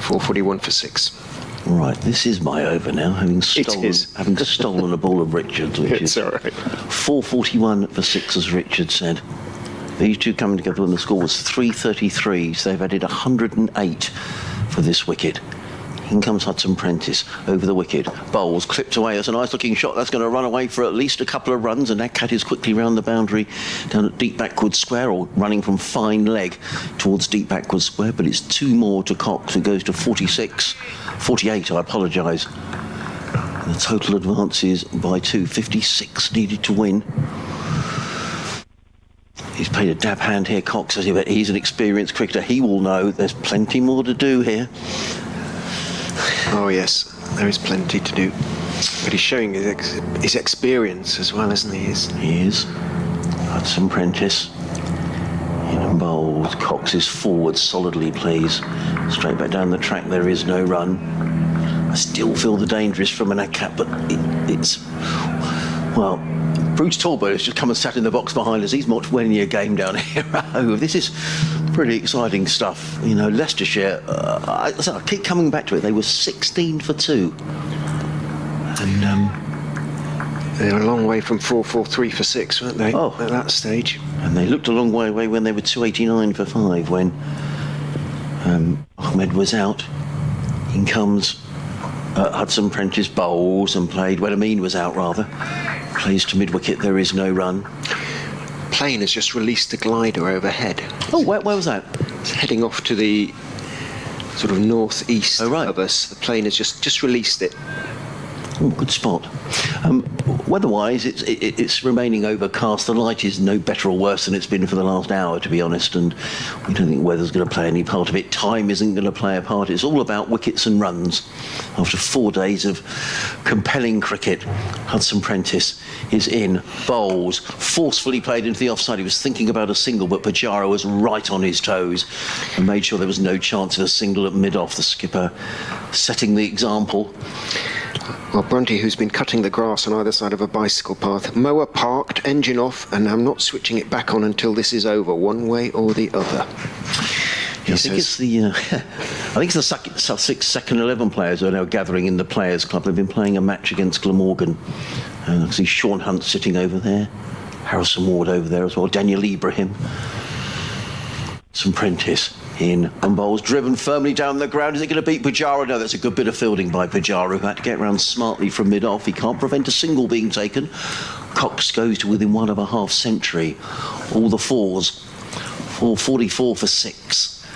441 for 6. Right, this is my over now, having stolen a ball of Richards, which It's is all right. 441 for 6, as Richard said. These two coming together when the score was 333, so they've added 108 for this wicket. In comes Hudson Prentice over the wicket. Bowls clipped away. That's a nice looking shot. That's going to run away for at least a couple of runs, and that cat is quickly round the boundary down at deep backward square, or running from fine leg towards deep backward square, but it's 2 more to Cox, who goes to 48, I apologise. The total advances by 2, 56 needed to win. He's played a dab hand here, Cox, but he's an experienced cricketer. He will know there's plenty more to do here. Oh yes, there is plenty to do. But he's showing his experience as well, isn't he? He is. Hudson Prentice. In and bowls. Cox is forward solidly, please. Straight back down the track, there is no run. I still feel the danger is from an Nadcat, but it's... Well, Bruce Talbot has just come and sat in the box behind us. He's much winning a game down here. Oh, this is pretty exciting stuff. Leicestershire, I keep coming back to it. They were 16 for 2. And They're a long way from 4-4-3 for 6, weren't they? At that stage. And they looked a long way away when they were 289 for 5, when Ahmed was out. In comes Hudson Prentice, bowls and played when Amin was out, rather. Plays to mid-wicket, there is no run. Plane has just released a glider overhead. Oh, where was that? It's heading off to the sort of northeast of us. The plane has just released it. Oh, good spot. Weather-wise, it's remaining overcast. The light is no better or worse than it's been for the last hour, to be honest, and we don't think weather's going to play any part of it. Time isn't going to play a part. It's all about wickets and runs. After 4 days of compelling cricket, Hudson Prentice is in, bowls, forcefully played into the offside. He was thinking about a single, but Pujara was right on his toes and made sure there was no chance of a single at mid-off. The skipper setting the example. Well, Brunty, who's been cutting the grass on either side of a bicycle path, mower parked, engine off, and I'm not switching it back on until this is over, one way or the other. I think it's the Sussex second 11 players who are now gathering in the Players Club. They've been playing a match against Glamorgan. I see Sean Hunt sitting over there, Harrison Ward over there as well, Daniel Ibrahim, some Prentice in, and bowls driven firmly down the ground. Is it going to beat Pujara? No, that's a good bit of fielding by Pujara, who had to get round smartly from mid-off. He can't prevent a single being taken. Cox goes to within 1.5 century. All the fours. 444 for 6.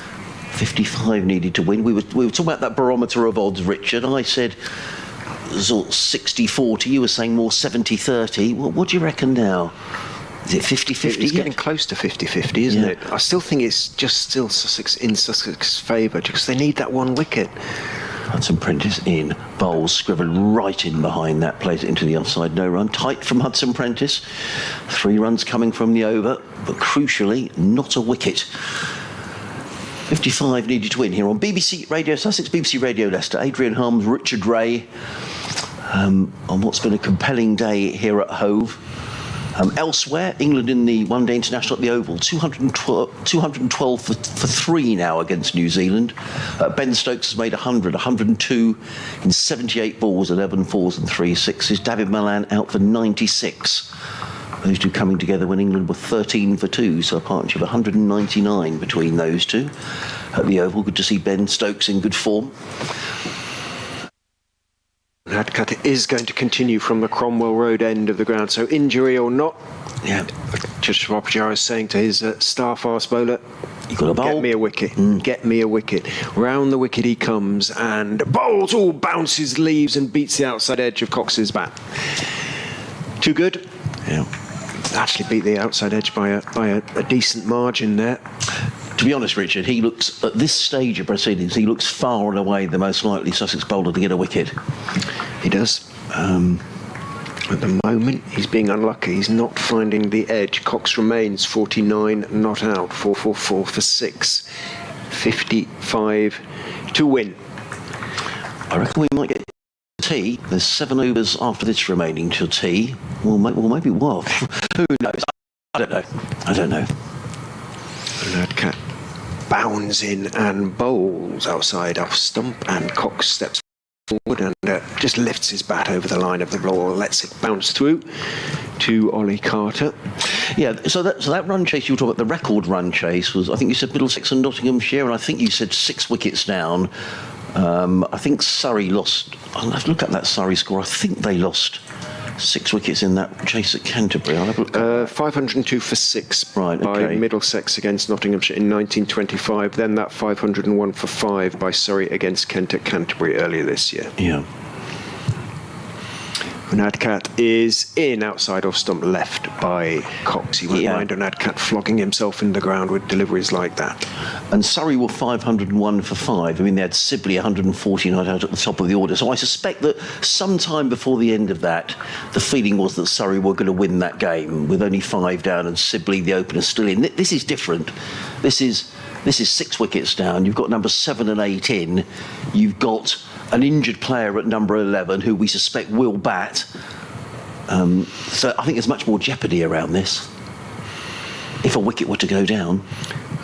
55 needed to win. We were talking about that barometer of odds, Richard. I said 60-40. You were saying more 70-30. What do you reckon now? Is it 50-50? It's getting close to 50-50, isn't it? I still think it's just still Sussex's favour, because they need that one wicket. Hudson Prentice in, bowls, Scriven right in behind that, plays it into the offside, no run. Tight from Hudson Prentice. 3 runs coming from the over, but crucially, not a wicket. 55 needed to win here on BBC Radio Sussex, BBC Radio Leicester. Adrian Harms, Richard Ray, on what's been a compelling day here at Hove. Elsewhere, England in the one-day international at the Oval, 212 for 3 now against New Zealand. Ben Stokes has made 102 in 78 balls, 11 fours and 3 sixes. David Malan out for 96. Those two coming together when England were 13 for 2, so a partnership of 199 between those two at the Oval. Good to see Ben Stokes in good form. Radcat is going to continue from the Cromwell Road end of the ground, so injury or not. Yeah. Just Rob Pujara is saying to his star fast bowler, you got a bowl. Get me a wicket. Get me a wicket. Round the wicket he comes and bowls, bounces, leaves and beats the outside edge of Cox's bat. Too good. Yeah. Actually beat the outside edge by a decent margin there. To be honest, Richard, he looks, at this stage of proceedings, he looks far and away the most likely Sussex bowler to get a wicket. He does. At the moment, he's being unlucky. He's not finding the edge. Cox remains 49, not out. 444 for 6. 55 to win. I reckon we might get tea. There's 7 overs after this remaining till tea. Well, maybe what? Who knows? I don't know. Radcat bounds in and bowls outside off stump, and Cox steps forward and just lifts his bat over the line of the ball, lets it bounce through to Ollie Carter. Yeah, so that run chase you were talking about, the record run chase was, I think you said Middlesex and Nottinghamshire, and I think you said 6 wickets down. I think Surrey lost. I'll have to look at that Surrey score. I think they lost 6 wickets in that chase at Canterbury. I'll have a look. 502 for 6 by Middlesex against Nottinghamshire in 1925. Then that 501 for 5 by Surrey against Kent at Canterbury earlier this year. Yeah. Radcat is in outside off stump left by Cox. He won't mind Radcat flogging himself in the ground with deliveries like that. And Surrey were 501 for 5. I mean, they had Sibley 149 out at the top of the order. So I suspect that sometime before the end of that, the feeling was that Surrey were going to win that game with only 5 down and Sibley, the opener, still in. This is different. This is 6 wickets down. You've got number 7 and 8 in. You've got an injured player at number 11 who we suspect will bat. So I think there's much more jeopardy around this if a wicket were to go down.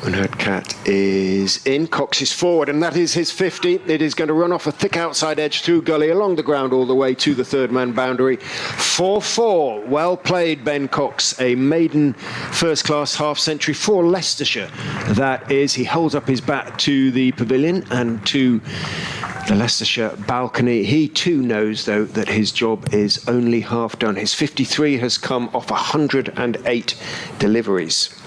Unheard Cat is in. Cox is forward, and that is his 50. It is going to run off a thick outside edge through gully, along the ground all the way to the third man boundary. 4-4. Well played, Ben Cox. A maiden first-class half-century for Leicestershire. That is, he holds up his bat to the pavilion and to the Leicestershire balcony. He too knows, though, that his job is only half done. His 53 has come off 108 deliveries.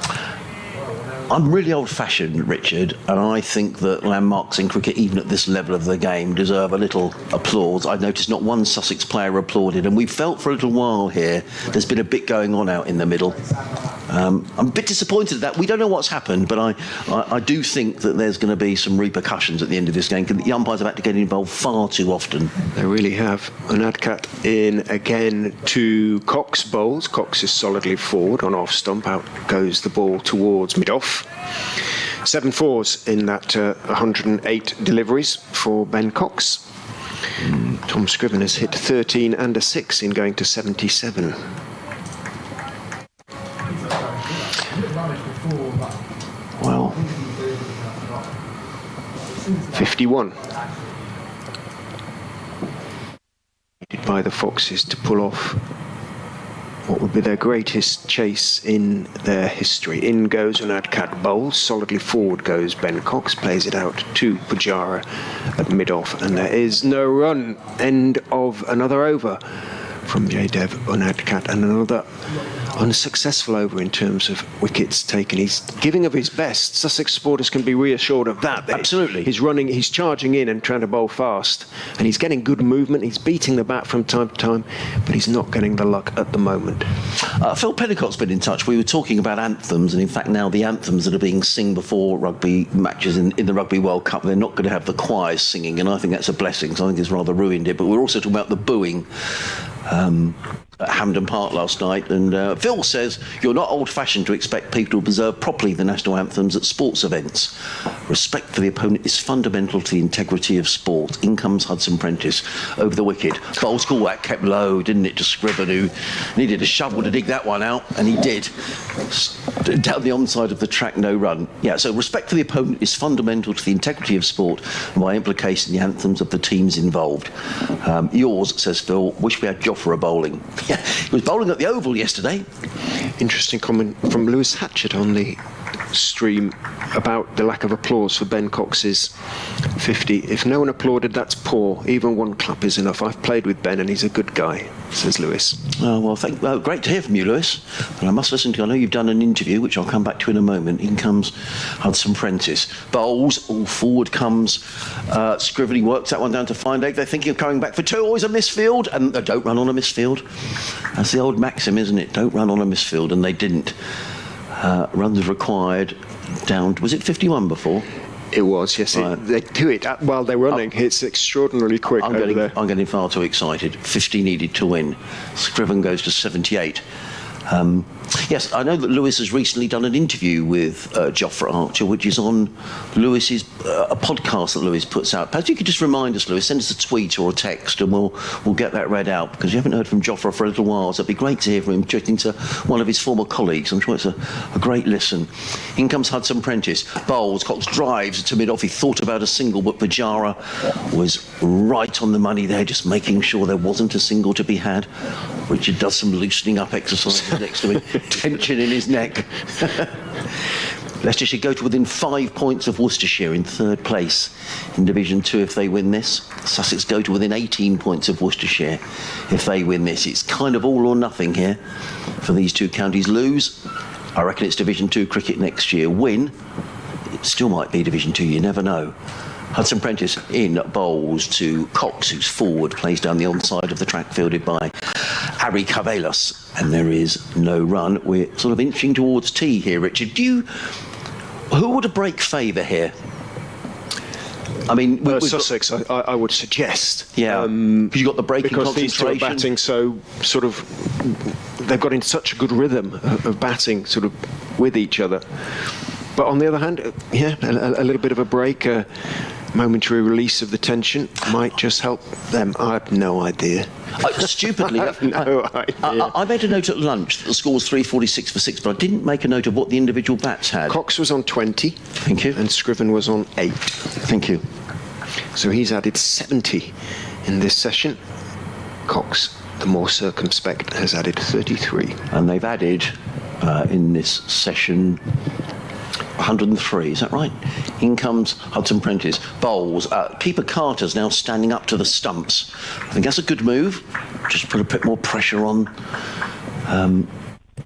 I'm really old-fashioned, Richard, and I think that landmarks in cricket, even at this level of the game, deserve a little applause. I've noticed not one Sussex player applauded, and we felt for a little while here there's been a bit going on out in the middle. I'm a bit disappointed at that. We don't know what's happened, but I do think that there's going to be some repercussions at the end of this game, because the umpires have had to get involved far too often. They really have. An Adcat in again to Cox bowls. Cox is solidly forward on off stump. Out goes the ball towards mid-off. 7-4s in that 108 deliveries for Ben Cox. Tom Scriven has hit 13 and a 6 in going to 77. Well, 51. Needed by the Foxes to pull off what would be their greatest chase in their history. In goes an Adcat bowls. Solidly forward goes Ben Cox. Plays it out to Pujara at mid-off. And there is no run. End of another over from Jaydev Unadkat, and another unsuccessful over in terms of wickets taken. He's giving of his best. Sussex supporters can be reassured of that. Absolutely. He's running, he's charging in and trying to bowl fast, and he's getting good movement. He's beating the bat from time to time, but he's not getting the luck at the moment. Phil Pennicott's been in touch. We were talking about anthems, and in fact now the anthems that are being sung before rugby matches in the Rugby World Cup, they're not going to have the choirs singing, and I think that's a blessing, because I think it's rather ruined it. But we're also talking about the booing at Hampden Park last night, and Phil says you're not old-fashioned to expect people to observe properly the national anthems at sports events. Respect for the opponent is fundamental to the integrity of sport. In comes Hudson Prentice over the wicket. Bowls call that kept low, didn't it, to Scriven, who needed a shovel to dig that one out, and he did. Down the onside of the track, no run. Yeah, so respect for the opponent is fundamental to the integrity of sport, and by implication the anthems of the teams involved. Yours, says Phil, wish we had Jofra bowling. Yeah, he was bowling at the Oval yesterday. Interesting comment from Lewis Hatchett on the stream about the lack of applause for Ben Cox's 50. If no one applauded, that's poor. Even one clap is enough. I've played with Ben and he's a good guy, says Lewis. Oh, well, great to hear from you, Lewis. And I must listen to you. I know you've done an interview, which I'll come back to in a moment. In comes Hudson Prentice. Bowls, all forward comes Scriven. He works that one down to fine leg. They're thinking of coming back for two. Always a misfield. And don't run on a misfield. That's the old maxim, isn't it? Don't run on a misfield. And they didn't. Runs required down. Was it 51 before? It was, yes. Right. They do it while they're running. It's extraordinarily quick over there. I'm getting far too excited. 50 needed to win. Scriven goes to 78. Yes, I know that Lewis has recently done an interview with Jofra Archer, which is on Lewis's a podcast that Lewis puts out. Perhaps you could just remind us, Lewis, send us a tweet or a text, and we'll get that read out, because you haven't heard from Jofra for a little while, so it'd be great to hear from him, chatting to one of his former colleagues. I'm sure it's a great listen. In comes Hudson Prentice. Bowls, Cox drives to mid-off. He thought about a single, but Pujara was right on the money there, just making sure there wasn't a single to be had. Richard does some loosening up exercises next to him. Tension in his neck. Leicestershire go to within 5 points of Worcestershire in third place in Division 2 if they win this. Sussex go to within 18 points of Worcestershire if they win this. It's kind of all or nothing here for these two counties. Lose, I reckon it's Division 2 cricket next year. Win, it still might be Division 2, you never know. Hudson Prentice in bowls to Cox, who's forward, plays down the onside of the track, fielded by Harry Cavelos, and there is no run. We're sort of inching towards tea here, Richard. Who would a break favour here? I mean, Sussex, I would suggest. Yeah, because you've got the break in concentration. Because these two are batting so sort of, they've got in such a good rhythm of batting sort of with each other. But on the other hand, yeah, a little bit of a break. momentary release of the tension might just help them. I have no idea. Stupidly, I have no idea. I made a note at lunch that the score was 346 for 6, but I didn't make a note of what the individual bats had. Cox was on 20. Thank you. And Scriven was on 8. Thank you. So he's added 70 in this session. Cox, the more circumspect, has added 33. And they've added, in this session, 103, is that right? In comes Hudson Prentice. Bowls. Keeper Carter's now standing up to the stumps. I think that's a good move. Just put a bit more pressure on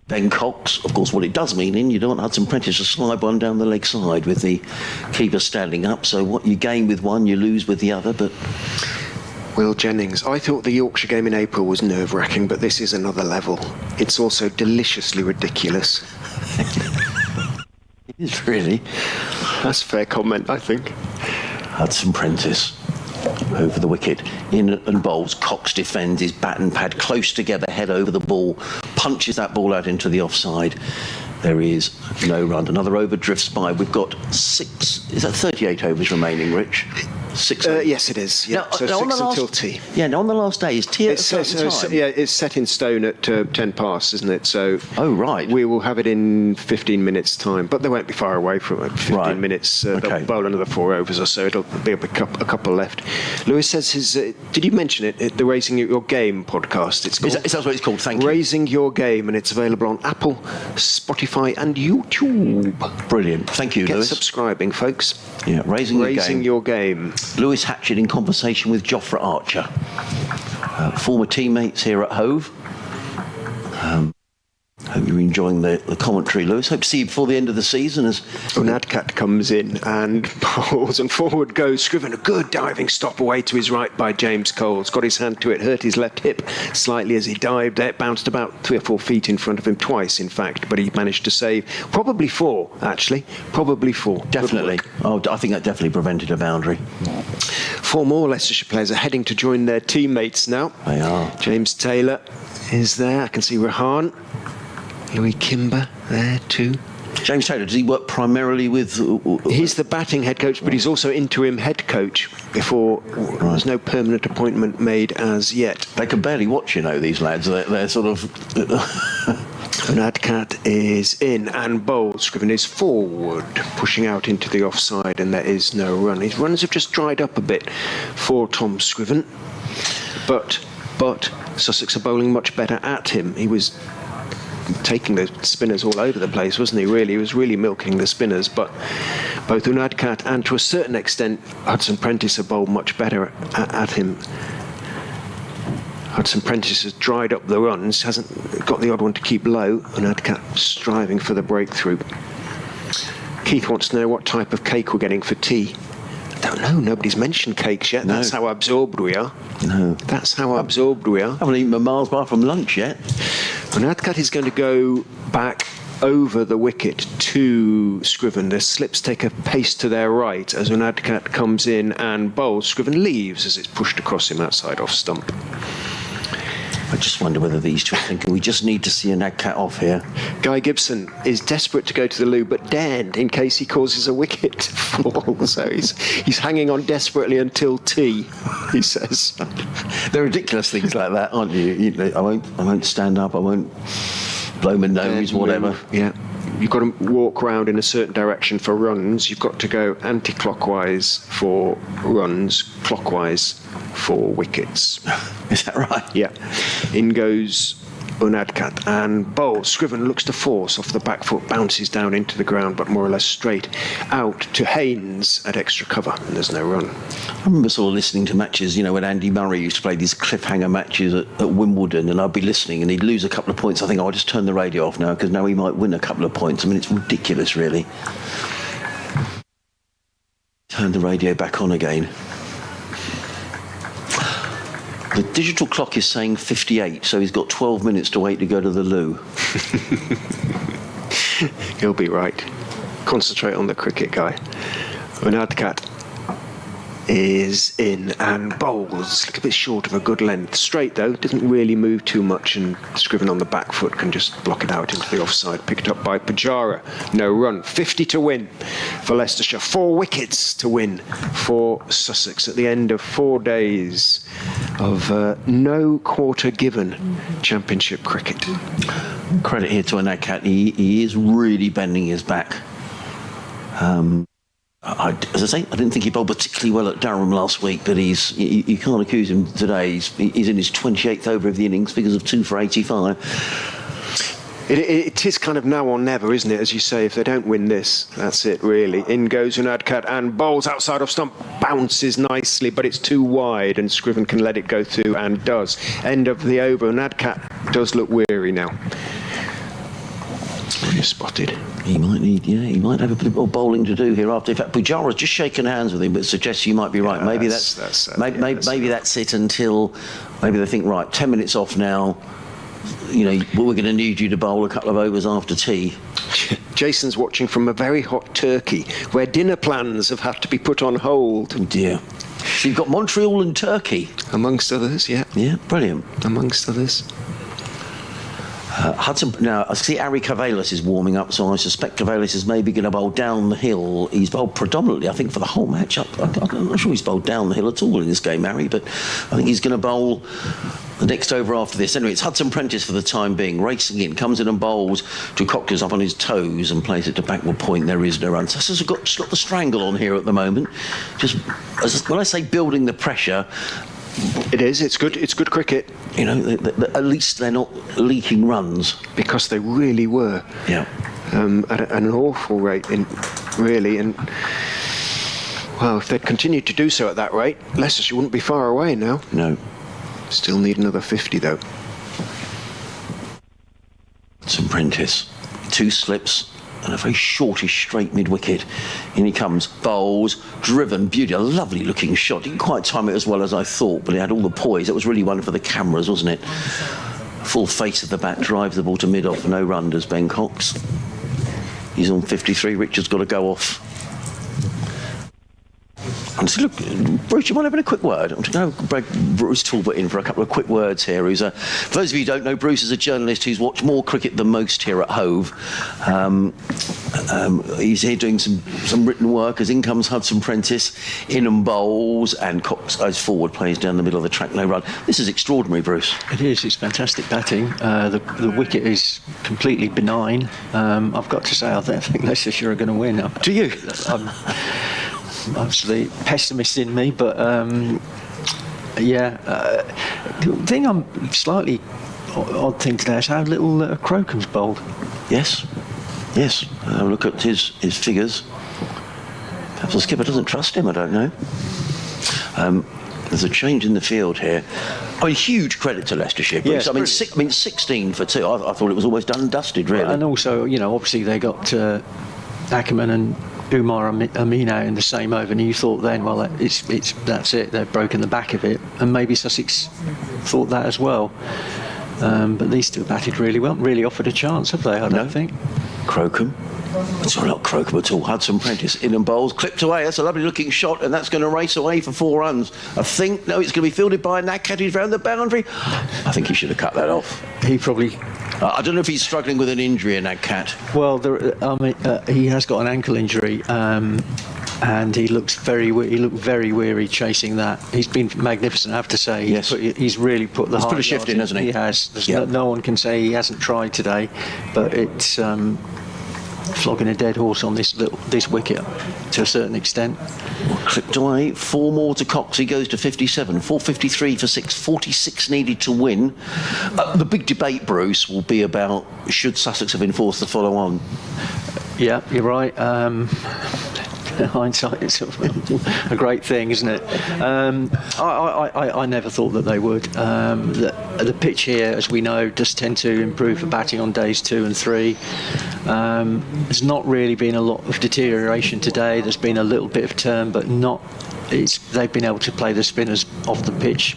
Ben Cox. Of course, what it does mean, you don't want Hudson Prentice to slide one down the leg side with the keeper standing up. So what you gain with one, you lose with the other. But Will Jennings. I thought the Yorkshire game in April was nerve-wracking, but this is another level. It's also deliciously ridiculous. it is really. That's a fair comment, I think. Hudson Prentice over the wicket, in and bowls. Cox defends his bat and pad close together, head over the ball, punches that ball out into the offside. There is no run. Another over drifts by. We've got 38 overs remaining, Rich? 6 overs. Yes, it is. Yeah. Now, so now 6 until tea. Yeah, now on the last day, is tea at a certain time? Yeah, it's set in stone at 10 past, isn't it? So oh, right. We will have it in 15 minutes' time, but they won't be far away from it. 15 minutes. Okay. They'll bowl another 4 overs or so. It'll be a couple left. Lewis says his... did you mention it? The Raising Your Game podcast, it's called. Is that what it's called? Thank you. Raising Your Game, and it's available on Apple, Spotify and YouTube. Brilliant. Thank you, Lewis. Get subscribing, folks. Yeah, Raising Your Game. Lewis Hatchett in conversation with Jofra Archer, former teammates here at Hove. Hope you're enjoying the commentary, Lewis. Hope to see you before the end of the season as Unadkat comes in and bowls, and forward goes Scriven. A good diving stop away to his right by James Coles. Got his hand to it, hurt his left hip slightly as he dived there. Bounced about 3 or 4 feet in front of him, twice in fact, but he managed to save. Probably 4, actually. Probably 4. Definitely. Oh, I think that definitely prevented a boundary. 4 more Leicestershire players are heading to join their teammates now. They are. James Taylor is there. I can see Rahan. Louis Kimber there too. James Taylor, does he work primarily with... He's the batting head coach, but he's also interim head coach before there's no permanent appointment made as yet. They can barely watch, these lads. They're sort of... Unadkat is in and bowls. Scriven is forward, pushing out into the offside, and there is no run. His runs have just dried up a bit for Tom Scriven, but Sussex are bowling much better at him. He was taking the spinners all over the place, wasn't he, really? He was really milking the spinners, but both Unadkat and, to a certain extent, Hudson Prentice have bowled much better at him. Hudson Prentice has dried up the runs, hasn't got the odd one to keep low, Unadkat striving for the breakthrough. Keith wants to know what type of cake we're getting for tea. I don't know, nobody's mentioned cakes yet. No. That's how absorbed we are. No. That's how absorbed we are. I haven't eaten a miles bar from lunch yet. Unadkat is going to go back over the wicket to Scriven. The slips take a pace to their right as Unadkat comes in and bowls. Scriven leaves as it's pushed across him outside off stump. I just wonder whether these two are thinking we just need to see Unadkat off here. Guy Gibson is desperate to go to the loo, but daren't in case he causes a wicket fall. So he's hanging on desperately until tea, he says. They're ridiculous things like that, aren't you? I won't stand up. I won't blow my nose, whatever. Yeah. You've got to walk round in a certain direction for runs. You've got to go anti-clockwise for runs, clockwise for wickets. Is that right? Yeah. In goes Unadkat and bowls. Scriven looks to force off the back foot, bounces down into the ground, but more or less straight out to Haynes at extra cover, and there's no run. I remember sort of listening to matches, when Andy Murray used to play these cliffhanger matches at Wimbledon, and I'd be listening and he'd lose a couple of points. I think, I'll just turn the radio off now because now he might win a couple of points. I mean, it's ridiculous, really. Turn the radio back on again. The digital clock is saying 58, so he's got 12 minutes to wait to go to the loo. He'll be right. Concentrate on the cricket, guy. Unadkat is in and bowls. Look a bit short of a good length. Straight though, doesn't really move too much, and Scriven on the back foot can just block it out into the offside. Picked up by Pajara. No run. 50 to win for Leicestershire. 4 wickets to win for Sussex at the end of 4 days of no quarter given Championship cricket. Credit here to Anadkat. He is really bending his back. As I say, I didn't think he bowled particularly well at Durham last week, but you can't accuse him today. He's in his 28th over of the innings, figures of 2 for 85. It is kind of now or never, isn't it? As you say, if they don't win this, that's it, really. In goes Anadkat and bowls outside of stump, bounces nicely, but it's too wide, and Scriven can let it go through and does. End of the over. Anadkat does look weary now. Really spotted. He might have a bit more bowling to do here after. In fact, Pujara's just shaken hands with him, but suggests you might be right. Maybe that's it until maybe they think, right, 10 minutes off now. You know, we're going to need you to bowl a couple of overs after tea. Jason's watching from a very hot Turkey, where dinner plans have had to be put on hold. Oh dear. So you've got Montreal and Turkey, amongst others. Yeah, brilliant. Amongst others. Hudson, now I see Ari Cavalis is warming up, so I suspect Cavalis is maybe going to bowl down the hill. He's bowled predominantly, I think, for the whole match. I'm not sure he's bowled down the hill at all in this game, Ari, but I think he's going to bowl the next over after this. Anyway, it's Hudson Prentice for the time being, racing in, comes in and bowls to Cockers up on his toes and plays it to backward point. There is no run. Sussex has got the strangle on here at the moment. Just when I say building the pressure, it is. It's good. It's good cricket. You know, at least they're not leaking runs, because they really were. Yeah. At an awful rate, really. And well, if they'd continued to do so at that rate, Leicestershire wouldn't be far away now. No. Still need another 50 though. Some Prentice, 2 slips. And a very shortish straight mid-wicket. In he comes, bowls, driven, beauty, a lovely looking shot. Didn't quite time it as well as I thought, but he had all the poise. It was really one for the cameras, wasn't it? Full face of the bat, drives the ball to mid-off, no run does Ben Cox. He's on 53, Richard's got to go off. And so look, Bruce, you mind having a quick word? I'm going to bring Bruce Talbot in for a couple of quick words here. For those of you who don't know, Bruce is a journalist who's watched more cricket than most here at Hove. He's here doing some written work as in comes Hudson Prentice, in and bowls, and Cox goes forward, plays down the middle of the track, no run. This is extraordinary, Bruce. It is. It's fantastic batting. The wicket is completely benign. I've got to say, I think Leicestershire are going to win. Do you? I'm obviously pessimist in me, but the thing I'm slightly odd thing today is how little Crocom's bowled. Yes. Look at his figures. Perhaps the skipper doesn't trust him, I don't know. There's a change in the field here. I mean, huge credit to Leicestershire. Yes, I mean, 16 for 2. I thought it was almost done and dusted, really. And also, you know, obviously they got Ackerman and Umar Amina in the same over, and you thought then, well, that's it. They've broken the back of it, and maybe Sussex thought that as well. But these two batted really well. Really offered a chance, have they? I don't think. Crocombe. It's not Crocombe at all. Hudson Prentice in and bowls, clipped away. That's a lovely looking shot, and that's going to race away for 4 runs. I think, no, it's going to be fielded by Anadkat. He's round the boundary. I think he should have cut that off. He probably... I don't know if he's struggling with an injury in Anadkat. Well, he has got an ankle injury, and he looked very weary chasing that. He's been magnificent, I have to say. Yes. He's really put the heart. He's put a shift in, hasn't he? He has. No one can say he hasn't tried today, but it's flogging a dead horse on this wicket to a certain extent. Clipped away, 4 more to Cox. He goes to 57, 453 for 6, 46 needed to win. The big debate, Bruce, will be about should Sussex have enforced the follow-on. Yeah, you're right. Hindsight is a great thing, isn't it? I never thought that they would. The pitch here, as we know, does tend to improve for batting on days 2 and 3. There's not really been a lot of deterioration today. There's been a little bit of turn, but not. They've been able to play the spinners off the pitch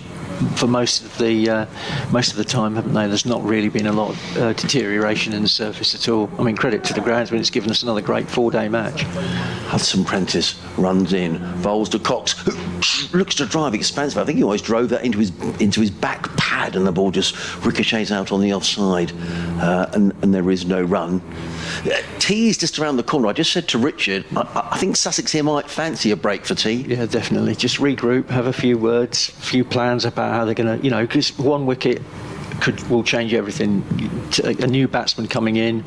for most of the time, haven't they? There's not really been a lot of deterioration in the surface at all. I mean, credit to the groundsman, it's given us another great 4-day match. Hudson Prentice runs in, bowls to Cox, who looks to drive expansive. I think he always drove that into his back pad, and the ball just ricochets out on the offside, and there is no run. Tea is just around the corner. I just said to Richard, I think Sussex here might fancy a break for tea. Yeah, definitely. Just regroup, have a few words, a few plans about how they're going to, because one wicket will change everything. A new batsman coming in,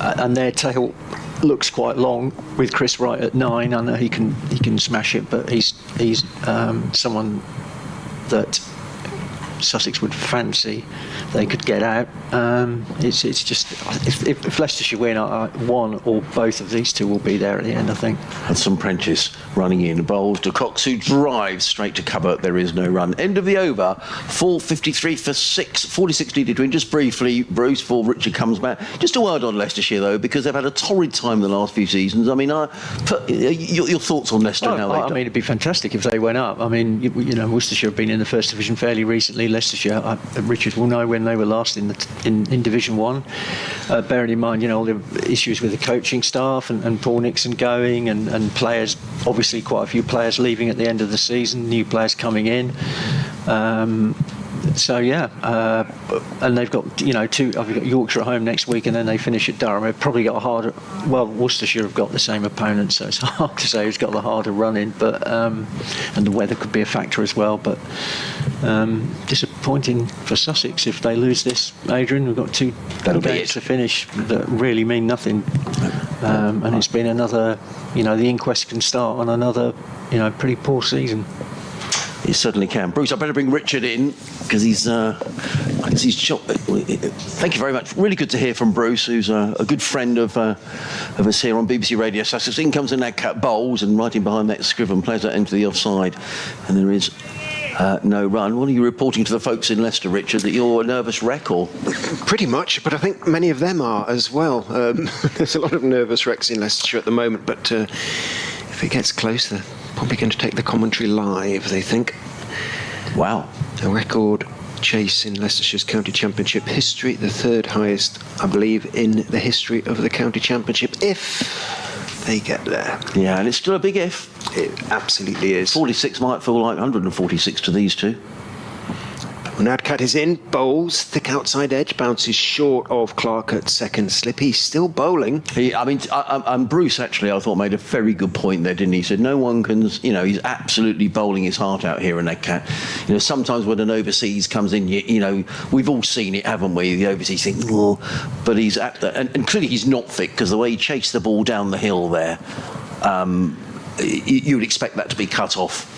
and their tail looks quite long with Chris Wright at 9. I know he can smash it, but he's someone that Sussex would fancy. They could get out. It's just if Leicestershire win, one or both of these two will be there at the end, I think. Hudson Prentice running in, bowls to Cox, who drives straight to cover. There is no run. End of the over, 4:53 for 6, 46 needed to win. Just briefly, Bruce, before Richard comes back. Just a word on Leicestershire though, because they've had a torrid time the last few seasons. I mean, your thoughts on Leicester now? I mean, it'd be fantastic if they went up. I mean, Worcestershire have been in the first division fairly recently. Leicestershire, Richard will know when they were last in Division 1. Bearing in mind, all the issues with the coaching staff and Paul Nixon going and players, obviously quite a few players leaving at the end of the season, new players coming in. And they've got I've got Yorkshire at home next week, and then they finish at Durham. They've probably got a harder. Well, Worcestershire have got the same opponent, so it's hard to say who's got the harder run in. But and the weather could be a factor as well. But disappointing for Sussex if they lose this. Adrian, we've got 2 games to finish that really mean nothing, and it's been another. The inquest can start on another. Pretty poor season. He certainly can. Bruce, I better bring Richard in because he's shot. Thank you very much. Really good to hear from Bruce, who's a good friend of us here on BBC Radio Sussex. In comes the Nagcat bowls, and right in behind that Scriven plays that into the offside, and there is no run. What are you reporting to the folks in Leicester, Richard, that you're a nervous wreck, or? Pretty much, but I think many of them are as well. There's a lot of nervous wrecks in Leicestershire at the moment, but if it gets close, they're probably going to take the commentary live, they think. Wow. A record chase in Leicestershire's county championship history, the 3rd highest, I believe, in the history of the county championship, if they get there. Yeah, and it's still a big if. It absolutely is. 46 might feel like 146 to these two. Nadcat is in, bowls, thick outside edge, bounces short of Clark at second slip. He's still bowling. Bruce actually, I thought, made a very good point there, didn't he? He said no one can, he's absolutely bowling his heart out here in Nadcat. Sometimes when an overseas comes in, we've all seen it, haven't we? The overseas thing, but he's at that, and clearly he's not fit because the way he chased the ball down the hill there, you would expect that to be cut off.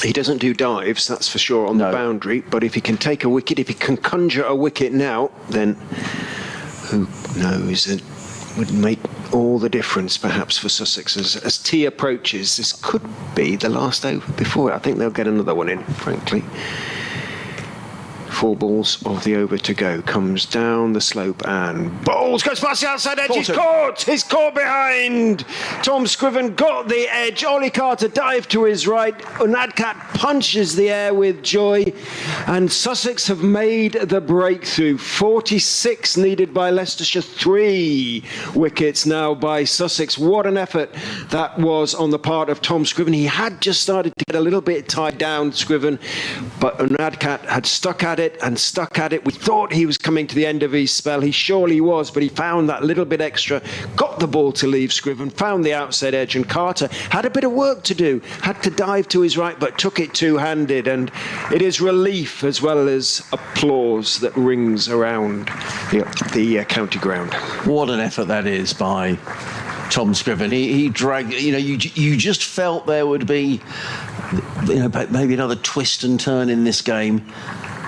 He doesn't do dives, that's for sure, on the boundary, but if he can take a wicket, if he can conjure a wicket now, then who knows, it would make all the difference perhaps for Sussex as tea approaches. This could be the last over before it. I think they'll get another one in, frankly. 4 balls of the over to go. Comes down the slope and bowls. Goes past the outside edge. He's caught. He's caught behind. Tom Scriven got the edge. Ollie Carter dived to his right. Nadcat punches the air with joy. And Sussex have made the breakthrough. 46 needed by Leicestershire. 3 wickets now by Sussex. What an effort that was on the part of Tom Scriven. He had just started to get a little bit tied down, Scriven, but Nadcat had stuck at it. We thought he was coming to the end of his spell. He surely was, but he found that little bit extra, got the ball to leave Scriven, found the outside edge, and Carter had a bit of work to do, had to dive to his right, but took it two-handed, and it is relief as well as applause that rings around the county ground. What an effort that is by Tom Scriven. He dragged, you just felt there would be, maybe another twist and turn in this game.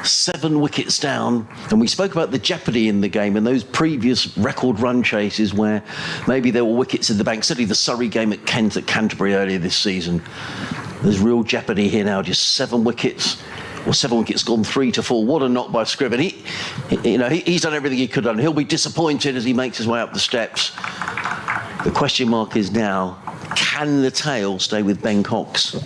7 wickets down, and we spoke about the jeopardy in the game and those previous record run chases where maybe there were wickets in the bank, certainly the Surrey game at Canterbury earlier this season. There's real jeopardy here now, just 7 wickets. Well, 7 wickets gone 3-4. What a knock by Scriven. He's done everything he could have done. He'll be disappointed as he makes his way up the steps. The question mark is now, can the tail stay with Ben Cox?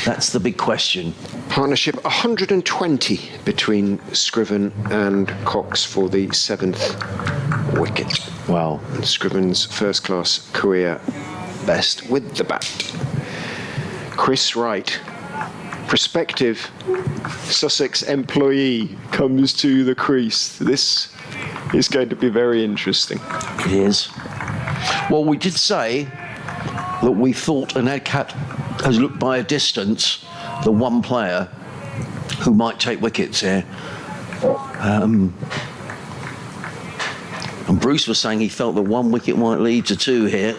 That's the big question. Partnership 120 between Scriven and Cox for the 7th wicket. Wow. And Scriven's first-class career best with the bat. Chris Wright, prospective Sussex employee, comes to the crease. This is going to be very interesting. It is. Well, we did say that we thought an Adcat has looked by a distance the one player who might take wickets here. And Bruce was saying he felt that 1 wicket might lead to 2 here.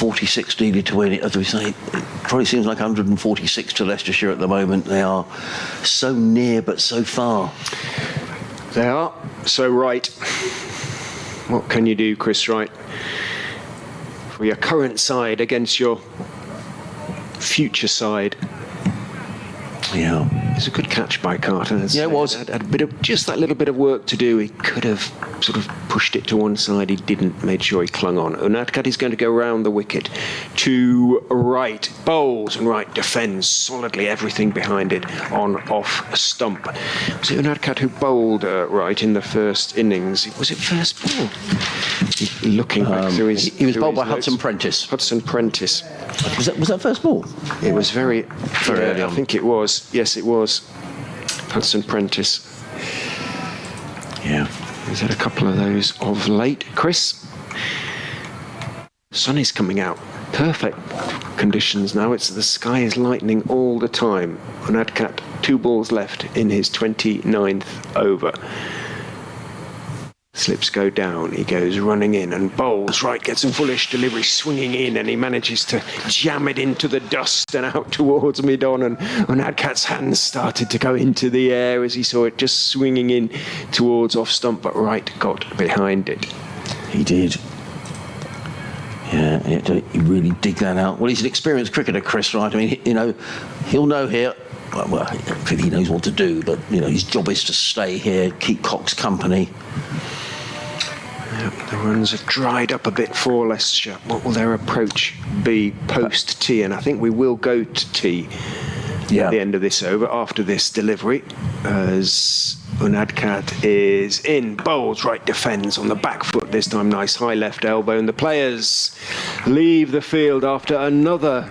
46 needed to win it, as we say. It probably seems like 146 to Leicestershire at the moment. They are so near but so far. They are so right. What can you do, Chris Wright, for your current side against your future side? Yeah. It's a good catch by Carter. Yeah, it was. Had a bit of, just that little bit of work to do. He could have sort of pushed it to one side. He didn't. Made sure he clung on. Unadkat is going to go round the wicket to right. Bowls and right defends solidly everything behind it on off stump. Was it Unadkat who bowled right in the first innings? Was it first ball? Looking back through his... He was bowled by notes. Hudson Prentice. Hudson Prentice. Was that first ball? It was very early on. I think it was. Yes, it was. Hudson Prentice. Yeah. He's had a couple of those of late. Chris? Sun is coming out. Perfect conditions now. It's the sky is lightening all the time. Unadkat, 2 balls left in his 29th over. Slips go down, he goes running in and bowls right, gets a fullish delivery swinging in, and he manages to jam it into the dust and out towards mid-on, and Adkat's hands started to go into the air as he saw it just swinging in towards off stump, but Wright got behind it. He did. Yeah, he really dig that out. Well, he's an experienced cricketer, Chris Wright. I mean, he'll know here. Well, he knows what to do, but his job is to stay here, keep Cox company. The runs have dried up a bit for Leicestershire. What will their approach be post-tea? And I think we will go to tea at the end of this over, after this delivery, as Unadkat is in. Bowls right, defends on the back foot this time. Nice high left elbow, and the players leave the field after another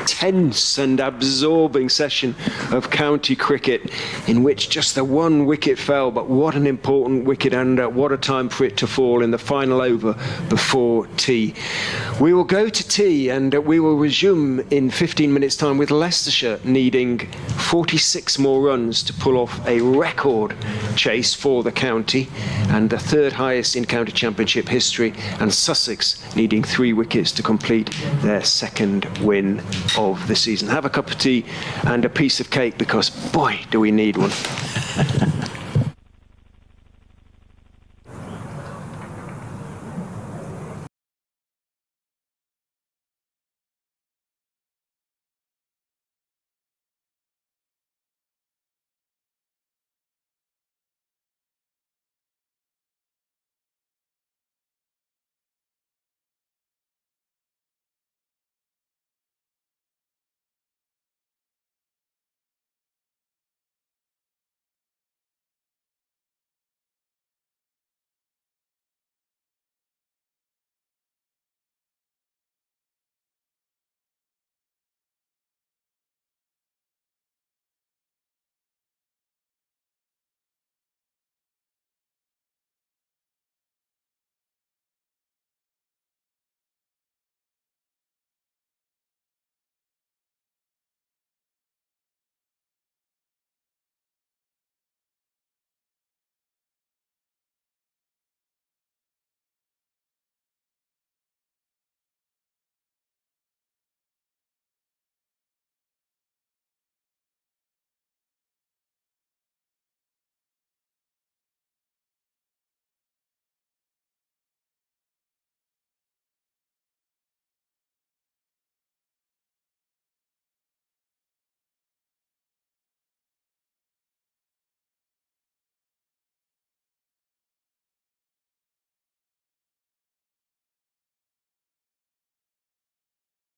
tense and absorbing session of county cricket in which just the 1 wicket fell, but what an important wicket, and what a time for it to fall in the final over before tea. We will go to tea, and we will resume in 15 minutes time with Leicestershire needing 46 more runs to pull off a record chase for the county and the 3rd highest in county championship history, and Sussex needing 3 wickets to complete their 2nd win of the season. Have a cup of tea and a piece of cake, because boy do we need one.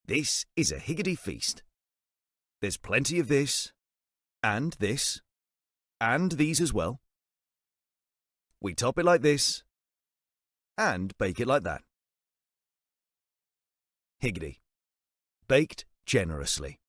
This is a higgity feast. There's plenty of this, and these as well. We top it like this, and bake it like that. Higgity. Baked generously.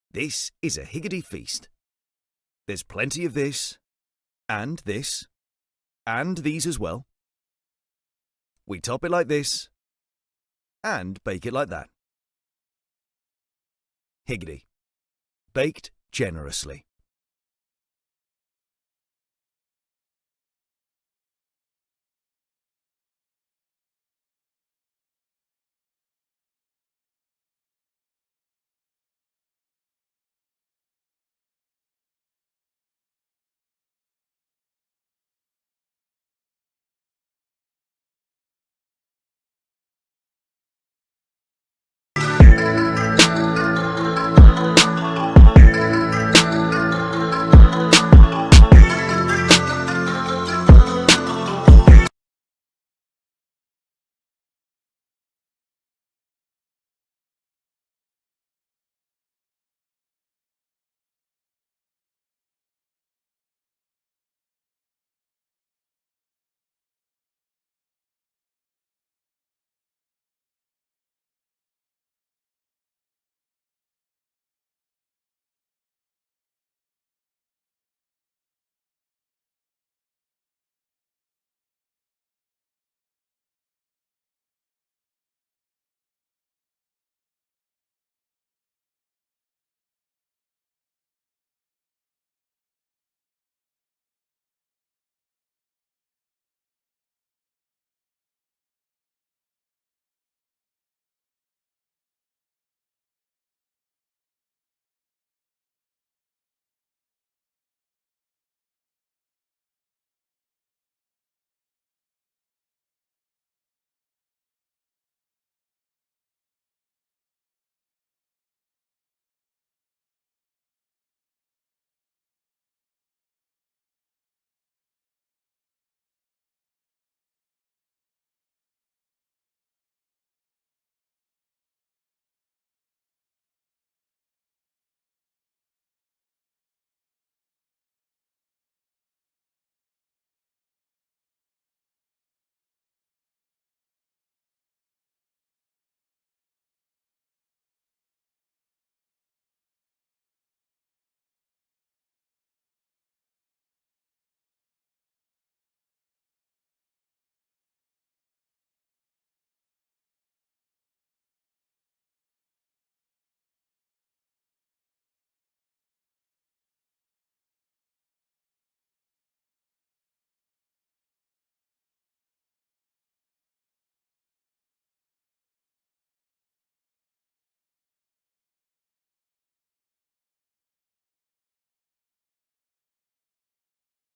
This is a higgity feast. There's plenty of this, and these as well. We top it like this, and bake it like that. Higgity. Baked generously.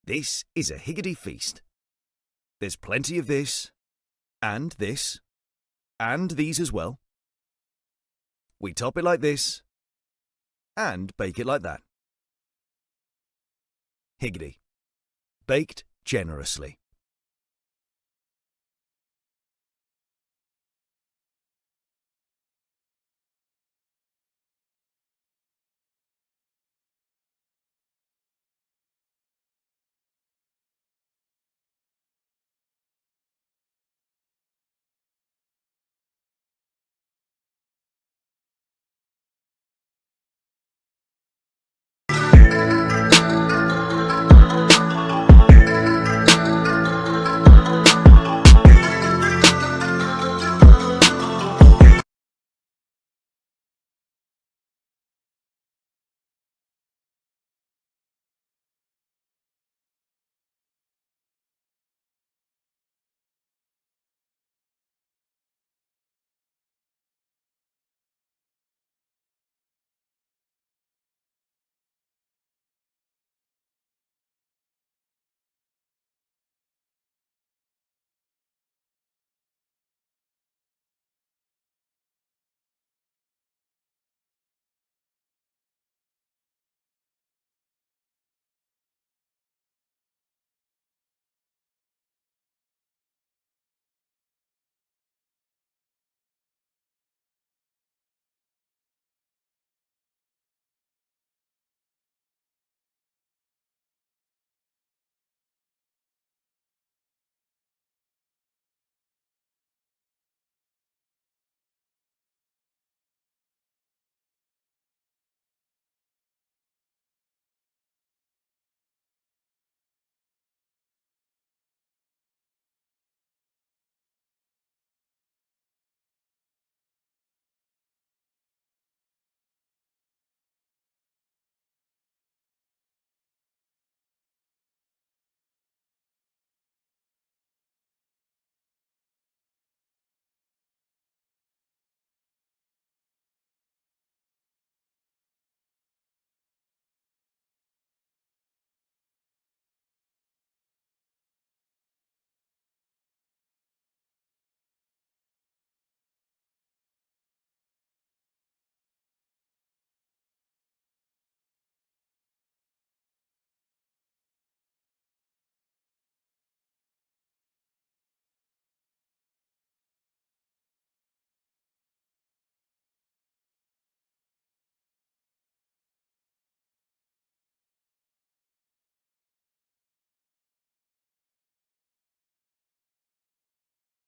This is a higgity feast. There's plenty of this, and these as well. We top it like this, and bake it like that. Higgity. Baked generously.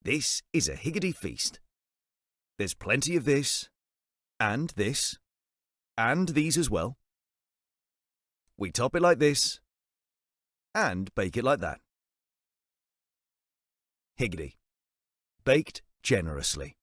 This is a higgity feast. There's plenty of this, and these as well. We top it like this, and bake it like that. Higgity. Baked generously.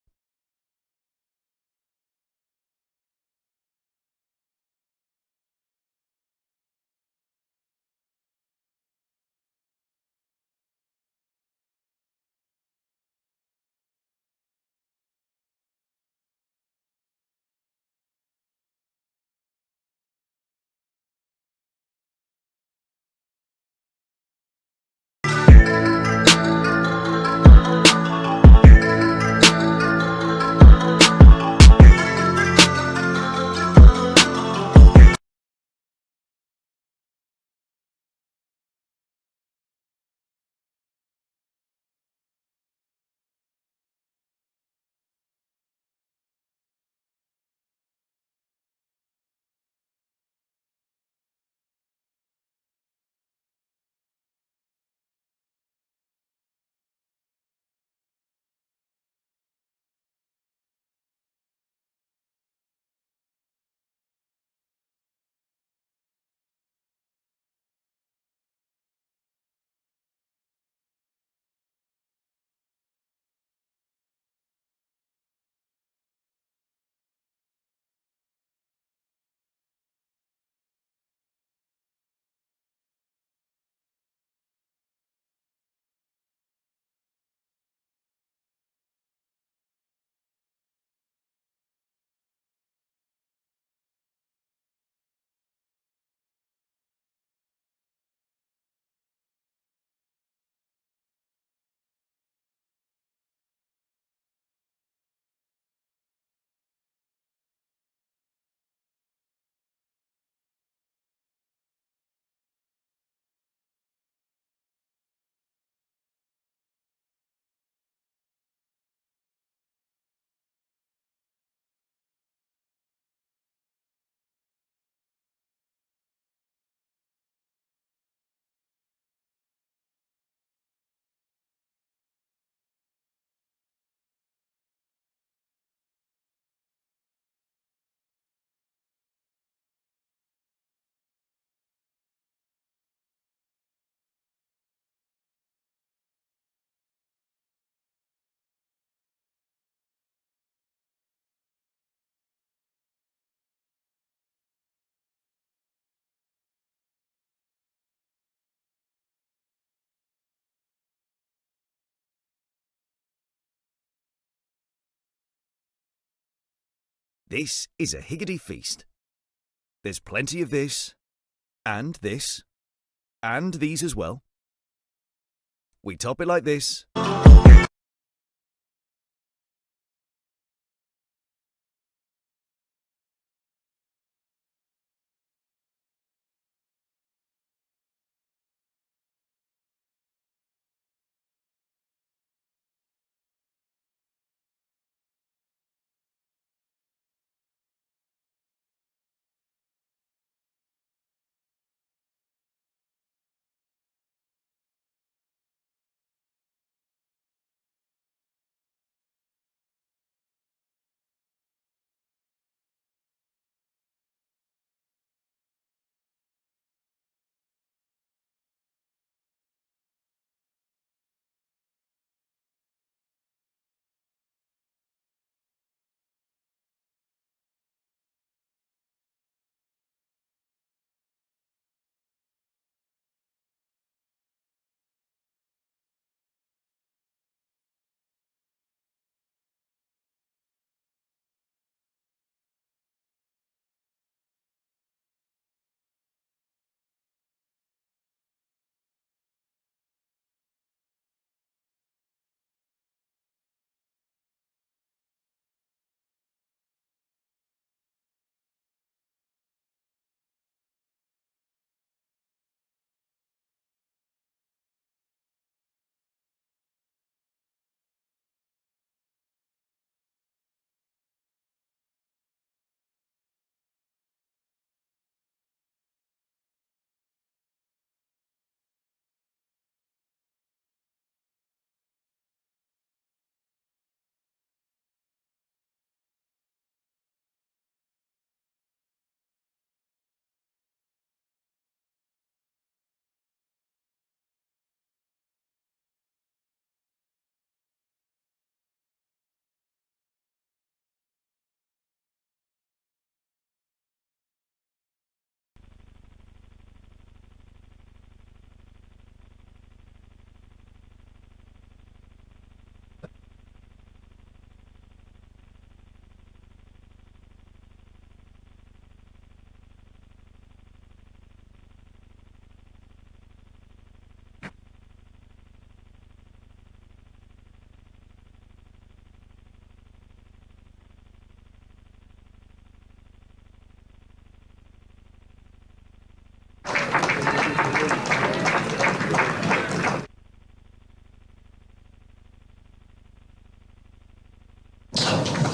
This is a higgity feast. There's plenty of this, and these as well. We top it like this.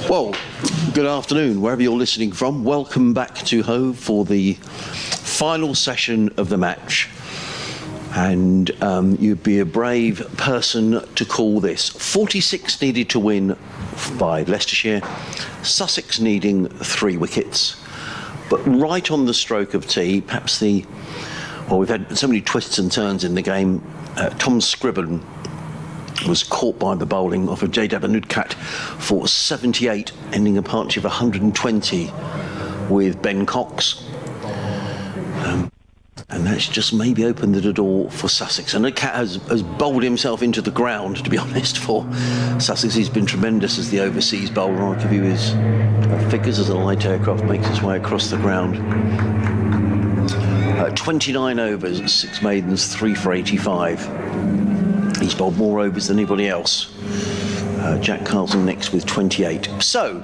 Well, good afternoon, wherever you're listening from. Welcome back to Hove for the final session of the match. And you'd be a brave person to call this. 46 needed to win by Leicestershire, Sussex needing 3 wickets. But right on the stroke of tea, perhaps we've had so many twists and turns in the game. Tom Scribben was caught by the bowling of Jaydev Anudkat for 78, ending a partnership of 120 with Ben Cox. And that's just maybe opened the door for Sussex. And Anudkat has bowled himself into the ground, to be honest, for Sussex. He's been tremendous as the overseas bowler. I'll give you his figures as a light aircraft makes its way across the ground. 29 overs, 6 maidens, 3 for 85. He's bowled more overs than anybody else. Jack Carlson next with 28. So,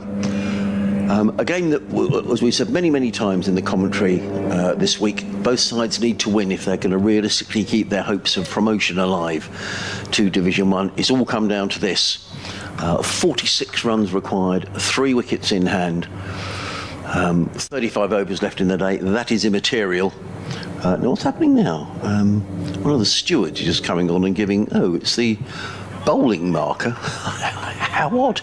a game that, as we said many times in the commentary this week, both sides need to win if they're going to realistically keep their hopes of promotion alive to Division 1. It's all come down to this. 46 runs required, 3 wickets in hand, 35 overs left in the day. That is immaterial. Now what's happening now? One of the stewards is just coming on and giving, it's the bowling marker. How odd.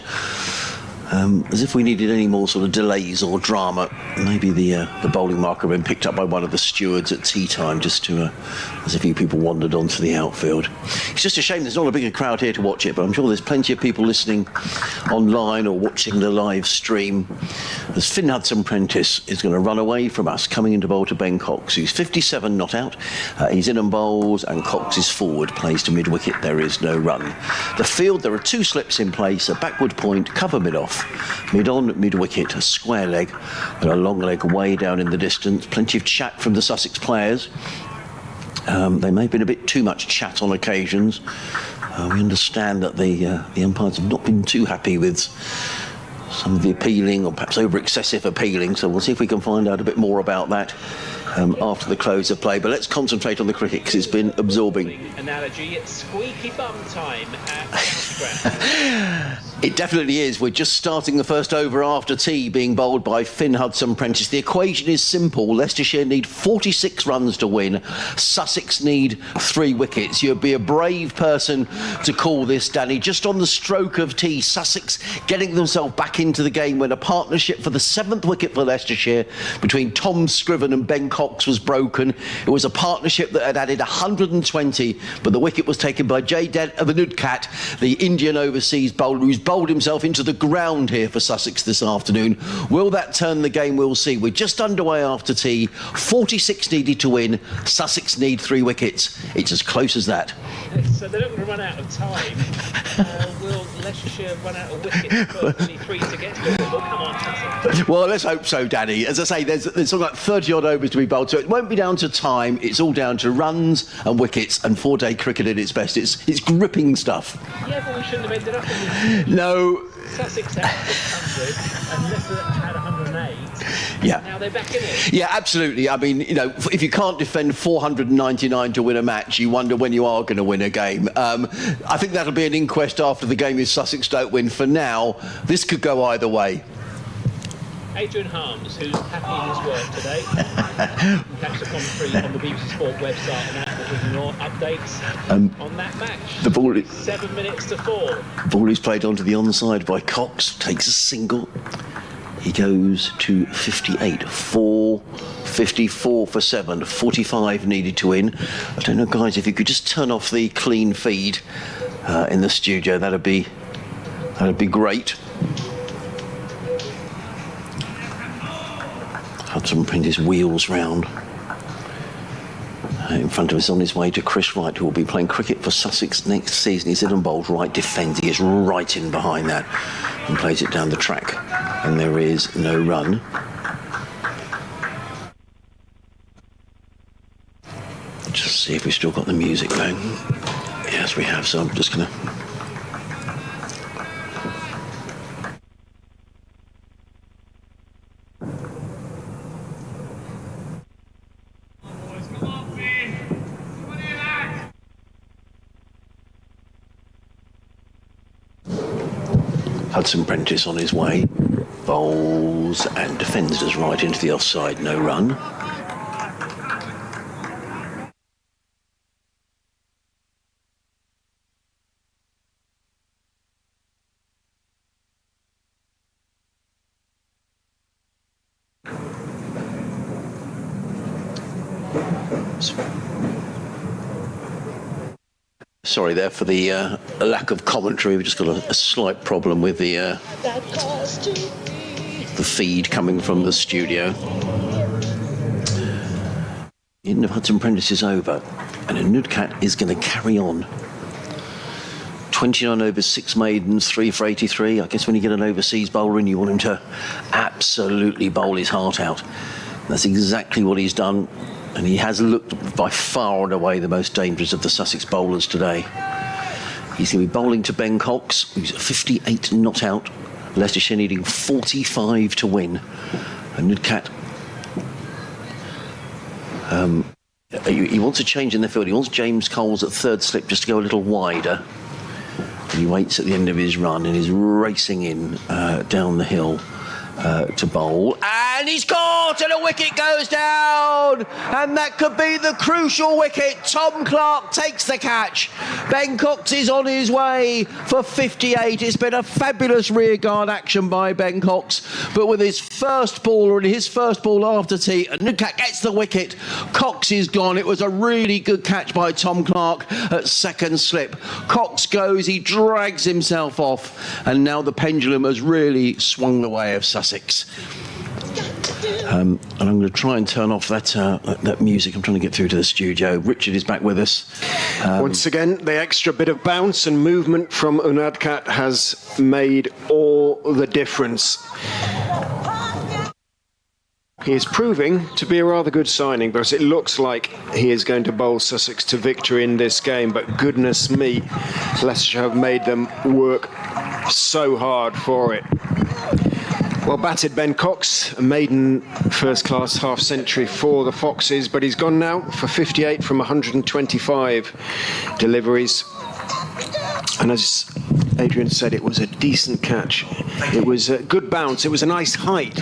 As if we needed any more sort of delays or drama. Maybe the bowling marker had been picked up by one of the stewards at tea time, just to, as a few people wandered onto the outfield. It's just a shame there's not a bigger crowd here to watch it, but I'm sure there's plenty of people listening online or watching the live stream. As Finn Hudson-Prentice is going to run away from us, coming into bowl to Ben Cox, who's 57 not out. He's in and bowls, and Cox is forward, plays to mid-wicket. There is no run. The field, there are 2 slips in place, a backward point, cover mid-off. off mid-on, mid-wicket, a square leg and a long leg way down in the distance. Plenty of chat from the Sussex players. They may have been a bit too much chat on occasions. We understand that the umpires have not been too happy with some of the appealing or perhaps over-excessive appealing, so we'll see if we can find out a bit more about that after the close of play. But let's concentrate on the cricket because it's been absorbing. Analogy, it's squeaky bum time at County Ground. It definitely is. We're just starting the first over after tea, being bowled by Finn Hudson-Prentice. The equation is simple. Leicestershire need 46 runs to win. Sussex need 3 wickets. You'd be a brave person to call this, Danny. Just on the stroke of tea, Sussex getting themselves back into the game when a partnership for the 7th wicket for Leicestershire between Tom Scriven and Ben Cox was broken. It was a partnership that had added 120, but the wicket was taken by Nudkat, the Indian overseas bowler, who's bowled himself into the ground here for Sussex this afternoon. Will that turn the game? We'll see. We're just underway after tea. 46 needed to win. Sussex need 3 wickets. It's as close as that. So they're not going to run out of time. Will Leicestershire run out of wickets? But only 3 to get to it. Well, come on, Sussex. Well, let's hope so, Danny. As I say, there's something like 30 odd overs to be bowled, so it won't be down to time. It's all down to runs and wickets and 4-day cricket at its best. It's gripping stuff. Yeah, but we shouldn't have ended up in this. No. Sussex had 600 and Leicester had 108. Yeah. Now they're back in it. Yeah, absolutely. I mean, you know, if you can't defend 499 to win a match, you wonder when you are going to win a game. I think that'll be an inquest after the game if Sussex don't win. For now, this could go either way. Adrian Harms, who's happy in his work today. You can catch the commentary on the BBC Sport website and that will bring more updates on that match. The ball, 7 minutes to 4. Ball is played onto the onside by Cox, takes a single. He goes to 58, 54 for 7, 45 needed to win. I don't know, guys, if you could just turn off the clean feed in the studio, that'd be great. Hudson-Prentice wheels round. In front of us on his way to Chris Wright, who will be playing cricket for Sussex next season. He's in and bowled right, defends. He is right in behind that and plays it down the track. And there is no run. Just see if we've still got the music going. Yes, we have, so I'm just going to... Hudson-Prentice on his way, bowls and defends us right into the offside, no run. Sorry there for the lack of commentary. We've just got a slight problem with the feed coming from the studio. The end of Hudson-Prentice is over, and Nudkat is going to carry on. 29 overs, 6 maidens, 3 for 83. I guess when you get an overseas bowler in, you want him to absolutely bowl his heart out. That's exactly what he's done. And he has looked by far and away the most dangerous of the Sussex bowlers today. He's going to be bowling to Ben Cox, who's 58 not out. Leicestershire needing 45 to win. And Nudkat, he wants a change in the field. He wants James Coles at third slip just to go a little wider. And he waits at the end of his run and is racing in down the hill to bowl. And he's caught and a wicket goes down, and that could be the crucial wicket. Tom Clark takes the catch. Ben Cox is on his way for 58. It's been a fabulous rearguard action by Ben Cox, but with his first ball and his first ball after tea, and Nudkat gets the wicket. Cox is gone. It was a really good catch by Tom Clark at second slip. Cox goes, he drags himself off, and now the pendulum has really swung the way of Sussex. And I'm going to try and turn off that music. I'm trying to get through to the studio. Richard is back with us. Once again, the extra bit of bounce and movement from Unadkat has made all the difference. He is proving to be a rather good signing, because it looks like he is going to bowl Sussex to victory in this game. But goodness me, Leicestershire have made them work so hard for it. Well batted Ben Cox, a maiden first-class half-century for the Foxes, but he's gone now for 58 from 125 deliveries. And as Adrian said, it was a decent catch. It was a good bounce. It was a nice height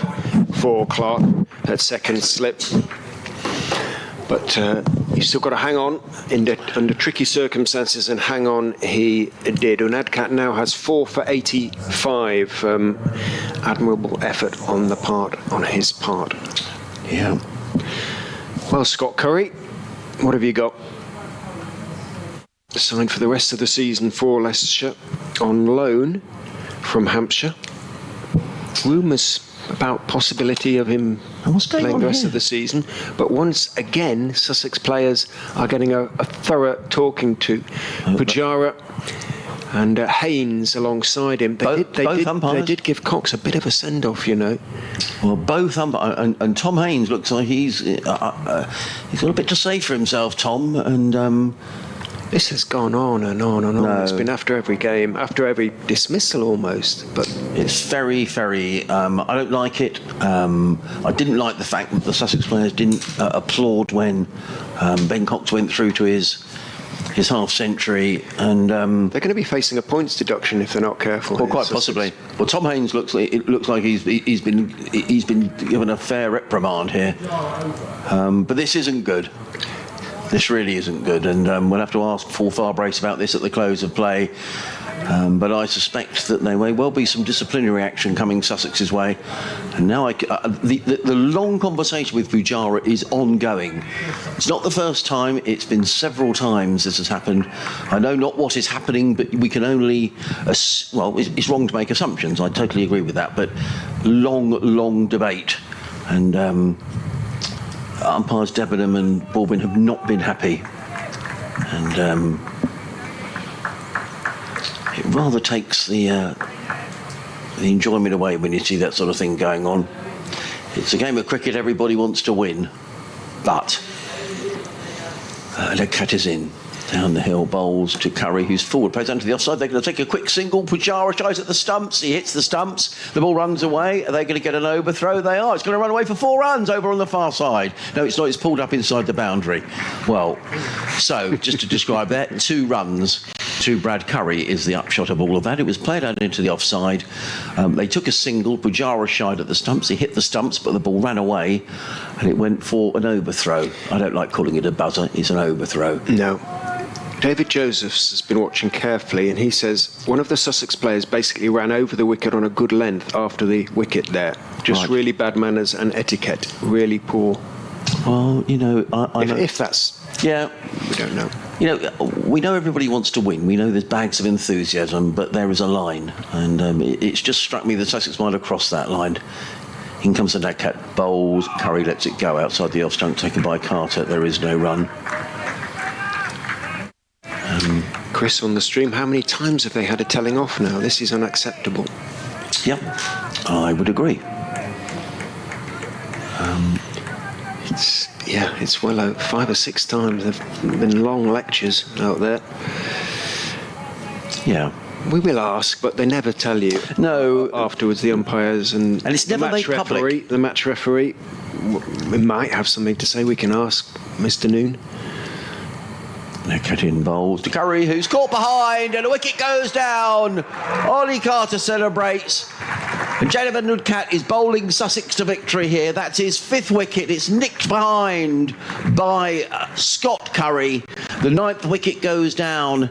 for Clark at second slip. But you've still got to hang on under tricky circumstances, and hang on he did. Unadkat now has 4 for 85. Admirable effort on his part. Yeah. Well, Scott Curry, what have you got? Signed for the rest of the season for Leicestershire on loan from Hampshire. Rumours about possibility of him playing the rest of the season, but once again Sussex players are getting a thorough talking to. Pujara and Haynes alongside him. They did give Cox a bit of a send-off, you know. Well, both and Tom Haynes looks like he's got a bit to say for himself, Tom, and this has gone on and on and on. No. It's been after every game, after every dismissal almost. But it's very, very. I don't like it. I didn't like the fact that the Sussex players didn't applaud when Ben Cox went through to his half-century, and they're going to be facing a points deduction if they're not careful. Well, quite possibly. Well, Tom Haynes looks like he's been given a fair reprimand here, but this isn't good. This really isn't good, and we'll have to ask Paul Farbrace about this at the close of play. But I suspect that there may well be some disciplinary action coming Sussex's way. And now the long conversation with Pujara is ongoing. It's not the first time, it's been several times this has happened. I know not what is happening, but we can only... it's wrong to make assumptions, I totally agree with that, but long debate. And umpires Debenham and Baldwin have not been happy. And... it rather takes the enjoyment away when you see that sort of thing going on. It's a game of cricket, everybody wants to win, but the cat is in. Down the hill, bowls to Curry, who's forward, plays down to the offside. They're going to take a quick single. Pujara tries at the stumps. He hits the stumps. The ball runs away. Are they going to get an overthrow? They are. It's going to run away for 4 runs over on the far side. No, it's not. It's pulled up inside the boundary. Well, so just to describe that, 2 runs to Brad Curry is the upshot of all of that. It was played out into the offside. They took a single. Pujara shied at the stumps. He hit the stumps, but the ball ran away, and it went for an overthrow. I don't like calling it a buzzer. It's an overthrow. No. David Josephs has been watching carefully, and he says one of the Sussex players basically ran over the wicket on a good length after the wicket there. Just right. Really bad manners and etiquette. Really poor. Well, you know, I know. If that's... Yeah. We don't know. You know, we know everybody wants to win. We know there's bags of enthusiasm, but there is a line. And it's just struck me that Sussex might have crossed that line. In comes the dead cat, bowls. Curry lets it go outside the off stump, taken by Carter. There is no run. Chris on the stream, how many times have they had a telling off now? This is unacceptable. Yep, I would agree. It's well over 5 or 6 times. There've been long lectures out there. Yeah. We will ask, but they never tell you. No. Afterwards, the umpires and it's never made public. The match referee, we might have something to say. We can ask Mr. Noon. They're cutting bowls to Curry, who's caught behind, and a wicket goes down. Ollie Carter celebrates. And Jonathan Unadkat is bowling Sussex to victory here. That's his 5th wicket. It's nicked behind by Scott Curry. The 9th wicket goes down.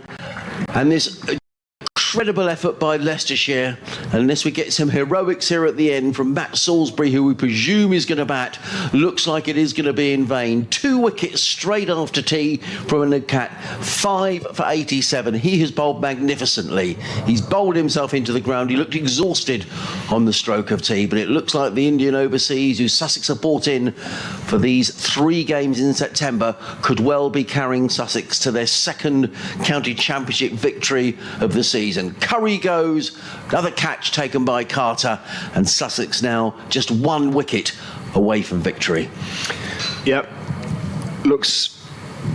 And this incredible effort by Leicestershire. Unless we get some heroics here at the end from Matt Salisbury, who we presume is going to bat, looks like it is going to be in vain. 2 wickets straight after tea from a Nugcat. 5 for 87. He has bowled magnificently. He's bowled himself into the ground. He looked exhausted on the stroke of tea, but it looks like the Indian overseas, who Sussex have brought in for these 3 games in September, could well be carrying Sussex to their second county championship victory of the season. Curry goes, another catch taken by Carter, and Sussex now just 1 wicket away from victory. Yep, looks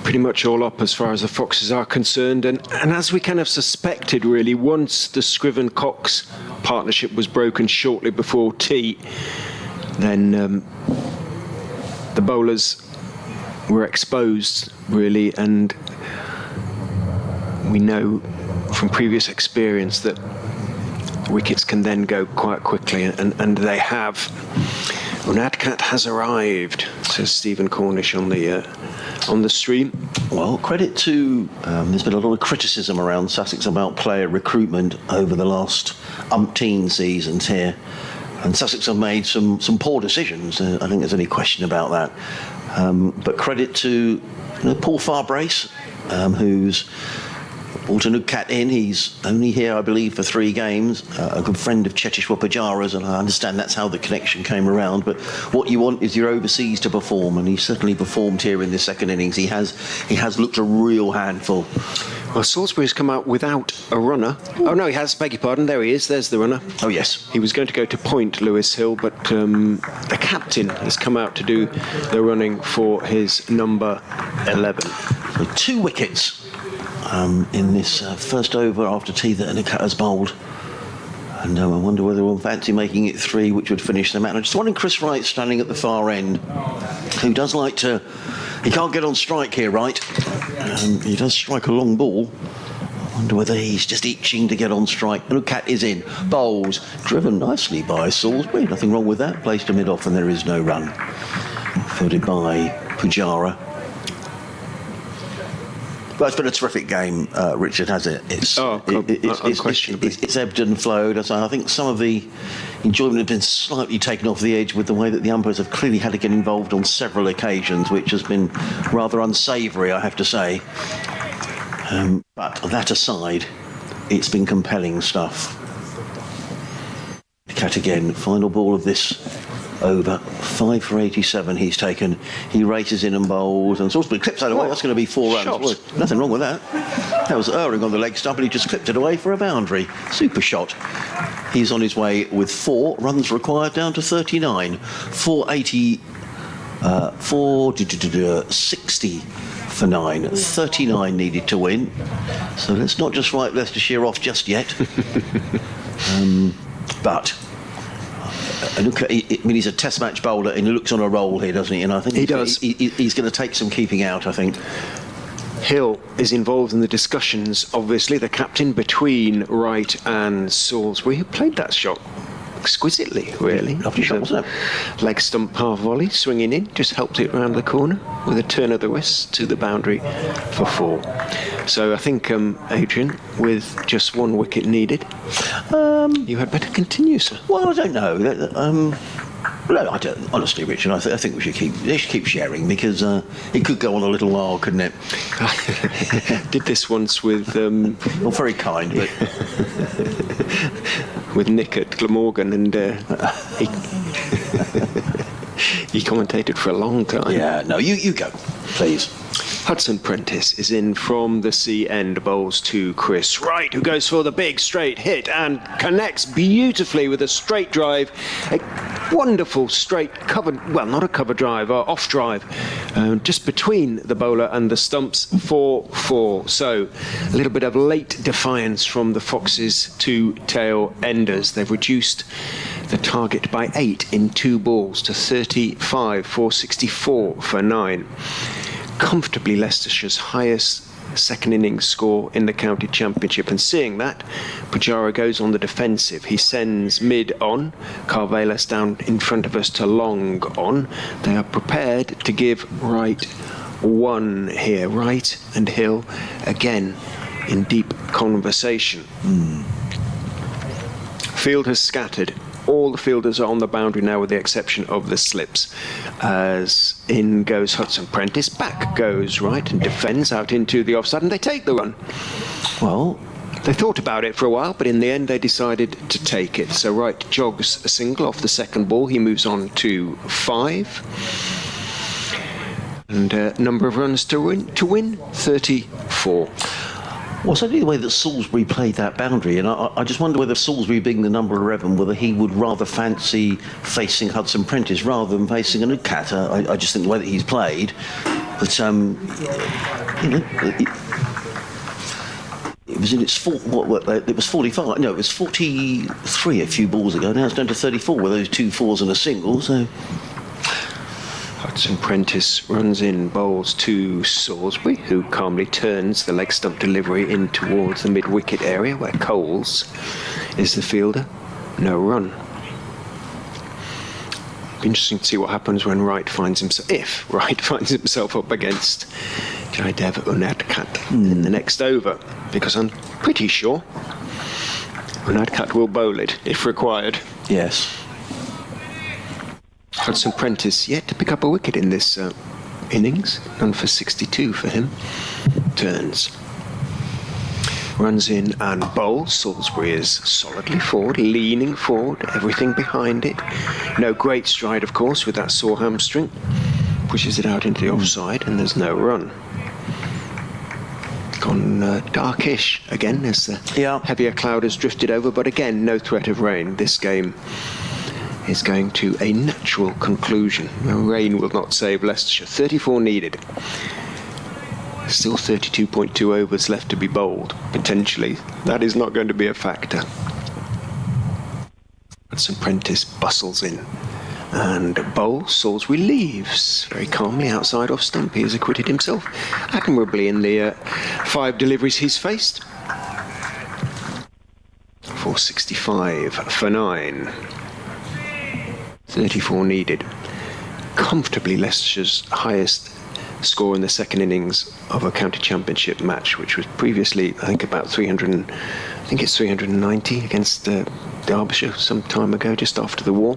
pretty much all up as far as the Foxes are concerned, and as we kind of suspected, really, once the Scriven-Cox partnership was broken shortly before tea, then the bowlers were exposed, really, and we know from previous experience that wickets can then go quite quickly, and they have. Unadkat has arrived, says Stephen Cornish on the stream. Well, credit to there's been a lot of criticism around Sussex about player recruitment over the last umpteen seasons here, and Sussex have made some poor decisions. I don't think there's any question about that. But credit to Paul Farbrace, who's brought a Nugcat in. He's only here, I believe, for 3 games. A good friend of Chetishwar Pujara's, and I understand that's how the connection came around. But what you want is your overseas to perform, and he certainly performed here in the second innings. He has looked a real handful. Well, Salisbury's come out without a runner. Oh no, he has. Beg your pardon. There he is. There's the runner. Oh yes. He was going to go to point Lewis Hill, but the captain has come out to do the running for his number 11. So 2 wickets. In this first over after tea that Nugcat has bowled. And I wonder whether we'll fancy making it 3, which would finish them out. I just wondering, Chris Wright standing at the far end, who does like to... He can't get on strike here, right? He does strike a long ball. I wonder whether he's just itching to get on strike. Nugcat is in. Bowls. Driven nicely by Salisbury. Nothing wrong with that. Placed to mid-off and there is no run. Fielded by Pujara. Well, it's been a terrific game, Richard, has it? It's ebbed and flowed. I think some of the enjoyment has been slightly taken off the edge with the way that the umpires have clearly had to get involved on several occasions, which has been rather unsavoury, I have to say. But that aside, it's been compelling stuff. Cat again, final ball of this over. 5 for 87 he's taken. He races in and bowls, and Salisbury clips that away. That's going to be 4 runs. Well, nothing wrong with that. That was erring on the leg stump, and he just clipped it away for a boundary. Super shot. He's on his way with 4 runs required down to 39. 60 for 9. 39 needed to win. So let's not just write Leicestershire off just yet. But he's a test match bowler, and he looks on a roll here, doesn't he? And I think he does. He's going to take some keeping out, I think. Hill is involved in the discussions, obviously, the captain, between Wright and Salisbury, who played that shot exquisitely, really. Lovely shot, wasn't it? Leg stump half volley, swinging in, just helped it round the corner with a turn of the wrist to the boundary for 4. So I think, Adrian, with just 1 wicket needed, you had better continue, sir. Well, I don't know. No, I don't. Honestly, Richard, I think they should keep sharing, because it could go on a little while, couldn't it? Did this once with... Well, very kind, but... with Nick at Glamorgan, and he commentated for a long time. Yeah, no, you go, please. Hudson Prentice is in from the sea end, bowls to Chris Wright, who goes for the big straight hit and connects beautifully with a straight drive. A wonderful straight covered, well, not a cover drive, off drive, just between the bowler and the stumps for 4. So a little bit of late defiance from the Foxes' 2 tail enders. They've reduced the target by 8 in 2 balls to 35 for 64 for 9. Comfortably Leicestershire's highest second innings score in the county championship, and seeing that, Pujara goes on the defensive. He sends mid on, Carvelis down in front of us to long on. They are prepared to give Wright 1 here. Wright and Hill again in deep conversation. Field has scattered. All the fielders are on the boundary now with the exception of the slips. As in goes Hudson Prentice, back goes Wright and defends out into the offside, and they take the run. Well, they thought about it for a while, but in the end they decided to take it. So Wright jogs a single off the second ball. He moves on to 5. And number of runs to win 34. Well, certainly the way that Salisbury played that boundary, and I just wonder whether Salisbury being the number 11, whether he would rather fancy facing Hudson Prentice rather than facing a cat. I just think the way that he's played, but it was in its it was 45. No, it was 43 a few balls ago. Now it's down to 34 with those 2 4s and a single. So. Hudson Prentice runs in, bowls to Salisbury, who calmly turns the leg stump delivery in towards the mid-wicket area where Coles is the fielder. No run. Be interesting to see what happens when Wright finds himself, if Wright finds himself up against Jaidev Unadkat in the next over, because I'm pretty sure Unadkat will bowl it if required. Yes. Hudson Prentice yet to pick up a wicket in this innings, none for 62 for him. Turns. Runs in and bowls. Salisbury is solidly forward, leaning forward, everything behind it. No great stride, of course, with that sore hamstring. Pushes it out into the offside, and there's no run. Gone darkish again as the heavier cloud has drifted over, but again, no threat of rain. This game is going to a natural conclusion. No rain will not save Leicestershire. 34 needed. Still 32.2 overs left to be bowled. Potentially, that is not going to be a factor. Hudson Prentice bustles in and bowls. Salisbury leaves very calmly outside off stump. He has acquitted himself admirably in the 5 deliveries he's faced. 465 for 9. 34 needed. Comfortably Leicestershire's highest score in the second innings of a county championship match, which was previously, I think, about 390 against Derbyshire some time ago, just after the war.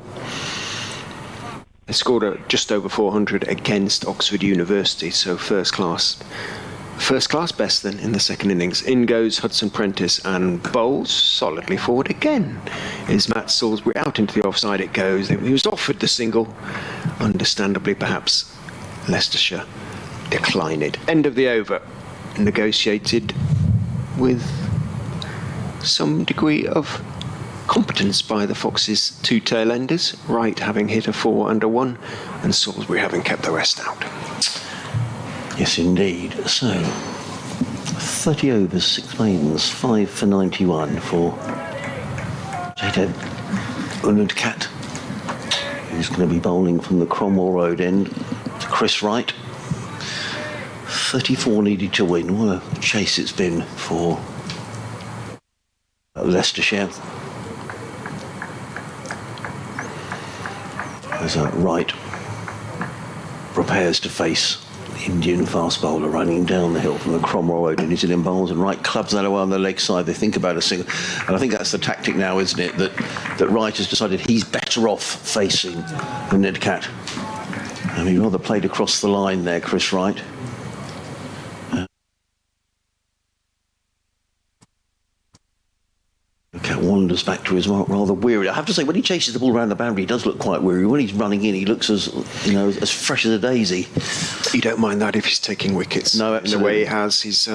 They scored just over 400 against Oxford University, so first class best then in the second innings. In goes Hudson Prentice and bowls solidly forward again. Is Matt Salisbury out into the offside? It goes. He was offered the single. Understandably, perhaps Leicestershire decline it. End of the over. Negotiated with some degree of competence by the Foxes' 2 tail enders. Wright having hit a 4 under 1, and Salisbury having kept the rest out. Yes, indeed. So, 30 overs, 6 maidens, 5 for 91 for Jaidev Unadkat, who's going to be bowling from the Cromwell Road end to Chris Wright. 34 needed to win. What a chase it's been for Leicestershire. As Wright prepares to face Indian fast bowler running down the hill from the Cromwell Road in New Zealand bowls, and Wright clubs that away on the leg side. They think about a single, and I think that's the tactic now, isn't it? That Wright has decided he's better off facing the Nedcat. And he rather played across the line there, Chris Wright. Cat wanders back to his mark rather weary. I have to say, when he chases the ball around the boundary, he does look quite weary. When he's running in, he looks as fresh as a daisy. You don't mind that if he's taking wickets. No, absolutely. In the way he has, he's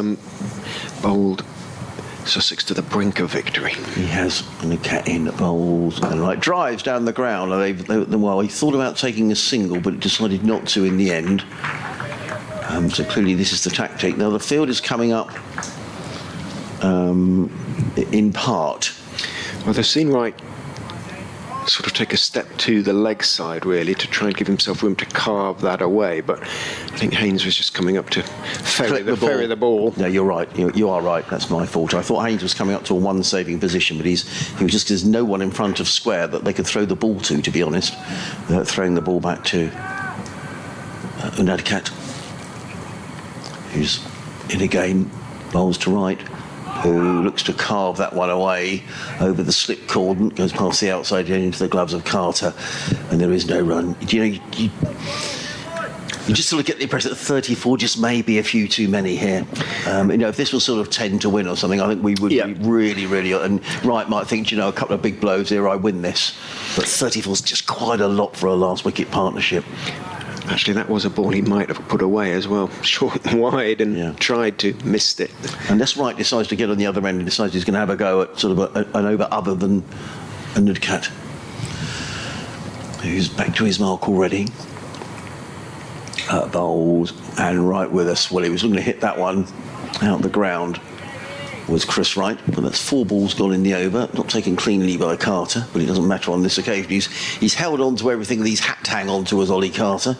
bowled Sussex to the brink of victory. He has, and the cat in bowls and Wright drives down the ground. And he thought about taking a single, but decided not to in the end. So clearly, this is the tactic. Now the field is coming up. In part. Well, they've seen Wright sort of take a step to the leg side, really, to try and give himself room to carve that away. But I think Haynes was just coming up to ferry the ball. No, you're right. You are right. That's my fault. I thought Haynes was coming up to a one-saving position, but he was just, there's no one in front of square that they could throw the ball to be honest. Throwing the ball back to Unadkat, who's in again, bowls to Wright. who looks to carve that one away over the slip cordon, goes past the outside into the gloves of Carter, and there is no run. You just sort of get the impression that 34 just may be a few too many here. If this was sort of 10 to win or something, I think we would be really, really... And Wright might think, a couple of big blows here, I win this. But 34 is just quite a lot for a last wicket partnership. Actually, that was a ball he might have put away as well, short and wide, and tried to, missed it. Unless Wright decides to get on the other end and decides he's going to have a go at sort of an over other than a Nudcat, who's back to his mark already. Bowls and Wright with us. Well, he was looking to hit that one out the ground. Was Chris Wright, but that's 4 balls gone in the over, not taken cleanly by Carter, but it doesn't matter on this occasion. He's held on to everything that he's had to hang on to as Ollie Carter.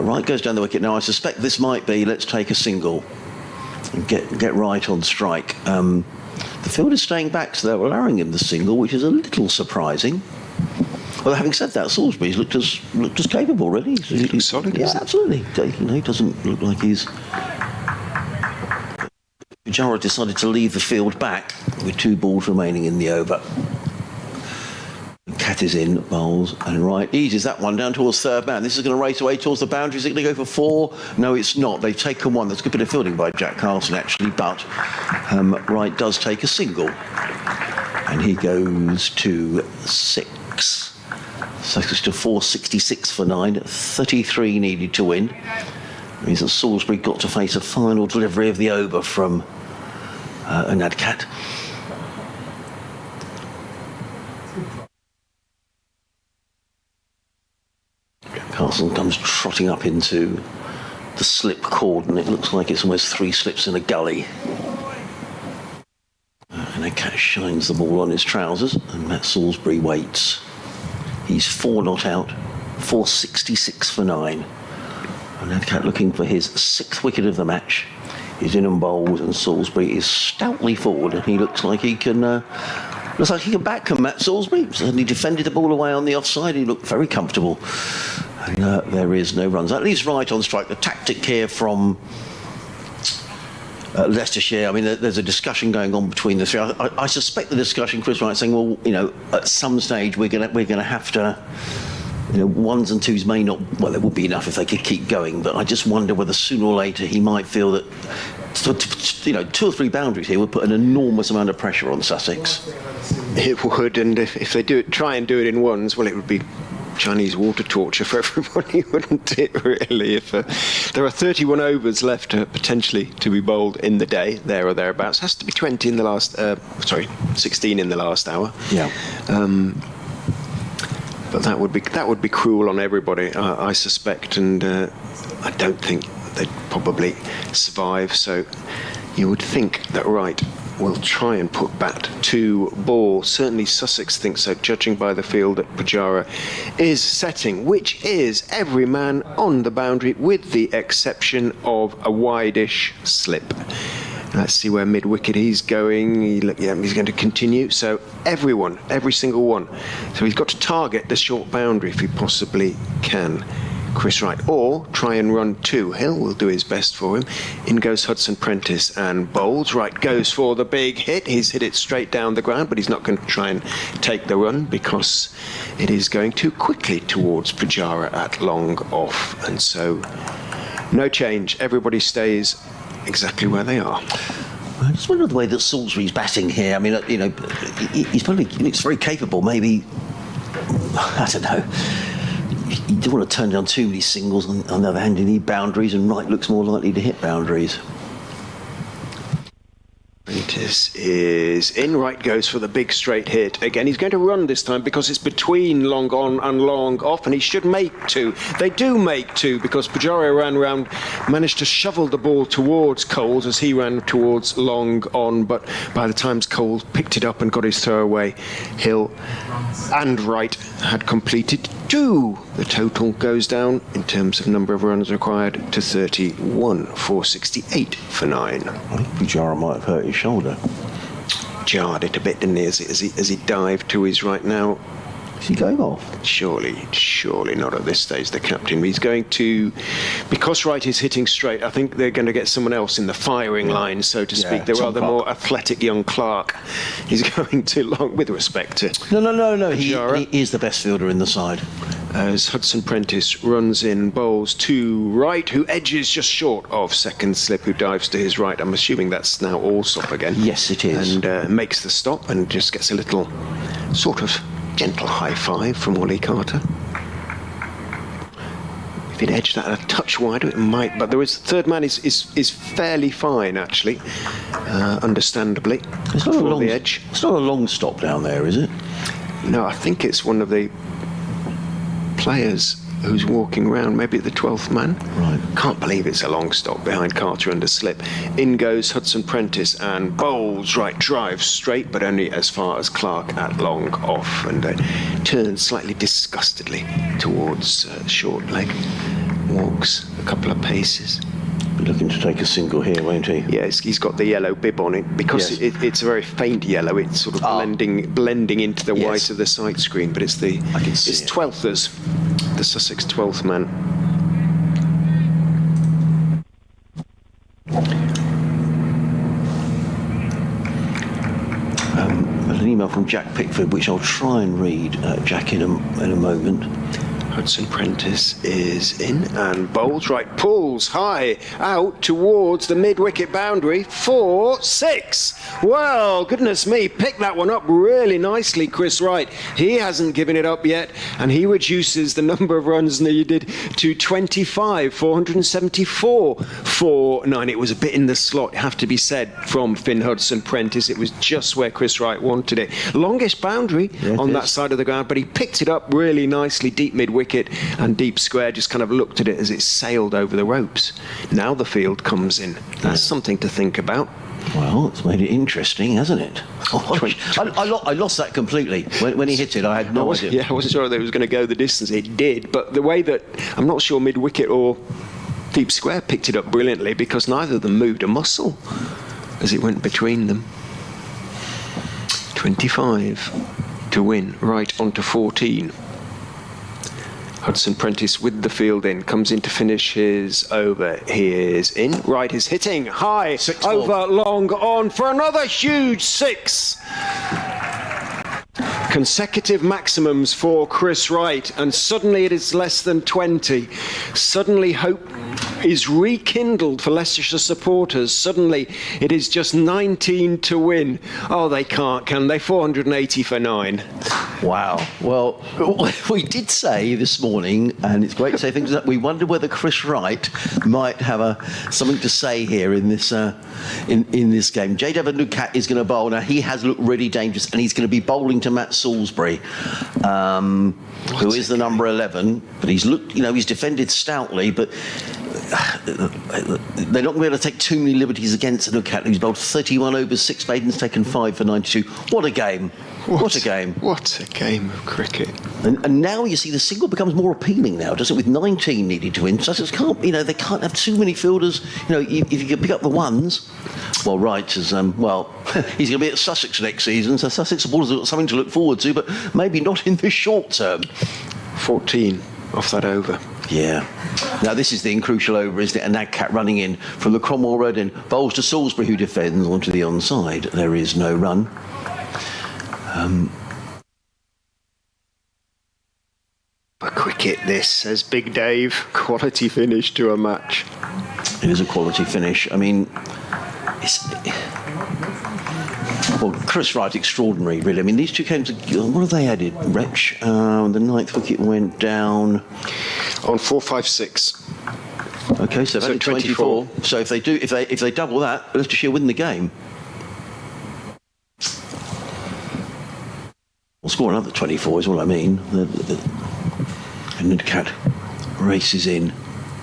Wright goes down the wicket. Now I suspect this might be let's take a single and get Wright on strike. The field is staying back, so they're allowing him the single, which is a little surprising. Well, having said that, Salisbury's looked as capable, really. He looks solid, yeah, absolutely. He doesn't look like he's... Pujara decided to leave the field back with 2 balls remaining in the over. Cat is in, bowls, and Wright eases that one down towards third man. This is going to race away towards the boundary. Is it going to go for 4? No, it's not. They've taken 1. That's a good bit of fielding by Jack Carlson, actually, but Wright does take a single. And he goes to 6. Sussex to 466 for 9. 33 needed to win. It means that Salisbury got to face a final delivery of the over from a Nudcat. Carlson comes trotting up into the slip cordon. It looks like it's almost 3 slips in a gully. And Nudcat shines the ball on his trousers, and Matt Salisbury waits. He's 4 not out, 466 for 9. And Nudcat looking for his 6th wicket of the match. He's in and bowls, and Salisbury is stoutly forward, and he looks like he can back him, Matt Salisbury. And he defended the ball away on the offside. He looked very comfortable. And there is no runs. At least Wright on strike. The tactic here from Leicestershire. I mean, there's a discussion going on between the 3. I suspect the discussion, Chris Wright saying, well, at some stage we're going to have to. 1s and 2s may not... Well, there would be enough if they could keep going, but I just wonder whether sooner or later he might feel that 2 or 3 boundaries here would put an enormous amount of pressure on Sussex. It would, and if they try and do it in 1s, well, it would be Chinese water torture for everybody, wouldn't it, really? If there are 31 overs left potentially to be bowled in the day, there or thereabouts. Has to be 20 in the last... 16 in the last hour. Yeah. But that would be cruel on everybody, I suspect, and I don't think they'd probably survive. So you would think that Wright will try and put bat to ball. Certainly Sussex thinks so, judging by the field that Pujara is setting, which is every man on the boundary with the exception of a wide-ish slip. Let's see where mid-wicket he's going. He's going to continue. So every single one. So he's got to target the short boundary if he possibly can. Chris Wright, or try and run 2. Hill will do his best for him. In goes Hudson Prentice and bowls. Wright goes for the big hit. He's hit it straight down the ground, but he's not going to try and take the run because it is going too quickly towards Pujara at long off. And so no change. Everybody stays exactly where they are. I just wonder the way that Salisbury's batting here. I mean, he looks very capable. Maybe, I don't know. You don't want to turn down too many singles. On the other hand, you need boundaries, and Wright looks more likely to hit boundaries. Prentice is in. Wright goes for the big straight hit. Again, he's going to run this time because it's between long on and long off, and he should make 2. They do make 2 because Pujara ran round, managed to shovel the ball towards Coles as he ran towards long on, but by the time Coles picked it up and got his throw away, Hill and Wright had completed 2. The total goes down in terms of number of runs required to 31, 468 for 9. I think Pujara might have hurt his shoulder. Jarred it a bit, didn't he, as he dived to his right now. Is he going off? Surely not at this stage, the captain. He's going to, because Wright is hitting straight, I think they're going to get someone else in the firing line, so to speak. The rather more athletic young Clark. He's going too long, with respect to... No. He is the best fielder in the side. As Hudson Prentice runs in, bowls to Wright, who edges just short of second slip, who dives to his right. I'm assuming that's now Allsop again. Yes, it is. And makes the stop and just gets a little sort of gentle high five from Wally Carter. If he'd edged that a touch wider, it might, but there is third man is fairly fine, actually, understandably. It's not for the edge. It's not a long stop down there, is it? No, I think it's one of the players who's walking round, maybe the 12th man. Right. Can't believe it's a long stop behind Carter under slip. In goes Hudson Prentice and bowls right, drives straight, but only as far as Clark at long off, and turns slightly disgustedly towards short leg. Walks a couple of paces. Be looking to take a single here, won't he? Yes, he's got the yellow bib on it because it's a very faint yellow. It's sort of blending into the white of the sight screen, but it's 12thers, the Sussex 12th man. An email from Jack Pickford, which I'll try and read, Jack, in a moment. Hudson Prentice is in and bowls right, pulls high out towards the mid-wicket boundary for 6. Well, goodness me, picked that one up really nicely, Chris Wright. He hasn't given it up yet, and he reduces the number of runs needed to 25, 474 for 9. It was a bit in the slot, have to be said, from Finn Hudson Prentice. It was just where Chris Wright wanted it. Longest boundary on that side of the ground, but he picked it up really nicely, deep mid-wicket, and deep square just kind of looked at it as it sailed over the ropes. Now the field comes in. That's something to think about. Well, it's made it interesting, hasn't it? I lost that completely. When he hit it, I had no idea. Yeah, I wasn't sure that it was going to go the distance. It did, but the way that, I'm not sure mid-wicket or deep square picked it up brilliantly, because neither of them moved a muscle as it went between them. 25 to win, right onto 14. Hudson Prentice with the field in, comes in to finish his over. He is in. Wright is hitting high, over, long, on for another huge 6. Consecutive maximums for Chris Wright, and suddenly it is less than 20. Suddenly hope is rekindled for Leicestershire supporters. Suddenly it is just 19 to win. Oh, they can't, can they? 480 for 9. Wow. Well, we did say this morning, and it's great to say things that we wondered whether Chris Wright might have something to say here in this in this game. J. Devon Nucat is going to bowl. Now, he has looked really dangerous, and he's going to be bowling to Matt Salisbury, who is the number 11. But he's looked, he's defended stoutly, but they're not going to be able to take too many liberties against Nucat, who's bowled 31 overs, 6 maidens, taken 5 for 92. What a game. What a game. What a game of cricket. And now you see the single becomes more appealing now, doesn't it? With 19 needed to win. Sussex can't, they can't have too many fielders. If you can pick up the ones, well, Wright is, he's going to be at Sussex next season, so Sussex supporters have got something to look forward to, but maybe not in the short term. 14 off that over. Yeah. Now, this is the crucial over, isn't it? A Nagcat running in from the Cromwell Road end. Bowls to Salisbury, who defends onto the onside. There is no run. For cricket, this, says Big Dave. Quality finish to a match. It is a quality finish. I mean, Chris Wright, extraordinary, really. I mean, these two games, what have they added? Wretch, the 9th wicket went down on 4-5-6. Okay, so they've 24. So if they double that, Leicestershire win the game. We'll score another 24 is what I mean. And Cat races in,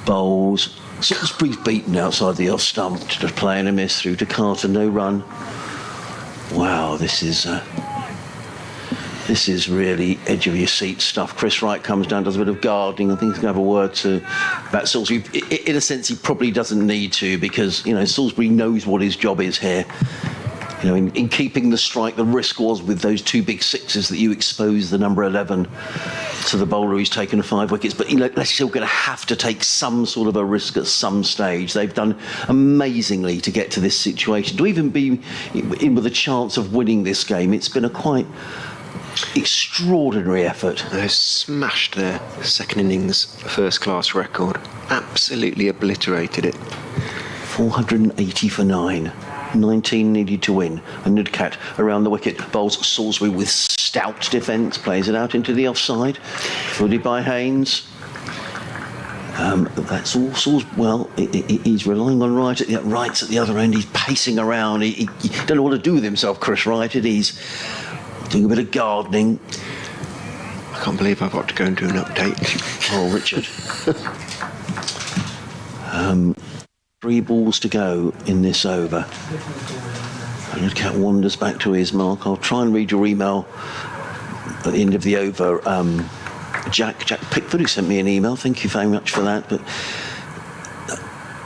bowls. Salisbury's beaten outside the off stump, just playing a miss through to Carter, no run. Wow, this is really edge of your seat stuff. Chris Wright comes down, does a bit of gardening. I think he's going to have a word to about Salisbury. In a sense, he probably doesn't need to, because Salisbury knows what his job is here. You know, in keeping the strike, the risk was with those two big sixes that you expose the number 11 to the bowler who's taken 5 wickets. But, you know, Leicestershire are going to have to take some sort of a risk at some stage. They've done amazingly to get to this situation. To even be in with a chance of winning this game, it's been a quite extraordinary effort. They smashed their second innings first-class record. Absolutely obliterated it. 480 for 9. 19 needed to win. And Nudcat around the wicket bowls Salisbury with stout defence, plays it out into the offside, fielded by Haynes. That's all Salisbury. Well, he's relying on Wright at Wright's at the other end. He's pacing around. He don't know what to do with himself, Chris Wright. He's doing a bit of gardening. I can't believe I've got to go and do an update. Oh, Richard. 3 balls to go in this over. And Nudcat wanders back to his mark. I'll try and read your email at the end of the over. Jack Pickford, who sent me an email. Thank you very much for that. But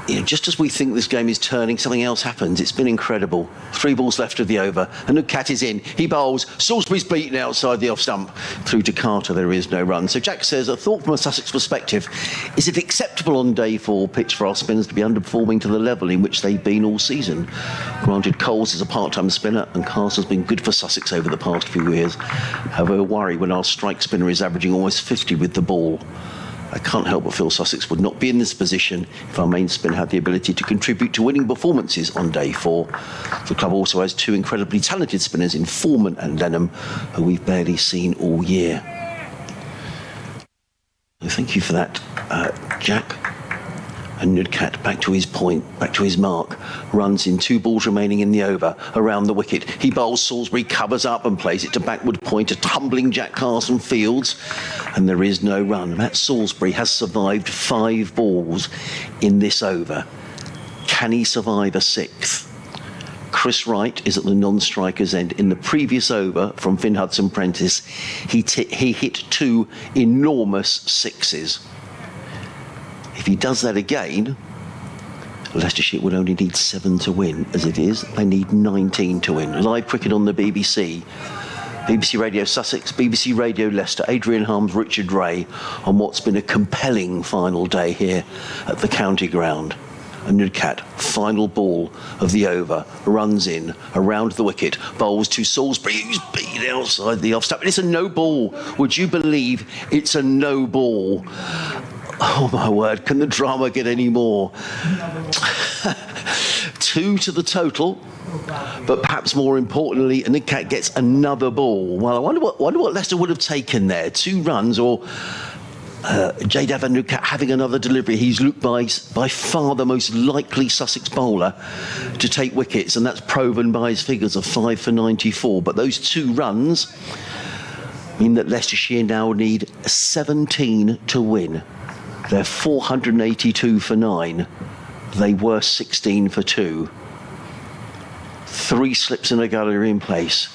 you know, just as we think this game is turning, something else happens. It's been incredible. 3 balls left of the over, and Nudcat is in. He bowls. Salisbury's beaten outside the off stump. Through to Carter, there is no run. So Jack says, a thought from a Sussex perspective, is it acceptable on day 4 pitch for our spinners to be underperforming to the level in which they've been all season? Granted, Coles is a part-time spinner, and Castle's been good for Sussex over the past few years. However, I worry when our strike spinner is averaging almost 50 with the ball. I can't help but feel Sussex would not be in this position if our main spin had the ability to contribute to winning performances on day 4. The club also has 2 incredibly talented spinners in Foreman and Lenham, who we've barely seen all year. So thank you for that, Jack. And Nudcat back to his point, back to his mark. Runs in 2 balls remaining in the over. Around the wicket, he bowls Salisbury, covers up and plays it to backward point. A tumbling Jack Carson fields, and there is no run. Matt Salisbury has survived 5 balls in this over. Can he survive a 6th? Chris Wright is at the non-striker's end. In the previous over from Finn Hudson-Prentice, he hit 2 enormous 6s. If he does that again, Leicestershire would only need 7 to win. As it is, they need 19 to win. Live cricket on the BBC. BBC Radio Sussex, BBC Radio Leicester, Adrian Harms, Richard Ray, on what's been a compelling final day here at the county ground. And Nudcat, final ball of the over, runs in, around the wicket, bowls to Salisbury, who's beat outside the off stump. It's a no ball. Would you believe it's a no ball? Oh my word, can the drama get any more? 2 to the total, but perhaps more importantly, Nudcat gets another ball. Well, I wonder what Leicester would have taken there. 2 runs, or Jadav and Nudcat having another delivery. He's looked by far the most likely Sussex bowler to take wickets, and that's proven by his figures of 5 for 94. But those 2 runs mean that Leicestershire now need 17 to win. They're 482 for 9. They were 16 for 2. 3 slips in a gallery in place.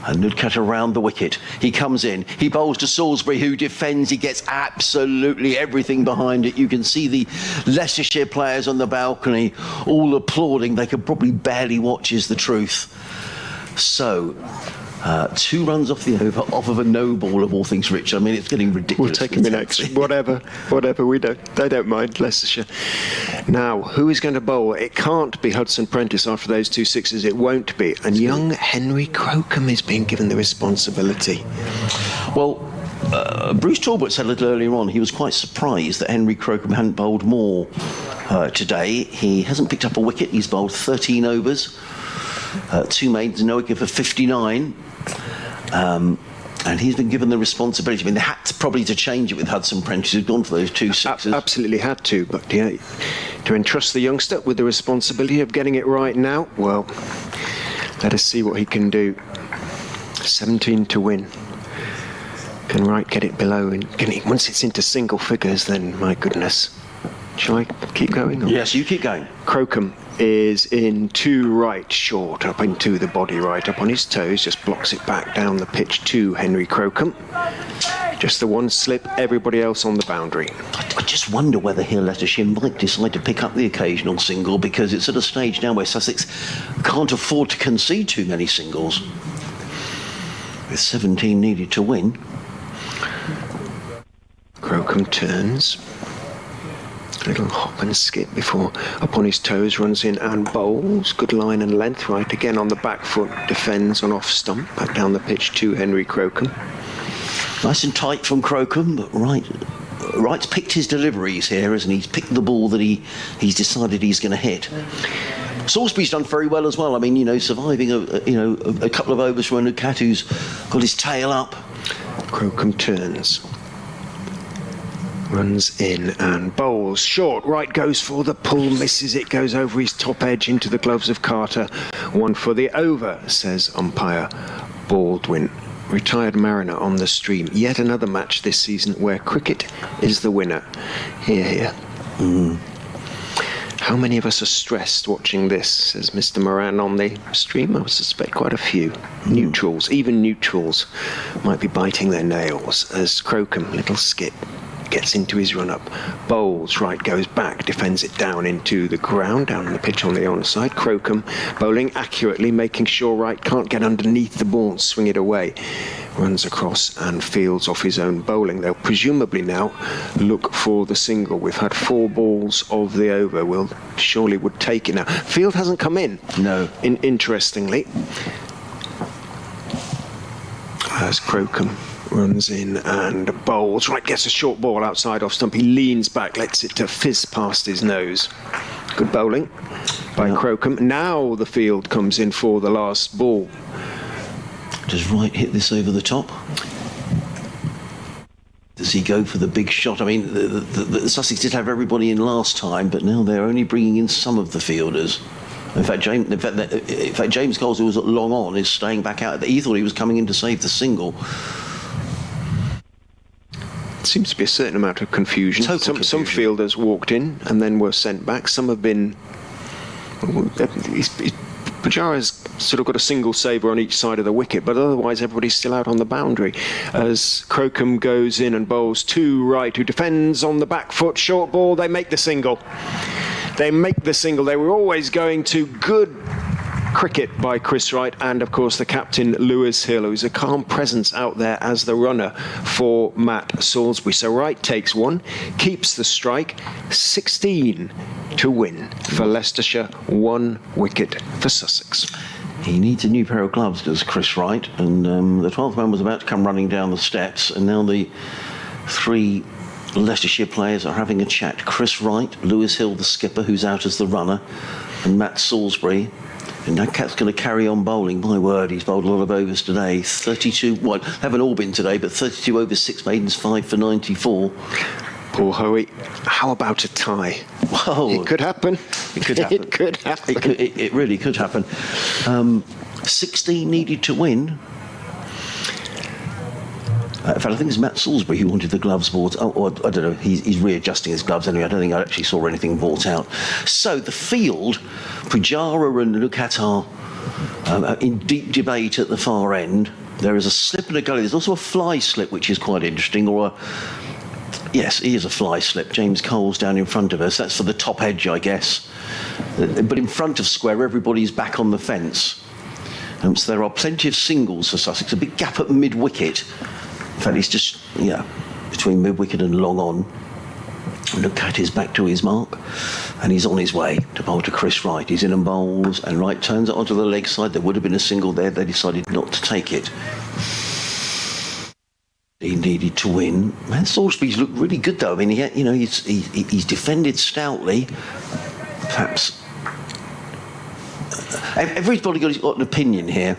And Nudcat around the wicket. He comes in. He bowls to Salisbury, who defends. He gets absolutely everything behind it. You can see the Leicestershire players on the balcony all applauding. They could probably barely watch, is the truth. So, 2 runs off the over, off of a no ball of all things, Rich. I mean, it's getting ridiculous. We'll take him in next. Whatever. They don't mind, Leicestershire. Now, who is going to bowl? It can't be Hudson-Prentice after those 2 6s. It won't be. And young Henry Crocombe is being given the responsibility. Well, Bruce Talbot said a little earlier on he was quite surprised that Henry Crocombe hadn't bowled more today. He hasn't picked up a wicket. He's bowled 13 overs. 2 maidens, no wicket for 59. And he's been given the responsibility. I mean, they had probably to change it with Hudson-Prentice, who'd gone for those 2 6s. Absolutely had to, but yeah, to entrust the youngster with the responsibility of getting it right now, well, let us see what he can do. 17 to win. Can Wright get it below? And once it's into single figures, then my goodness. Shall I keep going? Or? Yes, you keep going. Crocombe is in 2 right short, up into the body right, up on his toes, just blocks it back down the pitch to Henry Crocombe. Just the one slip, everybody else on the boundary. I just wonder whether here Leicestershire might decide to pick up the occasional single, because it's at a stage now where Sussex can't afford to concede too many singles. With 17 needed to win. Crocombe turns. Little hop and skip before up on his toes, runs in and bowls. Good line and length, right again on the back foot, defends on off stump, back down the pitch to Henry Crocombe. Nice and tight from Crocombe, but Wright's picked his deliveries here, hasn't he? He's picked the ball that he's decided he's going to hit. Salisbury's done very well as well. I mean, you know, surviving a couple of overs from Nukat, who's got his tail up. Crocombe turns. Runs in and bowls. Short, right goes for the pull, misses it, goes over his top edge into the gloves of Carter. One for the over, says umpire Baldwin. Retired mariner on the stream. Yet another match this season where cricket is the winner. Hear, hear. How many of us are stressed watching this, says Mr. Moran on the stream? I would suspect quite a few. Neutrals, even neutrals, might be biting their nails as Crocombe, little skip, gets into his run-up, bowls, right goes back, defends it down into the ground, down on the pitch on the onside. Crocombe bowling accurately, making sure Wright can't get underneath the ball and swing it away. Runs across and fields off his own bowling. They'll presumably now look for the single. We've had 4 balls of the over. Will surely would take it now. Field hasn't come in. No. Interestingly, as Crocombe runs in and bowls. Right, gets a short ball outside off stump. He leans back, lets it to fizz past his nose. Good bowling by Crocombe. Now the field comes in for the last ball. Does Wright hit this over the top? Does he go for the big shot? I mean, the Sussex did have everybody in last time, but now they're only bringing in some of the fielders. In fact, James Coles, who was long on, is staying back out. He thought he was coming in to save the single. Seems to be a certain amount of confusion. Some fielders walked in and then were sent back. Some have been... Pujara's sort of got a single saver on each side of the wicket, but otherwise everybody's still out on the boundary as Crocombe goes in and bowls to Wright, who defends on the back foot. Short ball, they make the single. They make the single. They were always going to. Good cricket by Chris Wright, and of course the captain Lewis Hill, who's a calm presence out there as the runner for Matt Salisbury. So Wright takes one, keeps the strike. 16 to win for Leicestershire, 1 wicket for Sussex. He needs a new pair of gloves, does Chris Wright, and the 12th man was about to come running down the steps, and now the 3 Leicestershire players are having a chat. Chris Wright, Lewis Hill, the skipper, who's out as the runner, and Matt Salisbury. And that cat's going to carry on bowling. My word, he's bowled a lot of overs today. 32, well, haven't all been today, but 32 overs, 6 maidens, 5 for 94. Paul Hoey, how about a tie? Whoa. It could happen. It could happen. It could happen. It really could happen. 16 needed to win. In fact, I think it's Matt Salisbury who wanted the gloves bought. I don't know. He's readjusting his gloves anyway. I don't think I actually saw anything bought out. So the field, Pujara and Nukat are in deep debate at the far end. There is a slip and a gully. There's also a fly slip, which is quite interesting. Yes, he is a fly slip. James Cole's down in front of us. That's for the top edge, I guess. But in front of square, everybody's back on the fence. So there are plenty of singles for Sussex. A big gap at mid-wicket. In fact, he's just, between mid-wicket and long on. Nukat is back to his mark, and he's on his way to bowl to Chris Wright. He's in and bowls, and Wright turns it onto the leg side. There would have been a single there. They decided not to take it. He needed to win. Man, Salisbury's looked really good, though. I mean, he's defended stoutly. Perhaps everybody's got an opinion here.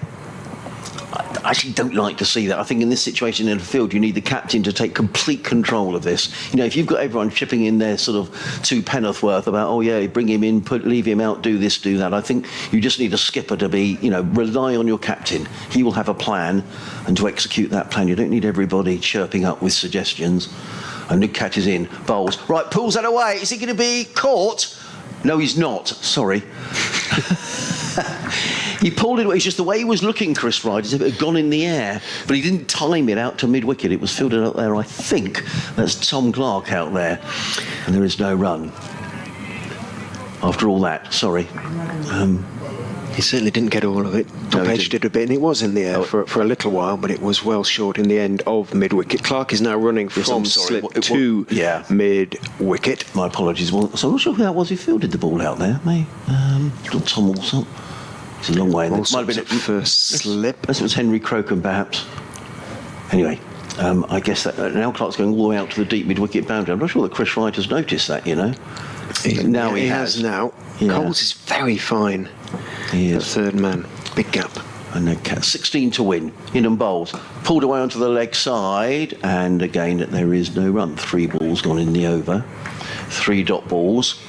I actually don't like to see that. I think in this situation in the field, you need the captain to take complete control of this. If you've got everyone chipping in their sort of 2 penn'orth worth about, bring him in, leave him out, do this, do that. I think you just need a skipper to be, rely on your captain. He will have a plan, and to execute that plan, you don't need everybody chirping up with suggestions. And Nukat is in, bowls. Right, pulls that away. Is he going to be caught? No, he's not. Sorry. He pulled it away. It's just the way he was looking, Chris Wright, as if it had gone in the air, but he didn't time it out to mid-wicket. It was fielded out there, I think. That's Tom Clark out there, and there is no run. After all that, sorry. He certainly didn't get all of it. Top edge did a bit, and it was in the air for a little while, but it was well short in the end of mid-wicket. Clark is now running from slip to mid-wicket. My apologies. Well, so I'm not sure who that was who fielded the ball out there. Maybe not Tom Alsop. It's a long way. It might have been first slip. Unless it was Henry Crocombe, perhaps. Anyway, I guess that now Clark's going all the way out to the deep mid-wicket boundary. I'm not sure that Chris Wright has noticed that, you know. He has now. Yeah. Coles is very fine. He is. The third man. Big gap. And then 16 to win. In and bowls. Pulled away onto the leg side. And again, there is no run. 3 balls gone in the over. 3 dot balls.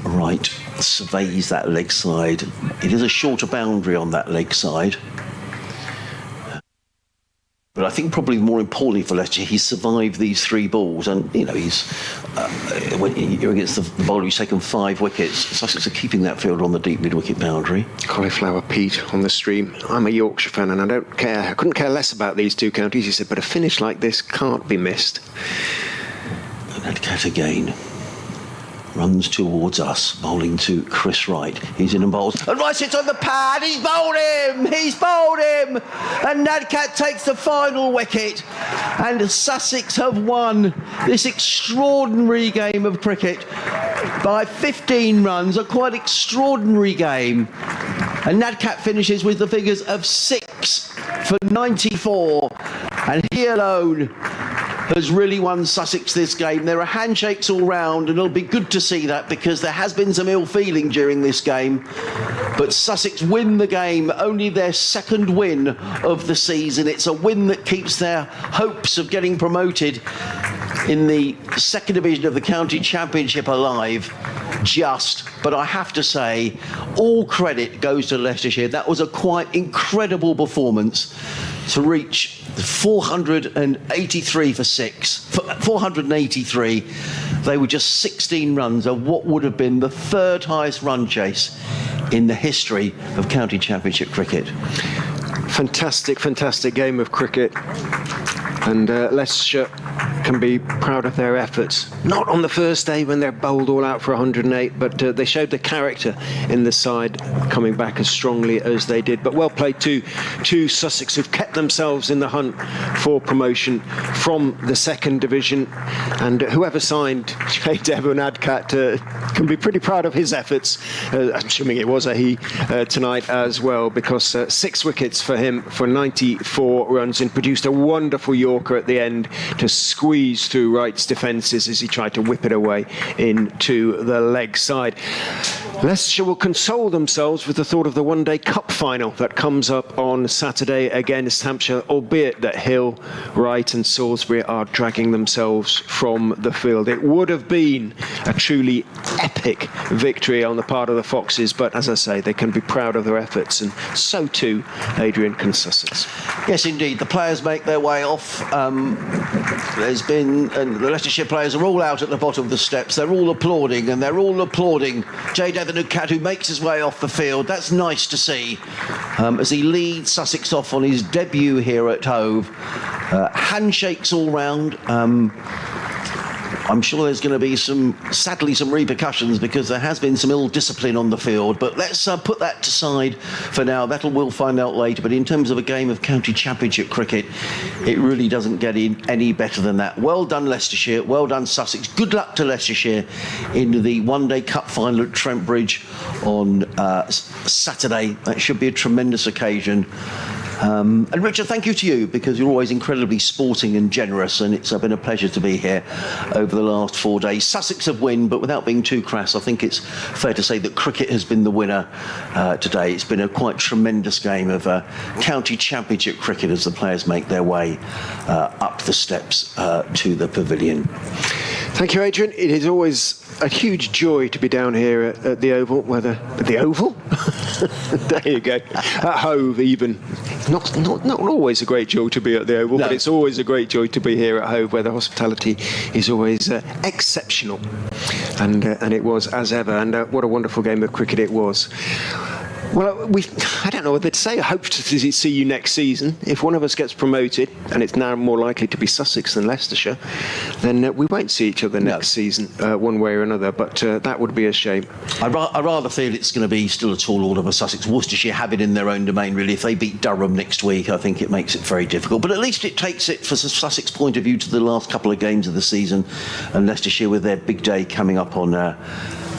Wright surveys that leg side. It is a shorter boundary on that leg side. But I think probably more importantly for Leicester, he survived these 3 balls, and you know he's when you're against the bowler who's taken 5 wickets. Sussex are keeping that field on the deep mid-wicket boundary. Cauliflower Pete on the stream. I'm a Yorkshire fan, and I couldn't care less about these 2 counties. He said, but a finish like this can't be missed. And that cat again runs towards us, bowling to Chris Wright. He's in and bowls. And Wright sits on the pad. He's bowled him. He's bowled him. And Nadcat takes the final wicket. And Sussex have won this extraordinary game of cricket by 15 runs. A quite extraordinary game. And Nadcat finishes with the figures of 6 for 94. And he alone has really won Sussex this game. There are handshakes all round, and it'll be good to see that because there has been some ill feeling during this game. But Sussex win the game, only their 2nd win of the season. It's a win that keeps their hopes of getting promoted in the 2nd division of the county championship alive. But I have to say, all credit goes to Leicestershire. That was a quite incredible performance to reach 483 for 6. 483. They were just 16 runs of what would have been the 3rd highest run chase in the history of county championship cricket. Fantastic game of cricket. And Leicestershire can be proud of their efforts. Not on the first day when they're bowled all out for 108, but they showed the character in the side coming back as strongly as they did. But well played to Sussex, who've kept themselves in the hunt for promotion from the 2nd division. And whoever signed J. Devon Adcat can be pretty proud of his efforts. I'm assuming it was a he tonight as well, because 6 wickets for him for 94 runs and produced a wonderful Yorker at the end to squeeze through Wright's defences as he tried to whip it away into the leg side. Leicestershire will console themselves with the thought of the one-day cup final that comes up on Saturday against Hampshire, albeit that Hill, Wright and Salisbury are dragging themselves from the field. It would have been a truly epic victory on the part of the Foxes, but as I say, they can be proud of their efforts, and so too Adrian and Sussex. Yes, indeed. The players make their way off. And the Leicestershire players are all out at the bottom of the steps. They're all applauding, and they're all applauding J. Devon Adcat, who makes his way off the field. That's nice to see as he leads Sussex off on his debut here at Hove. Handshakes all round. I'm sure there's going to be sadly some repercussions because there has been some ill discipline on the field, but let's put that aside for now. We'll find out later, but in terms of a game of county championship cricket, it really doesn't get any better than that. Well done Leicestershire, well done Sussex. Good luck to Leicestershire in the one-day cup final at Trent Bridge on Saturday. That should be a tremendous occasion. And Richard, thank you to you, because you're always incredibly sporting and generous, and it's been a pleasure to be here over the last 4 days. Sussex have won, but without being too crass, I think it's fair to say that cricket has been the winner today. It's been a quite tremendous game of county championship cricket as the players make their way up the steps to the pavilion. Thank you, Adrian. It is always a huge joy to be down here at the Oval. The Oval? There you go. At Hove, even. Not always a great joy to be at the Oval, no. But it's always a great joy to be here at Hove, where the hospitality is always exceptional. And it was as ever. And what a wonderful game of cricket it was. Well, I don't know what to say. I hope to see you next season. If one of us gets promoted, and it's now more likely to be Sussex than Leicestershire, then we won't see each other next season, one way or another. But that would be a shame. I rather feel it's going to be still a tall order for Sussex. Worcestershire have it in their own domain, really. If they beat Durham next week, I think it makes it very difficult. But at least it takes it, from Sussex point of view, to the last couple of games of the season, and Leicestershire with their big day coming up on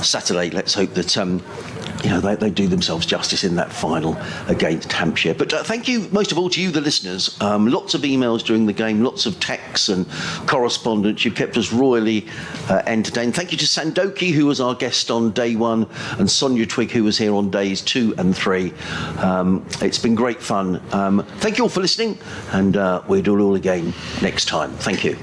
Saturday. Let's hope that they do themselves justice in that final against Hampshire. But thank you most of all to you, the listeners. Lots of emails during the game, lots of texts and correspondence. You've kept us royally entertained. Thank you to Sandoki, who was our guest on day 1, and Sonia Twig, who was here on days 2 and 3. It's been great fun. Thank you all for listening, and we'll do it all again next time. Thank you.